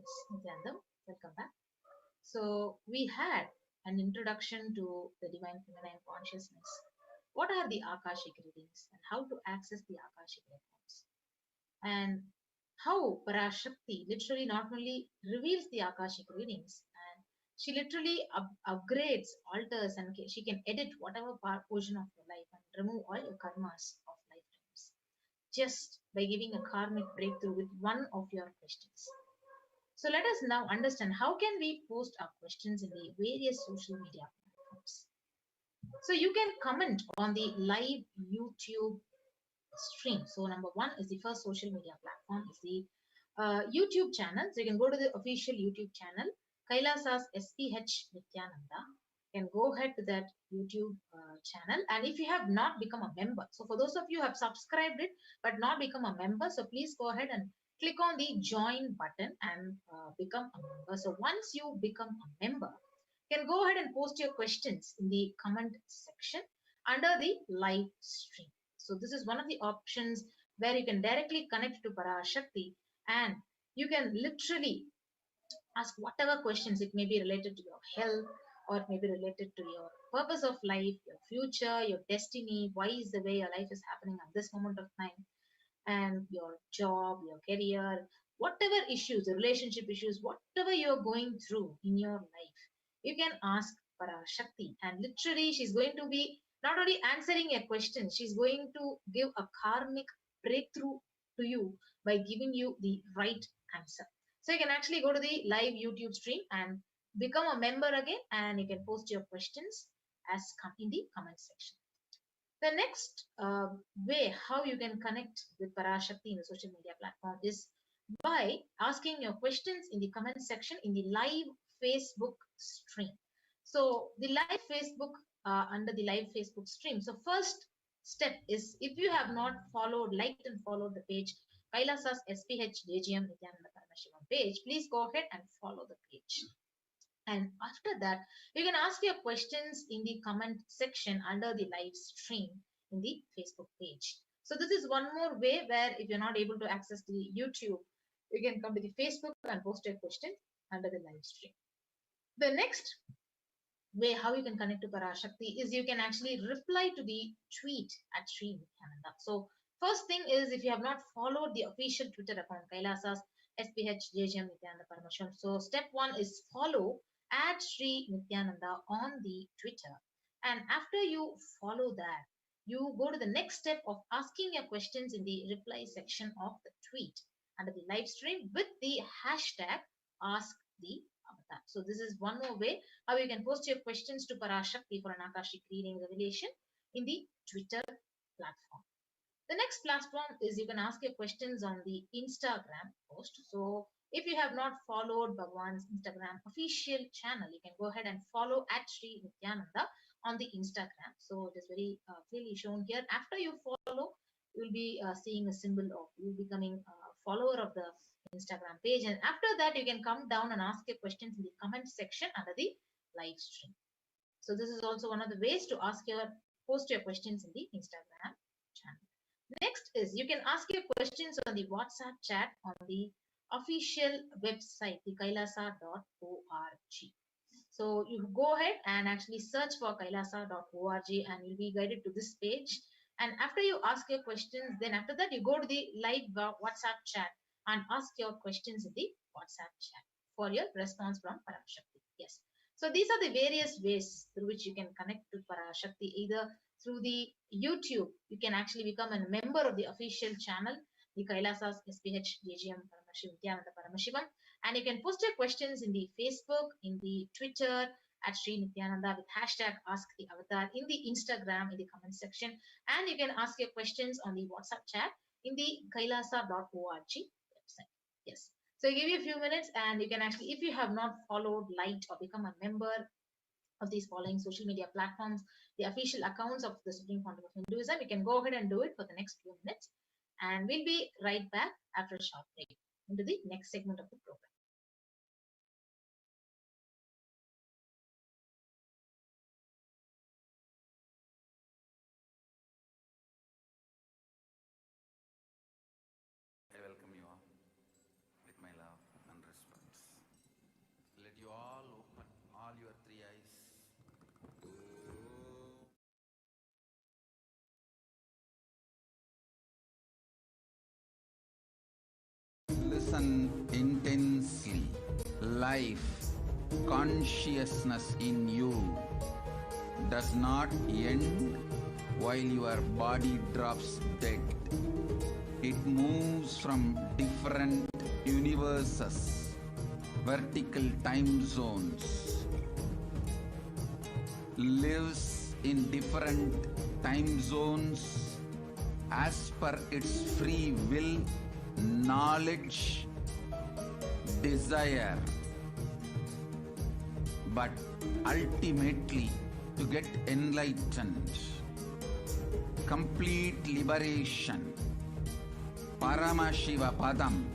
Miss Nityanandam. Welcome back. So we had an introduction to the divine feminine consciousness. What are the Akashic readings and how to access the Akashic records? And how PARASHAKTI literally not only reveals the Akashic readings, and she literally upgrades, alters, and she can edit whatever portion of your life and remove all your karmas of lifetimes just by giving a karmic breakthrough with one of your questions. So let us now understand how can we post our questions in the various social media platforms. So you can comment on the live YouTube stream. So number one is the first social media platform is the YouTube channel. So you can go to the official YouTube channel, Kailasa's SPH Nityananda. You can go ahead to that YouTube channel. And if you have not become a member, so for those of you who have subscribed it but not become a member, so please go ahead and click on the join button and become a member. So once you become a member, you can go ahead and post your questions in the comment section under the live stream. So this is one of the options where you can directly connect to PARASHAKTI and you can literally ask whatever questions. It may be related to your health, or it may be related to your purpose of life, your future, your destiny, why is the way your life is happening at this moment of time, and your job, your career, whatever issues, the relationship issues, whatever you're going through in your life, you can ask PARASHAKTI, and literally she's going to be not only answering a question, she's going to give a karmic breakthrough to you by giving you the right answer. So you can actually go to the live YouTube stream and become a member again, and you can post your questions as in the comment section. The next way how you can connect with PARASHAKTI in the social media platform is by asking your questions in the comment section in the live Facebook stream. So the live Facebook, under the live Facebook stream. So first step is, if you have not liked and followed the page, Kailasa's SPH JGM Nityananda Paramashivam page, please go ahead and follow the page. And after that, you can ask your questions in the comment section under the live stream in the Facebook page. So this is one more way where if you're not able to access the YouTube, you can come to the Facebook and post your question under the live stream. The next way how you can connect to PARASHAKTI is you can actually reply to the tweet at Sri Nityananda. So first thing is, if you have not followed the official Twitter account, Kailasa's SPH JGM Nityananda Paramashivam, so step one is follow at Sri Nityananda on the Twitter. And after you follow that, you go to the next step of asking your questions in the reply section of the tweet under the live stream with the hashtag Ask the Avatar. So this is one more way how you can post your questions to PARASHAKTI for an Akashic reading revelation in the Twitter platform. The next platform is you can ask your questions on the Instagram post. So if you have not followed Bhagwan's Instagram official channel, you can go ahead and follow at Sri Nityananda on the Instagram. So it is very clearly shown here. After you follow, you will be seeing a symbol of you becoming a follower of the Instagram page. And after that, you can come down and ask your questions in the comment section under the live stream. So this is also one of the ways to post your questions in the Instagram channel. Next is you can ask your questions on the WhatsApp chat on the official website, the kailasa.org. So you go ahead and actually search for kailasa.org and you'll be guided to this page. And after you ask your questions, then after that, you go to the live WhatsApp chat and ask your questions in the WhatsApp chat for your response from PARASHAKTI. Yes. So these are the various ways through which you can connect to PARASHAKTI, either through the YouTube. You can actually become a member of the official channel, the Kailasa's SPH JGM Nityananda Paramashivam, and you can post your questions in the Facebook, in the Twitter at Sri Nityananda with hashtag Ask the Avatar, in the Instagram in the comment section, and you can ask your questions on the WhatsApp chat in the kailasa.org website. Yes. So I give you a few minutes and you can actually, if you have not followed, liked, or become a member of these following social media platforms, the official accounts of the Supreme Quantum of Hinduism, you can go ahead and do it for the next few minutes. And we'll be right back after a short break into the next segment of the program. I welcome you all with my love and respect. listen intensely. Life, consciousness in you does not end while your body drops dead. It moves from different universes, vertical time zones, lives in different time zones as per its free will, knowledge, desire, but ultimately to get enlightened, complete liberation, Paramashiva Padam,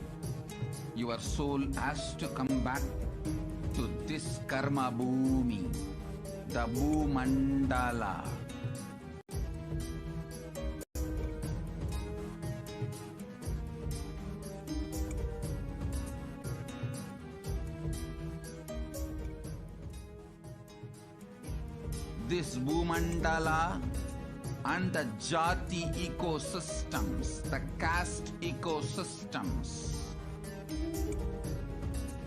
your soul has to come back to this karma bhumi, the Bhumandala. This Bhumandala and the Jati ecosystems, the caste ecosystems,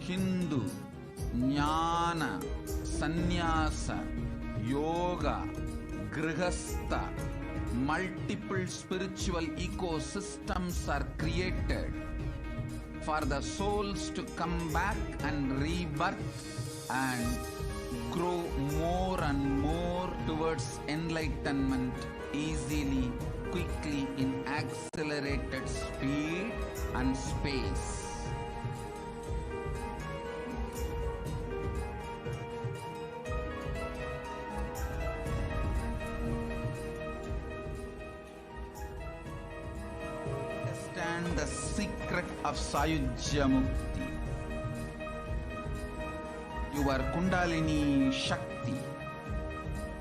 Hindu, Jnana, Sannyasa, Yoga, Grihastha, multiple spiritual ecosystems are created for the souls to come back and rebirth and grow more and more towards enlightenment easily, quickly, in accelerated speed and space. Understand the secret of Sayujya Mukti. Your Kundalini Shakti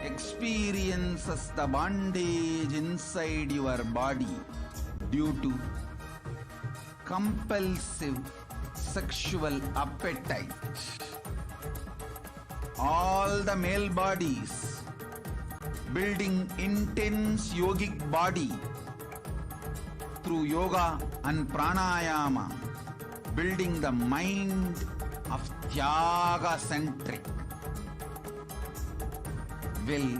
experiences the bondage inside your body due to compulsive sexual appetite. All the male bodies building intense yogic body through yoga and pranayama, building the mind of Tyaga centric, will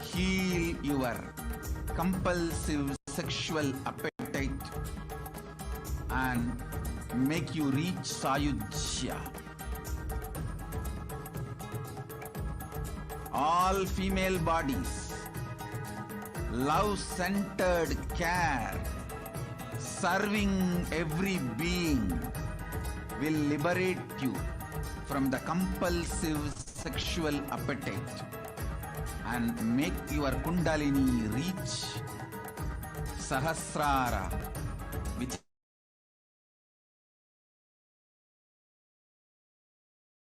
heal your compulsive sexual appetite and make you reach Sayujya. All female bodies, love-centered care, serving every being, will liberate you from the compulsive sexual appetite and make your Kundalini reach Sahasrara, which